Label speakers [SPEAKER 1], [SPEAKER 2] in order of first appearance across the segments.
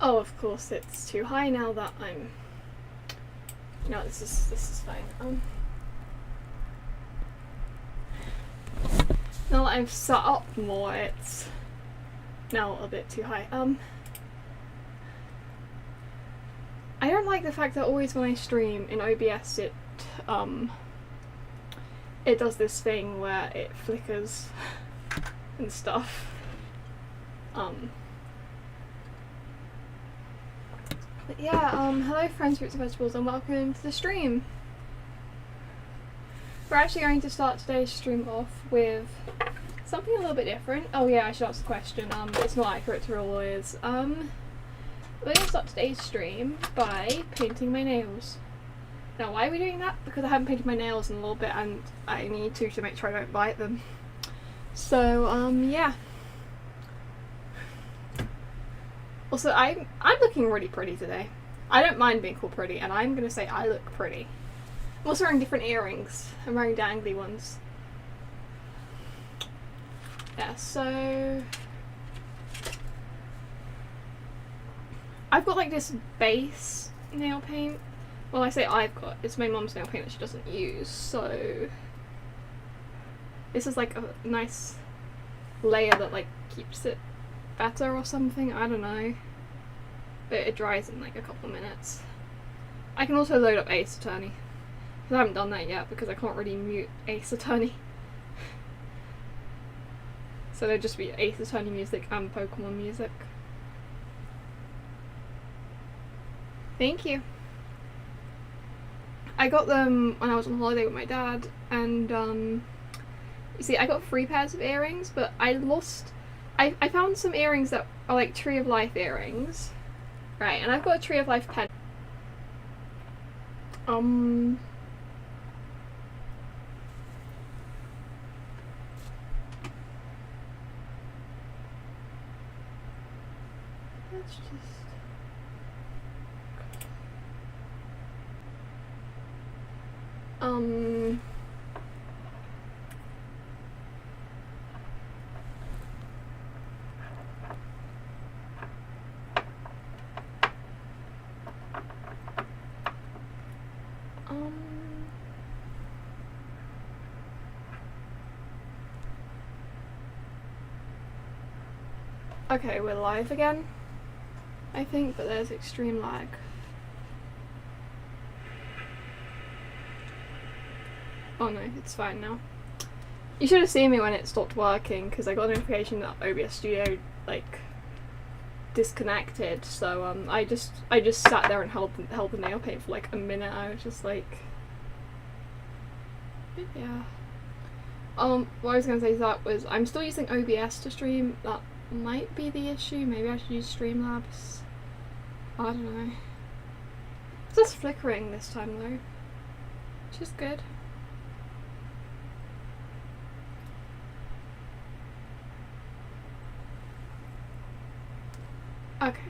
[SPEAKER 1] Oh, of course it's too high now that I'm... No, this is fine. Now that I've set up more, it's now a bit too high. I don't like the fact that always when I stream in OBS it does this thing where it flickers and stuff. But yeah, hello friends, fruits and vegetables, and welcome to the stream. We're actually going to start today's stream off with something a little bit different. Oh yeah, I should ask the question, it's not accurate to real lawyers. We're going to start today's stream by painting my nails. Now why are we doing that? Because I haven't painted my nails in a little bit and I need to make sure I don't bite them. So, yeah. Also, I'm looking really pretty today. I don't mind being called pretty, and I'm gonna say I look pretty. I'm also wearing different earrings. I'm wearing dangly ones. Yeah, so... I've got like this base nail paint. Well, I say I've got, it's my mum's nail paint that she doesn't use, so... This is like a nice layer that like keeps it better or something, I don't know. But it dries in like a couple of minutes. I can also load up Ace Attorney. I haven't done that yet because I can't really mute Ace Attorney. So there'll just be Ace Attorney music and Pokemon music. Thank you. I got them when I was on holiday with my dad, and you see, I got 3 pairs of earrings, but I found some earrings that are like Tree of Life earrings. Right, and I've got a Tree of Life pen. Let's just... Okay, we're live again, I think, but there's extreme lag. Oh no, it's fine now. You should have seen me when it stopped working, because I got a notification that OBS Studio, like, disconnected, so I just sat there and held the nail paint for like a minute. I was just like... Yeah. What I was going to say to that was, I'm still using OBS to stream. That might be the issue. Maybe I should use Streamlabs. I don't know. It's just flickering this time though, which is good. Okay.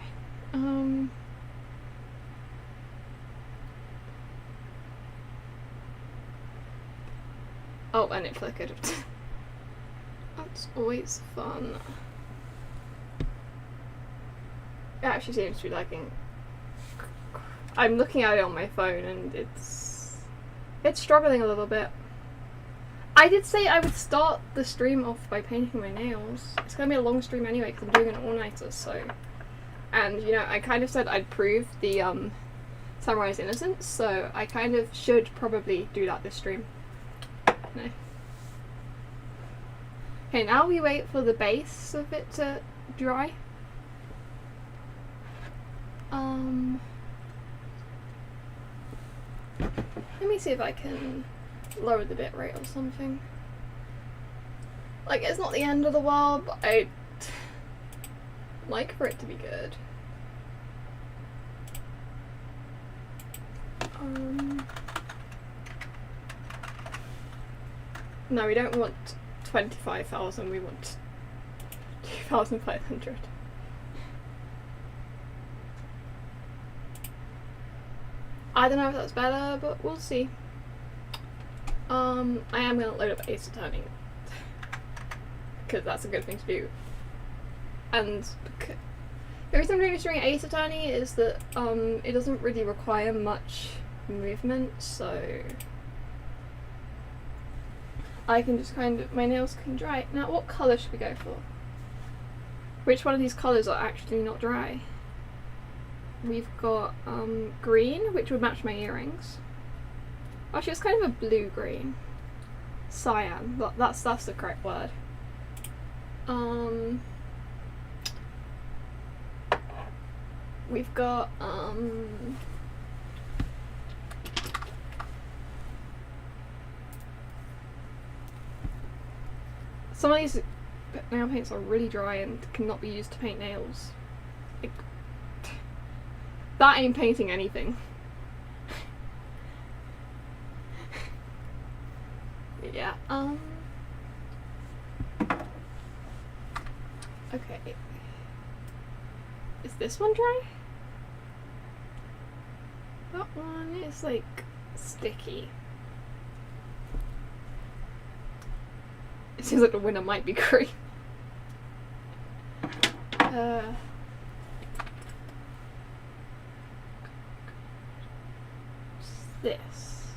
[SPEAKER 1] Oh, and it flickered. That's always fun. It actually seems to be lagging. I'm looking at it on my phone and it's struggling a little bit. I did say I would start the stream off by painting my nails. It's gonna be a long stream anyway because I'm doing an all-nighter, so... And, you know, I kind of said I'd prove the Samurai's Innocence, so I kind of should probably do that this stream. No. Okay, now we wait for the base of it to dry. Let me see if I can lower the bitrate or something. Like, it's not the end of the world, but I'd like for it to be good. No, we don't want 25,000, we want 2,500. I don't know if that's better, but we'll see. I am going to load up Ace Attorney because that's a good thing to do. And The reason I'm doing this during Ace Attorney is that it doesn't really require much movement, so I can just kind of, my nails can dry. Now what colour should we go for? Which one of these colours are actually not dry? We've got green, which would match my earrings. Actually it's kind of a blue-green. Cyan, that's the correct word. We've got some of these nail paints are really dry and cannot be used to paint nails. Like, that ain't painting anything. Yeah, okay. Is this one dry? That one is like sticky. It seems like the winner might be green. What's this?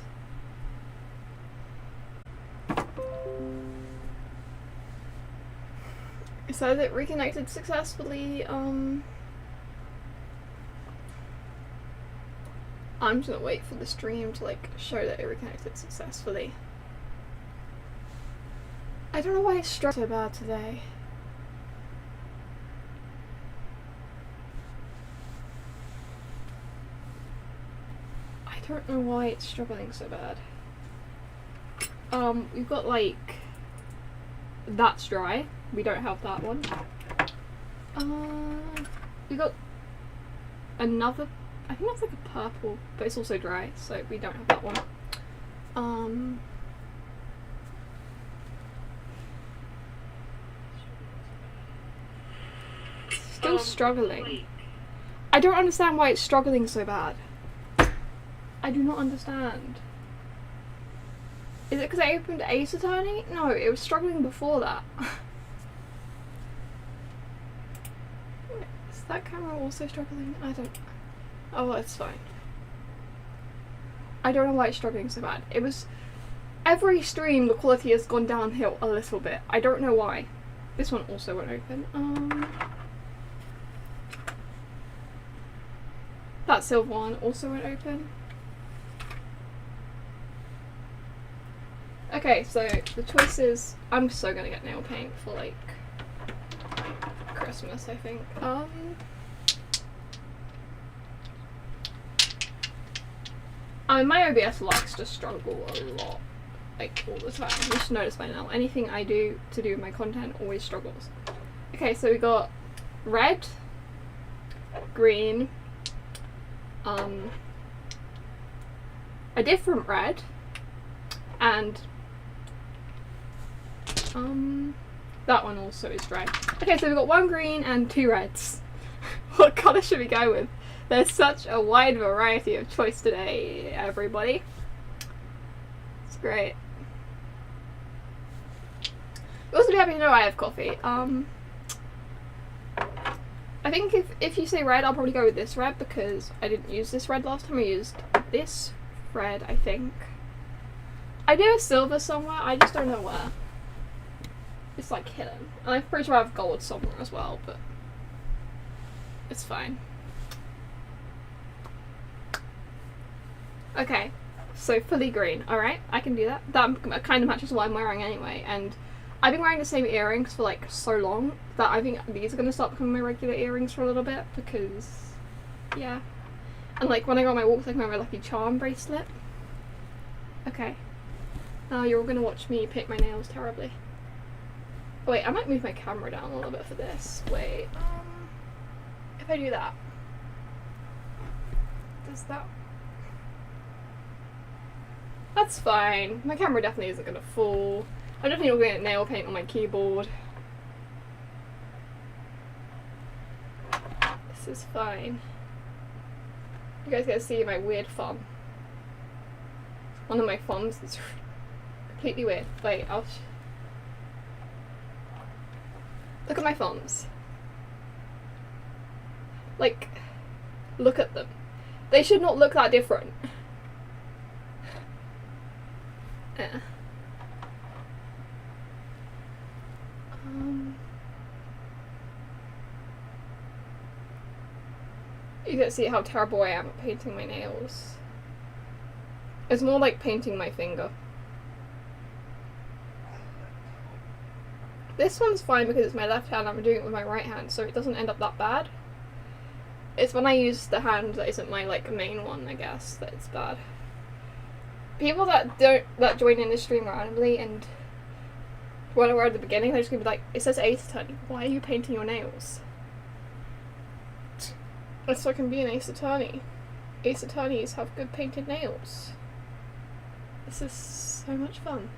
[SPEAKER 1] It says it reconnected successfully. I'm just gonna wait for the stream to like show that it reconnected successfully. I don't know why it's struck so bad today. I don't know why it's struggling so bad. We've got like, that's dry. We don't have that one. We got another, I think that's like a purple, but it's also dry, so we don't have that one. Still struggling. I don't understand why it's struggling so bad. I do not understand. Is it because I opened Ace Attorney? No, it was struggling before that. Is that camera also struggling? I don't... Oh, it's fine. I don't know why it's struggling so bad. It was... Every stream the quality has gone downhill a little bit. I don't know why. This one also won't open. That silver one also won't open. Okay, so the choice is, I'm so gonna get nail paint for like Christmas, I think. My OBS likes to struggle a lot, like all the time. You should notice by now. Anything I do to do with my content always struggles. Okay, so we got red, green, a different red, and that one also is red. Okay, so we've got one green and two reds. What colour should we go with? There's such a wide variety of choice today, everybody. It's great. You'll also be happy to know I have coffee. I think if you say red, I'll probably go with this red because I didn't use this red last time. I used this red, I think. I do have silver somewhere, I just don't know where. It's like hidden. And I'm pretty sure I have gold somewhere as well, but it's fine. Okay, so fully green. Alright, I can do that. That kind of matches what I'm wearing anyway, and I've been wearing the same earrings for like so long that I think these are going to start becoming my regular earrings for a little bit because, yeah. And like when I go on my walks I can wear my Lucky Charm bracelet. Okay. Now you're all going to watch me paint my nails terribly. Oh, wait, I might move my camera down a little bit for this. Wait, if I do that, does that... That's fine. My camera definitely isn't going to fall. I'm definitely not going to get nail paint on my keyboard. This is fine. You guys get to see my weird thumb. One of my thumbs is completely weird. Wait, I'll... Look at my thumbs. Like, look at them. They should not look that different. Yeah. You can see how terrible I am at painting my nails. It's more like painting my finger. This one's fine because it's my left hand, I'm doing it with my right hand, so it doesn't end up that bad. It's when I use the hand that isn't my, like, main one, I guess, that it's bad. People that join in the stream randomly and when we're at the beginning, they're just gonna be like, it says Ace Attorney, why are you painting your nails? It's so I can be an Ace Attorney. Ace Attorneys have good painted nails. This is so much fun.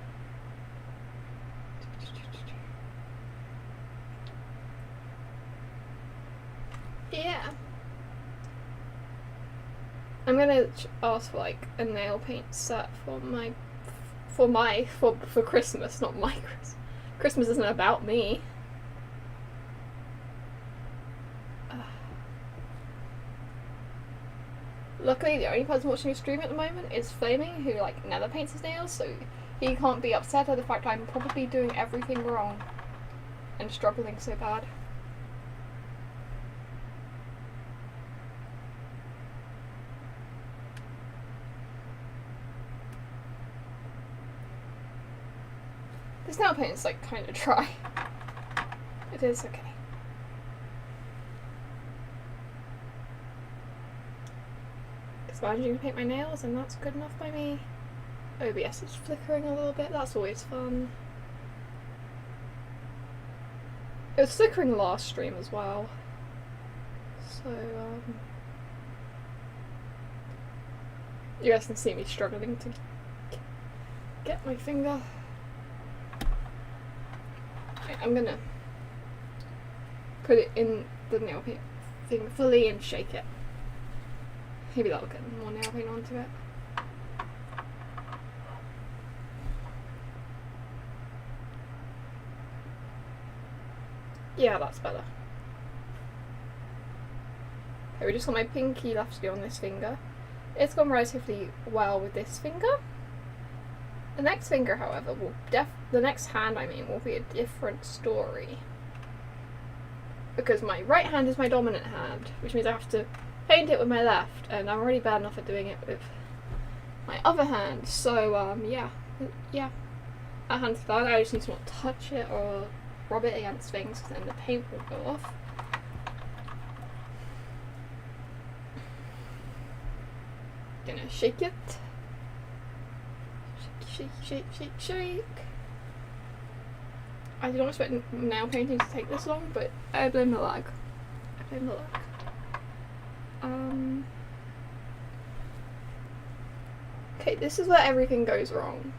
[SPEAKER 1] Yeah. I'm gonna ask for like a nail paint set for Christmas, not my Christmas. Christmas isn't about me. Luckily, the only person watching me stream at the moment is Flaming, who like never paints his nails, so he can't be upset at the fact I'm probably doing everything wrong and struggling so bad. This nail paint is like kind of dry. It is okay. It's managing to paint my nails, and that's good enough by me. OBS is flickering a little bit, that's always fun. It was flickering last stream as well. So, you guys can see me struggling to get my finger. I'm gonna put it in the nail paint thing fully and shake it. Maybe that'll get more nail paint onto it. Yeah, that's better. Okay, we just got my pinky left to be on this finger. It's gone relatively well with this finger. The next finger, however, the next hand, will be a different story. Because my right hand is my dominant hand, which means I have to paint it with my left, and I'm already bad enough at doing it with my other hand. So, yeah. That hand's done. I just need to not touch it or rub it against things, because then the paint will go off. Gonna shake it. Shake. I did not expect nail painting to take this long, but I blame the lag. Okay, this is where everything goes wrong.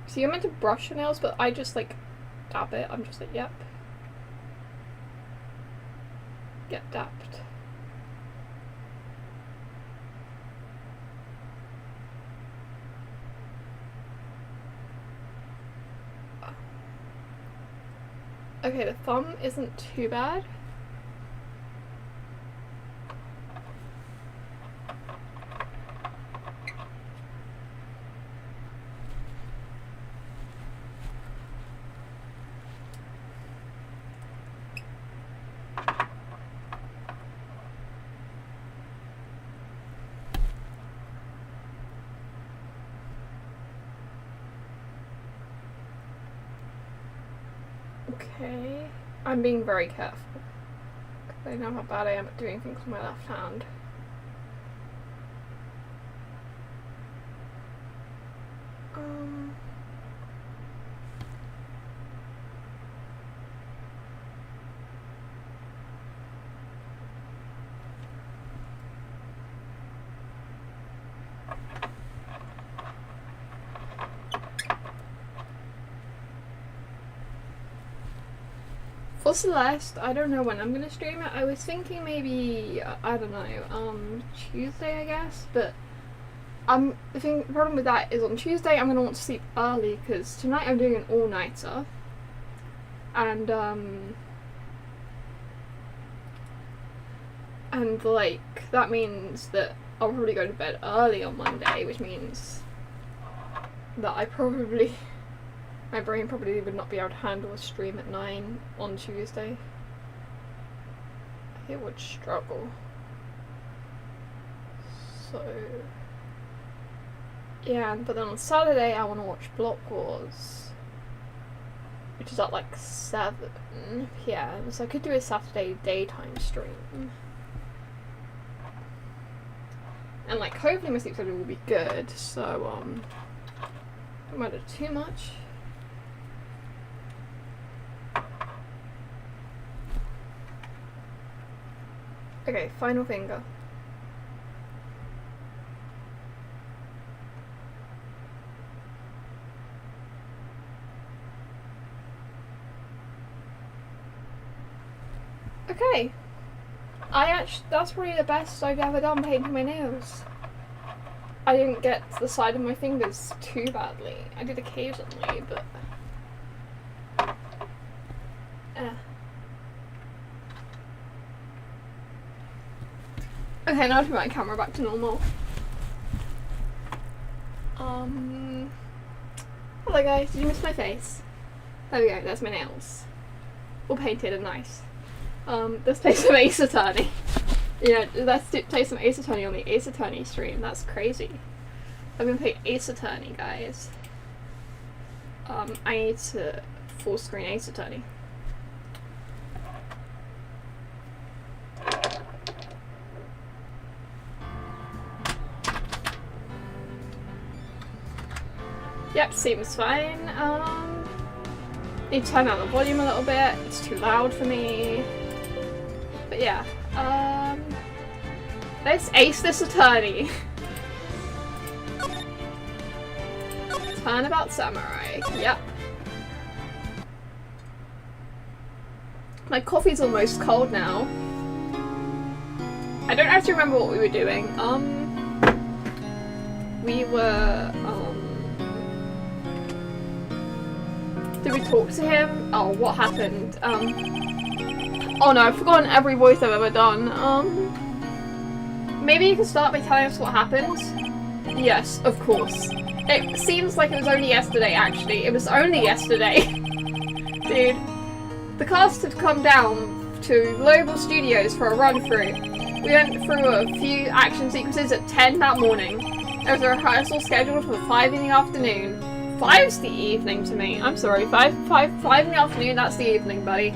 [SPEAKER 1] So you're meant to brush your nails, but I just like dab it. I'm just like, yep. Get dapped. Okay, the thumb isn't too bad. Okay, I'm being very careful, because I know how bad I am at doing things with my left hand. For Celeste, I don't know when I'm gonna stream it. I was thinking maybe, I don't know, Tuesday, I guess, but The problem with that is on Tuesday I'm gonna want to sleep early because tonight I'm doing an all-nighter, and like that means that I'll probably go to bed early on Monday, which means that my brain probably would not be able to handle a stream at 9 on Tuesday. It would struggle. So yeah, but then on Saturday I want to watch Block Wars, which is at like 7 PM, so I could do a Saturday daytime stream. And like hopefully my sleep schedule will be good, so don't matter too much. Okay, final finger. Okay. That's probably the best I've ever done painting my nails. I didn't get the side of my fingers too badly. I did occasionally, but okay, now to put my camera back to normal. Hello guys, did you miss my face? There we go, there's my nails. All painted and nice. Let's play some Ace Attorney. Yeah, let's play some Ace Attorney on the Ace Attorney stream. That's crazy. I'm gonna play Ace Attorney, guys. I need to full screen Ace Attorney. Yep, seems fine. Need to turn down the volume a little bit. It's too loud for me. But yeah, let's ace this attorney. Turnabout Samurai. Yep. My coffee's almost cold now. I don't actually remember what we were doing. We were, did we talk to him? Oh, what happened? Oh no, I've forgotten every voice I've ever done. Maybe you can start by telling us what happened? Yes, of course. It seems like it was only yesterday, actually. It was only yesterday. Dude. The cast had come down to Global Studios for a run-through. We went through a few action sequences at 10 that morning. There was a rehearsal scheduled for 5 in the afternoon. 5's the evening to me. I'm sorry, 5 in the afternoon, that's the evening, buddy.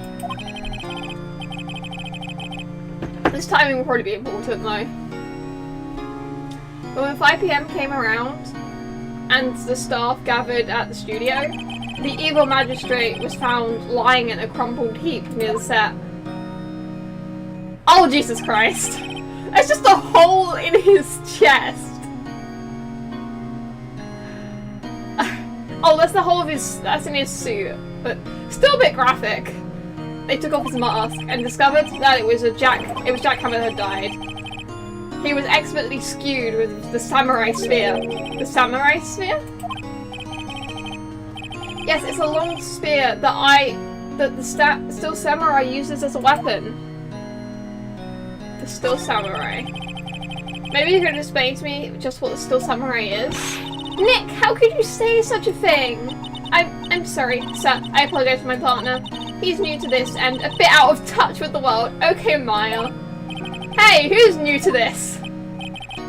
[SPEAKER 1] This timing will probably be important though. But when 5 PM came around and the staff gathered at the studio, the evil magistrate was found lying in a crumpled heap near the set. Oh Jesus Christ! There's just a hole in his chest! Oh, that's the whole of that's in his suit, but still a bit graphic. They took off his mask and discovered that it was Jack Hammer had died. He was expertly skewed with the samurai spear. The samurai spear? Yes, it's a long spear that the still samurai uses as a weapon. The still samurai. Maybe you could explain to me just what the still samurai is? Nick, how could you say such a thing? I'm sorry, sir. I apologize for my partner. He's new to this and a bit out of touch with the world. Okay, Maya. Hey, who's new to this?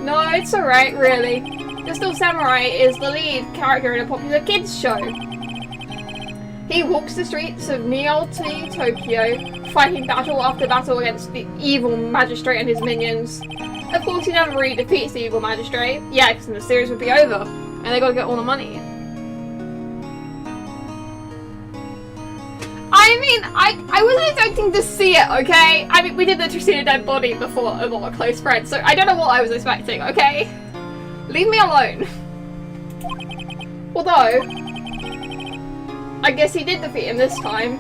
[SPEAKER 1] No, it's alright, really. The Still Samurai is the lead character in a popular kids show. He walks the streets of Neo-T Tokyo, fighting battle after battle against the evil magistrate and his minions. Of course, he never really defeats the evil magistrate. Yeah, because then the series would be over, and they gotta get all the money. I mean, I wasn't expecting to see it, okay? I mean, we did literally see a dead body before a lot of close friends, so I don't know what I was expecting, okay? Leave me alone. Although, I guess he did defeat him this time.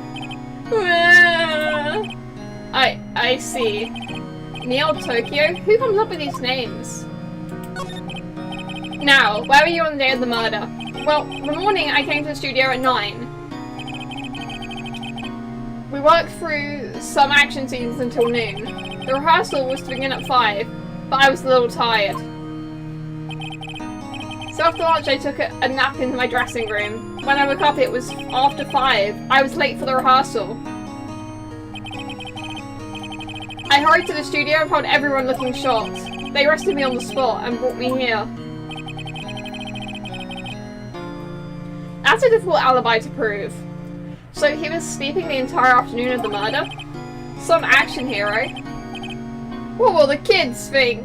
[SPEAKER 1] I see. Neo Tokyo? Who comes up with these names? Now, where were you on the day of the murder? Well, the morning I came to the studio at 9. We worked through some action scenes until noon. The rehearsal was to begin at 5, but I was a little tired. So after lunch I took a nap in my dressing room. When I woke up it was after 5. I was late for the rehearsal. I hurried to the studio and found everyone looking shocked. They arrested me on the spot and brought me here. That's a difficult alibi to prove. So he was sleeping the entire afternoon of the murder? Some action hero. What will the kids think?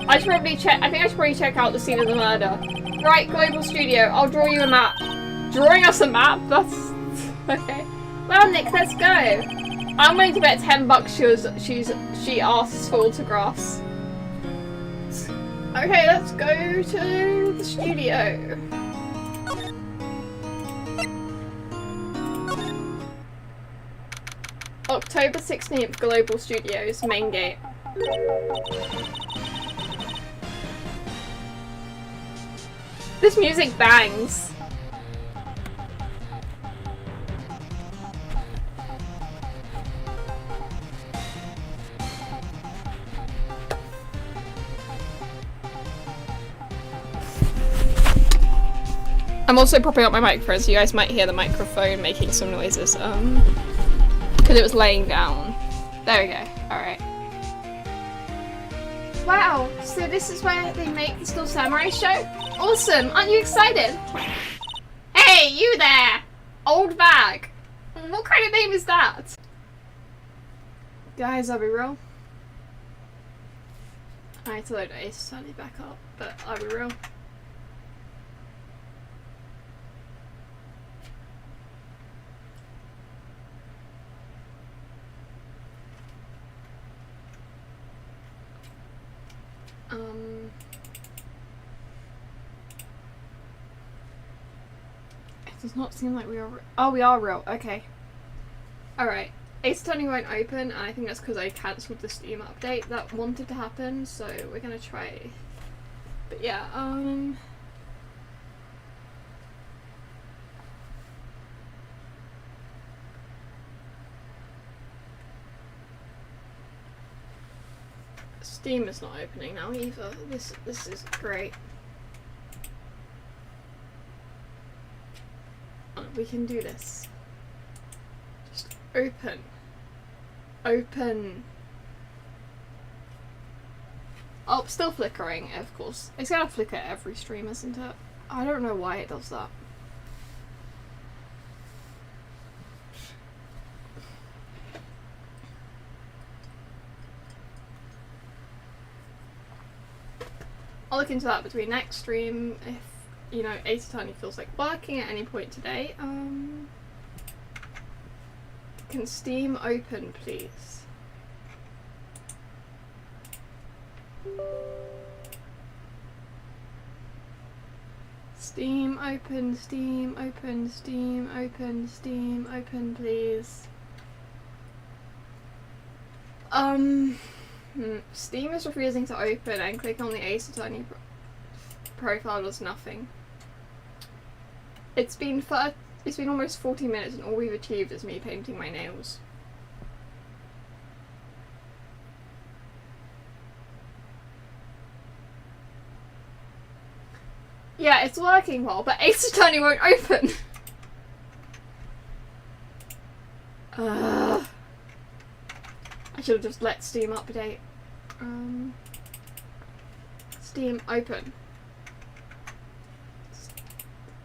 [SPEAKER 1] I think I should probably check out the scene of the murder. Right, Global Studio, I'll draw you a map. Drawing us a map? That's... okay. Well, Nick, let's go. I'm willing to bet $10 she asks for autographs. Okay, let's go to the studio. October 16th, Global Studios, main gate. This music bangs. I'm also propping up my microphone so you guys might hear the microphone making some noises, because it was laying down. There we go, alright. Wow, so this is where they make the Still Samurai show? Awesome, aren't you excited? Hey, you there! Old bag. What kind of name is that? Guys, I'll be real. I had to load Ace Attorney back up, but I'll be real. It does not seem like we are. Oh, we are real. Okay. Alright. Ace Attorney won't open, and I think that's because I cancelled the Steam update that wanted to happen, so we're gonna try. But yeah, Steam is not opening now either. This is great. We can do this. Just open. Open. Oh, still flickering, of course. It's gonna flicker every stream, isn't it? I don't know why it does that. I'll look into that between next stream if, you know, Ace Attorney feels like working at any point today. Can Steam open, please? Steam open, Steam open, Steam open, Steam open, please. Steam is refusing to open, and click on the Ace Attorney profile does nothing. It's been almost 40 minutes and all we've achieved is me painting my nails. Yeah, it's working well, but Ace Attorney won't open. I should have just let Steam update. Steam open.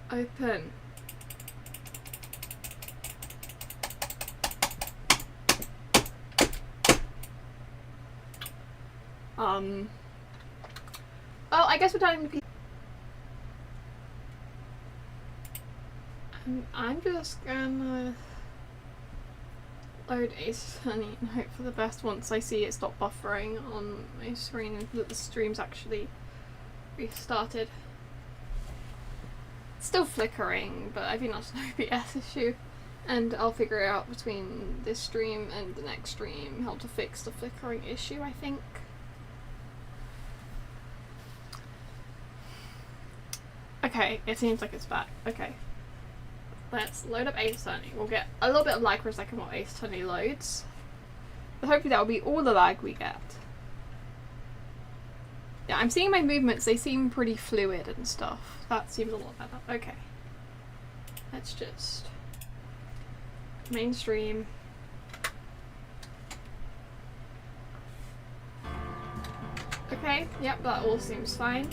[SPEAKER 1] Open. Oh, I guess we're telling the people. I'm just gonna load Ace Attorney and hope for the best once I see it stop buffering on my screen and that the stream's actually restarted. It's still flickering, but I think that's an OBS issue, and I'll figure it out between this stream and the next stream how to fix the flickering issue, I think. Okay, it seems like it's back. Okay. Let's load up Ace Attorney. We'll get a little bit of lag for a second while Ace Attorney loads. But hopefully that will be all the lag we get. Yeah, I'm seeing my movements. They seem pretty fluid and stuff. That seems a lot better. Okay. Let's just... mainstream. Okay, yep, that all seems fine.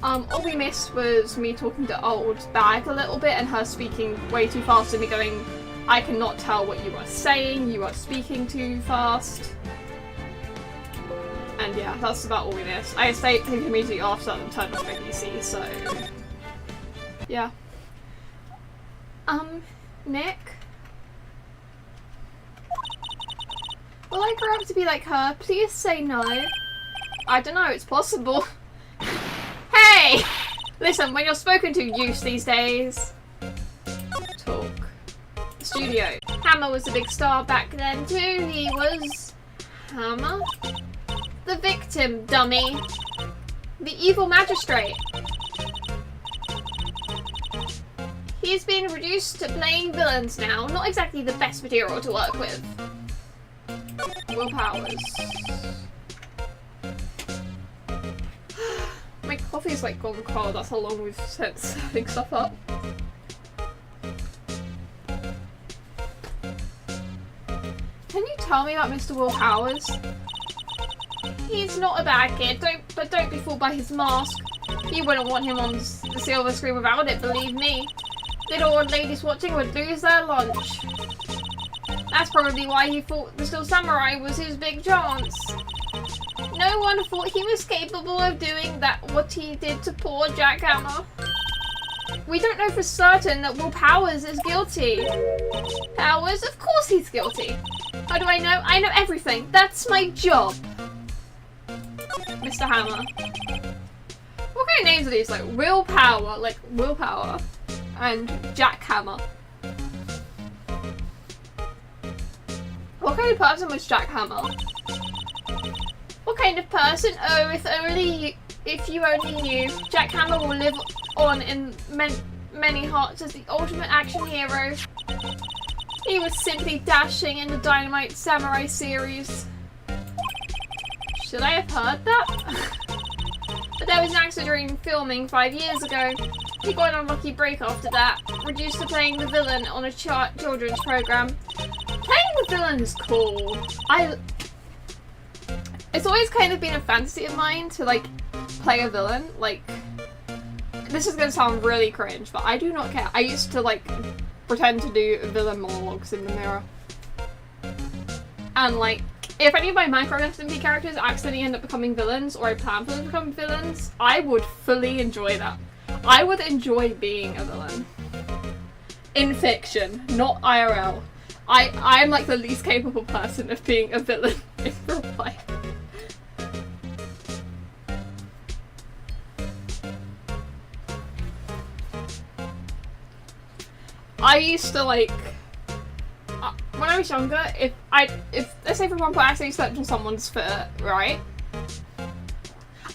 [SPEAKER 1] All we missed was me talking to old Bag a little bit and her speaking way too fast and me going, I cannot tell what you are saying, you are speaking too fast. And yeah, that's about all we missed. I stayed taking the music off so I turned off my PC, so... yeah. Nick? Will I grow up to be like her? Please say no. I don't know, it's possible. Hey! Listen, when you're spoken to use these days. Talk. Studio. Hammer was a big star back then too. He was... Hammer? The victim, dummy. The evil magistrate. He's been reduced to playing villains now. Not exactly the best material to work with. Will Powers. My coffee's like gone cold, that's how long we've spent setting stuff up. Can you tell me about Mr. Will Powers? He's not a bad kid, but don't be fooled by his mask. You wouldn't want him on the silver screen without it, believe me. Little old ladies watching would lose their lunch. That's probably why he thought the Still Samurai was his big chance. No one thought he was capable of doing what he did to poor Jack Hammer. We don't know for certain that Will Powers is guilty. Powers? Of course he's guilty. How do I know? I know everything. That's my job. Mr. Hammer. What kind of names are these? Like Willpower, and Jack Hammer. What kind of person was Jack Hammer? What kind of person? Oh, if you only knew. Jack Hammer will live on in many hearts as the ultimate action hero. He was simply dashing in the Dynamite Samurai series. Should I have heard that? But there was an accident during filming 5 years ago. He got an unlucky break after that, reduced to playing the villain on a children's program. Playing the villain is cool. It's always kind of been a fantasy of mine to like play a villain. Like, this is gonna sound really cringe, but I do not care. I used to like pretend to do villain monologues in the mirror. And like, if any of my micro SMP characters accidentally end up becoming villains, or I plan for them to become villains, I would fully enjoy that. I would enjoy being a villain. In fiction, not IRL. I'm like the least capable person of being a villain in real life. I used to like, when I was younger, if let's say for example I accidentally stepped on someone's foot, right?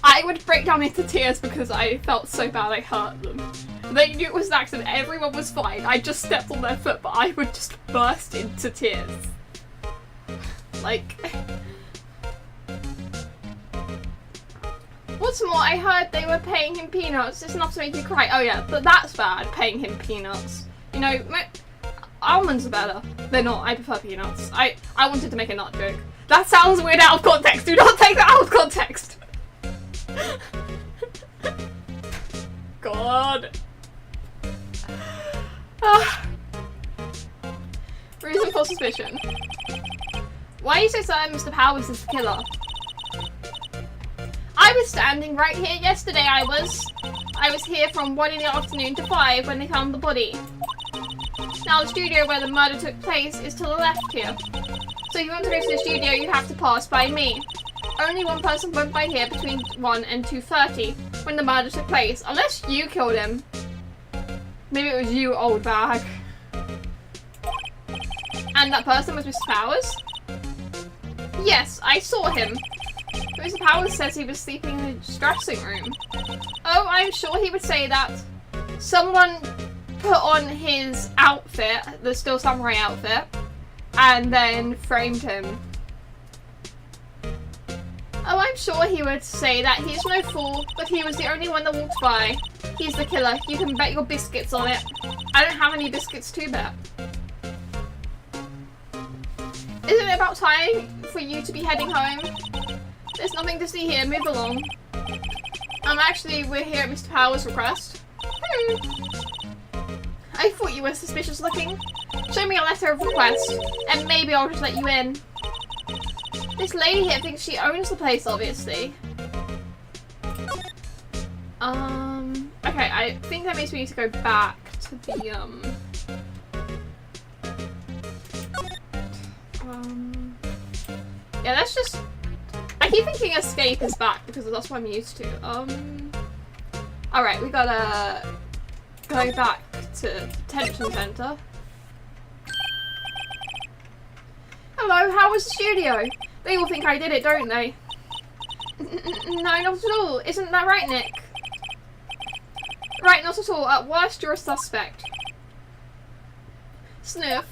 [SPEAKER 1] I would break down into tears because I felt so bad I hurt them. They knew it was an accident, everyone was fine, I just stepped on their foot, but I would just burst into tears. Like... What's more, I heard they were paying him peanuts, it's enough to make you cry. Oh yeah, but that's bad, paying him peanuts. You know, almonds are better. They're not, I prefer peanuts. I wanted to make a nut joke. That sounds weird out of context, do not take that out of context! God. Reason for suspicion. Why are you so certain Mr. Powers is the killer? I was standing right here yesterday, I was here from 1 in the afternoon to 5 when they found the body. Now the studio where the murder took place is to the left here. So if you want to go to the studio, you have to pass by me. Only one person went by here between 1 and 2:30 when the murder took place, unless you killed him. Maybe it was you, old bag. And that person was Mr. Powers? Yes, I saw him. Mr. Powers says he was sleeping in his dressing room. Oh, I'm sure he would say that. someone put on his outfit, the Still Samurai outfit, and then framed him. Oh, I'm sure he would say that he's no fool, but he was the only one that walked by. He's the killer. You can bet your biscuits on it. I don't have any biscuits to bet. Isn't it about time for you to be heading home? There's nothing to see here. Move along. Actually, we're here at Mr. Power's request. I thought you were suspicious looking. Show me a letter of request, and maybe I'll just let you in. This lady here thinks she owns the place, obviously. Okay, I think that means we need to go back to the, yeah, let's just... I keep thinking escape is back because that's what I'm used to. Alright, we gotta go back to detention center. Hello, how was the studio? They all think I did it, don't they? No, not at all. Isn't that right, Nick? Right, not at all. At worst, you're a suspect. Sniff.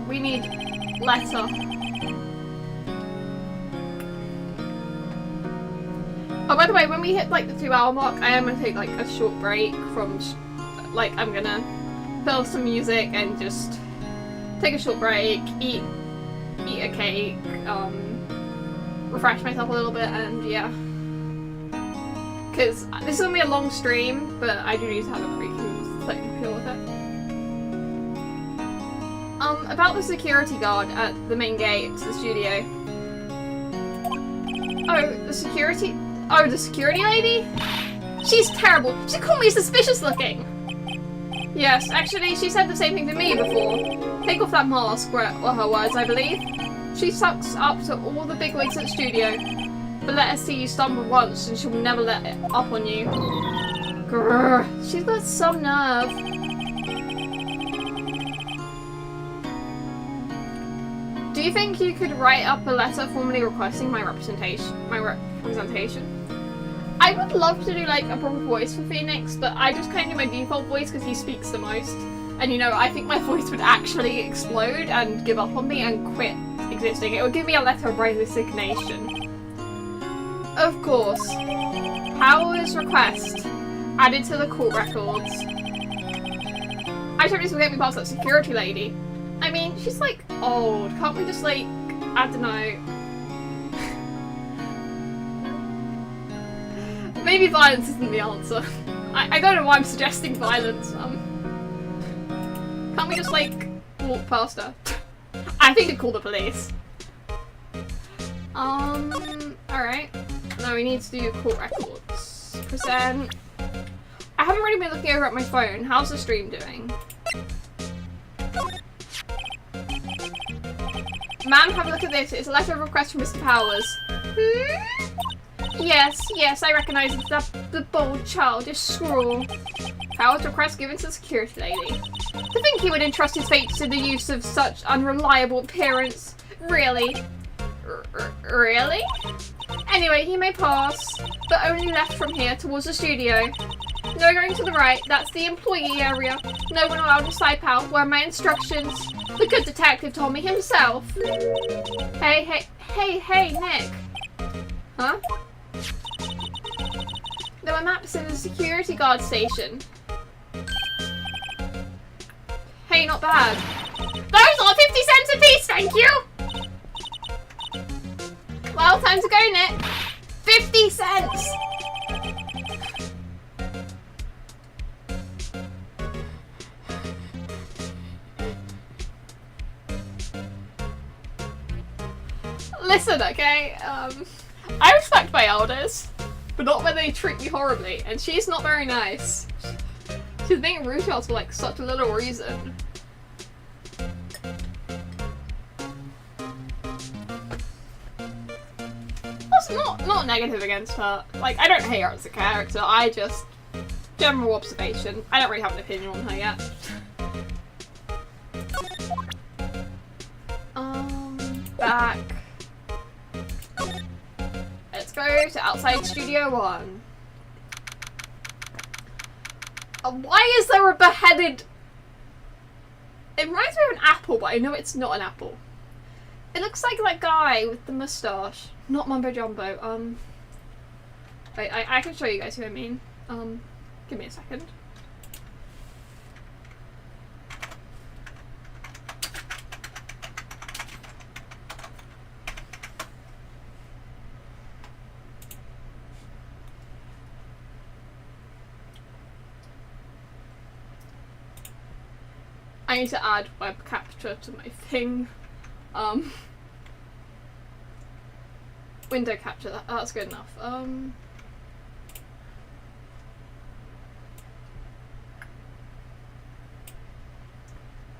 [SPEAKER 1] We need letter. Oh, by the way, when we hit like the 2-hour mark, I am gonna take like a short break from, like, I'm gonna fill some music and just take a short break, eat a cake, refresh myself a little bit, and yeah. Because this is gonna be a long stream, but I do need to have a break and let me feel with it. About the security guard at the main gate to the studio. The security lady? She's terrible. She called me suspicious looking. Yes, actually, she said the same thing to me before. Take off that mask, were her words, I believe. She sucks up to all the bigwigs at the studio. But let her see you stumble once and she'll never let it up on you. Grrr, she's got some nerve. Do you think you could write up a letter formally requesting my representation? I would love to do like a proper voice for Phoenix, but I just kind of do my default voice because he speaks the most. And you know, I think my voice would actually explode and give up on me and quit existing. It would give me a letter of resignation. Of course. Power's request. Added to the court records. I hope this will get me past that security lady. I mean, she's like old. Can't we just like, I don't know. Maybe violence isn't the answer. I don't know why I'm suggesting violence. Can't we just like walk past her? I think it'd call the police. Alright. Now we need to do court records. Present. I haven't really been looking over at my phone. How's the stream doing? Ma'am, have a look at this. It's a letter of request from Mr. Powers. Yes, I recognise the bold, childish scrawl. Powers' request given to the security lady. To think he would entrust his fate to the use of such unreliable appearance. Really? Really? Anyway, he may pass, but only left from here towards the studio. No going to the right, that's the employee area. No one allowed inside, pal. Where are my instructions? The good detective told me himself. Hey, Nick. Huh? There were maps in the security guard station. Hey, not bad. Those are 50 cents a piece, thank you! Well, time to go, Nick. 50 cents! Listen, okay? I respect my elders, but not when they treat me horribly, and she's not very nice. She's being rude to us for like such a little reason. That's not negative against her. Like, I don't hate her as a character, I just... General observation. I don't really have an opinion on her yet. Back. Let's go to outside Studio 1. Why is there a beheaded... It reminds me of an apple, but I know it's not an apple. It looks like that guy with the moustache. Not Mumbo Jumbo. Wait, I can show you guys who I mean. Give me a second. I need to add web capture to my thing. Window capture, that's good enough.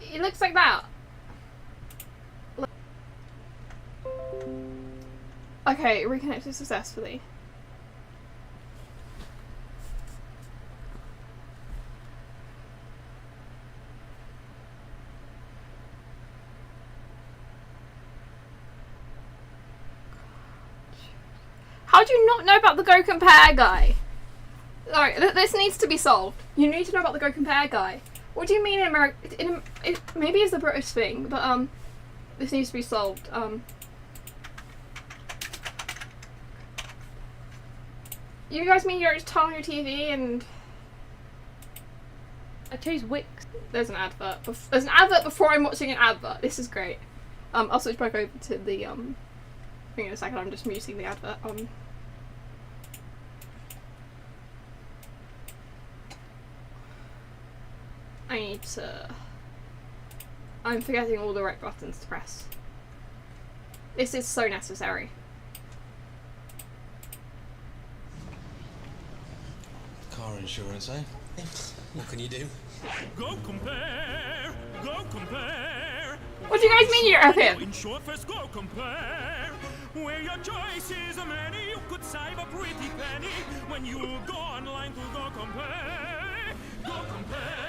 [SPEAKER 1] It looks like that. Okay, reconnected successfully. How do you not know about the Go Compare guy? Alright, this needs to be solved. You need to know about the Go Compare guy. What do you mean in America? Maybe it's the British thing, but this needs to be solved. You guys mean you're just turn on your TV and...
[SPEAKER 2] I chose Wix.
[SPEAKER 1] There's an advert. There's an advert before I'm watching an advert. This is great. I'll switch back over to the thing in a second. I'm just muting the advert. I need to... I'm forgetting all the right buttons to press. This is so necessary.
[SPEAKER 3] Car insurance, eh? What can you do?
[SPEAKER 4] Go compare, go compare.
[SPEAKER 1] What do you guys mean you're European?
[SPEAKER 4] Insure first, go compare. Where your choices are many, you could save a pretty penny when you go online to go compare. Go compare.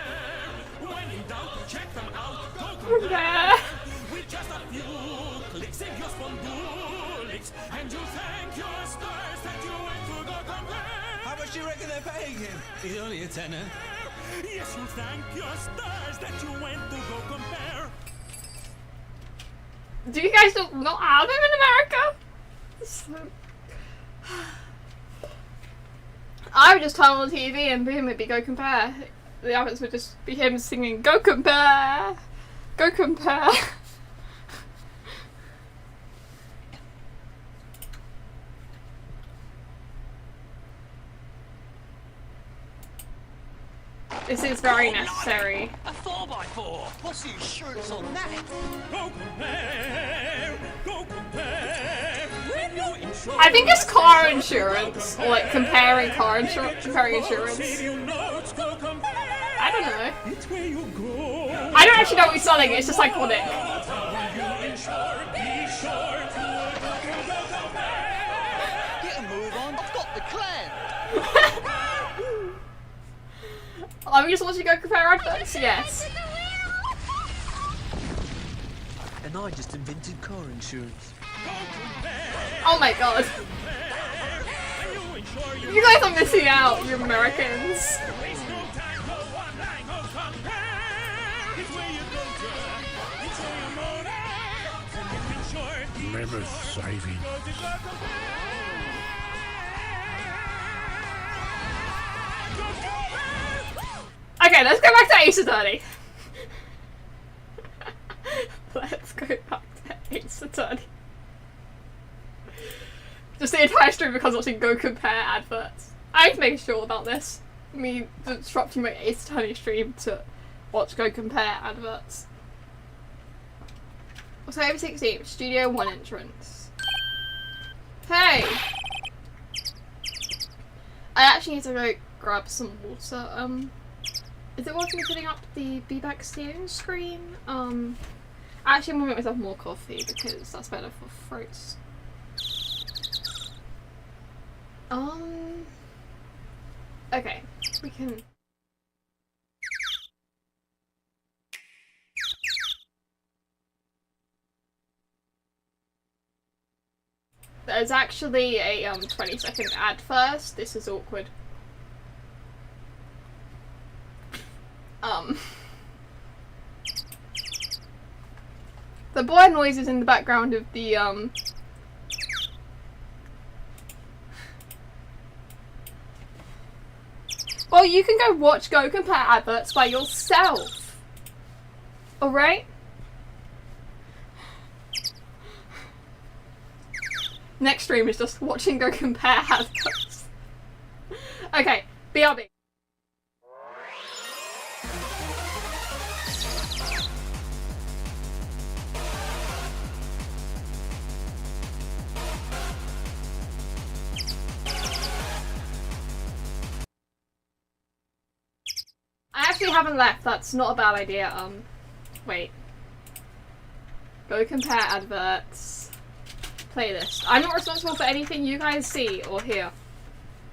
[SPEAKER 4] When in doubt, check them out. Go compare. With just a few clicks, save your spondulics, and you thank your stars that you went to go compare.
[SPEAKER 3] How much do you reckon they're paying him? He's only a tenner.
[SPEAKER 4] Yes, you thank your stars that you went to go compare.
[SPEAKER 1] Do you guys not have him in America? I would just turn on the TV and boom, it'd be Go Compare. The others would just be him singing Go Compare! Go Compare! This is very necessary.
[SPEAKER 5] A 4x4. What's the insurance on that?
[SPEAKER 4] Go compare, go compare. When you insure,
[SPEAKER 1] I think it's car insurance, or like comparing car insurance, comparing insurance.
[SPEAKER 4] Go compare.
[SPEAKER 1] I don't know.
[SPEAKER 4] It's where you go.
[SPEAKER 1] I don't actually know what he's selling, it's just iconic.
[SPEAKER 5] Get a move on. I've got the clan.
[SPEAKER 1] Are we just watching Go Compare adverts? Yes.
[SPEAKER 5] And I just invented car insurance.
[SPEAKER 1] Oh my god. You guys are missing out, you Americans.
[SPEAKER 4] Never saving.
[SPEAKER 1] Okay, let's go back to Ace Attorney. Let's go back to Ace Attorney. Just the entire stream because watching Go Compare adverts. I need to make sure about this. Me disrupting my Ace Attorney stream to watch Go Compare adverts. So over 16, Studio 1 entrance. Hey! I actually need to go grab some water. Is it worth me putting up the Be Back Soon screen? Actually I'm gonna make myself more coffee because that's better for throats. Okay, we can... There's actually a 20-second ad first. This is awkward. The bird noise is in the background of the Well, you can go watch Go Compare adverts by yourself. Alright? Next stream is just watching Go Compare adverts. Okay, BRB. I actually haven't left, that's not a bad idea. Wait. Go Compare adverts. Playlist. I'm not responsible for anything you guys see or hear.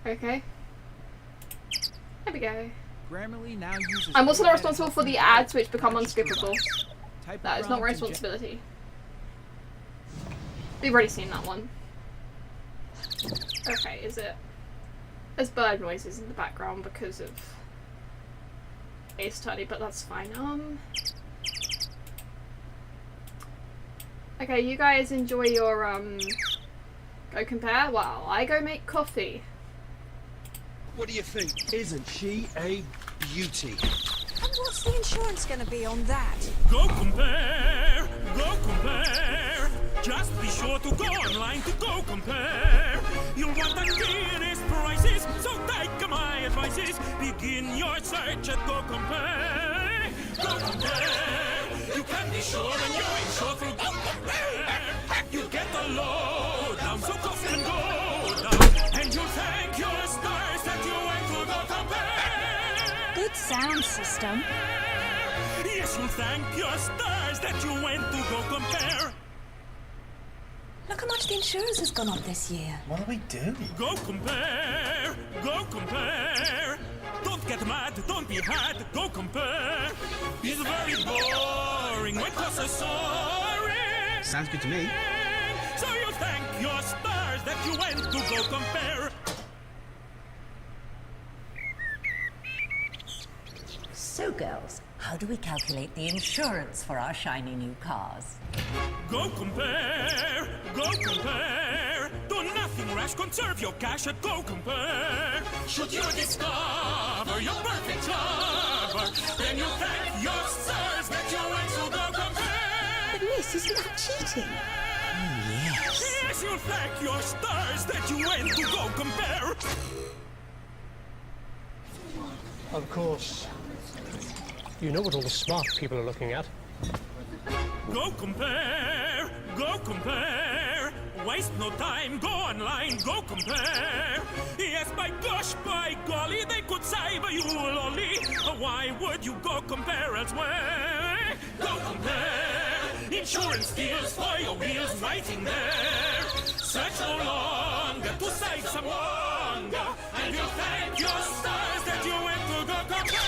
[SPEAKER 1] Okay. There we go.
[SPEAKER 5] Grammarly now uses
[SPEAKER 1] I'm also not responsible for the ads which become unskippable.
[SPEAKER 5] Type
[SPEAKER 1] That is not my responsibility. We've already seen that one. Okay, is it? There's bird noises in the background because of a study, but that's fine. Okay, you guys enjoy your Go Compare while I go make coffee.
[SPEAKER 2] What do you think? Isn't she a beauty?
[SPEAKER 6] And what's the insurance going to be on that?
[SPEAKER 4] Go compare, go compare. Just be sure to go online to Go Compare. You'll want the clearest prices, so take my advices. Begin your search at Go Compare. Go Compare. You can be sure and you're insured through Go Compare. You get the lowdown, so cost can go down, and you'll thank your stars that you went to Go Compare.
[SPEAKER 6] Good sound system.
[SPEAKER 4] Yes, you'll thank your stars that you went to Go Compare.
[SPEAKER 6] Look how much the insurance has gone up this year.
[SPEAKER 3] What are we doing?
[SPEAKER 4] Go compare, go compare. Don't get mad, don't be had, go compare. It's very boring when costs are soaring.
[SPEAKER 5] Sounds good to me.
[SPEAKER 4] So you thank your stars that you went to Go Compare.
[SPEAKER 7] So, girls, how do we calculate the insurance for our shiny new cars?
[SPEAKER 4] Go compare, go compare. Do nothing rash, conserve your cash at Go Compare. Should you discover your perfect lover, then you thank your stars that you went to Go Compare.
[SPEAKER 6] But miss, isn't that cheating?
[SPEAKER 4] Yes, you thank your stars that you went to Go Compare.
[SPEAKER 8] Of course. You know what all the smart people are looking at.
[SPEAKER 4] Go compare, go compare. Waste no time, go online, go compare. Yes, by gosh, by golly, they could save you lolly. Why would you go compare elsewhere? Go compare. Insurance deals for your wheels waiting there. Search no longer to save some longer, and you'll thank your stars that you went to Go Compare.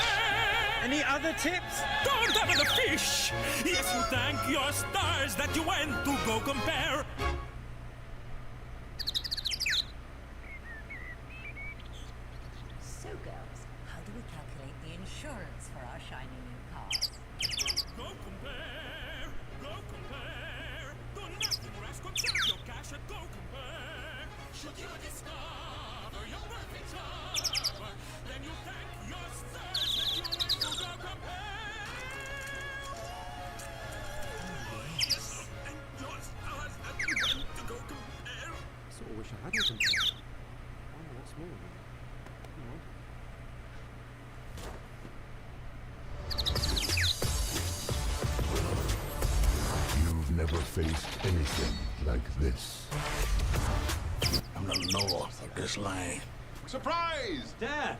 [SPEAKER 5] Any other tips?
[SPEAKER 4] Don't have the fish! Yes, you thank your stars that you went to Go Compare.
[SPEAKER 7] So, girls, how do we calculate the insurance for our shiny new cars?
[SPEAKER 4] Go compare, go compare. Do nothing rash, conserve your cash at Go Compare. Should you discover your perfect lover, then you thank your stars that you went to Go Compare. Yes, and your stars that you went to Go Compare.
[SPEAKER 8] Sort of wish I hadn't compared. I'm a lot smaller now.
[SPEAKER 9] You've never faced anything like this.
[SPEAKER 2] I'm the north of this land.
[SPEAKER 9] Surprise!
[SPEAKER 5] Dad!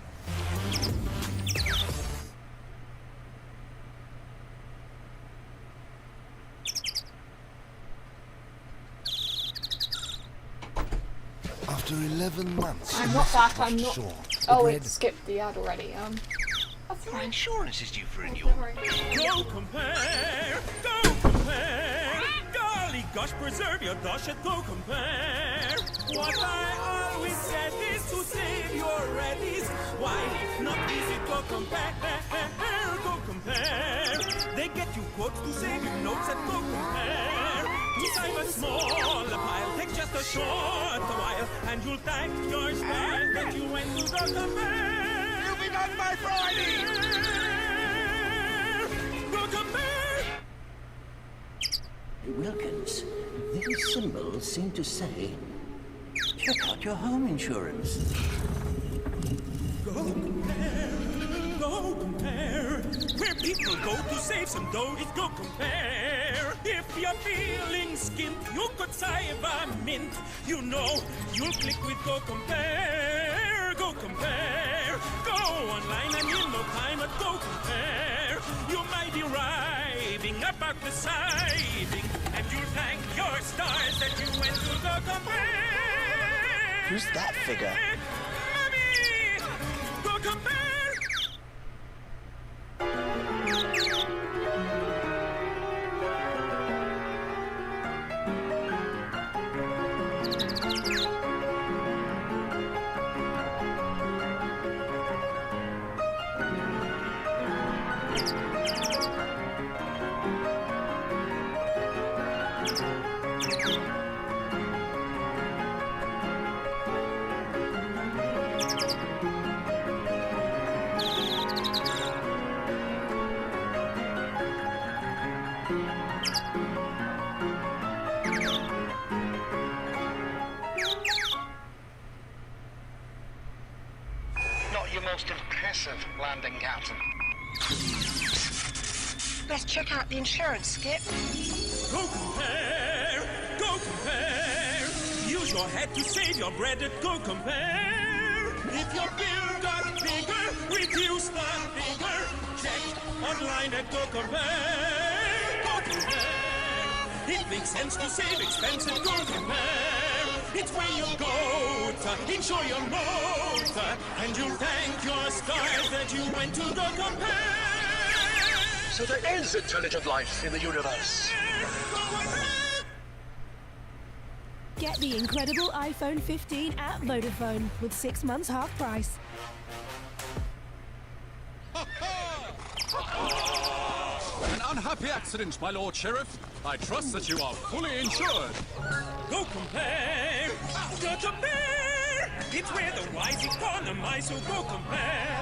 [SPEAKER 9] After 11 months,
[SPEAKER 1] I'm not back, I'm not.
[SPEAKER 9] Sean,
[SPEAKER 1] Oh,
[SPEAKER 9] read
[SPEAKER 1] it skipped the ad already. That's
[SPEAKER 2] Your
[SPEAKER 1] fine.
[SPEAKER 2] insurance is due for
[SPEAKER 1] Don't
[SPEAKER 2] renewal.
[SPEAKER 1] worry.
[SPEAKER 4] Go compare, go compare. Golly, gosh, preserve your dosh and go compare. What I always said is to save your readies. Why not easy, go compare, go compare. They get you quotes to save you notes and go compare. Beside a small pile, take just a short while, and you'll thank your stars that you went to go compare. You'll be done by Friday. Go compare.
[SPEAKER 5] Wilkins, these symbols seem to say, check out your home insurance.
[SPEAKER 4] Go compare, go compare. Where people go to save some dough is go compare. If you're feeling skint, you could save a mint. You know, you'll click with go compare, go compare. Go online and in no time at go compare. You might be raving about the saving, and you'll thank your stars that you went to go compare.
[SPEAKER 5] Who's that figure?
[SPEAKER 4] Mommy, go compare.
[SPEAKER 10] Not your most impressive landing, Captain.
[SPEAKER 6] Best check out the insurance, Skip.
[SPEAKER 4] Go compare, go compare. Use your head to save your bread at go compare. If your bill got bigger, reduce the figure. Check online at go compare, go compare. It makes sense to save expense at go compare. It's where you go to insure your motor, and you'll thank your stars that you went to go compare.
[SPEAKER 10] So there is intelligent life in the universe.
[SPEAKER 11] Get the incredible iPhone 15 at Vodafone with 6 months half price.
[SPEAKER 12] An unhappy accident, my Lord Sheriff. I trust that you are fully insured.
[SPEAKER 4] Go compare, go compare. It's where the wise economize, so go compare.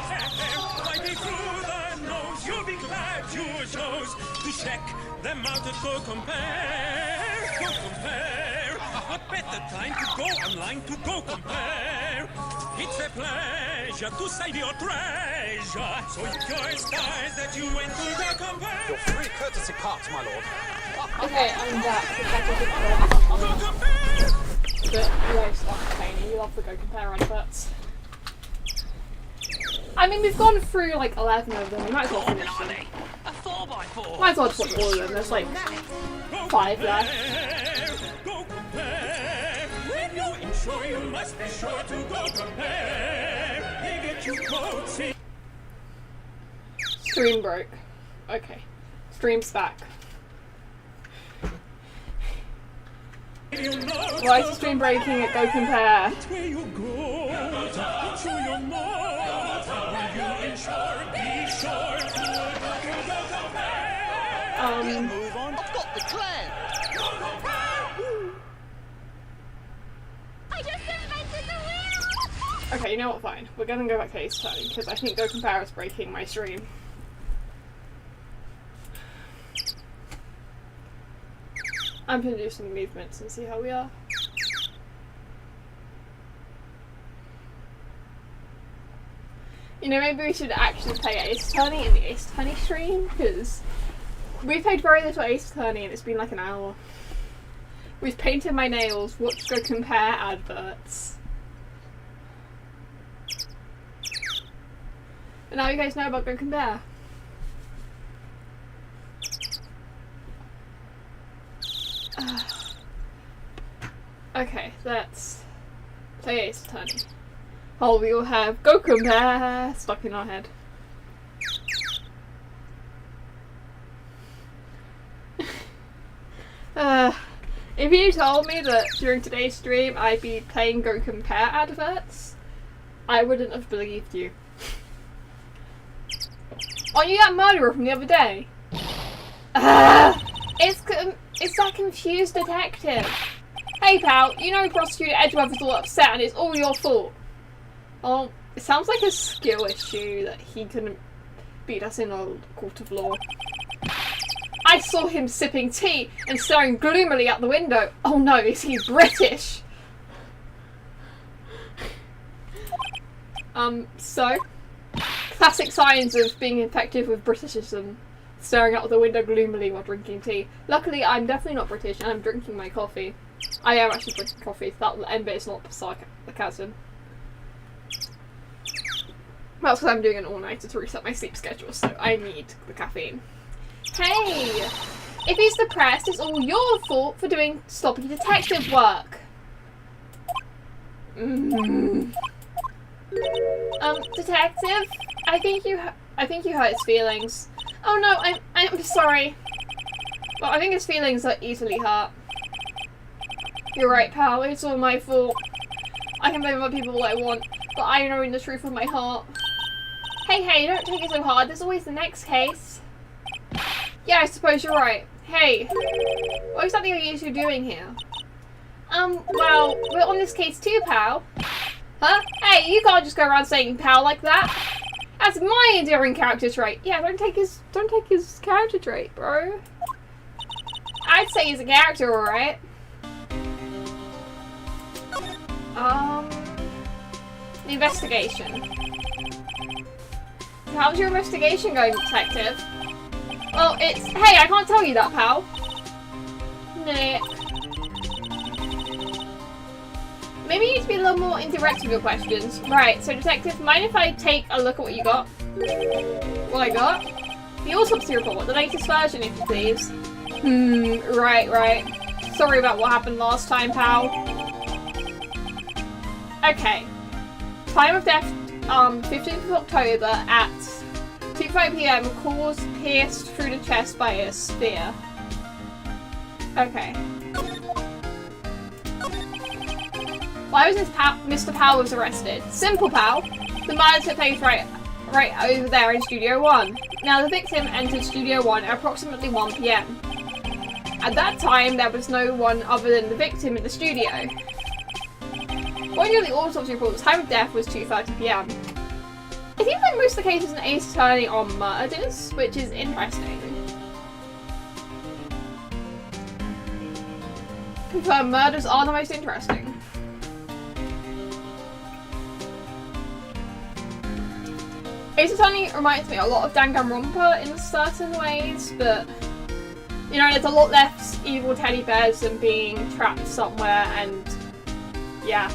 [SPEAKER 4] Wiping through the nose, you'll be glad you chose to check them out at go compare, go compare. A better time to go online to go compare. It's a pleasure to save your treasure. So your stars that you went to go compare.
[SPEAKER 12] Your free courtesy cart, my lord.
[SPEAKER 1] Okay, I'm back.
[SPEAKER 4] Go compare.
[SPEAKER 1] But you won't stop complaining. You love the go compare adverts. I mean, we've gone through like 11 of them. We might as well finish them.
[SPEAKER 5] A 4x4.
[SPEAKER 1] Might as well just watch all of them. There's like 5 left.
[SPEAKER 4] Go compare. When you insure, you must be sure to go compare. They get you quotes in.
[SPEAKER 1] Stream broke. Okay. Stream's back. Why is the stream breaking at Go Compare?
[SPEAKER 4] Where you go to insure your motor. When you insure, be sure to go compare.
[SPEAKER 5] Move on. I've got the clan.
[SPEAKER 6] I just invented the wheel!
[SPEAKER 1] Okay, you know what, fine. We're gonna go back to Ace Attorney, because I think Go Compare is breaking my stream. I'm gonna do some movements and see how we are. You know, maybe we should actually play Ace Attorney in the Ace Attorney stream, because we played very little Ace Attorney and it's been like an hour. We've painted my nails, watched Go Compare adverts. And now you guys know about Go Compare. Okay, let's play Ace Attorney. Oh, we all have Go Compare stuck in our head. If you told me that during today's stream I'd be playing Go Compare adverts, I wouldn't have believed you. Oh, you that murderer from the other day? It's that confused detective. Hey pal, you know Prosecutor Edgeworth is all upset and it's all your fault. Oh, it sounds like a skill issue that he couldn't beat us in a court of law. I saw him sipping tea and staring gloomily out the window. Oh no, is he British? So? Classic signs of being infected with Britishism. Staring out the window gloomily while drinking tea. Luckily, I'm definitely not British and I'm drinking my coffee. I am actually drinking coffee. That end bit is not sarcasm. That's because I'm doing an all-nighter to reset my sleep schedule, so I need the caffeine. Hey! If he's depressed, it's all your fault for doing sloppy detective work. Detective? I think you hurt his feelings. Oh no, I'm sorry. Well, I think his feelings are easily hurt. You're right, pal. It's all my fault. I can blame other people all I want, but I know in the truth of my heart. Hey, don't take it so hard. There's always the next case. Yeah, I suppose you're right. Hey, what exactly are you two doing here? Well, we're on this case too, pal. Huh? Hey, you can't just go around saying pal like that. That's my endearing character trait. Yeah, don't take his character trait, bro. I'd say he's a character, alright. The investigation. How's your investigation going, detective? Well, hey, I can't tell you that, pal. Nick. Maybe you need to be a little more indirect with your questions. Right, so detective, mind if I take a look at what you got? What I got? The autopsy report, the latest version, if you please. Right. Sorry about what happened last time, pal. Okay. Time of death, 15th of October at 2:05 PM, cause pierced through the chest by a spear. Okay. Why was Mr. Powell was arrested? Simple, pal. The murder took place right over there in Studio 1. Now, the victim entered Studio 1 at approximately 1 PM. At that time, there was no one other than the victim in the studio. According to the autopsy report, the time of death was 2:30 PM. It seems like most of the cases in Ace Attorney are murders, which is interesting. Confirmed murders are the most interesting. Ace Attorney reminds me a lot of Danganronpa in certain ways, but you know, there's a lot less evil teddy bears than being trapped somewhere, and yeah,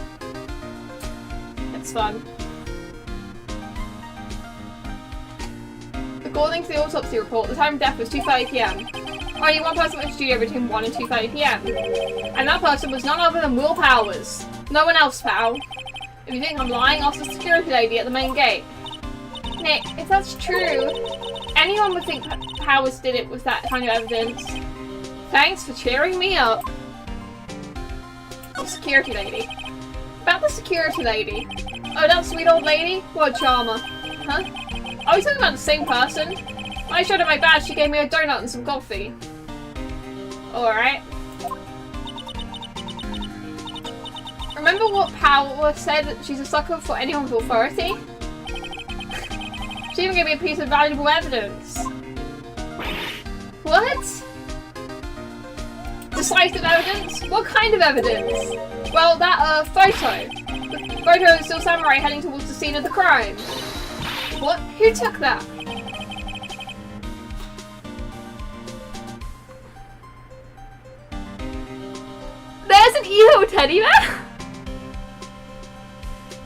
[SPEAKER 1] it's fun. According to the autopsy report, the time of death was 2:30 PM. Only one person went to the studio between 1 and 2:30 PM. And that person was none other than Will Powers. No one else, pal. If you think I'm lying, ask the security lady at the main gate. Nick, if that's true, anyone would think Powers did it with that kind of evidence. Thanks for cheering me up. The security lady. About the security lady. Oh, that sweet old lady? What a charmer. Huh? Are we talking about the same person? When I showed her my badge, she gave me a donut and some coffee. Alright. Remember what Powell said, that she's a sucker for anyone with authority? She even gave me a piece of valuable evidence. What? Decisive evidence? What kind of evidence? Well, that photo. The photo of Steel Samurai heading towards the scene of the crime. What? Who took that? There's an evil teddy bear?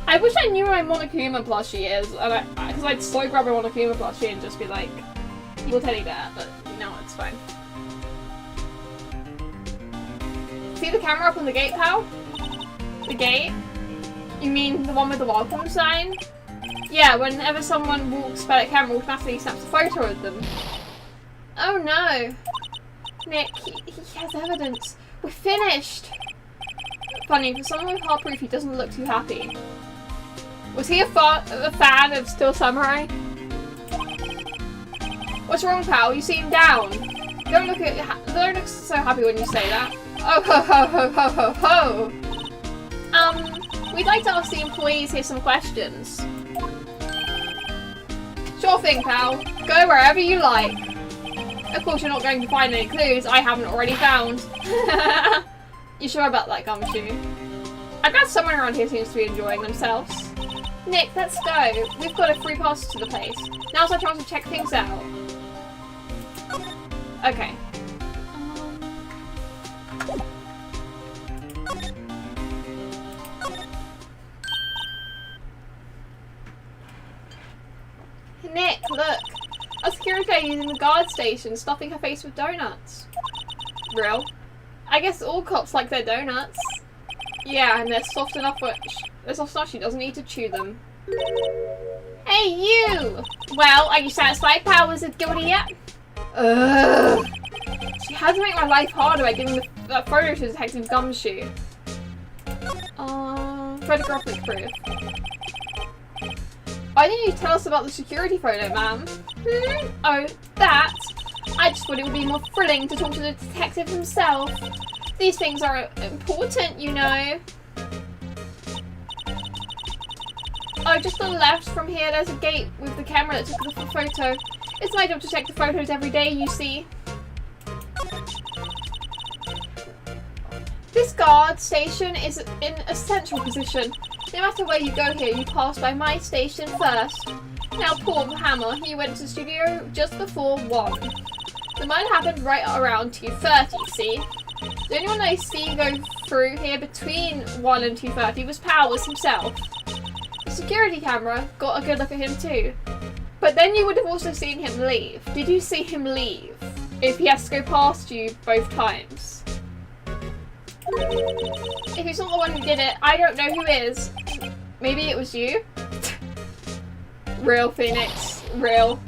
[SPEAKER 1] I wish I knew where my Monokuma plushie is, because I'd so grab my Monokuma plushie and just be like, evil teddy bear, but no, it's fine. See the camera up on the gate, pal? The gate? You mean the one with the welcome sign? Yeah, whenever someone walks by that camera, automatically snaps a photo of them. Oh no! Nick, he has evidence. We're finished! Funny, for someone with hard proof, he doesn't look too happy. Was he a fan of Still Samurai? What's wrong, pal? You seem down. Don't look so happy when you say that. Oh ho ho ho ho ho ho! We'd like to ask the employees here some questions. Sure thing, pal. Go wherever you like. Of course, you're not going to find any clues I haven't already found. You sure about that, Gumshoe? I bet someone around here seems to be enjoying themselves. Nick, let's go. We've got a free pass to the place. Now's our chance to check things out. Okay. Nick, look. A security lady in the guard station stuffing her face with donuts. Real? I guess all cops like their donuts. Yeah, and they're soft enough she doesn't need to chew them. Hey, you! Well, are you satisfied, pal? Was it guilty yet? Ugh. She had to make my life harder by giving the photo to Detective Gumshoe. Photographic proof. Why didn't you tell us about the security photo, ma'am? Oh, that? I just thought it would be more thrilling to talk to the detective himself. These things are important, you know. Oh, just on the left from here, there's a gate with the camera that took the photo. It's my job to check the photos every day, you see. This guard station is in a central position. No matter where you go here, you pass by my station first. Now poor Hammer, he went to the studio just before 1. The murder happened right around 2:30, see? The only one I see go through here between 1 and 2:30 was Powers himself. The security camera got a good look at him too. But then you would have also seen him leave. Did you see him leave? If he has to go past you both times. If he's not the one who did it, I don't know who is. Maybe it was you? Real, Phoenix. Real.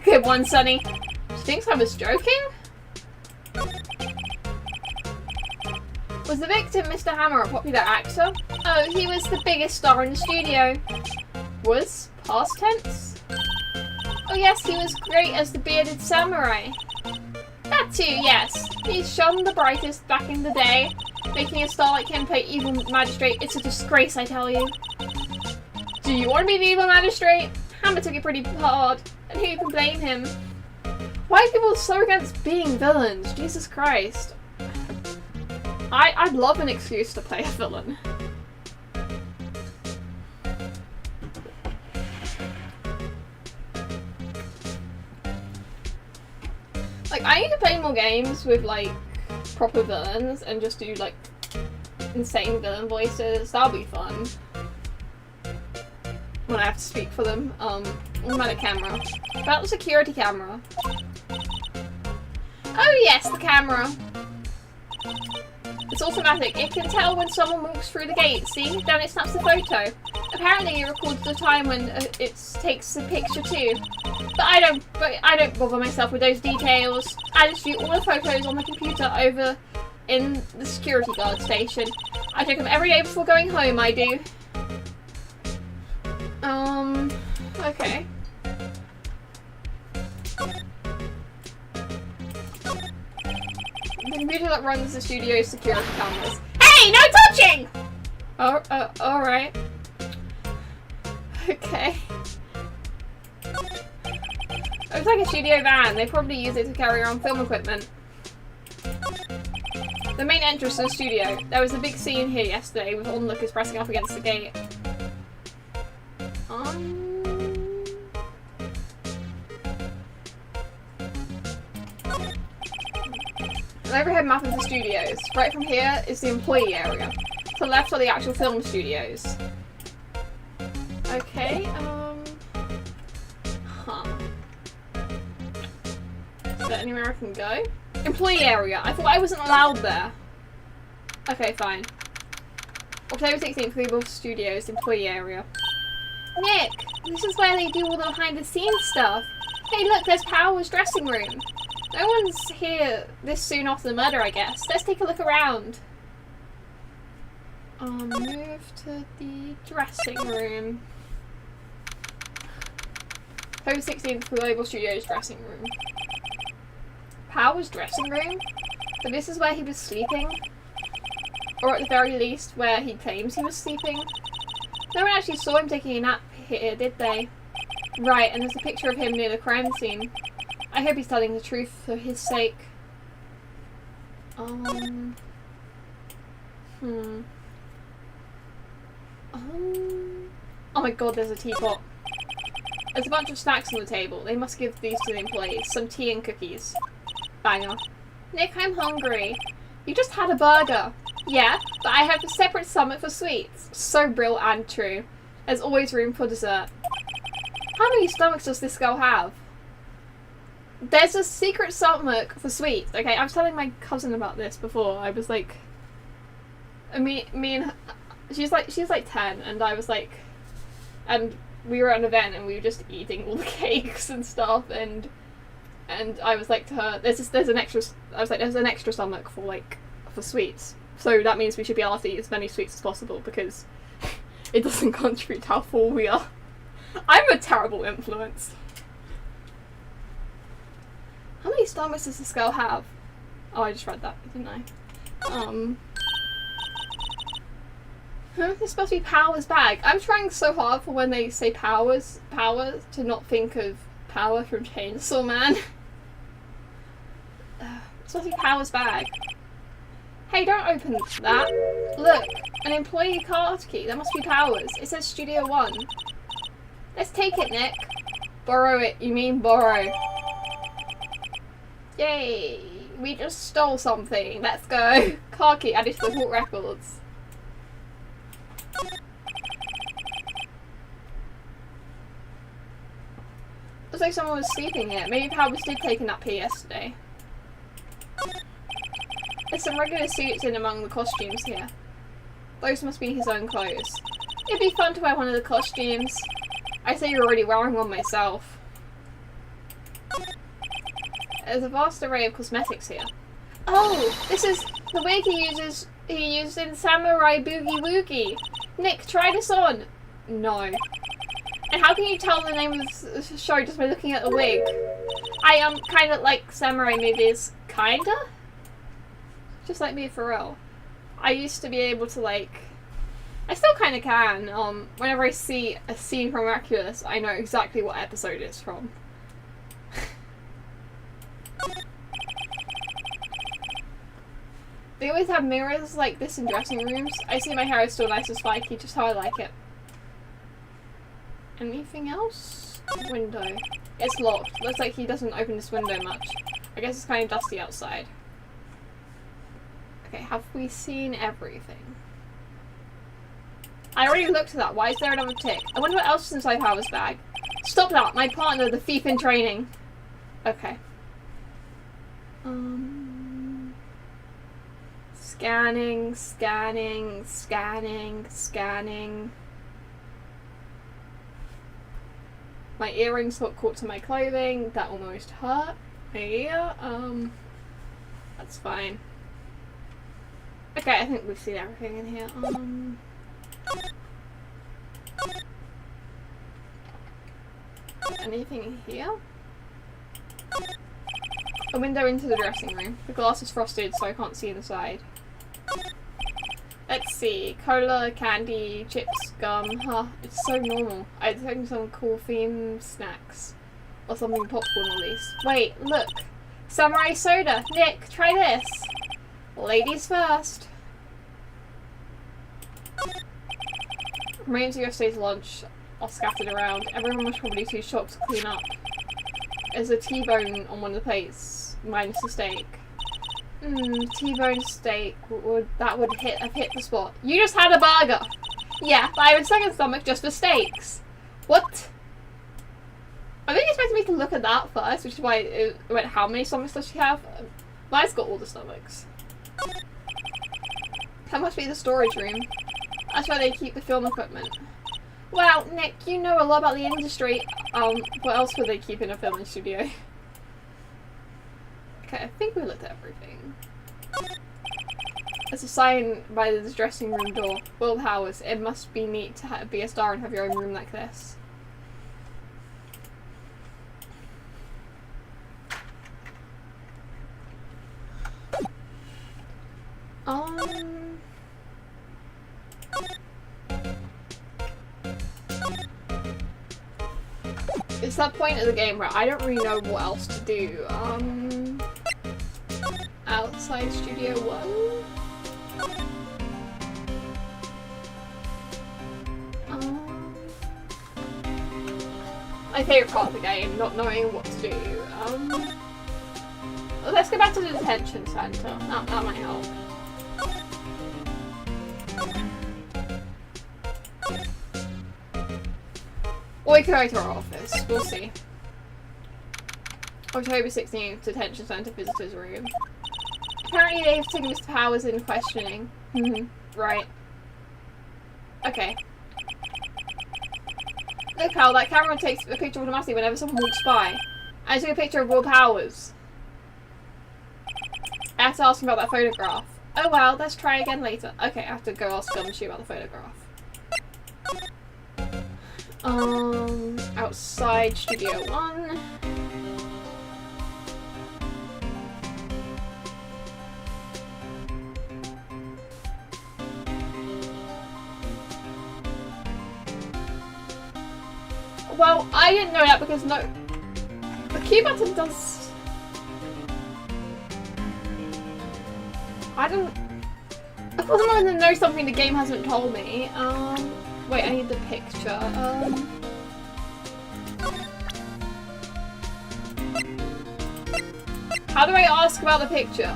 [SPEAKER 1] Good one, Sonny. She thinks I was joking? Was the victim Mr. Hammer a popular actor? Oh, he was the biggest star in the studio. Was? Past tense? Oh yes, he was great as the bearded samurai. That too, yes. He shone the brightest back in the day. Making a star like him play evil magistrate, it's a disgrace, I tell you. Do you want to be the evil magistrate? Hammer took it pretty hard, and who can blame him? Why are people so against being villains? Jesus Christ. I'd love an excuse to play a villain. Like, I need to play more games with, like, proper villains and just do, like, insane villain voices. That'll be fun. When I have to speak for them. What about a camera? About the security camera. Oh yes, the camera. It's automatic. It can tell when someone walks through the gate, see? Then it snaps the photo. Apparently it records the time when it takes the picture too. But I don't bother myself with those details. I just view all the photos on the computer over in the security guard station. I check them every day before going home, I do. Okay. The computer that runs the studio's security cameras. Hey, no touching! Oh, alright. Okay. It's like a studio van. They probably use it to carry around film equipment. The main entrance to the studio. There was a big scene here yesterday with onlookers pressing up against the gate. An overhead map of the studios. Right from here is the employee area. To the left are the actual film studios. Okay, Is there anywhere I can go? Employee area. I thought I wasn't allowed there. Okay, fine. October 16th, Cleveland Studios, employee area. Nick! This is where they do all the behind the scenes stuff. Hey look, there's Powers' dressing room. No one's here this soon after the murder, I guess. Let's take a look around. Move to the dressing room. Home 16th Global Studios dressing room. Power's dressing room? But this is where he was sleeping? Or at the very least, where he claims he was sleeping? No one actually saw him taking a nap here, did they? Right, and there's a picture of him near the crime scene. I hope he's telling the truth for his sake. Oh my god, there's a teapot. There's a bunch of snacks on the table. They must give these to the employees. Some tea and cookies. Banger. Nick, I'm hungry. You just had a burger. Yeah, but I have a separate stomach for sweets. So real and true. There's always room for dessert. How many stomachs does this girl have? There's a secret stomach for sweets. Okay, I was telling my cousin about this before. I was like... Me and her, she's like 10, and I was like... And we were at an event, and we were just eating all the cakes and stuff, and I was like to her, there's an extra stomach for sweets. So that means we should be allowed to eat as many sweets as possible, because it doesn't contribute to how full we are. I'm a terrible influence. How many stomachs does this girl have? Oh, I just read that, didn't I? This is supposed to be Power's bag. I'm trying so hard for when they say power to not think of Power from Chainsaw Man. It's supposed to be Power's bag. Hey, don't open that. Look, an employee card key. That must be Power's. It says Studio 1. Let's take it, Nick. Borrow it. You mean borrow. Yay. We just stole something. Let's go. Card key added to the court records. Looks like someone was sleeping here. Maybe Powers did take a nap here yesterday. There's some regular suits in among the costumes here. Those must be his own clothes. It'd be fun to wear one of the costumes. I say you're already wearing one myself. There's a vast array of cosmetics here. Oh, this is the wig he used in Samurai Boogie Woogie. Nick, try this on. No. And how can you tell the name of the show just by looking at the wig? I kind of like samurai movies. Kinda? Just like me for real. I used to be able to like... I still kind of can. Whenever I see a scene from Miraculous, I know exactly what episode it's from. They always have mirrors like this in dressing rooms. I see my hair is still nice and spiky, just how I like it. Anything else? Window. It's locked. Looks like he doesn't open this window much. I guess it's kind of dusty outside. Okay, have we seen everything? I already looked at that. Why is there another tick? I wonder what else is inside Power's bag. Stop that! My partner, the thief in training. Okay. Scanning, scanning, scanning, scanning. My earrings got caught to my clothing. That almost hurt. Yeah, that's fine. Okay, I think we've seen everything in here. Anything here? A window into the dressing room. The glass is frosted, so I can't see inside. Let's see. Cola, candy, chips, gum. Huh, it's so normal. I was hoping some cool theme snacks. Or something popcorn at least. Wait, look! Samurai soda! Nick, try this! Ladies first! Remains of yesterday's lunch are scattered around. Everyone was probably too shocked to clean up. There's a T-bone on one of the plates, minus the steak. T-bone steak, that would have hit the spot. You just had a burger! Yeah, but I have a second stomach just for steaks. What? I think you expected me to look at that first, which is why it went, how many stomachs does she have? Mine's got all the stomachs. That must be the storage room. That's where they keep the film equipment. Well, Nick, you know a lot about the industry. What else would they keep in a filming studio? Okay, I think we looked at everything. There's a sign by the dressing room door. Will Powers, it must be neat to be a star and have your own room like this. It's that point of the game where I don't really know what else to do. Outside Studio 1? My favourite part of the game, not knowing what to do. Let's go back to the detention centre. That might help. Or we can go to our office. We'll see. October 16th, detention centre visitors room. Apparently they've taken Mr. Powers in questioning. Right. Okay. Look, pal, that camera takes a picture automatically whenever someone walks by. I took a picture of Will Powers. I have to ask him about that photograph. Oh well, let's try again later. Okay, I have to go ask Gumshoe about the photograph. Outside Studio 1. Well, I didn't know that because the Q button does... I wasn't going to know something the game hasn't told me. Wait, I need the picture. How do I ask about the picture?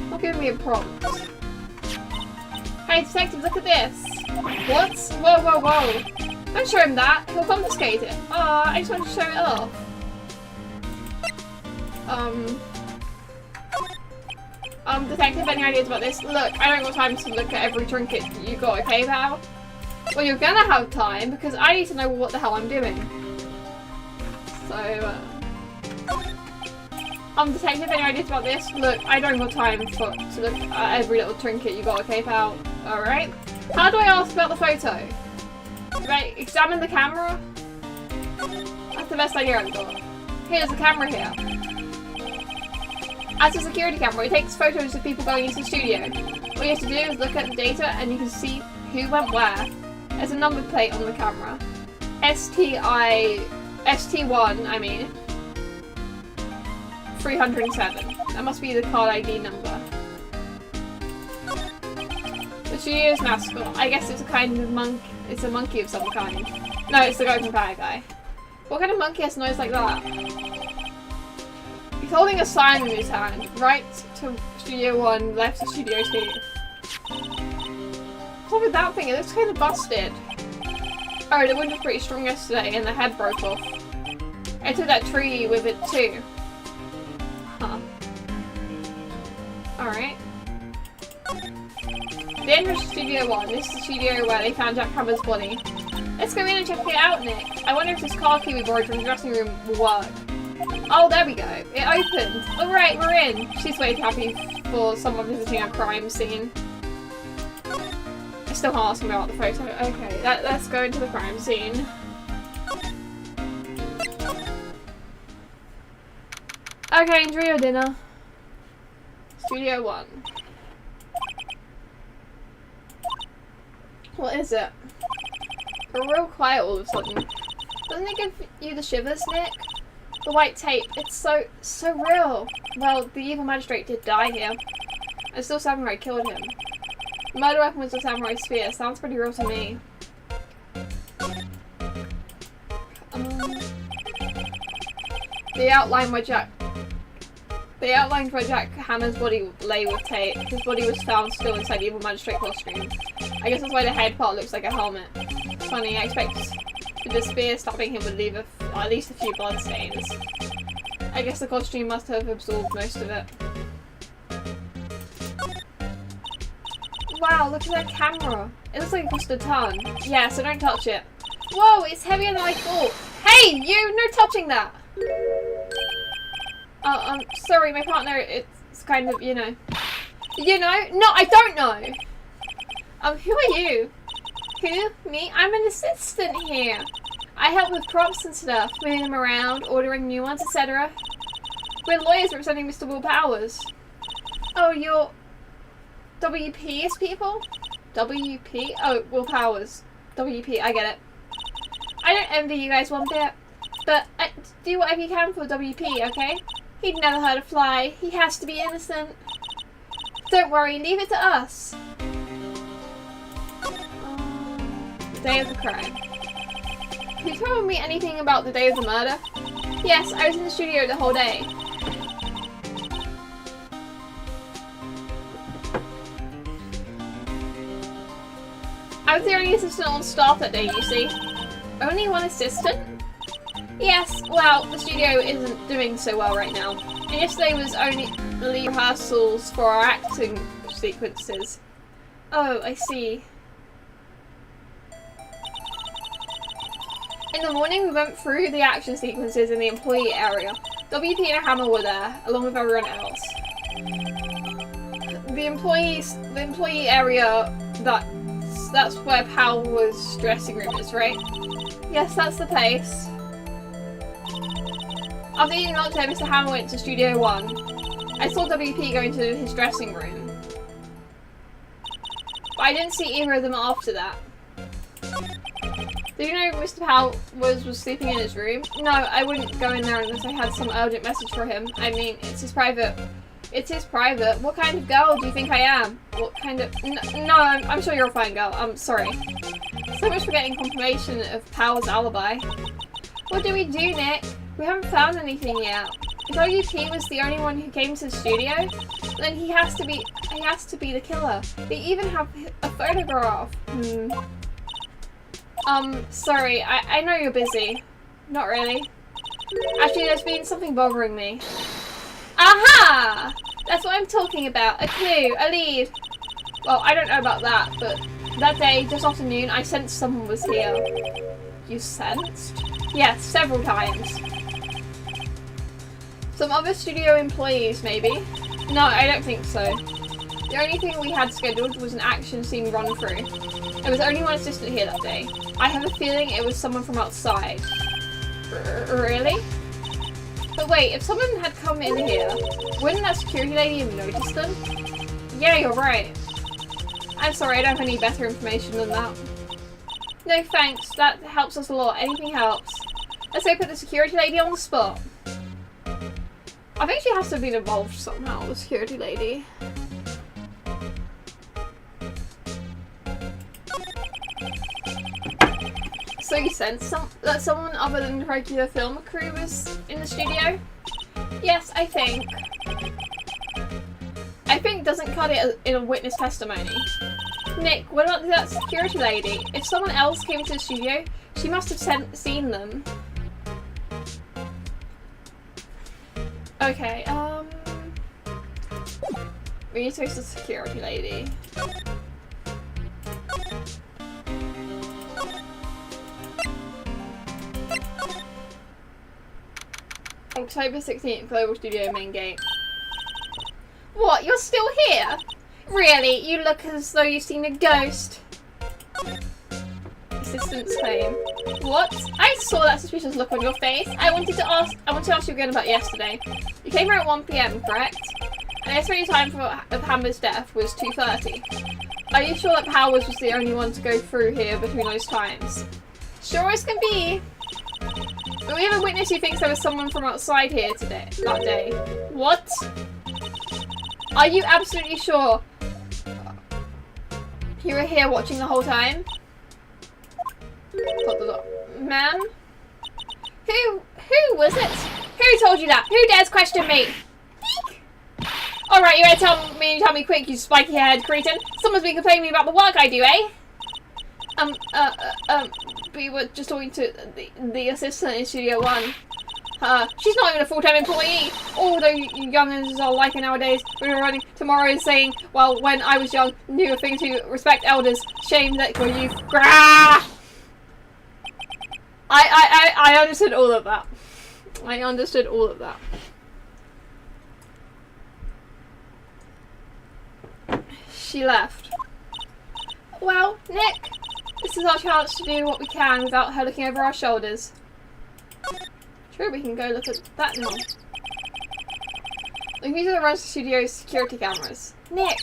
[SPEAKER 1] Not giving me a prompt. Hey detective, look at this! What? Whoa, whoa, whoa! Don't show him that, he'll confiscate it. I just want to show it off. Detective, any ideas about this? Look, I don't got time to look at every trinket you got, okay, pal? Well, you're gonna have time, because I need to know what the hell I'm doing. So, detective, any ideas about this? Look, I don't got time to look at every little trinket you got, okay, pal? Alright. How do I ask about the photo? Do I examine the camera? That's the best idea I've got. Hey, there's a camera here. As a security camera, it takes photos of people going into the studio. All you have to do is look at the data and you can see who went where. There's a number plate on the camera. ST1, I mean. 307. That must be the card ID number. The studio's mascot. I guess it's a kind of monkey. It's a monkey of some kind. No, it's the golden fire guy. What kind of monkey has a nose like that? He's holding a sign in his hand. Right to Studio 1, left to Studio 2. What's wrong with that thing? It looks kind of busted. Oh, the wind was pretty strong yesterday and the head broke off. I took that tree with it too. Huh. Alright. The entrance to Studio 1. This is the studio where they found Jack Hammer's body. Let's go in and check it out, Nick. I wonder if this car key we borrowed from the dressing room will work. Oh, there we go. It opened. Alright, we're in. She's way too happy for someone visiting a crime scene. I still can't ask him about the photo. Okay, let's go into the crime scene. Okay, enjoy your dinner. Studio 1. What is it? We're real quiet all of a sudden. Doesn't it give you the shivers, Nick? The white tape, it's so real. Well, the evil magistrate did die here. And still Samurai killed him. The murder weapon was a samurai spear. Sounds pretty real to me. The outline where Jack Hammer's body lay with tape. His body was found still inside the evil magistrate costume. I guess that's why the head part looks like a helmet. It's funny, I expect the spear stabbing him would leave at least a few blood stains. I guess the costume must have absorbed most of it. Wow, look at that camera. It looks like it cost a ton. Yeah, so don't touch it. Whoa, it's heavier than I thought. Hey, you! No touching that! Sorry, my partner, it's kind of, you know. You know? No, I don't know! Who are you? Who? Me? I'm an assistant here. I help with props and stuff, moving them around, ordering new ones, etc. We're lawyers representing Mr. Will Powers. Oh, you're WP's people? WP? Oh, Will Powers. WP, I get it. I don't envy you guys one bit, but do whatever you can for WP, okay? He'd never hurt a fly. He has to be innocent. Don't worry, leave it to us. The day of the crime. Have you told me anything about the day of the murder? Yes, I was in the studio the whole day. I was the only assistant on staff that day, you see. Only one assistant? Yes, well, the studio isn't doing so well right now. And yesterday was only rehearsals for our acting sequences. Oh, I see. In the morning, we went through the action sequences in the employee area. WP and Hammer were there, along with everyone else. The employee area, that's where Powell's dressing room is, right? Yes, that's the place. After eating lunch there, Mr. Hammer went to Studio 1. I saw WP going to his dressing room. But I didn't see either of them after that. Do you know Mr. Powell was sleeping in his room? No, I wouldn't go in there unless I had some urgent message for him. I mean, it's his private. It's his private. What kind of girl do you think I am? What kind of... No, I'm sure you're a fine girl. I'm sorry. So much for getting confirmation of Powell's alibi. What do we do, Nick? We haven't found anything yet. If WP was the only one who came to the studio, then he has to be the killer. They even have a photograph. Sorry, I know you're busy. Not really. Actually, there's been something bothering me. Aha! That's what I'm talking about. A clue, a lead. Well, I don't know about that, but that day, just after noon, I sensed someone was here. You sensed? Yes, several times. Some other studio employees, maybe? No, I don't think so. The only thing we had scheduled was an action scene run-through. There was only one assistant here that day. I have a feeling it was someone from outside. Really? But wait, if someone had come in here, wouldn't that security lady have noticed them? Yeah, you're right. I'm sorry, I don't have any better information than that. No thanks, that helps us a lot. Anything helps. Let's go put the security lady on the spot. I think she has to have been involved somehow, the security lady. So you sense that someone other than the regular film crew was in the studio? Yes, I think. I think doesn't cut it in a witness testimony. Nick, what about that security lady? If someone else came to the studio, she must have seen them. Okay, we need to face the security lady. October 16th, Global Studio main gate. What? You're still here? Really? You look as though you've seen a ghost. Assistant's claim. What? I saw that suspicious look on your face. I want to ask you again about yesterday. You came here at 1 PM, correct? And the estimated time of Hammer's death was 2:30. Are you sure that Powers was the only one to go through here between those times? Sure as can be. But we have a witness who thinks there was someone from outside here that day. What? Are you absolutely sure you were here watching the whole time? Man? Who was it? Who told you that? Who dares question me? Alright, you better tell me quick, you spiky-haired cretin. Someone's been complaining about the work I do, eh? We were just talking to the assistant in Studio 1. She's not even a full-time employee. Although youngins are like it nowadays, we were running tomorrow and saying, well, when I was young, knew a thing to respect elders. Shame that your youth. Grah! I understood all of that. I understood all of that. She left. Well, Nick, this is our chance to do what we can without her looking over our shoulders. Sure, we can go look at that now. The computer that runs the studio's security cameras. Nick,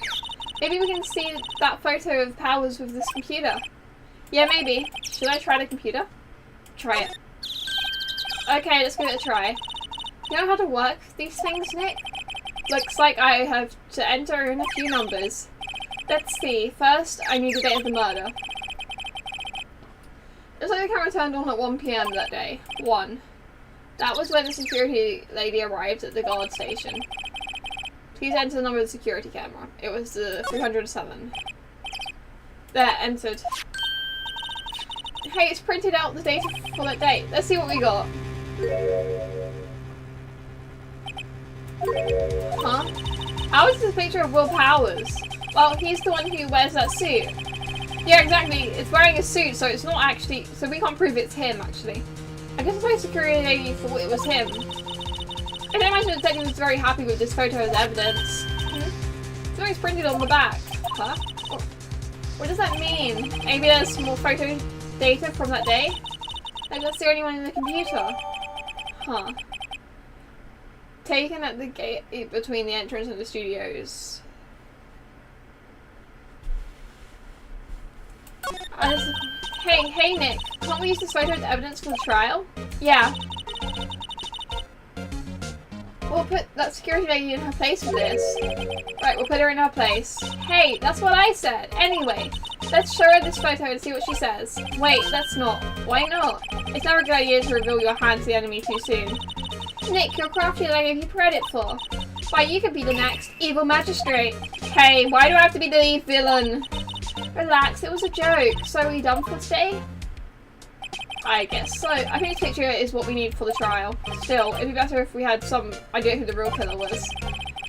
[SPEAKER 1] maybe we can see that photo of Powers with this computer. Yeah, maybe. Should I try the computer? Try it. Okay, let's give it a try. You know how to work these things, Nick? Looks like I have to enter in a few numbers. Let's see. First, I need the date of the murder. Looks like the camera turned on at 1 PM that day. 1. That was when the security lady arrived at the guard station. Please enter the number of the security camera. It was 307. There, entered. Hey, it's printed out the data for that date. Let's see what we got. Huh? How is this a picture of Will Powers? Well, he's the one who wears that suit. Yeah, exactly. It's wearing a suit, so it's not actually... So we can't prove it's him, actually. I guess my security lady thought it was him. I can imagine the detective was very happy with this photo as evidence. So it's printed on the back. Huh? What does that mean? Maybe there's more photo data from that day? Like, that's the only one in the computer. Huh. Taken at the gate between the entrance and the studios. Hey Nick, can't we use this photo as evidence for the trial? Yeah. We'll put that security lady in her place for this. Right, we'll put her in her place. Hey, that's what I said. Anyway, let's show her this photo and see what she says. Wait, let's not. Why not? It's never a good idea to reveal your hand to the enemy too soon. Nick, you're crafty that I gave you credit for. Why, you could be the next evil magistrate. Hey, why do I have to be the lead villain? Relax, it was a joke. So are we done for today? I guess so. I think this picture is what we need for the trial. Still, it'd be better if we had some idea who the real killer was.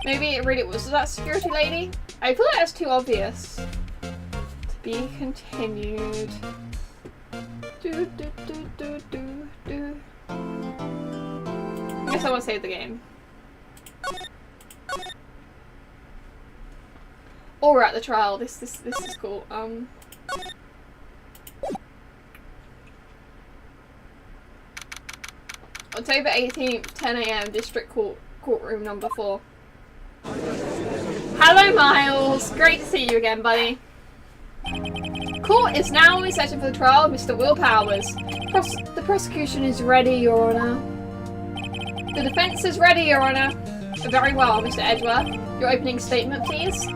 [SPEAKER 1] Maybe it really was that security lady? I feel like that's too obvious. To be continued. I guess I want to save the game. Oh, we're at the trial. This is cool. October 18th, 10 AM, District Courtroom number 4. Hello, Miles. Great to see you again, buddy. Court is now in session for the trial of Mr. Will Powers. The prosecution is ready, Your Honour. The defence is ready, Your Honour. Very well, Mr. Edgeworth. Your opening statement, please.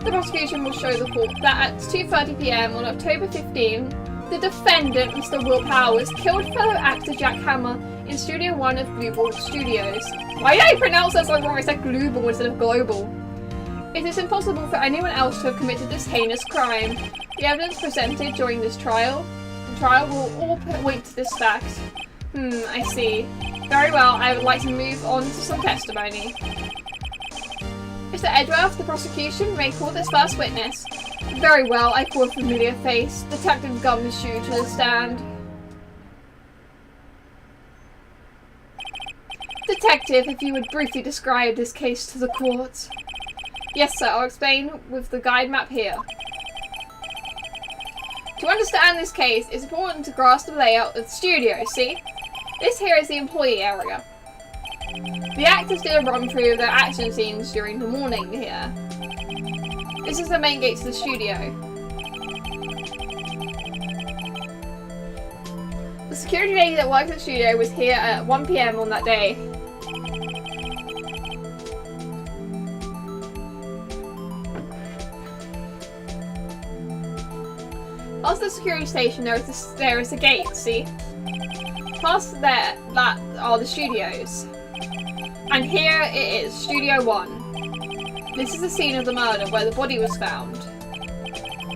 [SPEAKER 1] The prosecution will show the court that at 2:30 PM on October 15, the defendant, Mr. Will Powers, killed fellow actor Jack Hammer in Studio 1 of Global Studios. Why did I pronounce that so wrong? I said global instead of global. It is impossible for anyone else to have committed this heinous crime. The evidence presented during this trial, will all point to this fact. I see. Very well, I would like to move on to some testimony. Mr. Edgeworth, the prosecution may call this first witness. Very well, I call a familiar face. Detective Gumshoe to the stand. Detective, if you would briefly describe this case to the court. Yes, sir, I'll explain with the guide map here. To understand this case, it's important to grasp the layout of the studio, see? This here is the employee area. The actors did a run-through of their action scenes during the morning here. This is the main gate to the studio. The security lady that worked at the studio was here at 1 PM on that day. Past the security station there is a gate, see? Past there, that are the studios. And here it is, Studio 1. This is the scene of the murder where the body was found.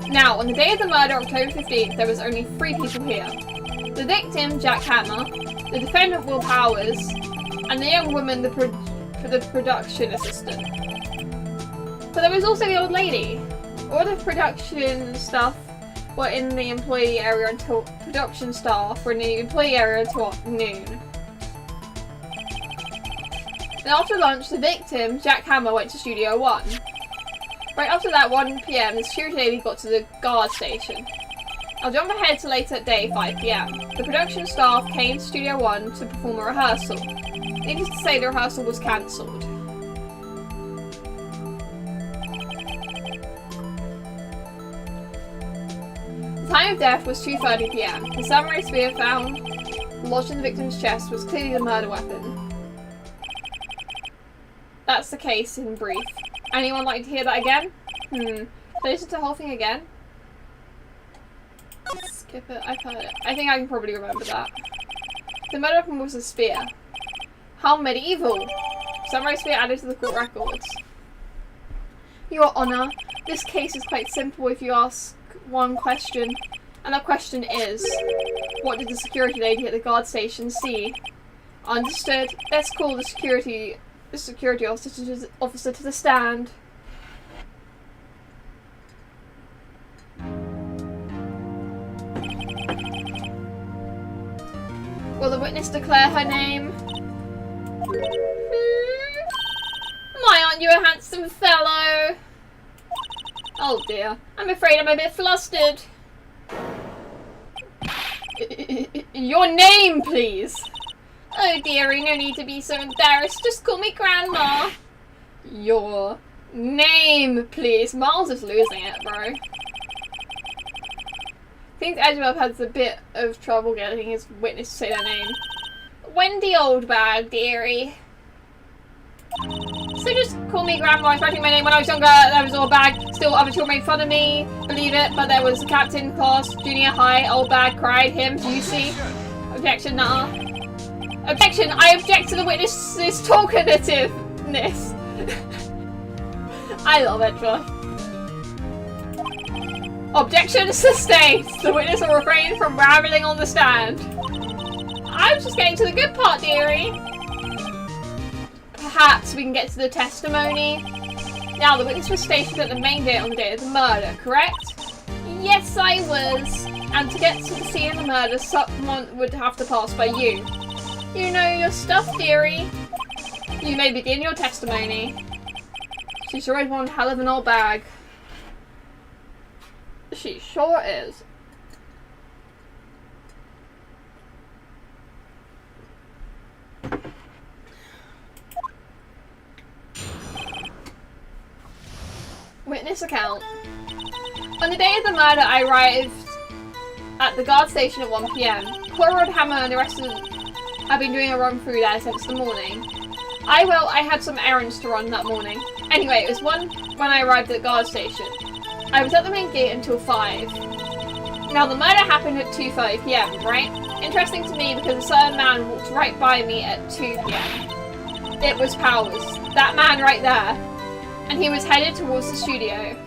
[SPEAKER 1] Now, on the day of the murder, October 15th, there was only 3 people here. The victim, Jack Hammer, the defendant, Will Powers, and the young woman, the production assistant. But there was also the old lady. All the production stuff were in the employee area until production staff were in the employee area until noon. And after lunch, the victim, Jack Hammer, went to Studio 1. Right after that, 1 PM, the security lady got to the guard station. I'll jump ahead to later that day, 5 PM. The production staff came to Studio 1 to perform a rehearsal. Needless to say, the rehearsal was cancelled. The time of death was 2:30 PM. The samurai spear found lodged in the victim's chest was clearly the murder weapon. That's the case in brief. Anyone like to hear that again? Listen to the whole thing again? Skip it, I've heard it. I think I can probably remember that. The murder weapon was a spear. How medieval! Samurai spear added to the court records. Your Honour, this case is quite simple if you ask one question. And that question is, what did the security lady at the guard station see? Understood. Let's call the security officer to the stand. Will the witness declare her name? My, aren't you a handsome fellow? Oh dear, I'm afraid I'm a bit flustered. Your name, please. Oh dearie, no need to be so embarrassed. Just call me Grandma. Your name, please. Miles is losing it, bro. I think Edgewell has a bit of trouble getting his witness to say their name. Wendy Oldbag, dearie. So just call me Grandma. I was writing my name when I was younger. That was Oldbag. Still, other children made fun of me. Believe it, but there was a captain, class, junior high. Oldbag cried. Him, juicy. Objection, nah. Objection! I object to the witness's talkativeness. I love it, Josh. Objection sustained. The witness will refrain from rambling on the stand. I was just getting to the good part, dearie. Perhaps we can get to the testimony. Now, the witness was stationed at the main gate on the day of the murder, correct? Yes, I was. And to get to the scene of the murder, someone would have to pass by you. You know your stuff, dearie. You may begin your testimony. She sure is one hell of an old bag. She sure is. Witness account. On the day of the murder, I arrived at the guard station at 1 PM. Poirot, Hammer and the rest of them have been doing a run through there since the morning. I had some errands to run that morning. Anyway, it was 1 when I arrived at the guard station. I was at the main gate until 5. Now, the murder happened at 2:30 PM, right? Interesting to me because a certain man walked right by me at 2 PM. It was Powers. That man right there. And he was headed towards the studio.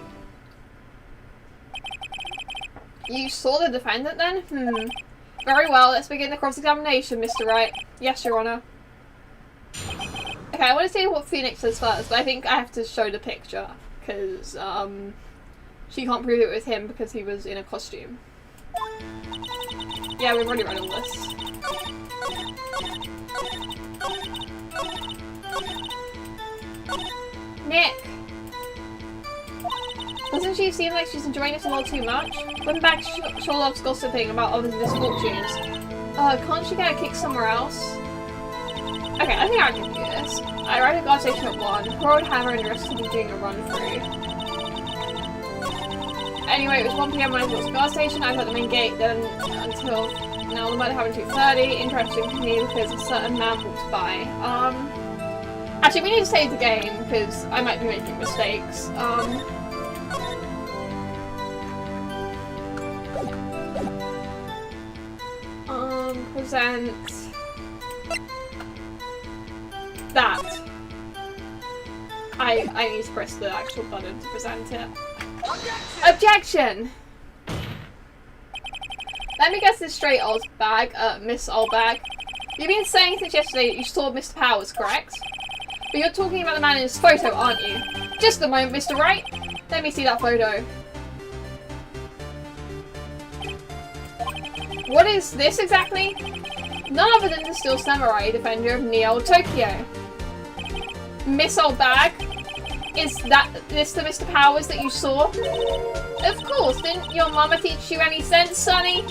[SPEAKER 1] You saw the defendant then? Very well, let's begin the cross-examination, Mr. Wright. Yes, Your Honour. Okay, I want to see what Phoenix says first, but I think I have to show the picture. Because, she can't prove it with him because he was in a costume. Yeah, we've already read all this. Nick! Doesn't she seem like she's enjoying it a little too much? When back, sure loves gossiping about others' misfortunes. Can't she get a kick somewhere else? Okay, I think I can do this. I arrived at guard station at 1. Poor old Hammer and the rest will be doing a run through. Anyway, it was 1 PM when I got to the guard station. I was at the main gate then until now. The murder happened at 2:30. Interesting to me because a certain man walked by. Actually, we need to save the game because I might be making mistakes. Present that. I need to press the actual button to present it. Objection! Let me guess this straight, Oldbag, Miss Oldbag. You've been saying since yesterday that you saw Mr. Powers, correct? But you're talking about the man in his photo, aren't you? Just a moment, Mr. Wright. Let me see that photo. What is this exactly? None other than the Steel Samurai, defender of Neo Tokyo. Missile bag? Is this the Mr. Powers that you saw? Of course, didn't your mama teach you any sense, Sonny?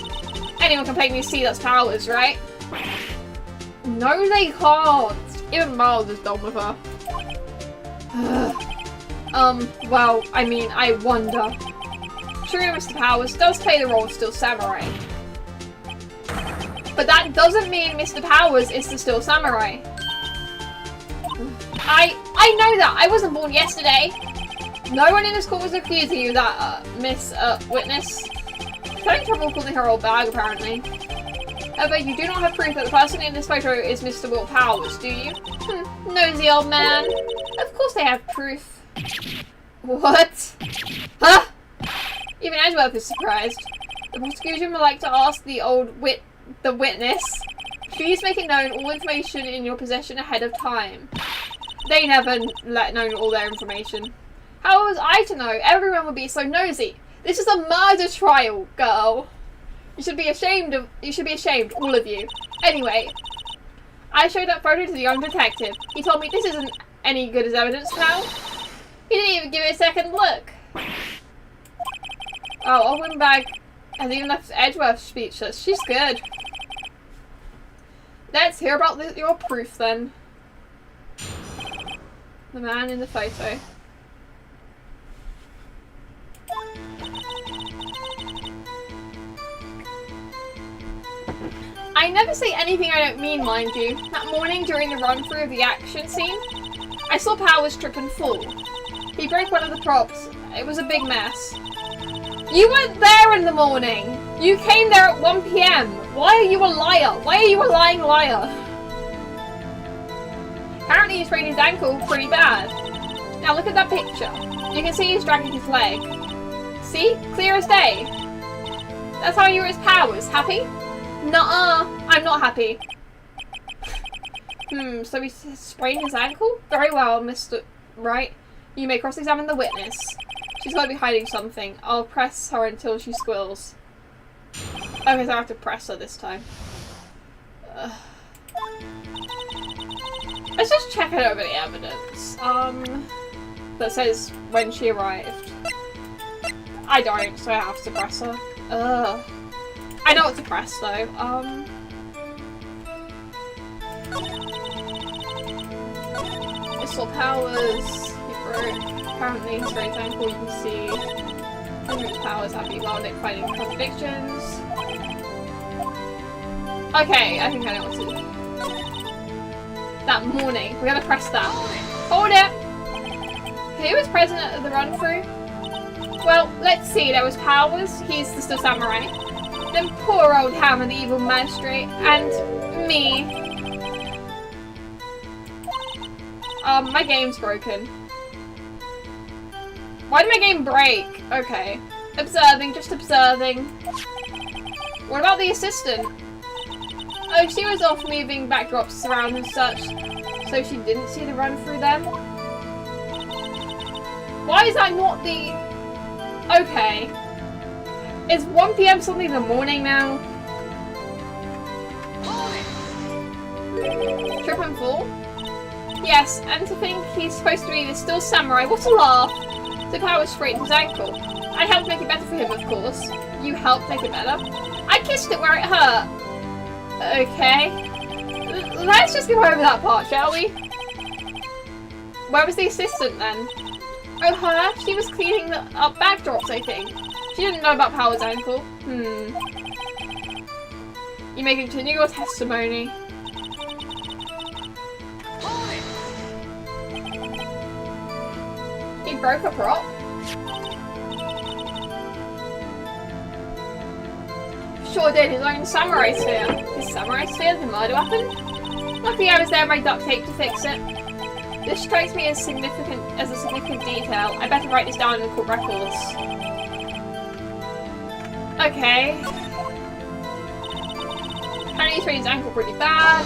[SPEAKER 1] Anyone can make me see that's Powers, right? No, they can't. Even Miles is done with her. Well, I mean, I wonder. True, Mr. Powers does play the role of Steel Samurai. But that doesn't mean Mr. Powers is the Steel Samurai. I know that! I wasn't born yesterday! No one in this court was accusing you of that, Miss, Witness. Having trouble calling her old bag, apparently. However, you do not have proof that the person in this photo is Mr. Will Powers, do you? Nosy old man. Of course they have proof. What? Huh? Even Edgeworth is surprised. The prosecution would like to ask the witness, please make it known all information in your possession ahead of time. They never let known all their information. How was I to know? Everyone would be so nosy. This is a murder trial, girl. You should be ashamed, all of you. Anyway, I showed that photo to the young detective. He told me this isn't any good as evidence now. He didn't even give it a second look. Oh, old windbag has even left Edgeworth speechless. She's good. Let's hear about your proof then. The man in the photo. I never say anything I don't mean, mind you. That morning during the run-through of the action scene, I saw Powers trip and fall. He broke one of the props. It was a big mess. You weren't there in the morning! You came there at 1 PM! Why are you a liar? Why are you a lying liar? Apparently he sprained his ankle pretty bad. Now look at that picture. You can see he's dragging his leg. See? Clear as day. That's how you were as Powers. Happy? Nuh-uh. I'm not happy. So he sprained his ankle? Very well, Mr. Wright. You may cross-examine the witness. She's got to be hiding something. I'll press her until she squeals. Okay, so I have to press her this time. Let's just check it over the evidence. That says when she arrived. I don't, so I have to press her. I know what to press though. Missile Powers. Apparently, his right ankle, you can see Henry's Powers happy while Nick fighting contradictions. Okay, I think I know what to do. That morning, we're gonna press that. Hold it! Who was present at the run-through? Well, let's see, there was Powers, he's the Steel Samurai. Then poor old Hammer, the evil magistrate, and me. My game's broken. Why did my game break? Okay. Observing, just observing. What about the assistant? Oh, she was off moving backdrops around and such, so she didn't see the run through them. Why is that not the... Okay. Is 1 PM suddenly the morning now? Trip and fall? Yes, and to think he's supposed to be the Steel Samurai, what a laugh! The Powers straightened his ankle. I helped make it better for him, of course. You helped make it better? I kissed it where it hurt. Okay. Let's just go over that part, shall we? Where was the assistant then? Oh, her? She was cleaning up backdrops, I think. She didn't know about Powers' ankle. You may continue your testimony. He broke a prop? Sure did, his own samurai sphere. His samurai sphere, the murder weapon? Luckily I was there with my duct tape to fix it. This strikes me as a significant detail. I better write this down in the court records. Okay. Apparently he sprained his ankle pretty bad.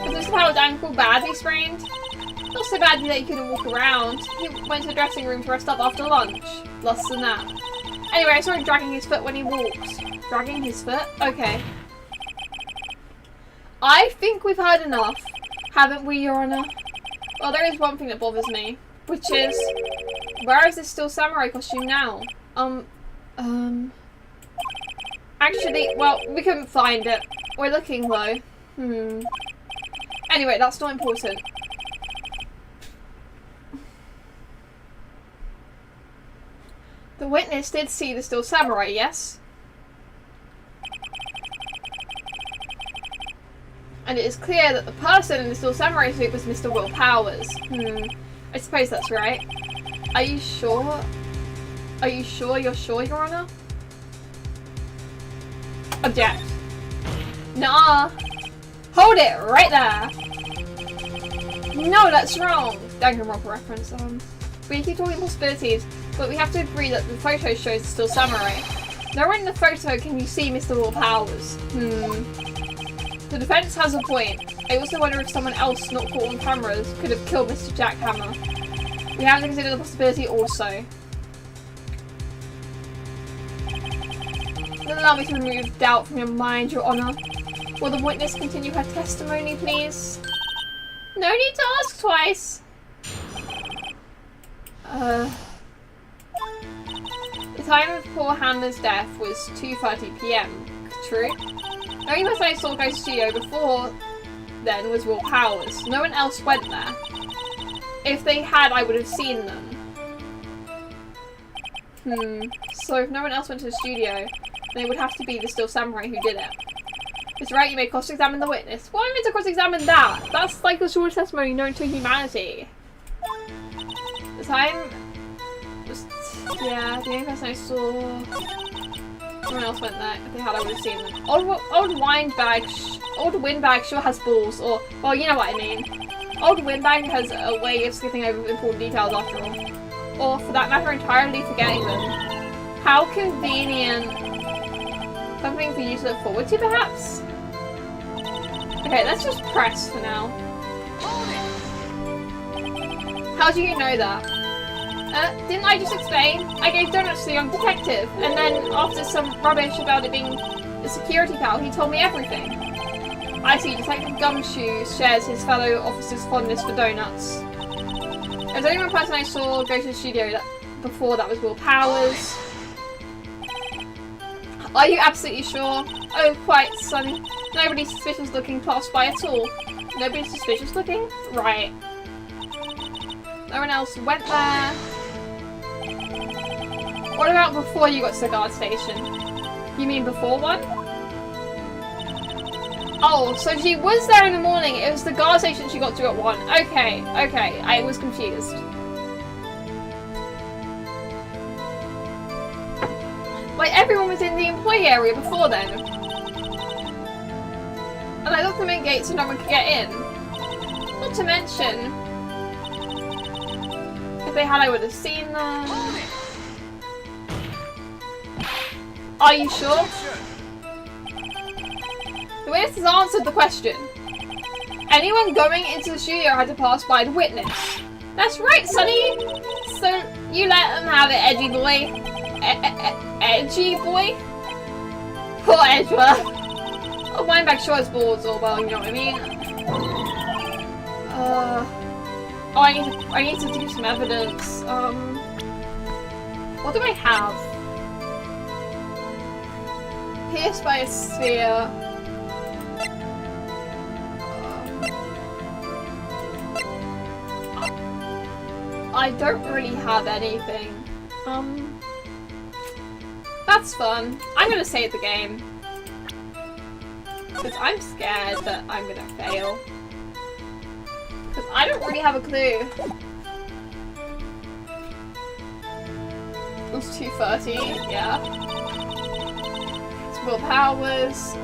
[SPEAKER 1] Was Mr. Powers' ankle badly sprained? Not so badly that he couldn't walk around. He went to the dressing room to rest up after lunch. Less than that. Anyway, I saw him dragging his foot when he walked. Dragging his foot? Okay. I think we've heard enough, haven't we, Your Honor? Well, there is one thing that bothers me, which is, where is this still samurai costume now? Actually, well, we couldn't find it. We're looking low. Anyway, that's not important. The witness did see the still samurai, yes? And it is clear that the person in the still samurai suit was Mr. Will Powers. I suppose that's right. Are you sure? Are you sure you're sure, Your Honor? Object. Nah. Hold it right there. No, that's wrong. Danganronpa reference. We keep talking possibilities, but we have to agree that the photo shows the still samurai. Nowhere in the photo can you see Mr. Will Powers. The defense has a point. I also wonder if someone else not caught on cameras could have killed Mr. Jackhammer. We have to consider the possibility also. Then allow me to remove doubt from your mind, Your Honor. Will the witness continue her testimony, please? No need to ask twice. The time of poor Hannah's death was 2:30 PM. True. The only person I saw go to the studio before then was Will Powers. No one else went there. If they had, I would have seen them. So if no one else went to the studio, then it would have to be the still samurai who did it. It's right, you may cross-examine the witness. Why am I meant to cross-examine that? That's like the shortest testimony known to humanity. The time was... yeah, the only person I saw... someone else went there. If they had, I would have seen them. Old windbag sure has balls, or... well, you know what I mean. Old windbag has a way of skipping over important details after all. Or, for that matter, entirely forgetting them. How convenient. Something for you to look forward to, perhaps? Okay, let's just press for now. How do you know that? Didn't I just explain? I gave donuts to the young detective, and then after some rubbish about it being the security pal, he told me everything. I see, Detective Gumshoe shares his fellow officer's fondness for donuts. There's only one person I saw go to the studio before that was Will Powers. Are you absolutely sure? Oh, quite, Sonny. Nobody suspicious looking passed by at all. Nobody suspicious looking? Right. No one else went there. What about before you got to the guard station? You mean before one? Oh, so she was there in the morning. It was the guard station she got to at 1. Okay, okay. I was confused. Like, everyone was in the employee area before then. And I locked the main gate so no one could get in. Not to mention, if they had, I would have seen them. Are you sure? The witness has answered the question. Anyone going into the studio had to pass by the witness. That's right, Sonny! So, you let them have it, edgy boy. Edgy boy? Poor Edgeworth. Oh, Windbag sure has balls, or well, you know what I mean. Oh, I need to do some evidence. What do I have? Pierced by a sphere. I don't really have anything. That's fun. I'm gonna save the game. Because I'm scared that I'm gonna fail. Because I don't really have a clue. It was 2:30, yeah. It's Will Powers,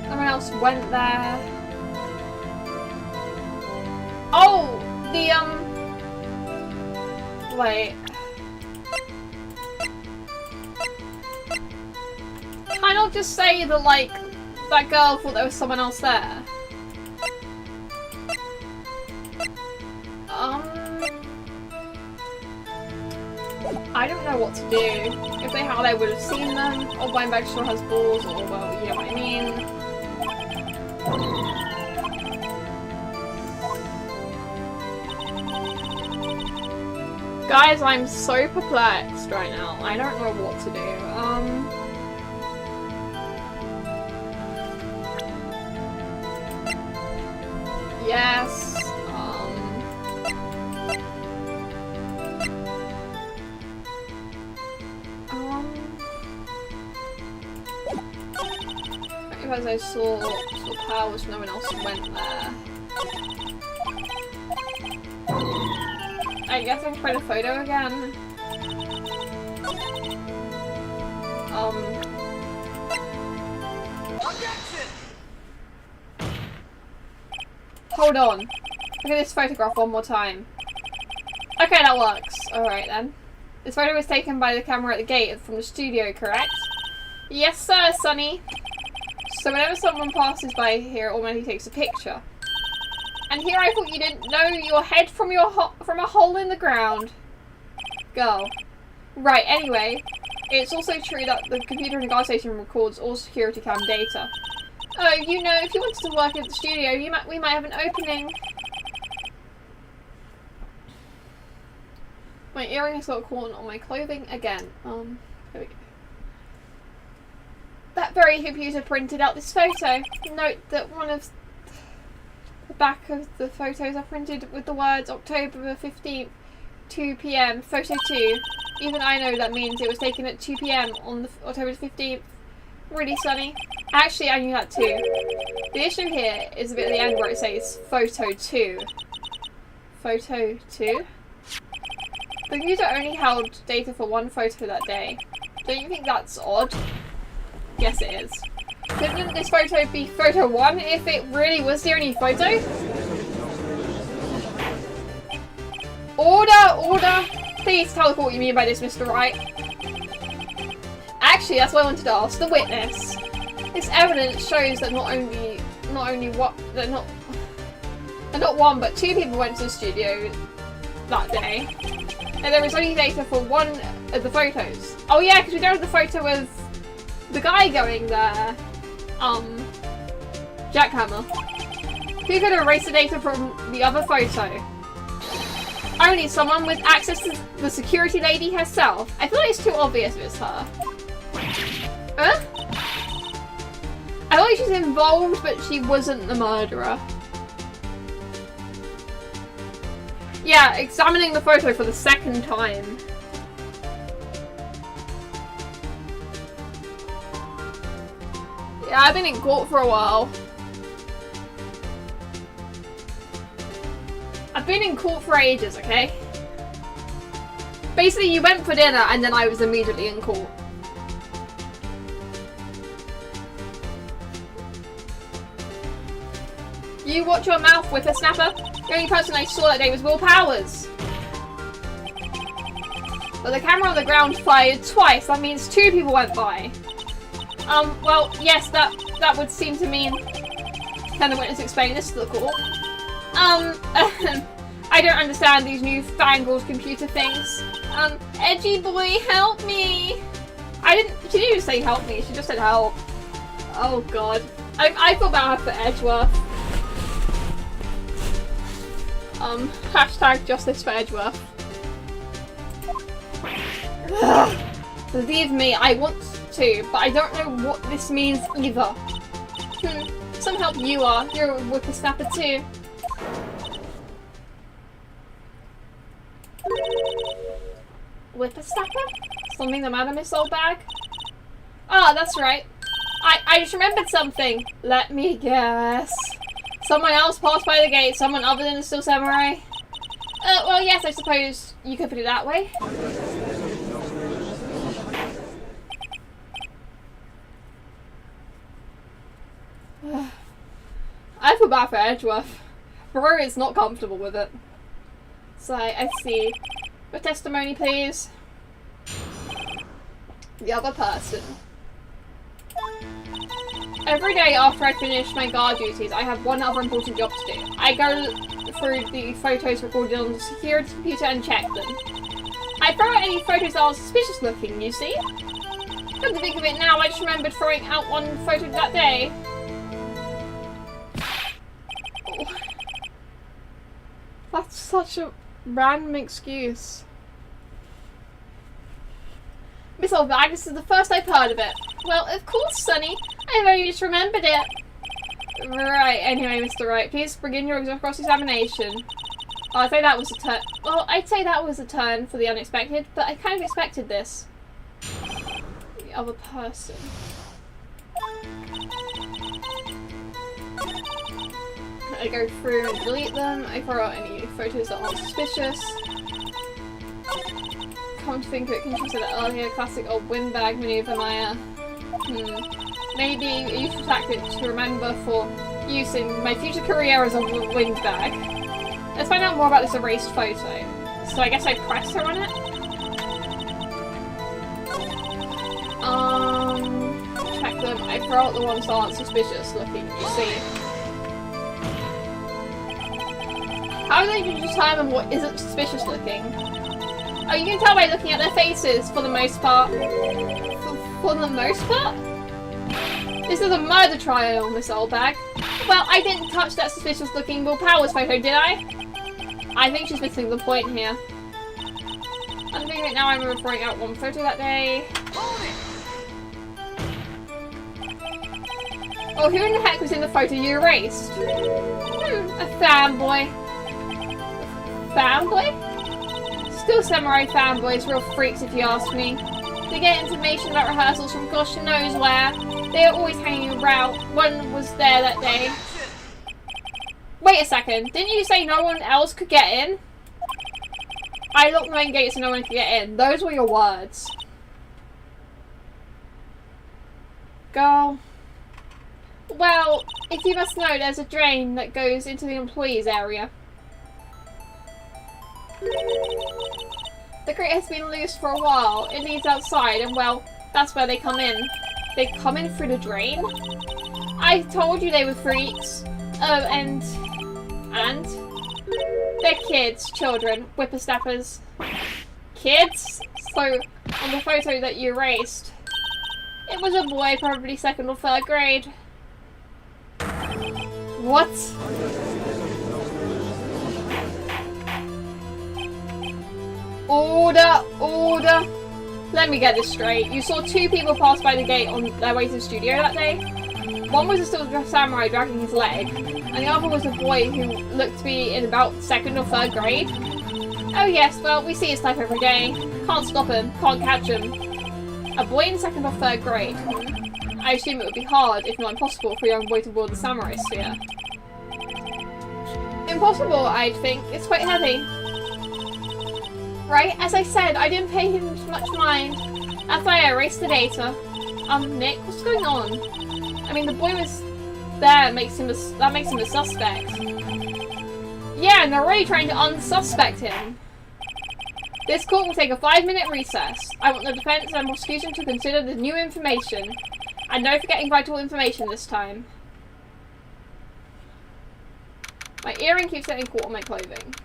[SPEAKER 1] someone else went there. Oh, wait. Can I not just say that, like, that girl thought there was someone else there? I don't know what to do. If they had, I would have seen them. Or Blind Bag sure has balls, or, well, you know what I mean. Guys, I'm so perplexed right now. I don't know what to do. Yes. Because I saw powers, no one else went there. I guess I can try the photo again. Hold on. Look at this photograph one more time. Okay, that works. Alright then. This photo was taken by the camera at the gate from the studio, correct? Yes sir, Sonny. So whenever someone passes by here, it automatically takes a picture. And here I thought you didn't know your head from a hole in the ground. Girl. Right, anyway. It's also true that the computer in the guard station records all security cam data. Oh, you know, if you wanted to work at the studio, we might have an opening. My earring has got caught on my clothing again. There we go. That very computer printed out this photo. Note that one of the back of the photos are printed with the words October 15th, 2 PM, photo 2. Even I know that means it was taken at 2 PM on the October 15th. Really, Sonny? Actually, I knew that too. The issue here is a bit at the end where it says photo 2. Photo 2? The computer only held data for one photo that day. Don't you think that's odd? Yes, it is. Couldn't this photo be photo 1 if it really was the only photo? Order! Order! Please tell the court what you mean by this, Mr. Wright. Actually, that's what I wanted to ask the witness. This evidence shows that not one but two people went to the studio that day, and there was only data for one of the photos. Oh yeah, because we don't have the photo of the guy going there. Jackhammer. Who could erase the data from the other photo? Only someone with access to the security lady herself. I feel like it's too obvious if it's her. Huh? I thought she was involved, but she wasn't the murderer. Yeah, examining the photo for the second time. Yeah, I've been in court for a while. I've been in court for ages, okay? Basically, you went for dinner and then I was immediately in court. You watch your mouth, whippersnapper. The only person I saw that day was Will Powers. But the camera on the ground fired twice. That means two people went by. Well, yes, that would seem to mean... Can the witness explain this to the court? I don't understand these newfangled computer things. Edgy boy, help me! She didn't even say help me, she just said help. Oh god. I feel bad for Edgeworth. Hashtag justice for Edgeworth. Believe me, I want to, but I don't know what this means either. Some help you are. You're a whippersnapper too. Whippersnapper? Something the matter, Miss Oldbag? Ah, that's right. I just remembered something. Let me guess. Someone else passed by the gate, someone other than the Still Samurai? Well, yes, I suppose you could put it that way. I feel bad for Edgeworth. Rory is not comfortable with it. So, I see. A testimony, please. The other person. Every day after I finish my guard duties, I have one other important job to do. I go through the photos recorded on the security computer and check them. I throw out any photos that are suspicious looking, you see? Come to think of it now, I just remembered throwing out one photo that day. Oh. That's such a random excuse. Miss Oldbag, this is the first I've heard of it. Well, of course, Sonny. I've only just remembered it. Right, anyway, Mr. Wright, please begin your cross-examination. Oh, I'd say that was a turn. Well, I'd say that was a turn for the unexpected, but I kind of expected this. The other person. I go through and delete them. I throw out any photos that aren't suspicious. Come to think of it, can you say that earlier? Classic old windbag maneuver, Maya. Maybe a useful tactic to remember for use in my future career as a windbag. Let's find out more about this erased photo. So I guess I press her on it? Check them. I throw out the ones that aren't suspicious looking, you see. How do they determine what isn't suspicious looking? Oh, you can tell by looking at their faces, for the most part. For the most part? This is a murder trial, Miss Oldbag. Well, I didn't touch that suspicious-looking Will Powers photo, did I? I think she's missing the point here. I'm thinking it now, I'm throwing out one photo that day. Oh, who in the heck was in the photo you erased? A fanboy. Fanboy? Still samurai fanboys, real freaks if you ask me. They get information about rehearsals from gosh knows where. They are always hanging around. One was there that day. Wait a second, didn't you say no one else could get in? I locked the main gate so no one could get in. Those were your words. Girl. Well, if you must know, there's a drain that goes into the employees area. The crate has been loose for a while. It leads outside, and well, that's where they come in. They come in through the drain? I told you they were freaks. Oh, and? They're kids, children, whippersnappers. Kids? So, on the photo that you erased, it was a boy, probably 2nd or 3rd grade. What? Order, order. Let me get this straight. You saw 2 people pass by the gate on their way to the studio that day? One was a still samurai dragging his leg, and the other was a boy who looked to be in about 2nd or 3rd grade. Oh yes, well, we see his type every day. Can't stop him, can't catch him. A boy in 2nd or 3rd grade. I assume it would be hard, if not impossible, for a young boy to wield the samurai sphere. Impossible, I'd think. It's quite heavy. Right, as I said, I didn't pay him much mind. That's why I erased the data. Nick, what's going on? I mean, the boy was there, that makes him a suspect. Yeah, and they're already trying to unsuspect him. This court will take a 5-minute recess. I want the defense and prosecution to consider the new information. And no forgetting vital information this time. My earring keeps getting caught on my clothing.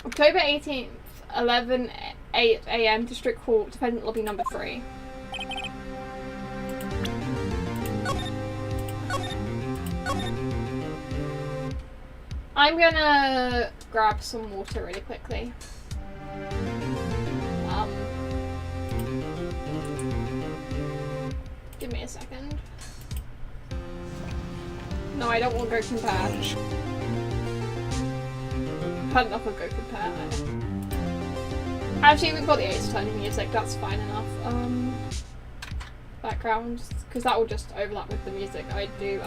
[SPEAKER 1] October 18th, 11:08 AM, District Court, Defendant Lobby number 3. I'm gonna grab some water really quickly. Give me a second. No, I don't want Goku Patch. Had enough of Goku Patch. Actually, we've got the Ace Attorney music, that's fine enough. Background, because that will just overlap with the music I do.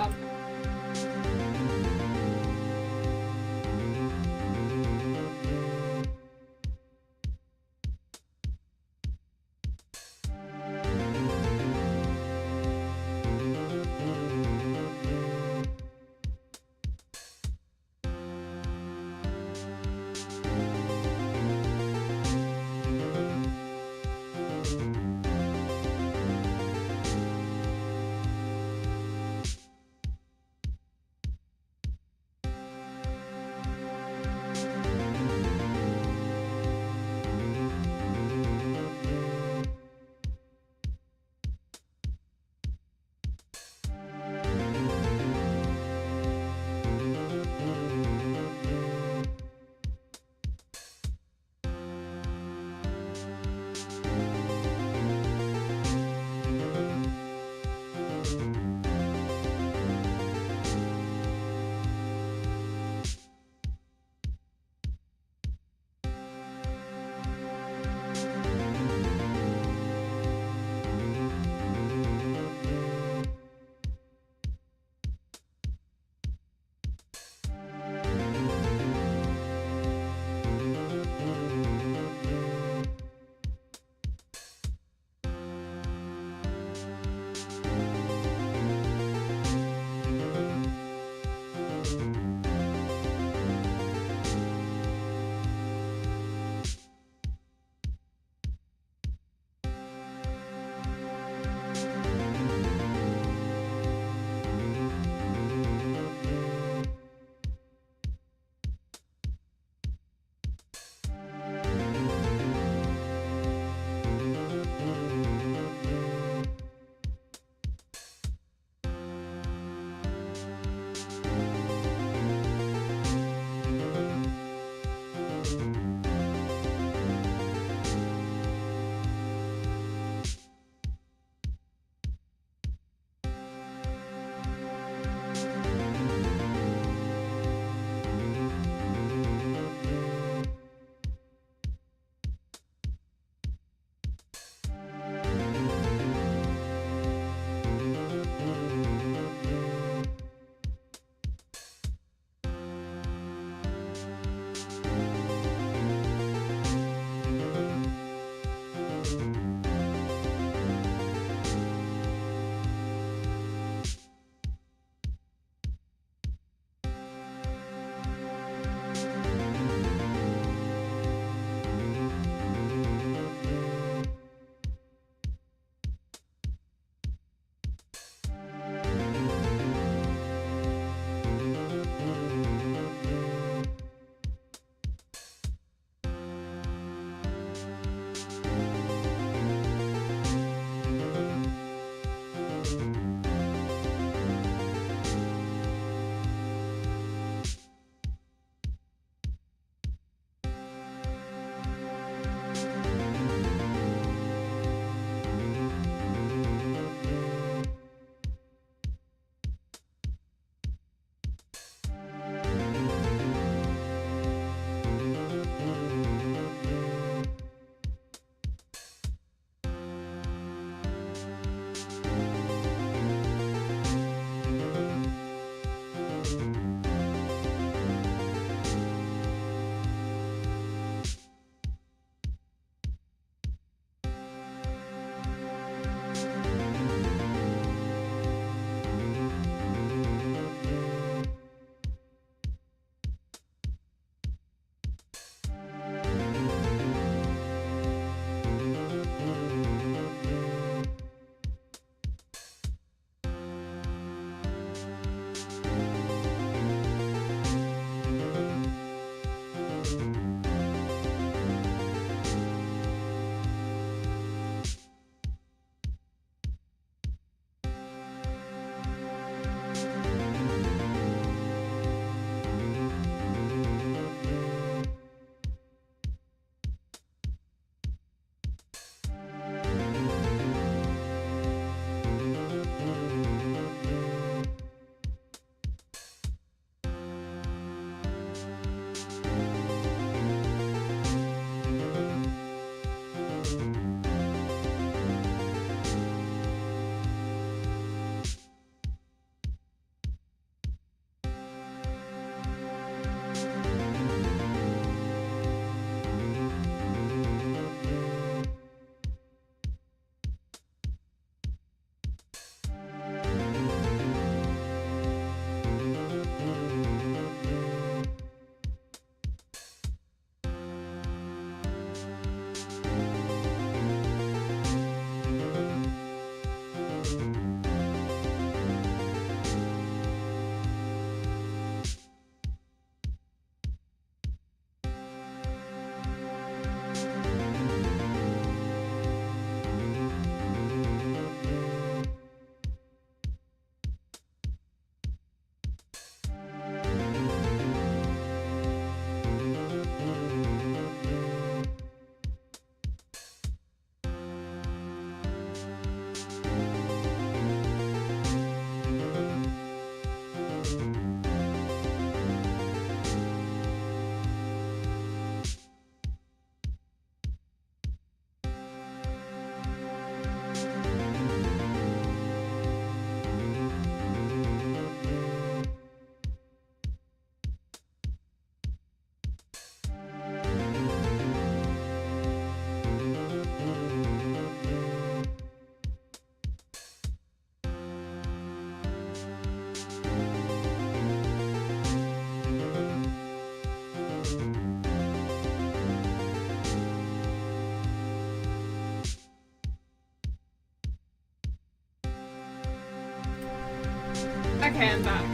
[SPEAKER 1] Okay, I'm back.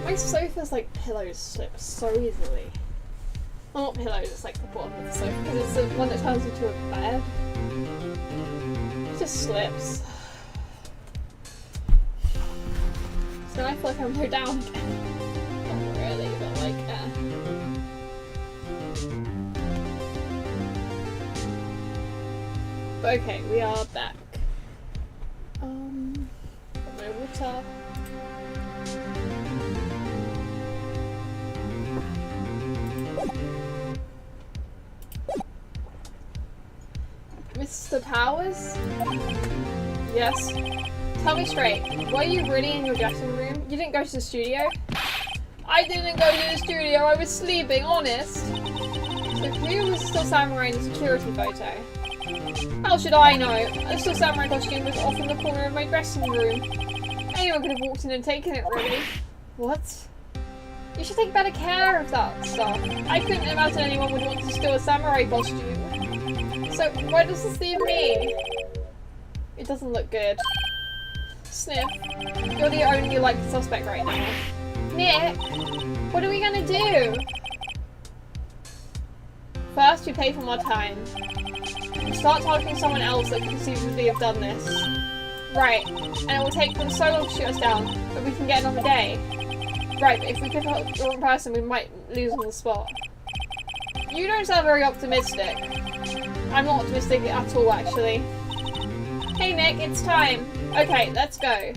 [SPEAKER 1] My sofa's like pillows slip so easily. Well, not pillows, it's like the bottom of the sofa, because it's the one that turns into a bed. It just slips. So now I feel like I'm going down again. Not really, but like, But okay, we are back. My water. Mr. Powers? Yes. Tell me straight, were you really in your dressing room? You didn't go to the studio? I didn't go to the studio, I was sleeping, honest. So who was still samurai in the security photo? How should I know? The still samurai costume was off in the corner of my dressing room. Anyone could have walked in and taken it, really. What? You should take better care of that stuff. I couldn't imagine anyone would want to steal a samurai costume. So, why does this leave me? It doesn't look good. Sniff, you're the only likely suspect right now. Nick, what are we gonna do? First, we pay for more time. We start targeting someone else that could conceivably have done this. Right, and it will take them so long to shoot us down, but we can get another day. Right, but if we pick up the wrong person, we might lose on the spot. You don't sound very optimistic. I'm not optimistic at all, actually. Hey Nick, it's time. Okay, let's go.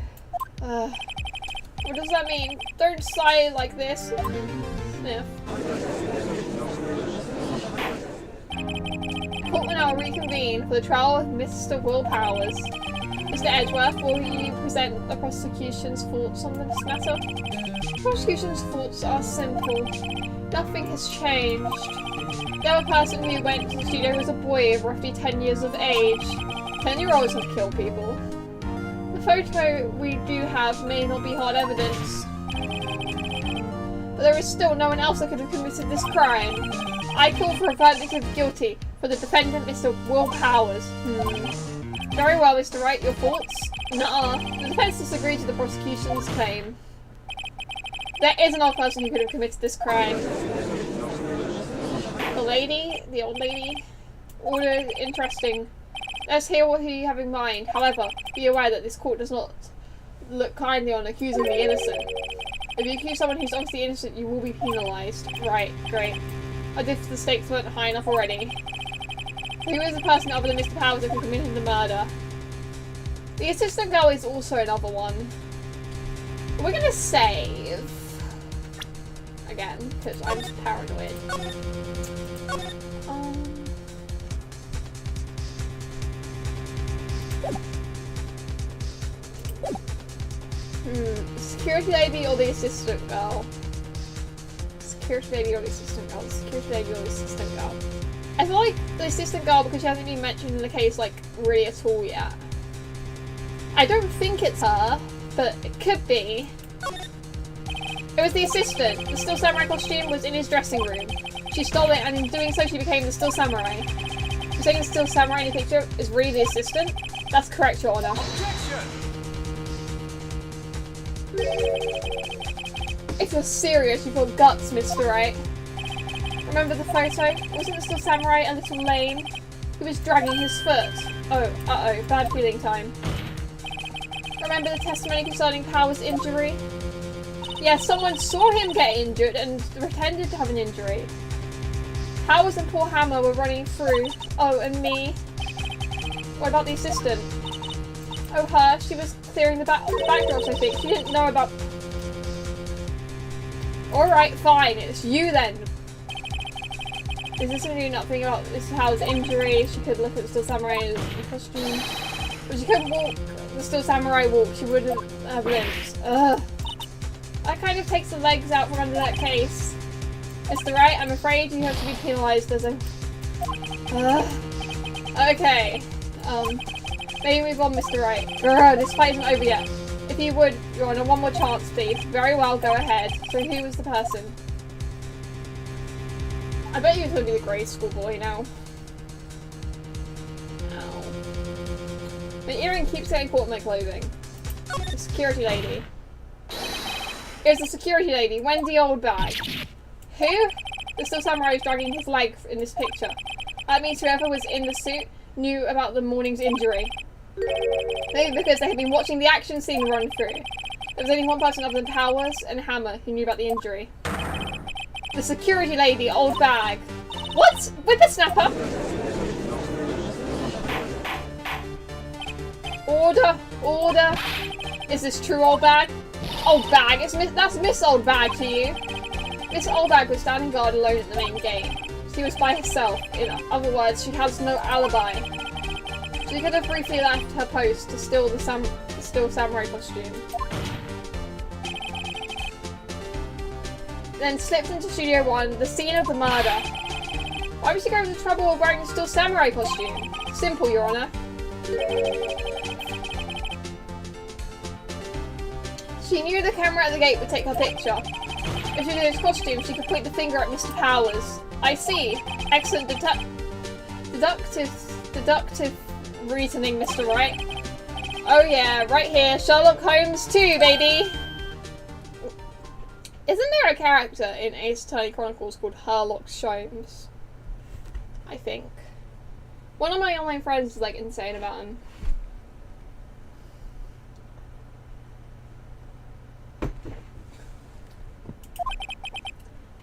[SPEAKER 1] What does that mean? Don't sigh like this. Sniff. Court will now reconvene for the trial of Mr. Will Powers. Mr. Edgeworth, will you present the prosecution's thoughts on this matter? The prosecution's thoughts are simple. Nothing has changed. The other person who went to the studio was a boy of roughly 10 years of age. 10-year-olds have killed people. The photo we do have may not be hard evidence, but there is still no one else that could have committed this crime. I call for a verdict of guilty for the defendant, Mr. Will Powers. Very well, Mr. Wright, your thoughts? Nuh-uh. The defense disagrees with the prosecution's claim. There is another person who could have committed this crime. The old lady. Order interesting. Let's hear what you have in mind. However, be aware that this court does not look kindly on accusing the innocent. If you accuse someone who's obviously innocent, you will be penalised. Right, great. As if the stakes weren't high enough already. Who is the person other than Mr. Powers that committed the murder? The assistant girl is also another one. We're gonna save. Again, because I'm just paranoid. Security lady or the assistant girl? Security lady or the assistant girl? Security lady or the assistant girl? I feel like the assistant girl because she hasn't been mentioned in the case like really at all yet. I don't think it's her, but it could be. It was the assistant. The still samurai costume was in his dressing room. She stole it and in doing so she became the still samurai. You're saying the still samurai in the picture is really the assistant? That's correct, Your Honor. If you're serious, you've got guts, Mr. Wright. Remember the photo? Wasn't the still samurai a little lame? He was dragging his foot. Oh, uh-oh, bad feeling time. Remember the testimony concerning Powers' injury? Yeah, someone saw him get injured and pretended to have an injury. Powers and poor Hammer were running through. Oh, and me. What about the assistant? Oh, her. She was clearing the backdrops, I think. She didn't know about... Alright, fine. It's you then. Is this going to do nothing about Mr. Powers' injury? She could look at the still samurai in the costume. But she couldn't walk the still samurai walk. She wouldn't have limbs. Ugh. That kind of takes the legs out from under that case. Mr. Wright, I'm afraid you have to be penalised as a... Okay. Maybe move on, Mr. Wright. Grr, this fight isn't over yet. If you would, Your Honour, one more chance, please. Very well, go ahead. So who was the person? I bet you it's going to be the grade school boy now. Ow. The earring keeps getting caught in my clothing. The security lady. It's the security lady, Wendy Oldbag. Who? The still samurai is dragging his leg in this picture. That means whoever was in the suit knew about the morning's injury. Maybe because they had been watching the action scene run through. There was only one person other than Powers and Hammer who knew about the injury. The security lady, Old Bag. What? Whippersnapper? Order, order. Is this true, Old Bag? Old Bag, that's Miss Old Bag to you. Miss Old Bag was standing guard alone at the main gate. She was by herself. In other words, she has no alibi. She could have briefly left her post to steal the samurai costume. Then slipped into Studio 1, the scene of the murder. Why would she go to the trouble of wearing a still samurai costume? Simple, Your Honour. She knew the camera at the gate would take her picture. If she did his costume, she could point the finger at Mr. Powers. I see. Excellent deductive reasoning, Mr. Wright. Oh yeah, right here. Sherlock Holmes 2, baby! Isn't there a character in Ace Attorney Chronicles called Sherlock Holmes? I think. One of my online friends is like insane about him.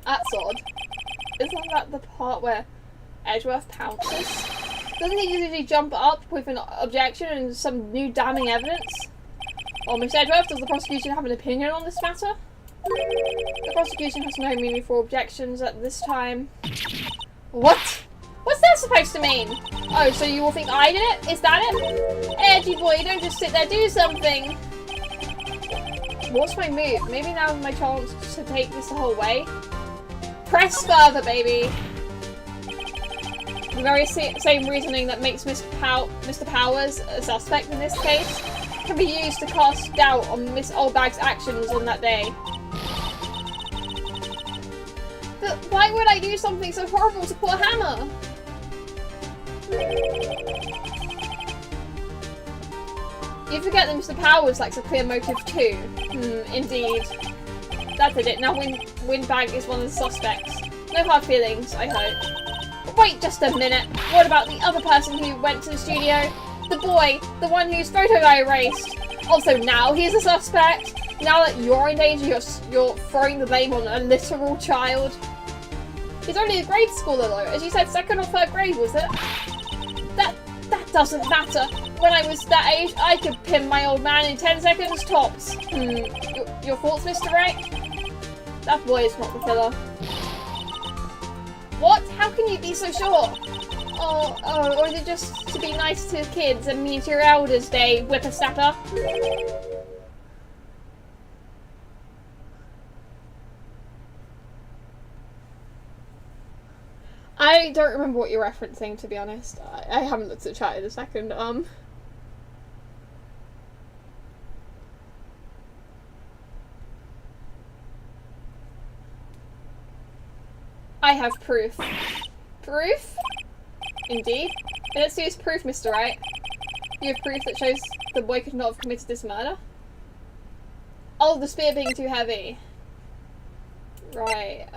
[SPEAKER 1] That's odd. Isn't that the part where Edgeworth pounces? Doesn't he usually jump up with an objection and some new damning evidence? Or Miss Edgeworth, does the prosecution have an opinion on this matter? The prosecution has no meaningful objections at this time. What? What's that supposed to mean? Oh, so you all think I did it? Is that it? Edgy boy, don't just sit there, do something! What's my move? Maybe now's my chance to take this the whole way? Press further, baby! The very same reasoning that makes Mr. Powers a suspect in this case can be used to cast doubt on Miss Oldbag's actions on that day. But why would I do something so horrible to poor Hammer? You forget that Mr. Powers likes a clear motive too. Indeed. That did it. Now Windbag is one of the suspects. No hard feelings, I hope. Wait just a minute. What about the other person who went to the studio? The boy, the one whose photo I erased. Also now he's a suspect. Now that you're in danger, you're throwing the blame on a literal child. He's only a grade schooler though. As you said, 2nd or 3rd grade, was it? That doesn't matter. When I was that age, I could pin my old man in 10 seconds tops. Your thoughts, Mr. Wright? That boy is not the killer. What? How can you be so sure? Oh, or is it just to be nice to kids and mean to your elders day, whippersnapper? I don't remember what you're referencing, to be honest. I haven't looked at the chat in a second. I have proof. Proof? Indeed. Let's use proof, Mr. Wright. You have proof that shows the boy could not have committed this murder? Oh, the spear being too heavy. Right,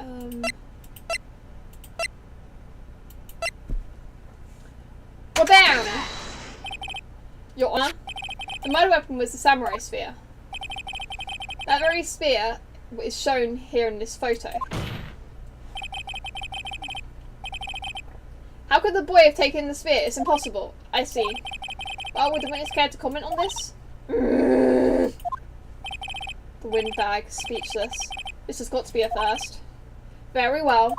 [SPEAKER 1] We're bound! Your Honour, the murder weapon was the samurai spear. That very spear is shown here in this photo. How could the boy have taken the spear? It's impossible. I see. Well, would the witness care to comment on this? The windbag, speechless. This has got to be a first. Very well.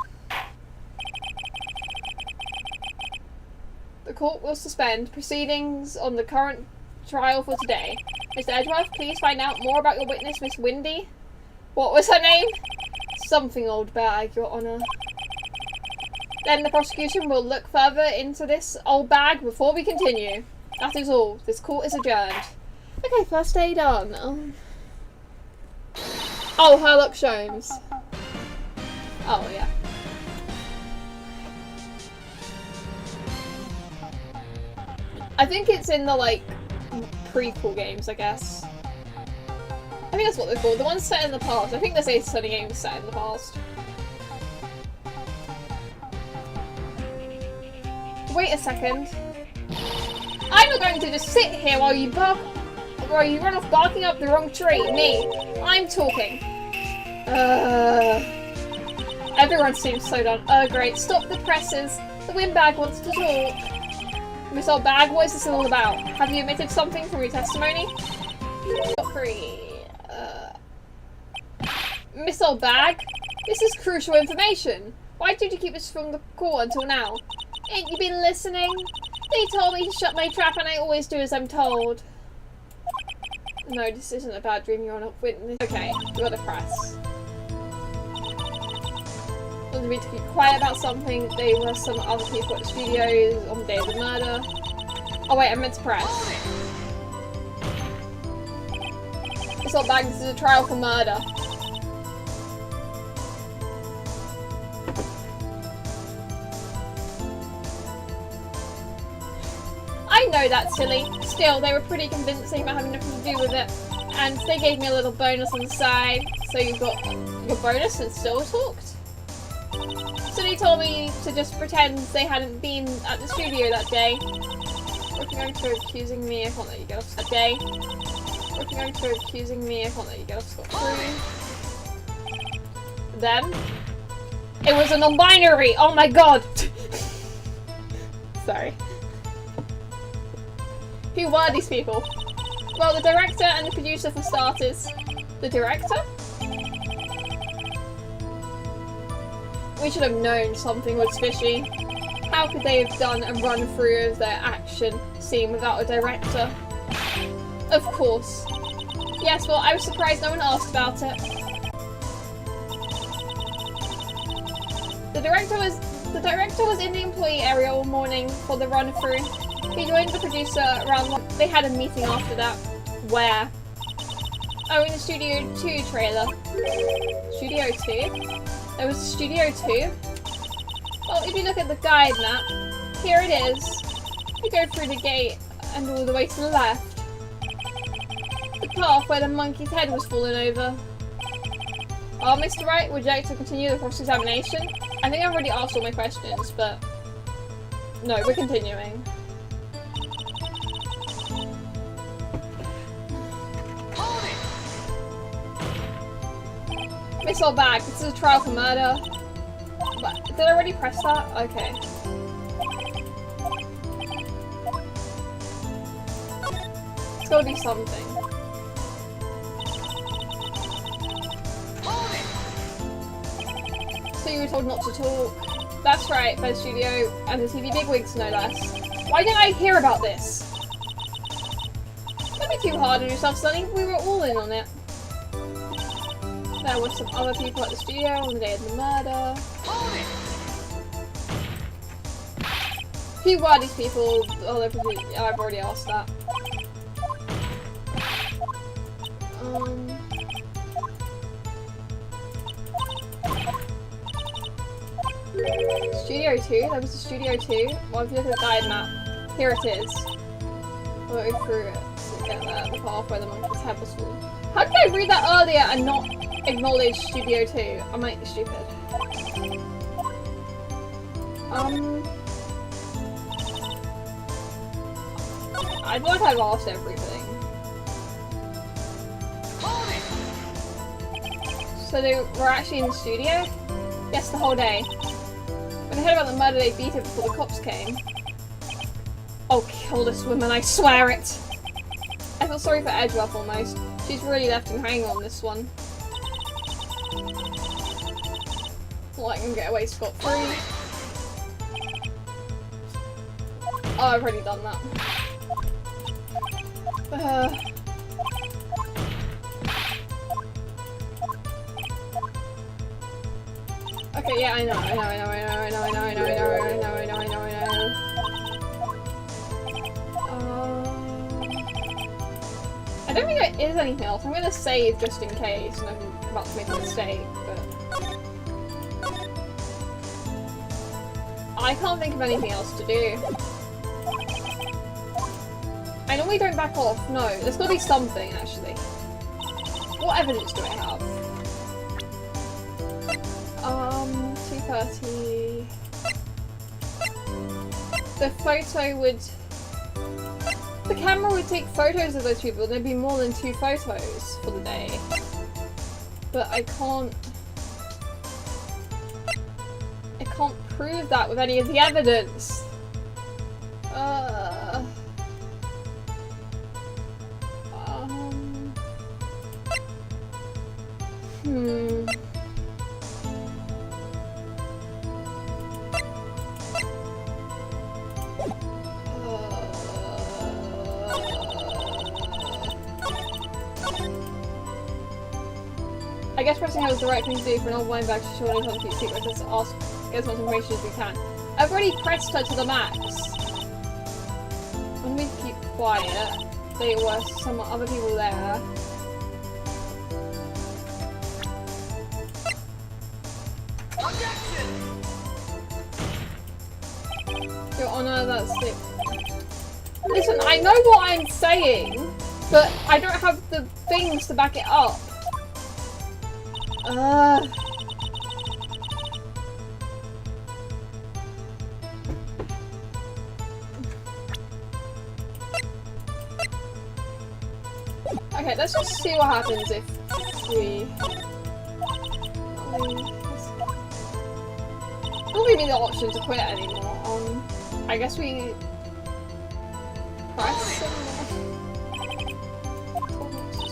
[SPEAKER 1] The court will suspend proceedings on the current trial for today. Mr. Edgeworth, please find out more about your witness, Miss Windy. What was her name? Something old bag, Your Honour. Then the prosecution will look further into this old bag before we continue. That is all. This court is adjourned. Okay, first day done. Oh, Herlock Sholmes. Oh, yeah. I think it's in the, like, prequel games, I guess. I think that's what they're called. The ones set in the past. I think this Ace Attorney game is set in the past. Wait a second. I'm not going to just sit here while you run off barking up the wrong tree. Me. I'm talking. Everyone seems so done. Great. Stop the presses. The windbag wants to talk. Miss Old Bag, what is this all about? Have you omitted something from your testimony? Free. Miss Old Bag, this is crucial information. Why did you keep this from the court until now? Ain't you been listening? They told me to shut my trap and I always do as I'm told. No, this isn't a bad dream, you're on a witness. Okay, you gotta press. Wanted me to keep quiet about something. There were some other people at the studios on the day of the murder. Oh wait, I meant to press. It's not bad, this is a trial for murder. I know that's silly. Still, they were pretty convincing about having nothing to do with it. And they gave me a little bonus on the side. So you got your bonus and still talked. So they told me to just pretend they hadn't been at the studio that day. Working on for accusing me, I can't let you get off that day. Working on for accusing me, I can't let you get off scot-free. Then, it was a non-binary! Oh my god! Sorry. Who were these people? Well, the director and the producer for starters. The director? We should have known something was fishy. How could they have done a run-through of their action scene without a director? Of course. Yes, well, I was surprised no one asked about it. The director was in the employee area all morning for the run-through. He joined the producer around one. They had a meeting after that. Where? Oh, in the Studio 2 trailer. Studio 2? There was a Studio 2? Well, if you look at the guide map, here it is. You go through the gate and all the way to the left. The path where the monkey's head was fallen over. Oh, Mr. Wright, would you like to continue the cross-examination? I think I've already asked all my questions, but... No, we're continuing. Miss Old Bag, this is a trial for murder. But, did I already press that? Okay. It's gotta be something. So you were told not to talk. That's right, by the studio and the TV bigwigs, no less. Why didn't I hear about this? Don't be too hard on yourself, Sonny. We were all in on it. There were some other people at the studio on the day of the murder. Who were these people? Oh, I've already asked that. Studio 2? There was a Studio 2? Well, if you look at the guide map, here it is. We'll go through it to get there, the path where the monkey's head was fallen. How did I read that earlier and not acknowledge Studio 2? I might be stupid. I thought I've asked everything. So they were actually in the studio? Yes, the whole day. When I heard about the murder, they beat it before the cops came. I'll kill this woman, I swear it! I feel sorry for Edgeworth almost. She's really left him hanging on this one. Letting him get away scot-free. Oh, I've already done that. Okay, yeah, I know. think there is anything else. I'm gonna save just in case, and I'm about to make a mistake, but I can't think of anything else to do. I normally don't back off. No, there's gotta be something actually. What evidence do I have? 2:30. The photo would. The camera would take photos of those people, and there'd be more than 2 photos for the day. But I can't prove that with any of the evidence. I guess pressing out is the right thing to do for an old wine bag to show any other keep secret. Let's ask get as much information as we can. I've already pressed her to the max. I'm going to keep quiet. There were some other people there. Your Honor, that's it. Listen, I know what I'm saying, but I don't have the things to back it up. Okay, let's just see what happens if we... It doesn't give me the option to quit anymore. I guess we... press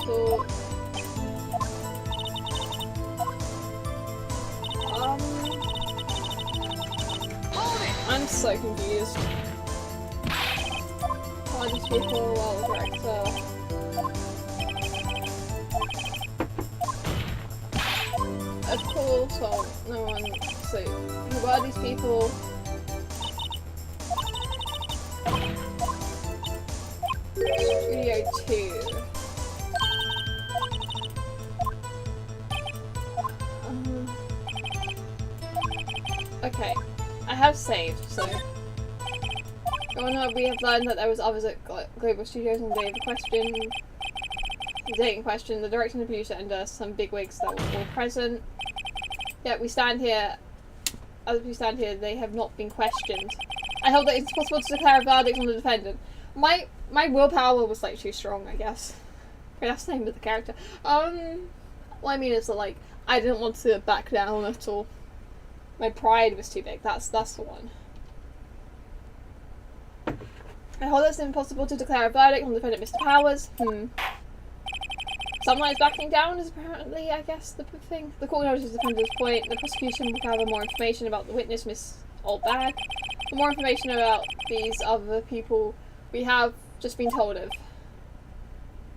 [SPEAKER 1] talk. I'm so confused. Why these people well the director? Of course, well, no one. So, who are these people? Studio 2. Okay. I have saved, so... we have learned that there was others at Global Studios on the day of the question. The date in question, the director and the producer and some bigwigs that were all present. Yeah, we stand here... As we stand here, they have not been questioned. I hold that it's possible to declare a verdict on the defendant. My willpower was, like, too strong, I guess. Okay, that's the name of the character. What I mean is that, like, I didn't want to back down at all. My pride was too big. That's the one. I hold it's impossible to declare a verdict on the defendant, Mr. Powers. Sometimes backing down is apparently, I guess, the thing. The court acknowledges the defendant's point. The prosecution will gather more information about the witness, Miss Oldbag. For more information about these other people we have just been told of.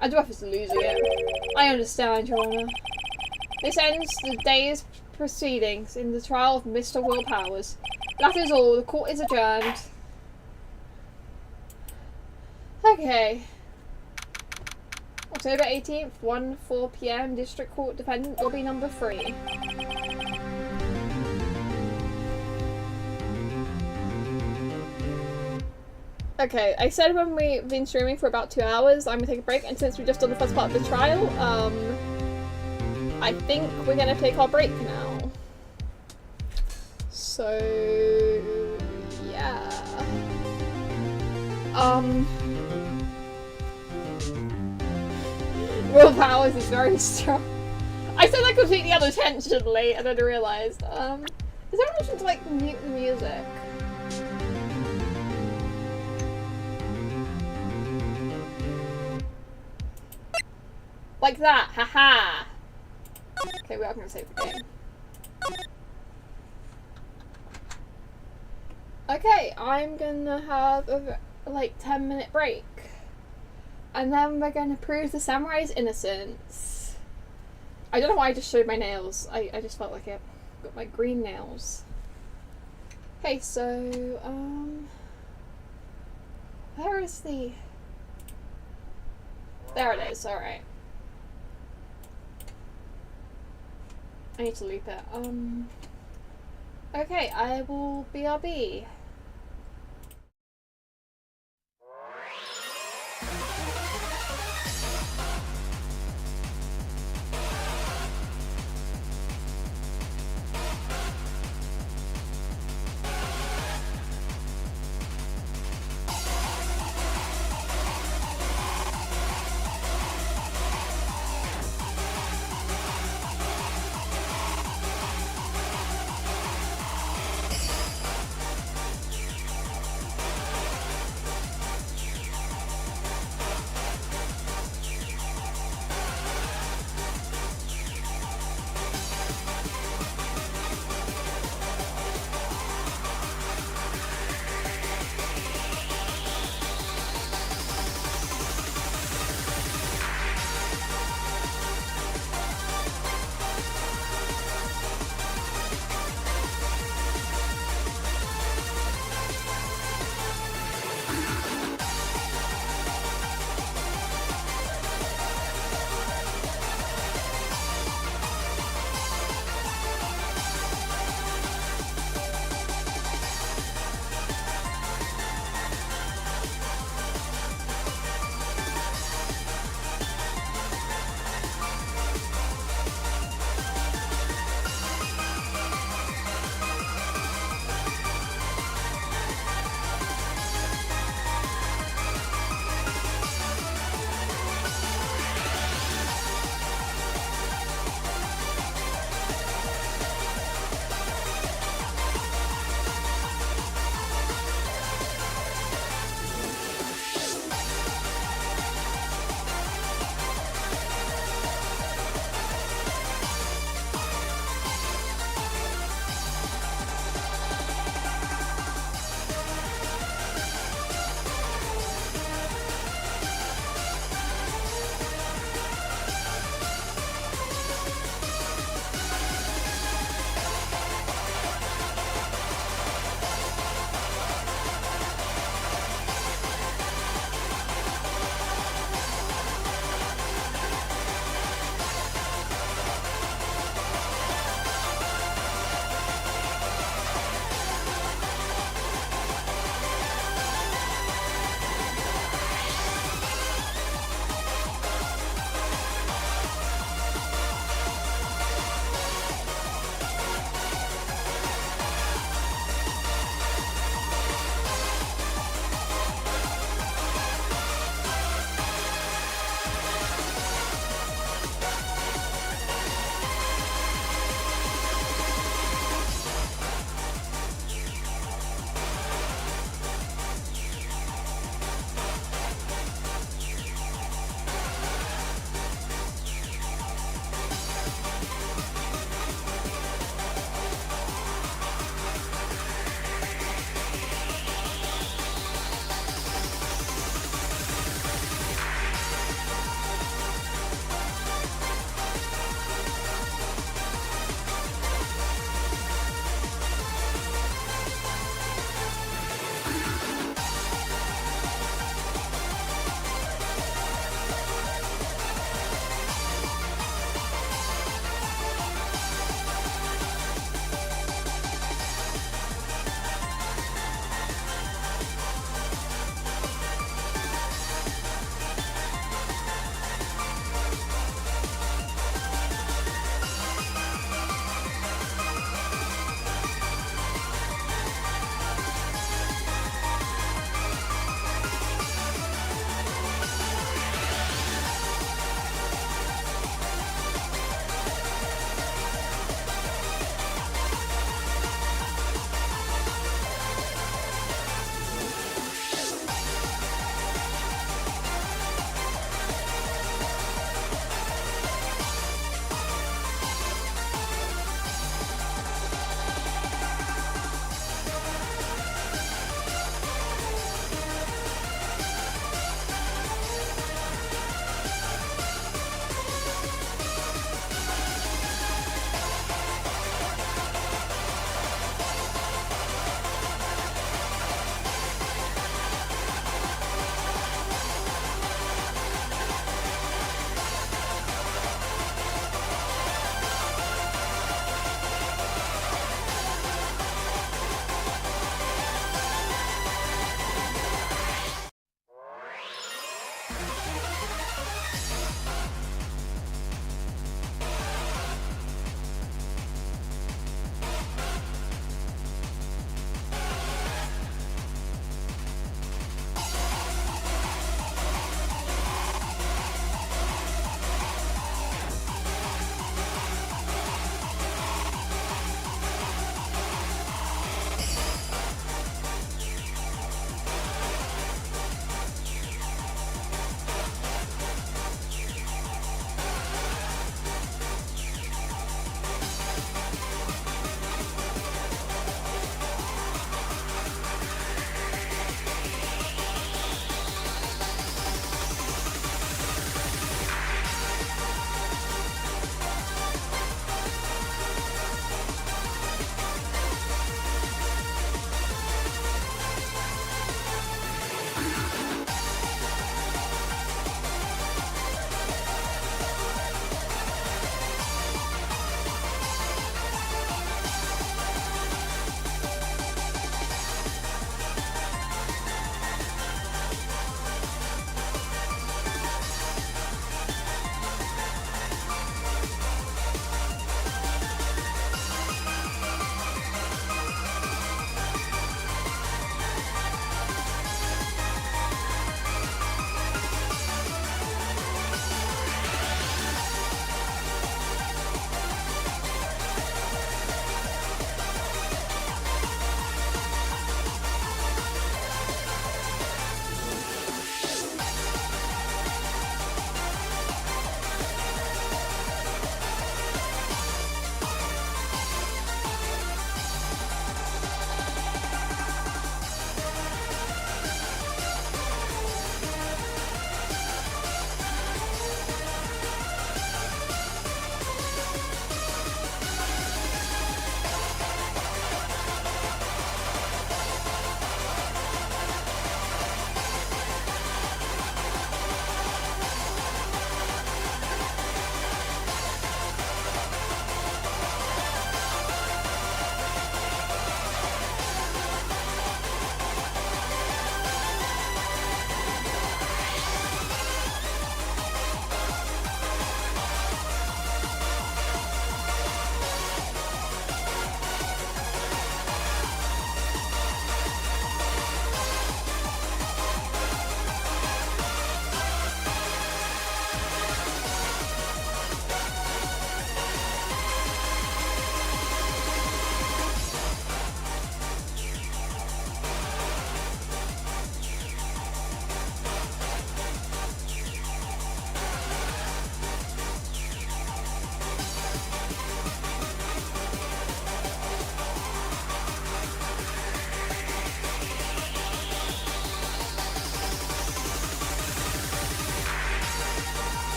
[SPEAKER 1] I do have to losing it. I understand, Your Honour. This ends the day's proceedings in the trial of Mr. Will Powers. That is all. The court is adjourned. Okay. October 18th, 1:04 PM, District Court, Defendant Lobby number 3. Okay, I said when we've been streaming for about 2 hours, I'm gonna take a break, and since we've just done the first part of the trial, I think we're gonna take our break now. So, yeah. Will Powers is very strong. I said that completely unintentionally, and then I realised, is there an option to, like, mute the music? Like that, haha! Okay, we are gonna save the game. Okay, I'm gonna have a, like, 10-minute break. And then we're gonna prove the samurai's innocence. I don't know why I just showed my nails. I just felt like it. Got my green nails. Okay, so, where is the... There it is, alright. I need to loop it. Okay, I will BRB.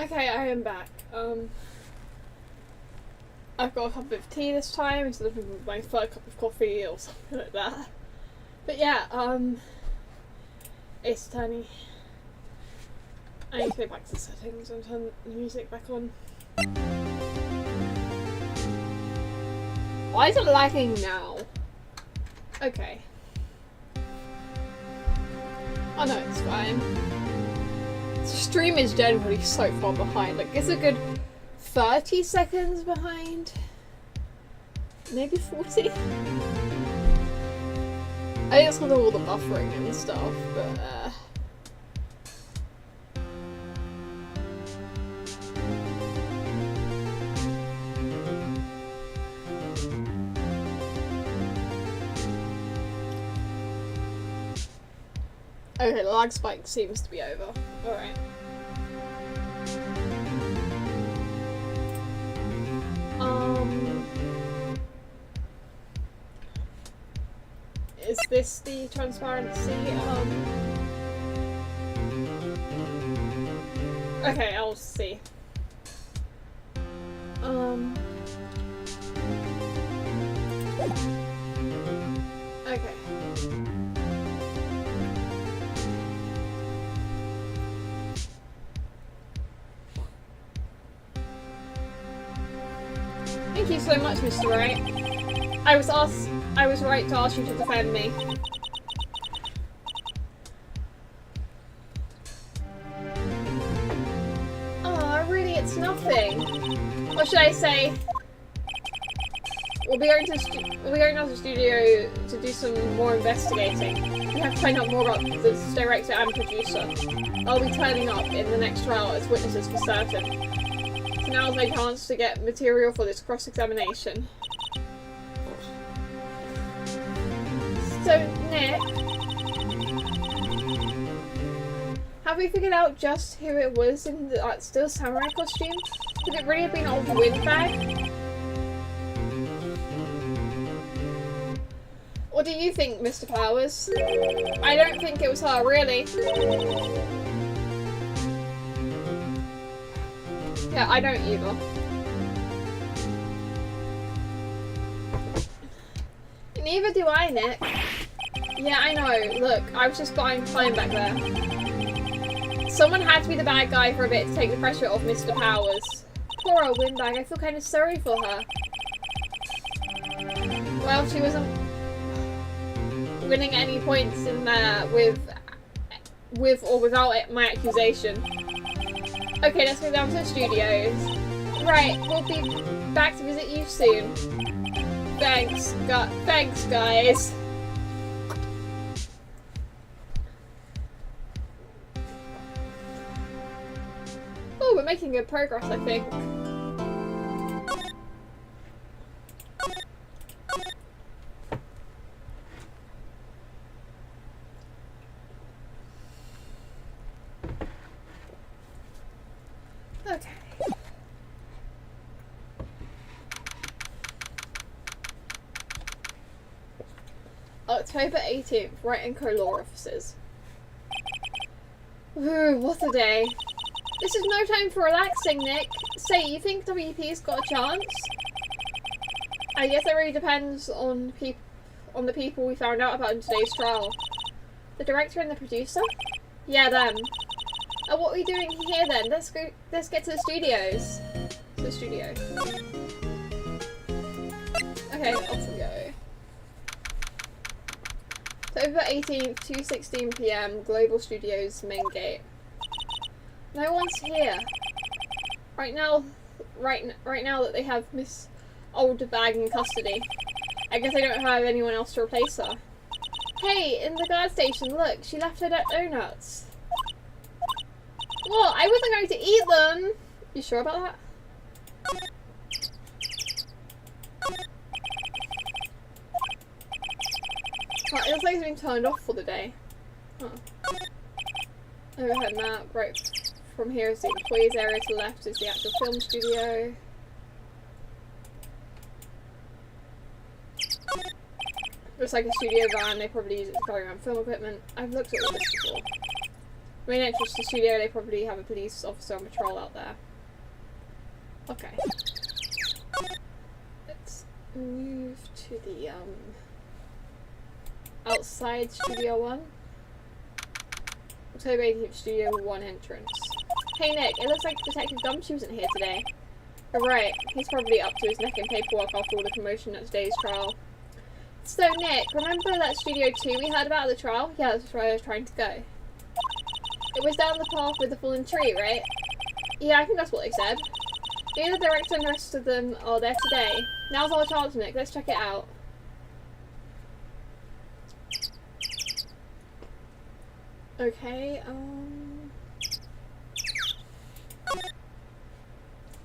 [SPEAKER 1] Okay, I am back. I've got a cup of tea this time instead of my third cup of coffee or something like that. But yeah, it's tiny. I need to go back to the settings and turn the music back on. Why is it lagging now? Okay. Oh no, it's fine. The stream is generally so far behind. Like, it's a good 30 seconds behind. Maybe 40? I think it's because of all the buffering and stuff, but okay, the lag spike seems to be over. Alright. Is this the transparency? Okay, I'll see. Okay. Thank you so much, Mr. Wright. I was right to ask you to defend me. Oh, really? It's nothing. Or should I say, we'll be going to the studio to do some more investigating. We have to find out more about the director and producer. I'll be turning up in the next trial as witnesses for certain. So now's my chance to get material for this cross-examination. So, Nick, have we figured out just who it was in the still samurai costume? Could it really have been old Windbag? What do you think, Mr. Powers? I don't think it was her, really. Yeah, I don't either. Neither do I, Nick. Yeah, I know. Look, I was just fine back there. Someone had to be the bad guy for a bit to take the pressure off Mr. Powers. Poor old Windbag, I feel kind of sorry for her. Well, she wasn't winning any points in there with or without it, my accusation. Okay, let's go down to the studios. Right, we'll be back to visit you soon. Thanks, guys. Oh, we're making good progress, I think. Okay. October 18th, Wright and Co. law offices. Ooh, what a day. This is no time for relaxing, Nick. Say, you think WP's got a chance? I guess it really depends on the people we found out about in today's trial. The director and the producer? Yeah, them. Oh, what are we doing here then? Let's get to the studios. To the studio. Okay, off we go. October 18th, 2:16 PM, Global Studios main gate. No one's here. Right now that they have Miss Oldbag in custody. I guess they don't have anyone else to replace her. Hey, in the guard station, look, she left her donuts. What? I wasn't going to eat them! You sure about that? Oh, it looks like it's been turned off for the day. Huh. Overhead map, right from here is the employees area, to the left is the actual film studio. Looks like a studio van, they probably use it to carry around film equipment. I've looked at all this before. Main entrance to the studio, they probably have a police officer on patrol out there. Okay. Let's move to the, outside Studio 1. October 18th, Studio 1 entrance. Hey Nick, it looks like Detective Gumshoe isn't here today. Oh, right, he's probably up to his neck in paperwork after all the commotion at today's trial. So Nick, remember that Studio 2 we heard about at the trial? Yeah, that's where I was trying to go. It was down the path with the fallen tree, right? Yeah, I think that's what they said. Me, the director and the rest of them are there today. Now's our chance, Nick. Let's check it out. Okay,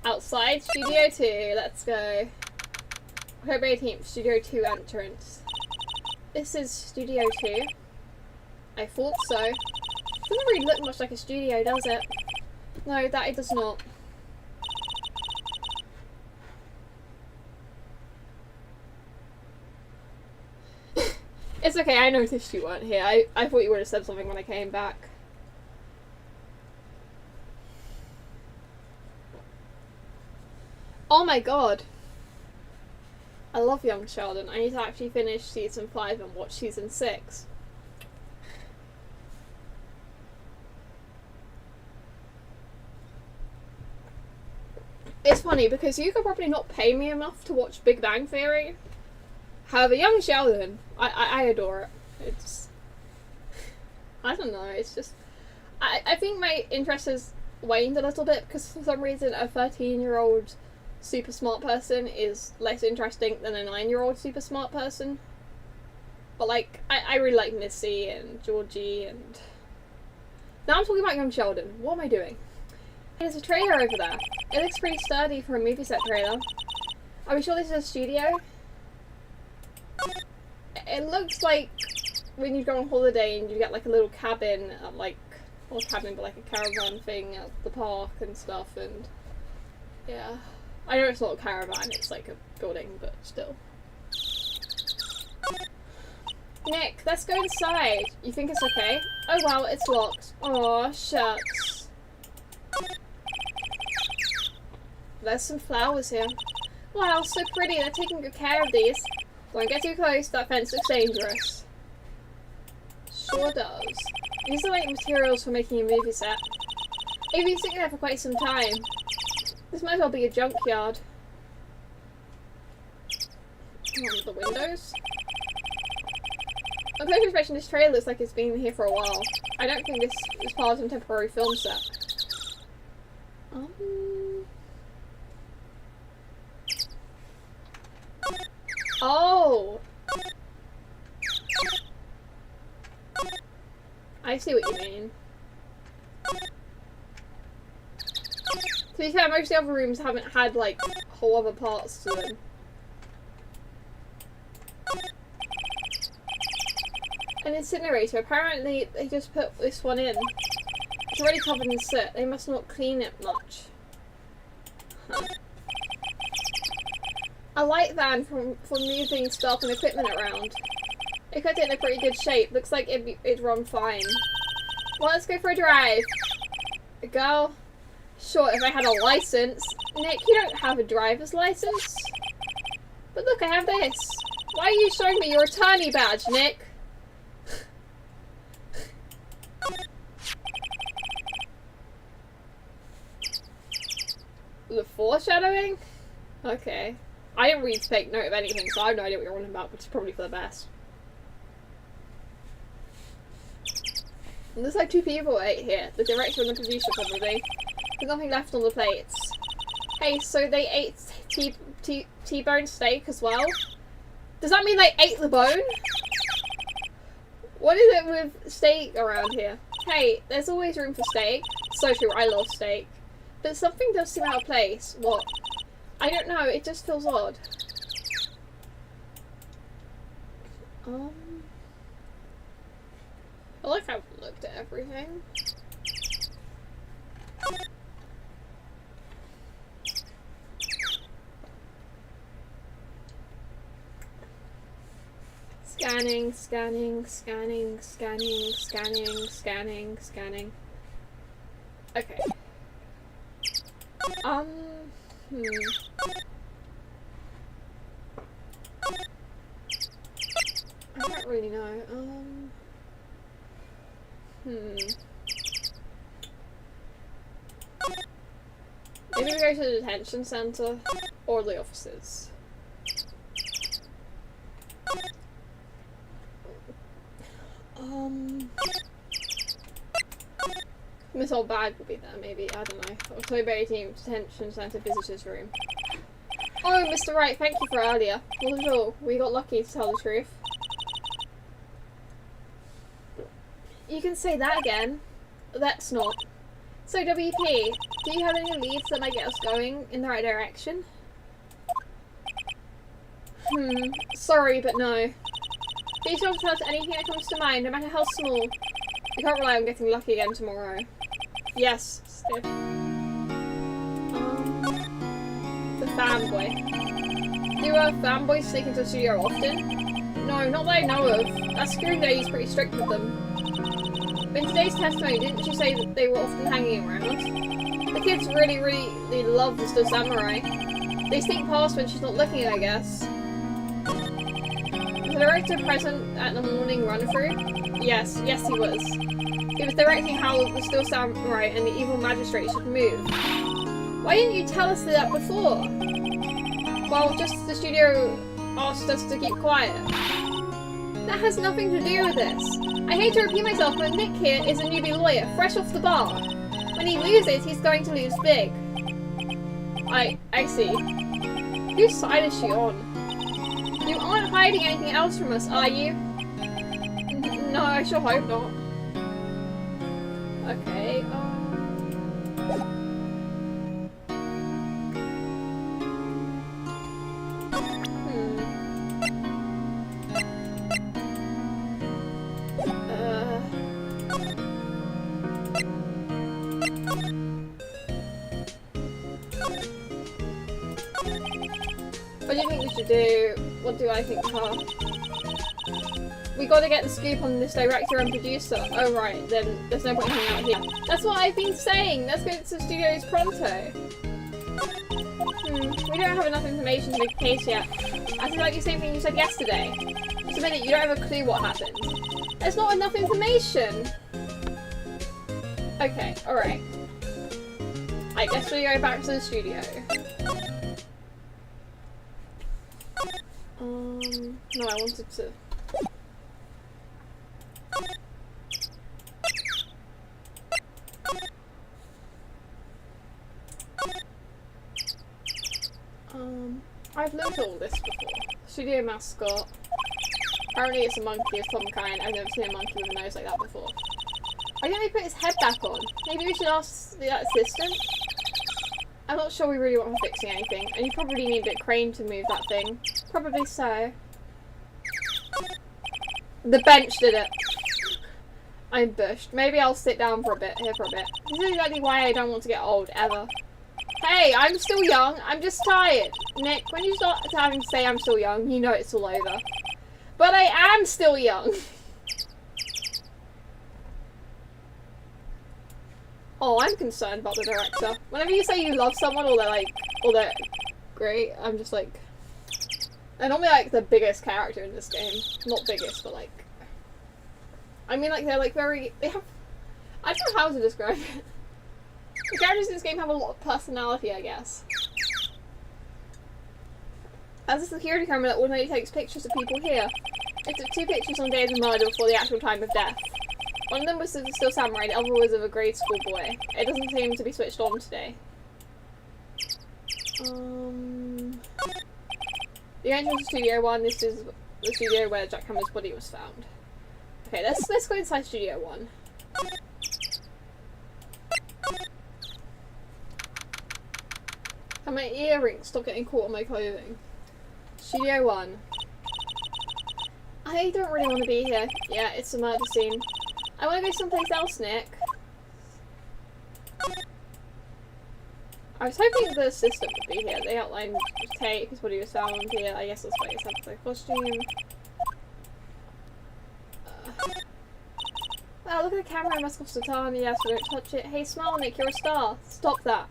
[SPEAKER 1] outside Studio 2, let's go. October 18th, Studio 2 entrance. This is Studio 2. I thought so. It doesn't really look much like a studio, does it? No, that it does not. It's okay, I noticed you weren't here. I thought you would have said something when I came back. Oh my god. I love Young Sheldon. I need to actually finish season 5 and watch season 6. It's funny because you could probably not pay me enough to watch Big Bang Theory. However, Young Sheldon, I adore it. It's... I don't know, it's just... I think my interest has waned a little bit because for some reason a 13-year-old super smart person is less interesting than a 9-year-old super smart person. But like, I really like Missy and Georgie and... Now I'm talking about Young Sheldon. What am I doing? There's a trailer over there. It looks pretty sturdy for a movie set trailer. Are we sure this is a studio? It looks like when you go on holiday and you get like a little cabin, like, not a cabin, but like a caravan thing at the park and stuff, and yeah. I know it's not a caravan, it's like a building, but still. Nick, let's go inside. You think it's okay? Oh wow, it's locked. Aw, shucks. There's some flowers here. Wow, so pretty, they're taking good care of these. Don't get too close, that fence looks dangerous. Sure does. These are like materials for making a movie set. They've been sitting there for quite some time. This might as well be a junkyard. The windows? On close inspection, this trailer looks like it's been here for a while. I don't think this is part of some temporary film set. Oh! I see what you mean. To be fair, most of the other rooms haven't had, like, whole other parts to them. An incinerator. Apparently, they just put this one in. It's already covered in soot. They must not clean it much. Huh. A light van for moving stuff and equipment around. They kept it in a pretty good shape. Looks like it'd run fine. Well, let's go for a drive. A girl? Sure, if I had a license. Nick, you don't have a driver's license. But look, I have this. Why are you showing me your attorney badge, Nick? The foreshadowing? Okay. I didn't read to take note of anything, so I have no idea what you're on about, which is probably for the best. And there's like 2 people ate here. The director and the producer, probably. There's nothing left on the plates. Hey, so they ate T-bone steak as well? Does that mean they ate the bone? What is it with steak around here? Hey, there's always room for steak. So true, I love steak. But something does seem out of place. What? I don't know, it just feels odd. I feel like I've looked at everything. Scanning, scanning, scanning, scanning, scanning, scanning, scanning. Okay. I don't really know. Maybe we go to the detention centre or the offices. Miss Old Bag will be there, maybe. I don't know. October 18th, detention centre visitors room. Oh, Mr. Wright, thank you for earlier. Not at all. We got lucky, to tell the truth. You can say that again. Let's not. So, WP, do you have any leads that might get us going in the right direction? Sorry, but no. Be sure to tell us anything that comes to mind, no matter how small. We can't rely on getting lucky again tomorrow. Yes, Stiff. The fanboy. Do fanboys sneak into the studio often? No, not that I know of. That security lady's pretty strict with them. But in today's testimony, didn't she say that they were often hanging around? The kids really love the Still Samurai. They sneak past when she's not looking, I guess. Was the director present at the morning run-through? Yes, he was. He was directing how the Still Samurai and the evil magistrate should move. Why didn't you tell us that before? Well, just the studio asked us to keep quiet. That has nothing to do with this. I hate to repeat myself, but Nick here is a newbie lawyer, fresh off the bar. When he loses, he's going to lose big. I see. Whose side is she on? You aren't hiding anything else from us, are you? No, I sure hope not. Okay, what do you think we should do? What do I think, huh? We gotta get the scoop on this director and producer. Oh right, then there's no point hanging out here. That's what I've been saying! Let's go to the studios pronto! We don't have enough information to make a case yet. I feel like the same thing you said yesterday. Just a minute, you don't have a clue what happened. There's not enough information! Okay, alright. I guess we go back to the studio. No, I wanted to... I've looked at all this before. Studio mascot. Apparently it's a monkey of some kind. I've never seen a monkey with a nose like that before. Why didn't they put his head back on? Maybe we should ask the assistant? I'm not sure we really want him fixing anything, and you probably need a bit crane to move that thing. Probably so. The bench did it. I'm bushed. Maybe I'll sit down for a bit, here for a bit. This is exactly why I don't want to get old, ever. Hey, I'm still young. I'm just tired. Nick, when you start having to say I'm still young, you know it's all over. But I am still young. Oh, I'm concerned about the director. Whenever you say you love someone or they're great, I'm just like... They're normally like the biggest character in this game. Not biggest, but like... I mean like they're like very... They have... I don't know how to describe it. The characters in this game have a lot of personality, I guess. As a security camera that ordinarily takes pictures of people here. It took 2 pictures on the day of the murder before the actual time of death. One of them was of the Still Samurai, the other was of a grade school boy. It doesn't seem to be switched on today. The entrance to Studio 1, this is the studio where Jack Hammer's body was found. Okay, let's go inside Studio 1. And my earrings stop getting caught on my clothing. Studio 1. I don't really want to be here. Yeah, it's a murder scene. I want to go someplace else, Nick. I was hoping the assistant would be here. They outlined Tate, his body was found here. I guess that's why it's had the costume. Wow, look at the camera, I must cost a ton. Yes, but don't touch it. Hey, smile, Nick, you're a star. Stop that.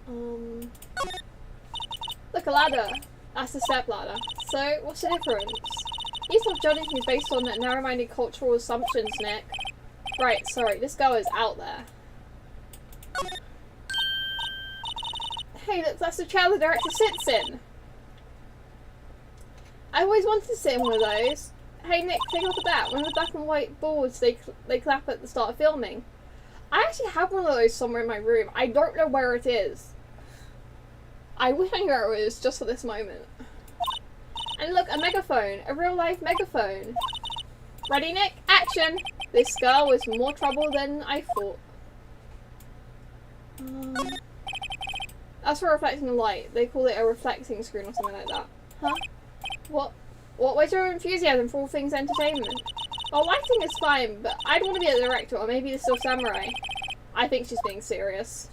[SPEAKER 1] Look, a ladder. That's a step ladder. So, what's the difference? You stop judging things based on narrow-minded cultural assumptions, Nick. Right, sorry, this girl is out there. Hey, look, that's the chair the director sits in. I always wanted to sit in one of those. Hey Nick, take a look at that. One of the black and white boards they clap at the start of filming. I actually have one of those somewhere in my room. I don't know where it is. I wish I knew where it was just for this moment. And look, a megaphone. A real life megaphone. Ready, Nick? Action! This girl was more trouble than I thought. That's for reflecting light. They call it a reflecting screen or something like that. Huh? What? Where's your enthusiasm for all things entertainment? Well, lighting is fine, but I'd want to be a director or maybe the Still Samurai. I think she's being serious.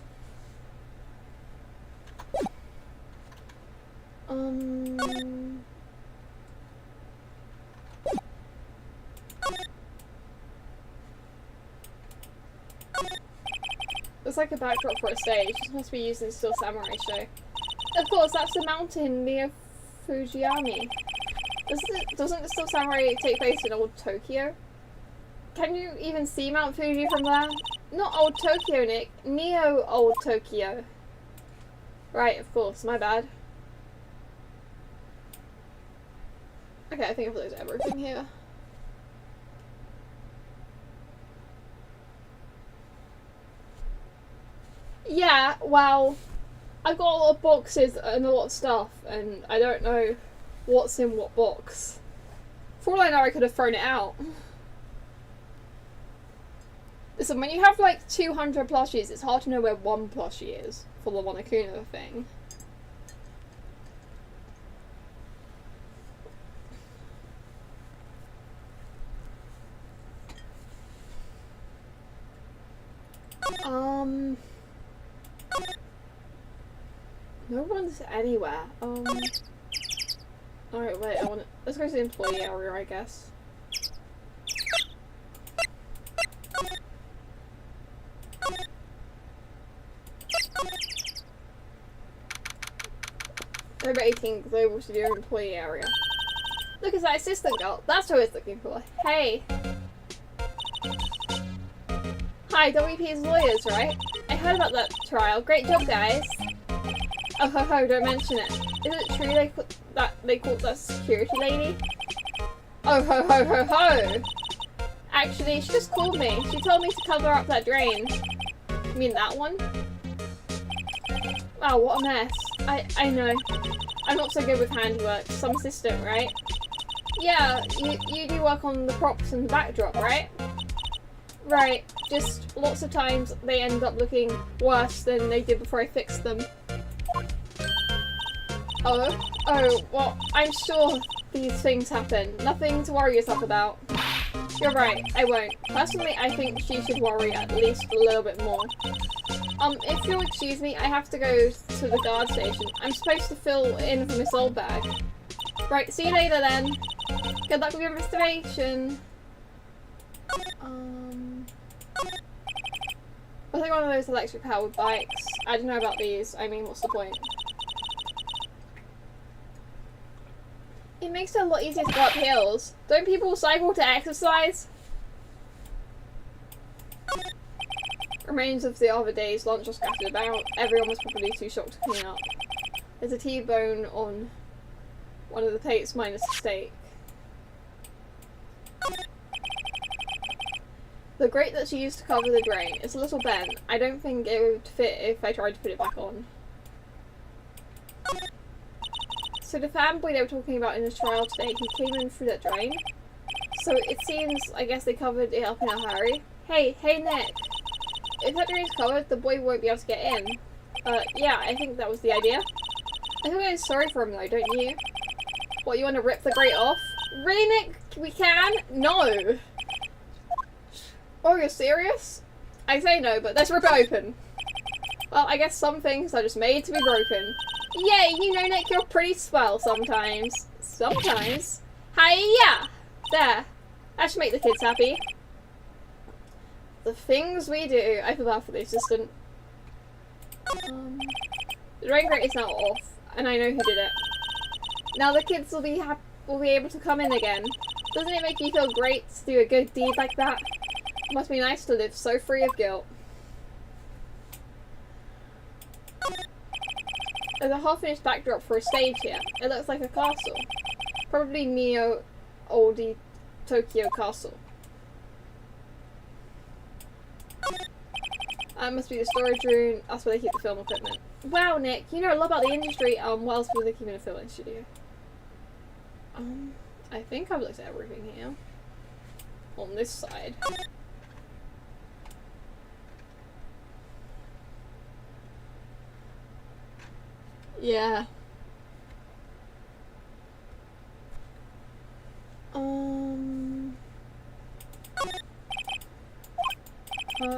[SPEAKER 1] Looks like a backdrop for a stage. This must be used in the Still Samurai show. Of course, that's the mountain near Fujiyami. Doesn't the Still Samurai take place in old Tokyo? Can you even see Mount Fuji from there? Not old Tokyo, Nick. Neo old Tokyo. Right, of course. My bad. Okay, I think I've looked at everything here. Yeah, well, I've got a lot of boxes and a lot of stuff, and I don't know what's in what box. For all I know, I could have thrown it out. Listen, when you have like 200 plushies, it's hard to know where one plushie is for the Monokuma thing. No one's anywhere. Alright, wait, let's go to the employee area, I guess. Over 18 Global Studio employee area. Look, it's that assistant girl. That's what I was looking for. Hey. Hi, WP's lawyers, right? I heard about that trial. Great job, guys. Oh ho ho, don't mention it. Is it true they called that security lady? Oh ho ho ho ho! Actually, she just called me. She told me to cover up that drain. You mean that one? Wow, what a mess. I know. I'm not so good with handiwork. Some assistant, right? Yeah, you do work on the props and the backdrop, right? Right, just lots of times they end up looking worse than they did before I fixed them. Oh, well, I'm sure these things happen. Nothing to worry yourself about. You're right, I won't. Personally, I think she should worry at least a little bit more. If you'll excuse me, I have to go to the guard station. I'm supposed to fill in for Miss Oldbag. Right, see you later then. Good luck with your investigation. I think one of those electric powered bikes. I don't know about these. I mean, what's the point? It makes it a lot easier to go up hills. Don't people cycle to exercise? Remains of the other day's lunch are scattered about. Everyone was probably too shocked to clean up. There's a T-bone on one of the plates minus a steak. The grate that she used to cover the drain is a little bent. I don't think it would fit if I tried to put it back on. So the fanboy they were talking about in the trial today, he came in through that drain. So it seems, I guess they covered it up in a hurry. Hey Nick! If that drain's covered, the boy won't be able to get in. Yeah, I think that was the idea. I feel really sorry for him though, don't you? What, you want to rip the grate off? Really, Nick? We can? No! Oh, you're serious? I say no, but let's rip it open. Well, I guess some things are just made to be broken. Yay, you know, Nick, you're pretty swell sometimes. Sometimes. Hiya! There. That should make the kids happy. The things we do. I feel bad for the assistant. The rain grate is now off, and I know who did it. Now the kids will be able to come in again. Doesn't it make you feel great to do a good deed like that? It must be nice to live so free of guilt. There's a half-finished backdrop for a stage here. It looks like a castle. Probably Neo Oldie Tokyo Castle. That must be the storage room. That's where they keep the film equipment. Wow, Nick, you know a lot about the industry. What else would they keep in a filming studio? I think I've looked at everything here. On this side. Yeah.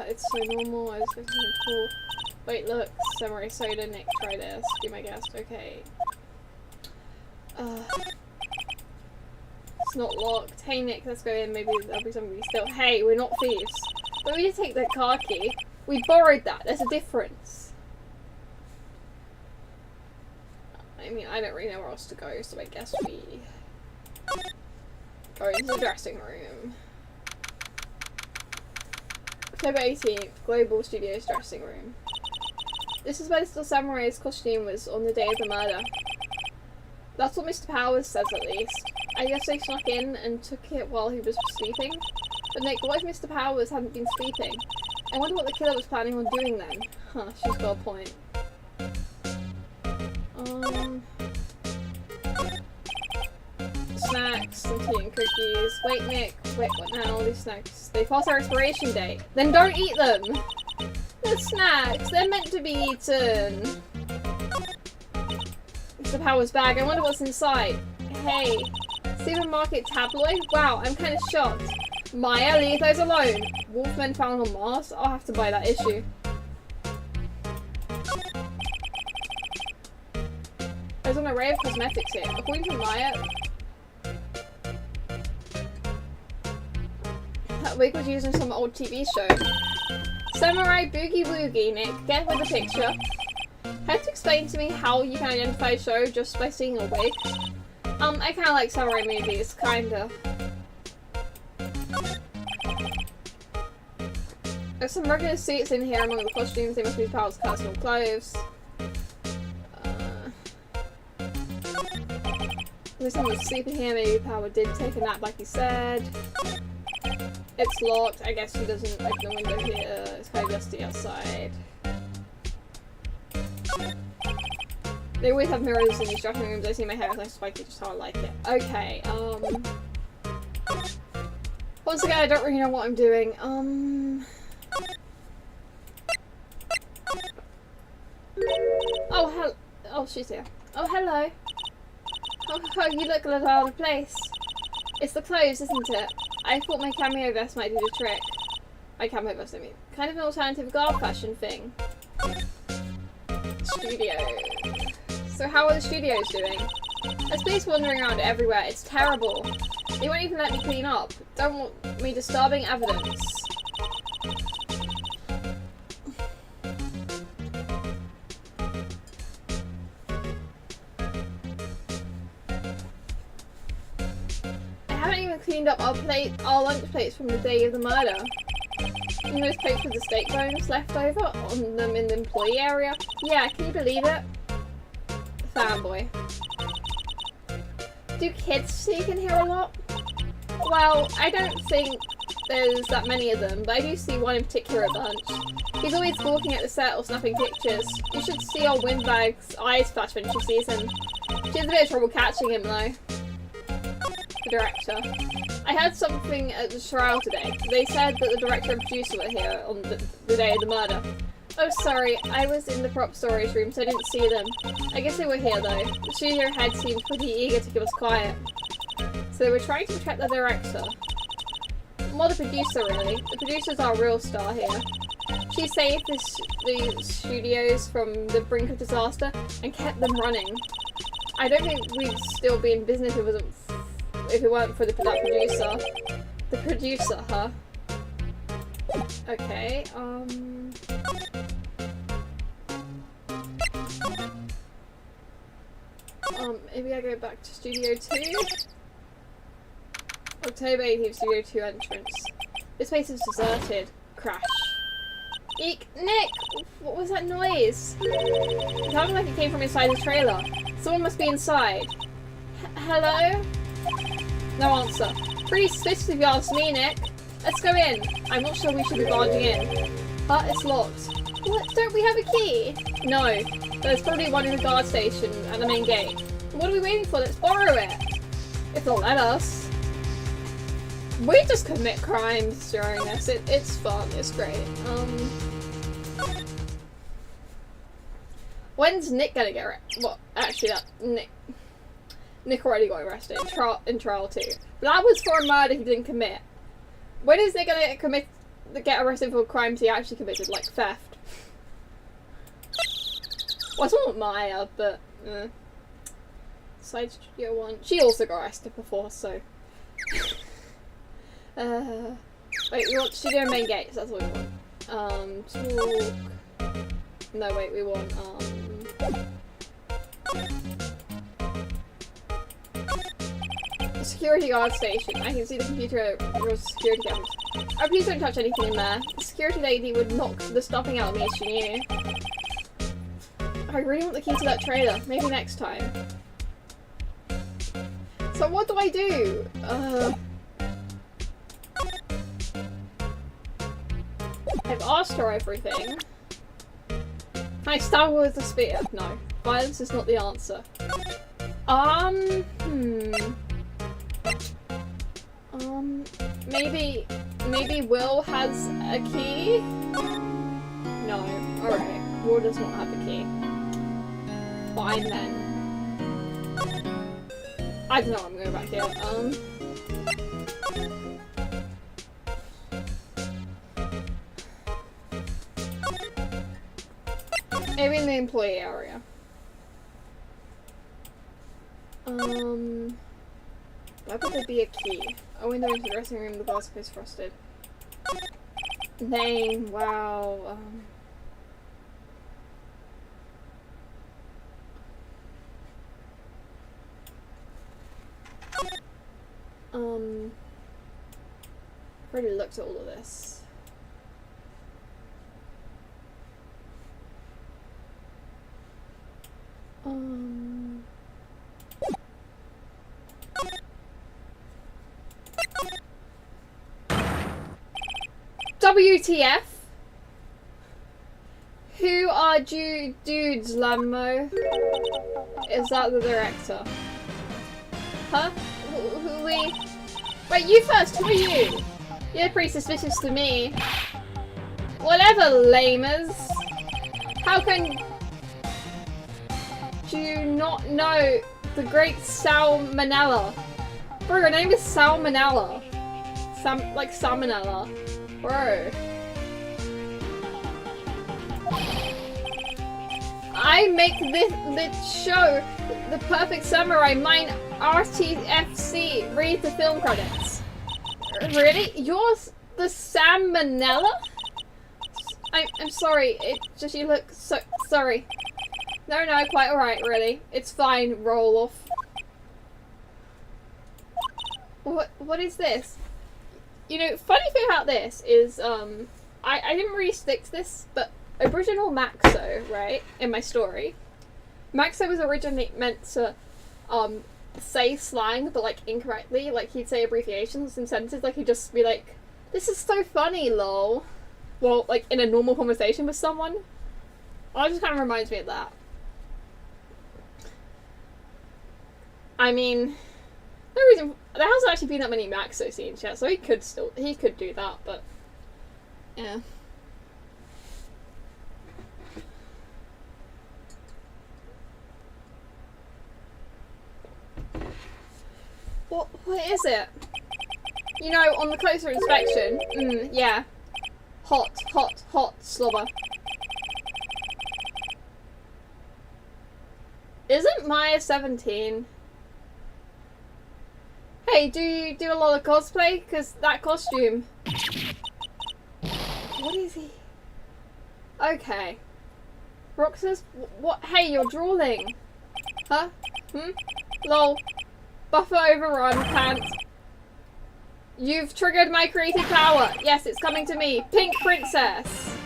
[SPEAKER 1] It's so normal. I was going to something cool. Wait, look. Samurai soda. Nick, try this. Be my guest. Okay. It's not locked. Hey, Nick, let's go in. Maybe there'll be somebody still. Hey, we're not thieves. But we did take the car key. We borrowed that. There's a difference. I mean, I don't really know where else to go, so I guess we go into the dressing room. October 18th, Global Studios dressing room. This is where the Little Samurai's costume was on the day of the murder. That's what Mr. Powers says, at least. I guess they snuck in and took it while he was sleeping. But Nick, what if Mr. Powers hadn't been sleeping? I wonder what the killer was planning on doing then. Huh, she's got a point. Snacks, some tea and cookies. Wait, Nick. Wait, what now? All these snacks. They pass our expiration date. Then don't eat them! They're snacks. They're meant to be eaten. Mr. Powers' bag. I wonder what's inside. Hey. Supermarket tabloid? Wow, I'm kind of shocked. Maya, leave those alone. Wolfmen found on Mars? I'll have to buy that issue. There's an array of cosmetics here. According to Maya, that wig was used in some old TV show. Samurai Boogie Woogie, Nick. Get with the picture. Had to explain to me how you can identify a show just by seeing a wig. I kinda like samurai movies, kinda. There's some regular suits in here among the costumes. They must be Powers' personal clothes. There's someone sleeping here. Maybe Power did take a nap like he said. It's locked. I guess he doesn't open the window here. It's kind of dusty outside. They always have mirrors in these dressing rooms. I see my hair is like spiky, just how I like it. Okay, once again, I don't really know what I'm doing. Oh, she's here. Oh, hello. Oh, you look a little out of place. It's the clothes, isn't it? I thought my cameo vest might do the trick. My cameo vest, I mean. Kind of an alternative garb fashion thing. Studio. So how are the studios doing? There's police wandering around everywhere. It's terrible. They won't even let me clean up. Don't want me disturbing evidence. I haven't even cleaned up our lunch plates from the day of the murder. You know those plates with the steak bones left over on them in the employee area? Yeah, can you believe it? Fanboy. Do kids sneak in here a lot? Well, I don't think there's that many of them, but I do see one in particular a bunch. He's always gawking at the set or snapping pictures. You should see old Windbag's eyes flash when she sees him. She has a bit of trouble catching him though. The director. I heard something at the trial today. They said that the director and producer were here on the day of the murder. Oh, sorry, I was in the prop storage room, so I didn't see them. I guess they were here, though. The studio head seemed pretty eager to keep us quiet. So they were trying to protect the director. More the producer, really. The producer's our real star here. She saved the studios from the brink of disaster and kept them running. I don't think we'd still be in business if it weren't for that producer. The producer, huh? Okay, maybe I go back to Studio 2? October 18th, Studio 2 entrance. This place is deserted. Crash. Eek! Nick! What was that noise? It sounded like it came from inside the trailer. Someone must be inside. Hello? No answer. Pretty suspicious if you ask me, Nick. Let's go in. I'm not sure we should be barging in. It's locked. What? Don't we have a key? No. There's probably one in the guard station at the main gate. What are we waiting for? Let's borrow it. If they'll let us. We just commit crimes during this. It's fun. It's great. When's Nick gonna get arrested? Well, actually, that Nick already got arrested in trial 2. But that was for a murder he didn't commit. When is Nick gonna get arrested for crimes he actually committed, like theft? Well, it's not Maya, but Side Studio 1. She also got arrested before, so. Wait, we want Studio Main Gates, that's what we want. Talk. No, wait, we want, security guard station. I can see the computer security cameras. Oh, please don't touch anything in there. The security lady would knock the stuffing out of me if she knew. I really want the key to that trailer. Maybe next time. So what do I do? I've asked her everything. Can I stab her with a spear? No. Violence is not the answer. Maybe Will has a key? No. Alright. Will does not have a key. Fine then. I don't know, I'm going back here. Maybe in the employee area. Why would there be a key? A window into the dressing room, the glass is frosted. Name, wow. I've already looked at all of this. WTF? Who are dudes, Lammo? Is that the director? Huh? Who we? Wait, you first, who are you? You're pretty suspicious to me. Whatever, lamers. How can you not know the great Salmonella? Bro, her name is Salmonella. Like Salmonella. Bro. I make this show the perfect samurai. Mine RTFC. Read the film credits. Really? Yours the Salmonella? I'm sorry. It just you look so sorry. No, quite alright, really. It's fine. Roll off. What is this? You know, funny thing about this is, I didn't really stick to this, but original Maxo, right, in my story, Maxo was originally meant to, say slang, but, like, incorrectly. Like, he'd say abbreviations in sentences, like, he'd just be like, this is so funny, lol. Well, like, in a normal conversation with someone. Well, it just kind of reminds me of that. I mean, no reason. There hasn't actually been that many Maxo scenes yet, so he could do that, but yeah. What is it? You know, on the closer inspection, yeah. Hot slobber. Isn't Maya 17? Hey, do you do a lot of cosplay? Because that costume... What is he? Okay. Roxas, what? Hey, you're drooling. Huh? Lol. Buffer overrun, pants. You've triggered my creative power. Yes, it's coming to me. Pink Princess.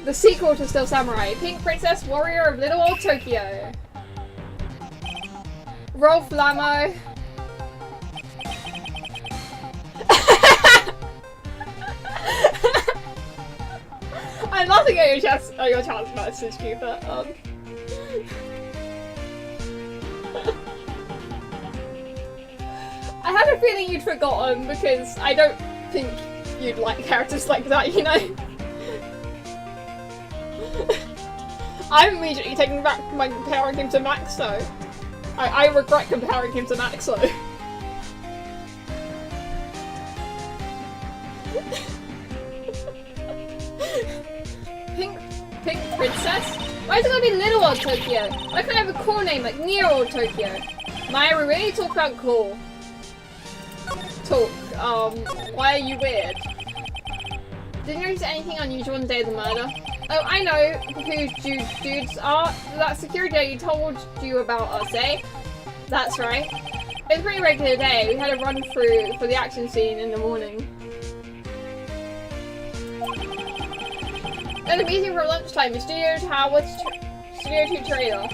[SPEAKER 1] The sequel to Still Samurai. Pink Princess, Warrior of Little Old Tokyo. Rolf Lamo. I'm laughing at your chance message, Cooper. I had a feeling you'd forgotten because I don't think you'd like characters like that, you know? I'm immediately taking back my comparing him to Maxo. I regret comparing him to Maxo. Pink Princess? Why is it gonna be Little Old Tokyo? Why can't I have a cool name like Near Old Tokyo? Maya, we really talk about cool. Why are you weird? Didn't you notice anything unusual on the day of the murder? Oh, I know who dudes are. That security guy you told you about us, eh? That's right. It was a pretty regular day. We had a run through for the action scene in the morning. At a meeting for lunchtime in Studio Tower, Studio 2 trailer.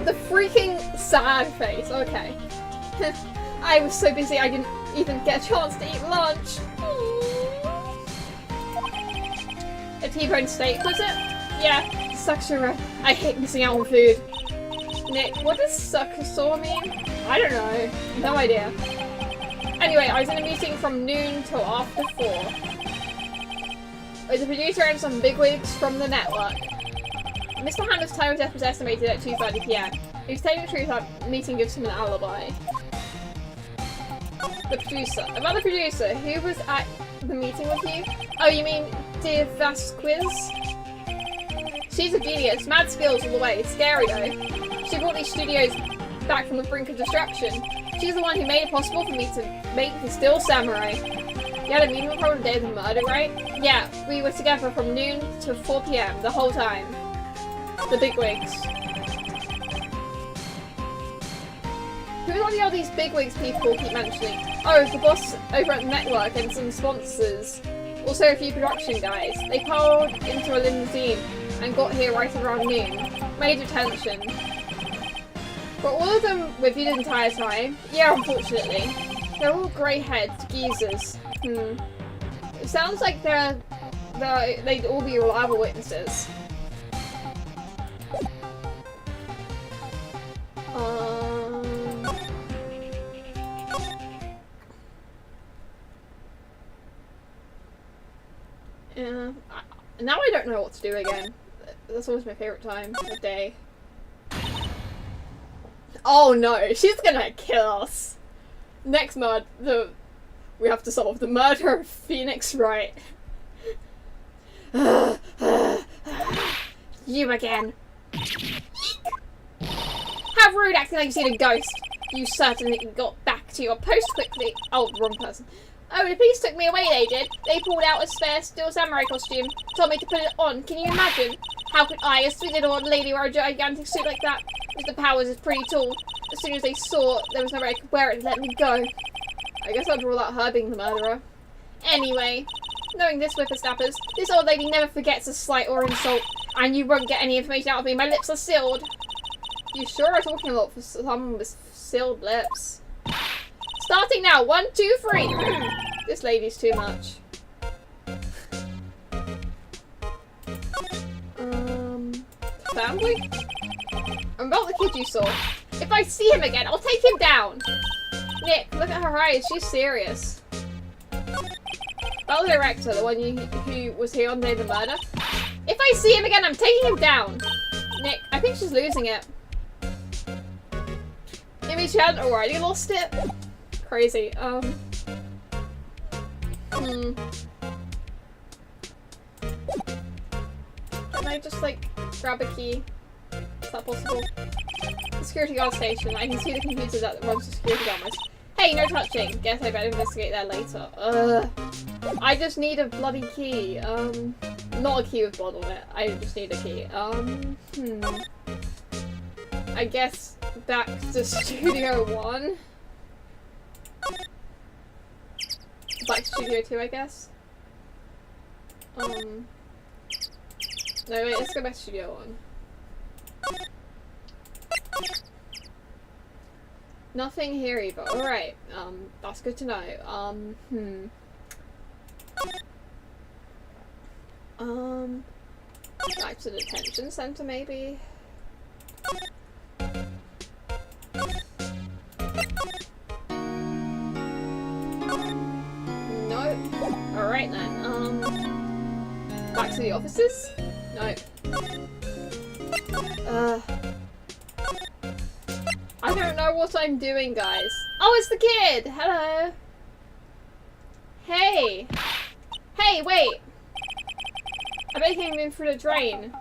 [SPEAKER 1] The freaking sad face, okay. I was so busy I didn't even get a chance to eat lunch. A T-bone steak, was it? Yeah, sucksaw. I hate missing out on food. Nick, what does sucksaw mean? I don't know. No idea. Anyway, I was in a meeting from noon till after 4. With the producer and some bigwigs from the network. Mr. Hanna's time of death was estimated at 2:30 PM. If he's telling the truth, that meeting gives him an alibi. The producer. About the producer, who was at the meeting with you? Oh, you mean Dear Vasquez? She's a genius, mad skills all the way. Scary though. She brought these studios back from the brink of destruction. She's the one who made it possible for me to make the Still Samurai. You had a meeting with her on the day of the murder, right? Yeah, we were together from noon to 4 PM the whole time. The bigwigs. Who are all these bigwigs people keep mentioning? Oh, it's the boss over at the network and some sponsors. Also a few production guys. They piled into a limousine and got here right around noon. Major tension. Were all of them with you the entire time? Yeah, unfortunately. They're all grey-heads, geezers. It sounds like they'd all be reliable witnesses. Yeah. Now I don't know what to do again. That's always my favourite time of day. Oh no, she's gonna kill us. Next we have to solve the murder of Phoenix Wright. You again. How rude, acting like you've seen a ghost. You certainly got back to your post quickly. Oh, wrong person. Oh, the police took me away, they did. They pulled out a spare Still Samurai costume, told me to put it on. Can you imagine? How could I, a sweet little old lady, wear a gigantic suit like that? Mr. Powers is pretty tall. As soon as they saw there was no way I could wear it and let me go. I guess I'd rule out her being the murderer. Anyway, knowing this whippersnappers, this old lady never forgets a slight or insult, and you won't get any information out of me. My lips are sealed. You sure are talking a lot for someone with sealed lips. Starting now, 1, 2, 3. This lady's too much. Family? I'm about the kid you saw. If I see him again, I'll take him down. Nick, look at her eyes. She's serious. About the director, the one who was here on the day of the murder. If I see him again, I'm taking him down. Nick, I think she's losing it. Maybe she hadn't already lost it. Crazy. Can I just like grab a key? Is that possible? The security guard station. I can see the computer that runs the security guard. Hey, no touching. Guess I better investigate that later. I just need a bloody key. Not a key with blood on it. I just need a key. I guess back to Studio 1. Back to Studio 2, I guess. No, wait, let's go back to Studio 1. Nothing here either. Alright, that's good to know. Back to the detention center, maybe? No. Alright then, back to the offices? No. I don't know what I'm doing, guys. Oh, it's the kid! Hello! Hey! Hey, wait! I bet he came in through the drain.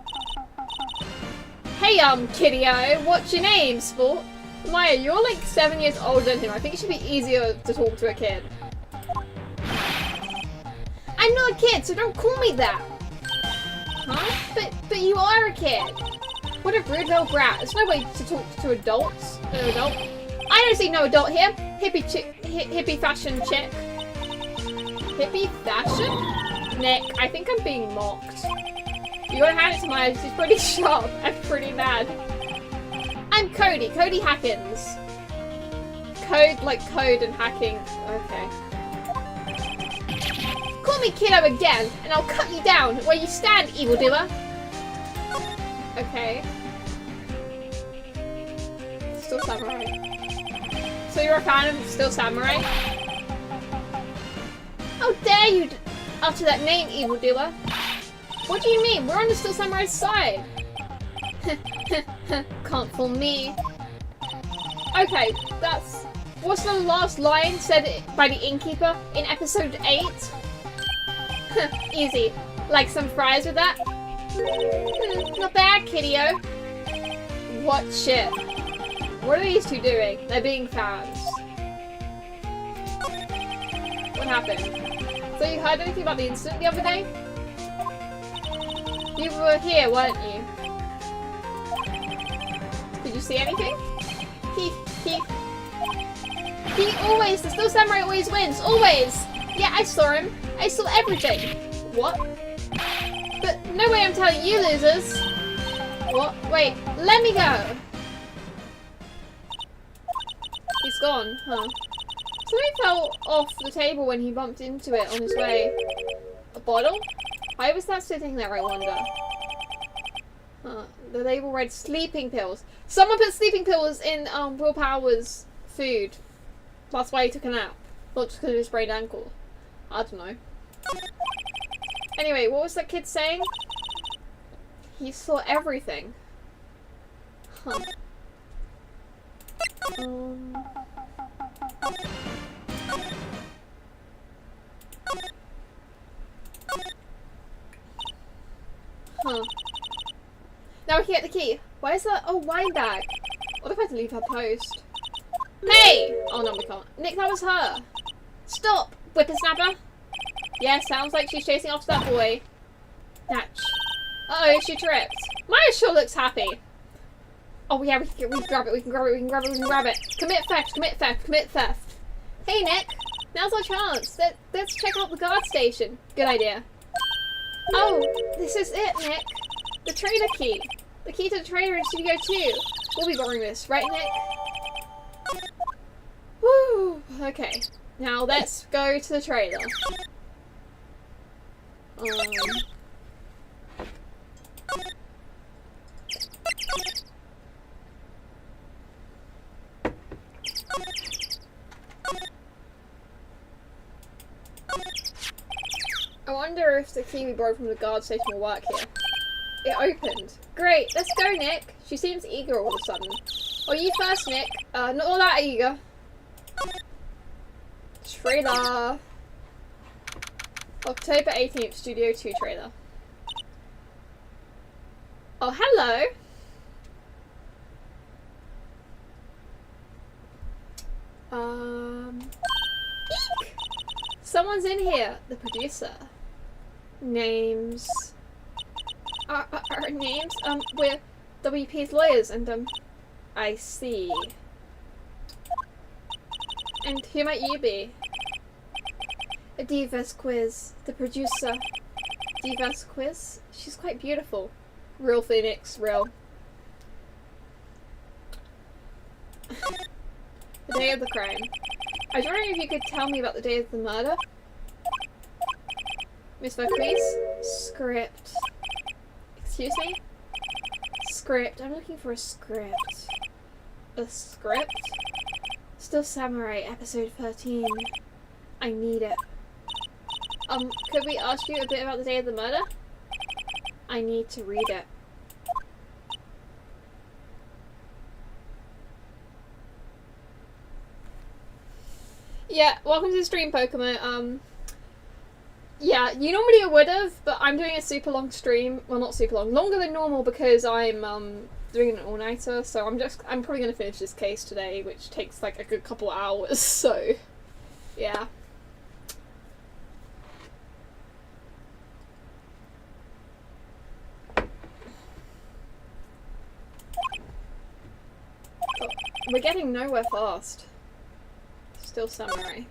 [SPEAKER 1] Hey, kiddio, what's your name, sport? Maya, you're like 7 years older than him. I think it should be easier to talk to a kid. I'm not a kid, so don't call me that! Huh? But you are a kid! What a rude little brat. There's no way to talk to adults. No adult. I don't see no adult here. Hippie fashion chick. Hippie fashion? Nick, I think I'm being mocked. You gotta hand it to Maya. She's pretty sharp and pretty mad. I'm Cody. Cody Hackins. Code like code and hacking. Okay. Call me kiddo again, and I'll cut you down where you stand, evildoer. Okay. Still Samurai. So you're a fan of Still Samurai? How dare you utter that name, evildoer? What do you mean? We're on the Still Samurai's side. Can't fool me. Okay, that's... What's the last line said by the innkeeper in episode 8? Easy. Like some fries with that? Not bad, kiddio. What shit? What are these two doing? They're being fans. What happened? So you heard anything about the incident the other day? You were here, weren't you? Did you see anything? He always, the Still Samurai always wins, always! Yeah, I saw him. I saw everything. What? But no way I'm telling you losers. What? Wait, let me go. He's gone, huh? Something fell off the table when he bumped into it on his way. A bottle? Why was that sitting there, I wonder? The label read sleeping pills. Someone put sleeping pills in Will Power's food. That's why he took a nap. Not just because of his sprained ankle. I don't know. Anyway, what was that kid saying? He saw everything. Huh. Huh. Now we can get the key. Why is that? Oh, wine bag. What if I had to leave her post? Hey! Oh no, we can't. Nick, that was her. Stop, whippersnapper. Yeah, sounds like she's chasing after that boy. Natch. Uh-oh, she tripped. Maya sure looks happy. Oh yeah, we can grab it, we can grab it, we can grab it, we can grab it. Commit theft, commit theft, commit theft. Hey Nick, now's our chance. Let's check out the guard station. Good idea. Oh, this is it, Nick. The trader key. The key to the trader in Studio 2. We'll be borrowing this, right Nick? Woo! Okay, now let's go to the trailer. I wonder if the key we borrowed from the guard station will work here. It opened. Great, let's go, Nick. She seems eager all of a sudden. Oh, you first, Nick. Not all that eager. Trailer. October 18th, Studio 2 trailer. Oh, hello. Eek! Someone's in here. The producer. Names. Our names? We're WP's lawyers, and, I see. And who might you be? A Divas quiz. The producer. Divas quiz? She's quite beautiful. Real Phoenix, real. The day of the crime. I was wondering if you could tell me about the day of the murder. Miss Verquiz? Script. Excuse me? Script. I'm looking for a script. A script? Still Samurai, episode 13. I need it. Could we ask you a bit about the day of the murder? I need to read it. Yeah, welcome to the stream, Pokemon. Yeah, you normally would have, but I'm doing a super long stream. Well, not super long, longer than normal because I'm doing an all-nighter. So I'm probably gonna finish this case today, which takes like a good couple hours. So, yeah. Oh, we're getting nowhere fast. Still Samurai.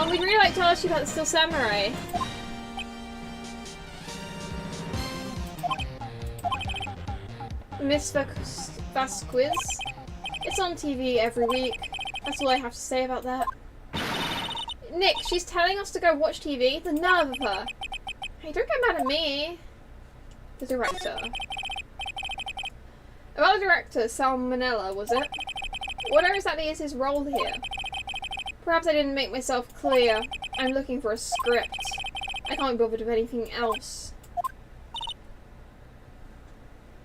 [SPEAKER 1] We'd really like to ask you about the Still Samurai. Miss Vasquez? It's on TV every week. That's all I have to say about that. Nick, she's telling us to go watch TV? The nerve of her. Hey, don't get mad at me. The director. About the director, Salmonella, was it? What exactly is his role here? Perhaps I didn't make myself clear. I'm looking for a script. I can't be bothered with anything else.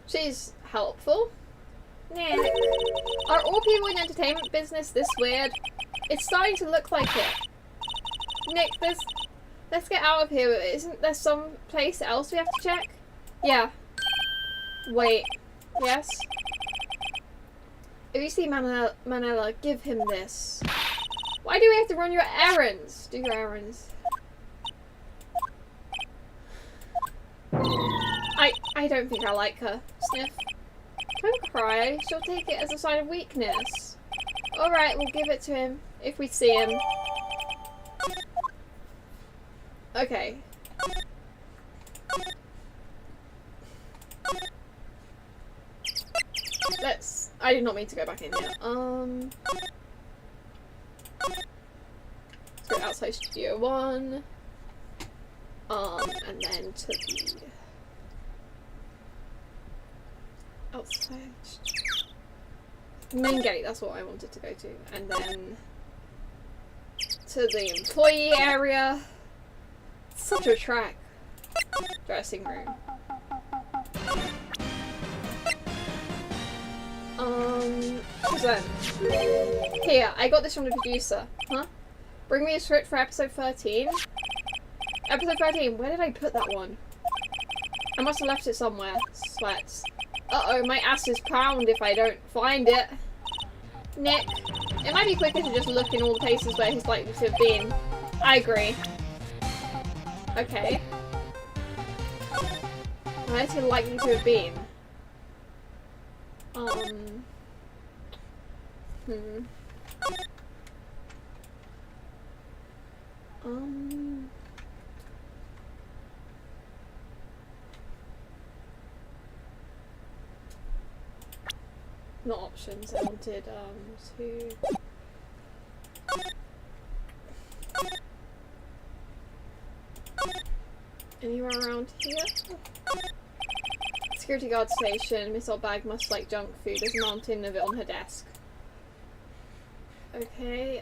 [SPEAKER 1] She's helpful? Nick. Are all people in the entertainment business this weird? It's starting to look like it. Nick, let's get out of here. Isn't there some place else we have to check? Yeah. Wait. Yes? If you see Manella, give him this. Why do we have to run your errands? Do your errands. I don't think I like her. Sniff. Don't cry. She'll take it as a sign of weakness. Alright, we'll give it to him. If we see him. Okay. I did not mean to go back in here. Let's go outside Studio 1. And then to the outside main gate, that's what I wanted to go to. And then to the employee area. Such a track. Dressing room. Present. Here, I got this from the producer. Huh? Bring me a script for episode 13. Episode 13, where did I put that one? I must have left it somewhere. Sweats. Uh-oh, my ass is pound if I don't find it. Nick. It might be quicker to just look in all the places where he's likely to have been. I agree. Okay. Where's he likely to have been? Not options, I wanted, to... Anywhere around here? Security guard station. Missile bag must like junk food. There's a mountain of it on her desk. Okay,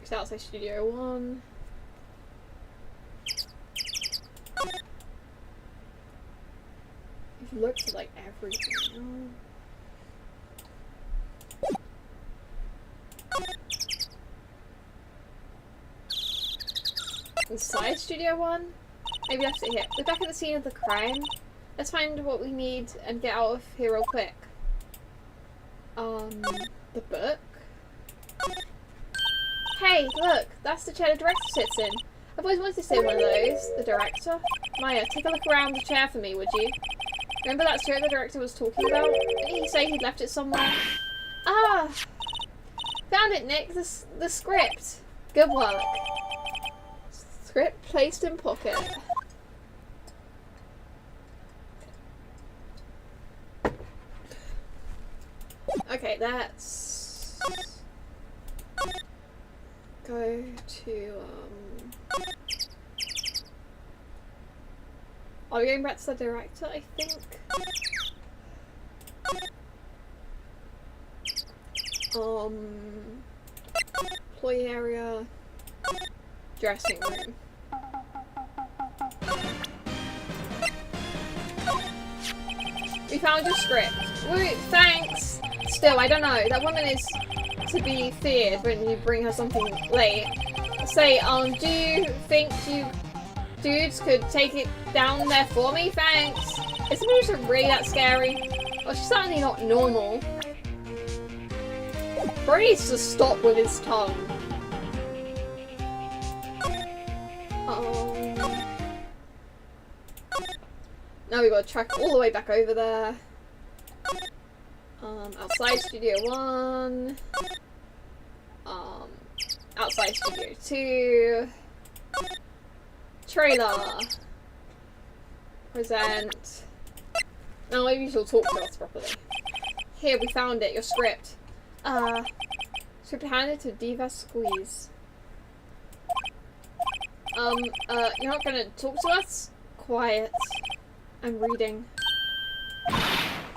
[SPEAKER 1] it's outside Studio 1. You've looked at like everything. Inside Studio 1? Maybe that's it here. We're back at the scene of the crime. Let's find what we need and get out of here real quick. The book. Hey, look, that's the chair the director sits in. I've always wanted to sit in one of those. The director? Maya, take a look around the chair for me, would you? Remember that chair the director was talking about? Didn't he say he'd left it somewhere? Ah! Found it, Nick. The script. Good work. Script placed in pocket. Okay, let's go to are we going back to the director, I think? Employee area, dressing room. We found your script. Woo, thanks! Still, I don't know. That woman is to be feared when you bring her something late. Say, do you think you dudes could take it down there for me? Thanks! Is the music really that scary? Well, she's certainly not normal. Bro needs to stop with his tongue. Now we gotta track all the way back over there. Outside Studio 1. Outside Studio 2. Trailer. Present. Now maybe she'll talk to us properly. Here, we found it, your script. Script handed to Diva Squeeze. You're not gonna talk to us? Quiet. I'm reading.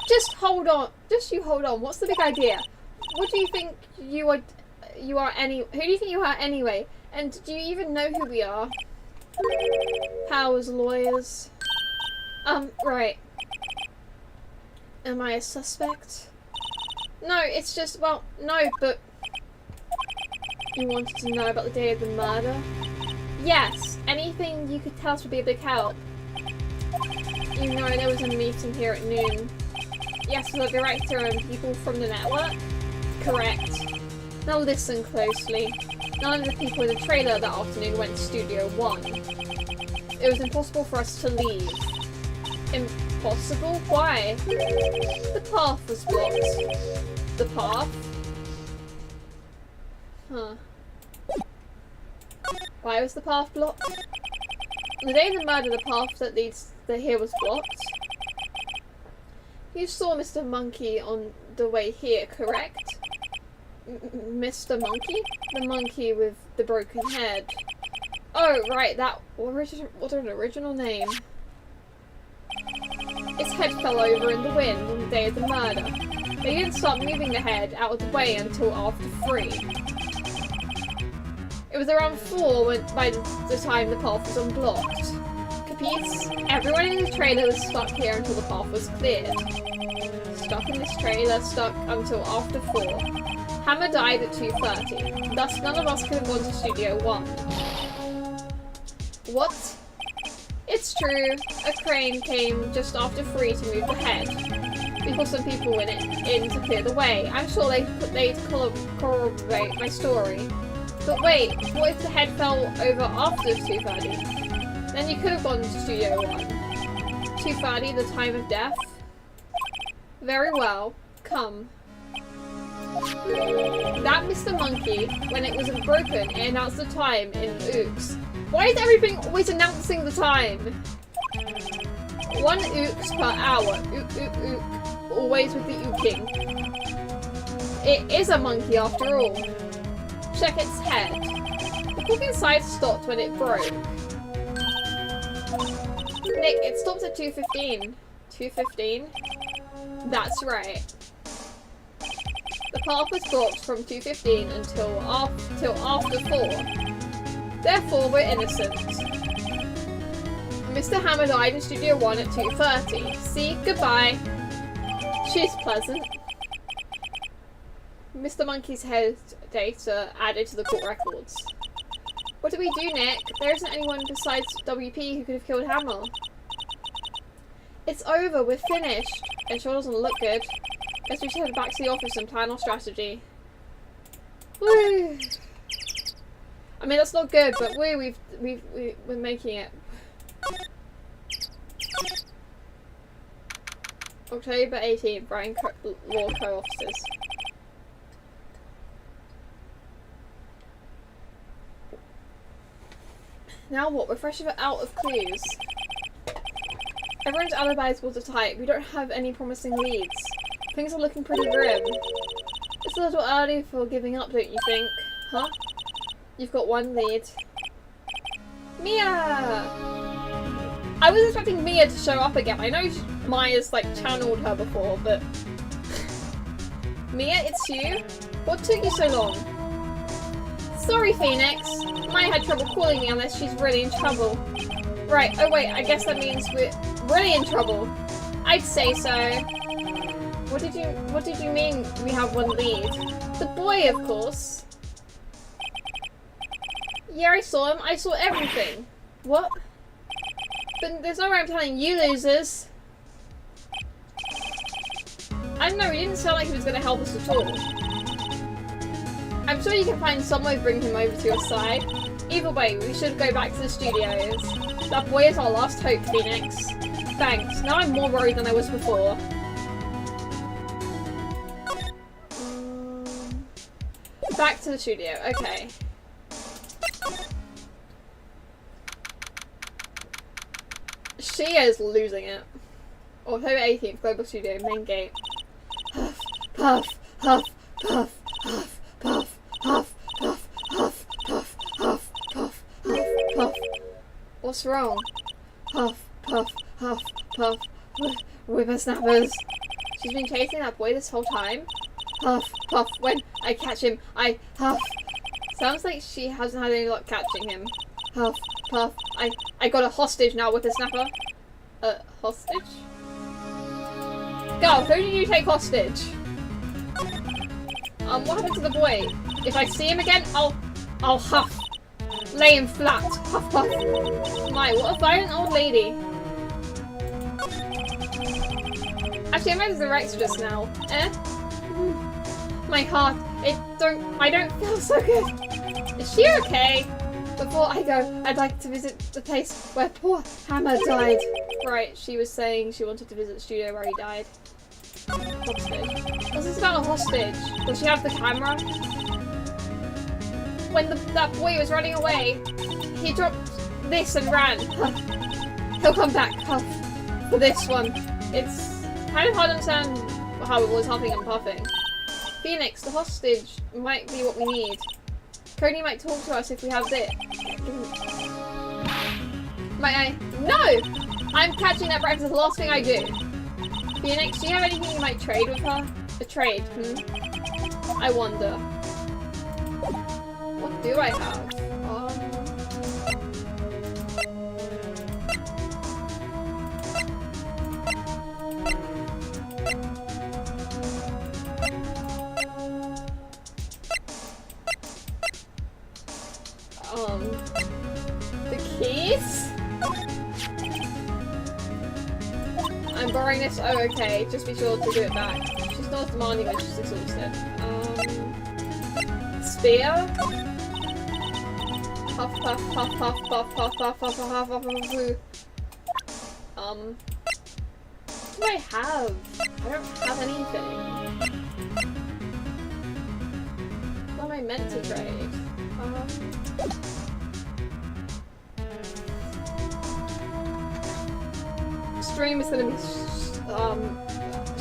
[SPEAKER 1] Just hold on. Just you hold on. What's the big idea? What do you think you are who do you think you are anyway? And do you even know who we are? Powers, lawyers. Right. Am I a suspect? No, it's just, well, no, but you wanted to know about the day of the murder? Yes, anything you could tell us would be a big help. You know, there was a meeting here at noon. Yes, with the director and people from the network? Correct. Now listen closely. None of the people in the trailer that afternoon went to Studio 1. It was impossible for us to leave. Impossible? Why? The path was blocked. The path? Huh. Why was the path blocked? On the day of the murder, the path that leads here was blocked. You saw Mr. Monkey on the way here, correct? Mr. Monkey? The monkey with the broken head. Oh, right, that... What an original name. Its head fell over in the wind on the day of the murder. They didn't start moving the head out of the way until after 3. It was around 4 by the time the path was unblocked. Capiz? Everyone in the trailer was stuck here until the path was cleared. Stuck in this trailer, stuck until after 4. Hammer died at 2:30. Thus, none of us could have gone to Studio 1. What? It's true. A crane came just after 3 to move the head. Before some people went in to clear the way. I'm sure they'd corroborate my story. But wait, what if the head fell over after 2:30? Then you could have gone to Studio 1. 2:30, the time of death? Very well. Come. That Mr. Monkey, when it wasn't broken, it announced the time in ooks. Why is everything always announcing the time? 1 ooks per hour. Ook, ook, ook. Always with the ooking. It is a monkey after all. Check its head. The clock inside stopped when it broke. Nick, it stopped at 2:15. 2:15? That's right. The path was blocked from 2:15 until after 4. Therefore, we're innocent. Mr. Hammer died in Studio 1 at 2:30. See? Goodbye. She's pleasant. Mr. Monkey's head data added to the court records. What do we do, Nick? There isn't anyone besides WP who could have killed Hammer. It's over, we're finished. It sure doesn't look good. Guess we should head back to the office and plan our strategy. Woo! I mean, that's not good, but we're making it. October 18th, Brian Law Co-Officers. Now what? We're fresh out of clues. Everyone's alibis watertight. We don't have any promising leads. Things are looking pretty grim. It's a little early for giving up, don't you think? Huh? You've got one lead. Mia! I was expecting Mia to show up again. I know Maya's like channeled her before, but... Mia, it's you? What took you so long? Sorry, Phoenix. Maya had trouble calling me unless she's really in trouble. Right, oh wait, I guess that means we're really in trouble. I'd say so. What did you mean we have one lead? The boy, of course. Yeah, I saw him. I saw everything. What? But there's no way I'm telling you losers. I don't know, he didn't sound like he was going to help us at all. I'm sure you can find some way to bring him over to your side. Either way, we should go back to the studios. That boy is our last hope, Phoenix. Thanks. Now I'm more worried than I was before. Back to the studio. Okay. She is losing it. October 18th, Global Studio, main gate. Huff, puff, huff, puff, huff, puff, huff, puff, huff, puff, huff, puff, huff, puff. What's wrong? Puff, puff, huff, puff, whippersnappers. She's been chasing that boy this whole time. Huff, puff, when I catch him, I huff. Sounds like she hasn't had any luck catching him. Huff, puff, I got a hostage now, whippersnapper. Hostage? Girl, who did you take hostage? What happened to the boy? If I see him again, I'll huff. Lay him flat. Huff, puff. My, what a violent old lady. Actually, I might have the Rex just now. Eh? My heart, I don't feel so good. Is she okay? Before I go, I'd like to visit the place where poor Hammer died. Right, she was saying she wanted to visit the studio where he died. Hostage. What's this about a hostage? Does she have the camera? When that boy was running away, he dropped this and ran. He'll come back for this one. It's kind of hard to understand how it was huffing and puffing. Phoenix, the hostage might be what we need. Cody might talk to us if we have it. Might I? No! I'm catching that breakfast, the last thing I do. Phoenix, do you have anything you might trade with her? A trade, I wonder. What do I have? The keys? I'm borrowing this. Oh, okay. Just be sure to do it back. She's not demanding when she's exhausted. Spear? Puff, puff, puff, puff, puff, puff, puff, puff, puff, puff, puff, puff. What do I have? I don't have anything. What am I meant to trade? Stream is going to be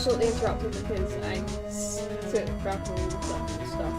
[SPEAKER 1] shortly interrupted because I'm still grappling with stuff.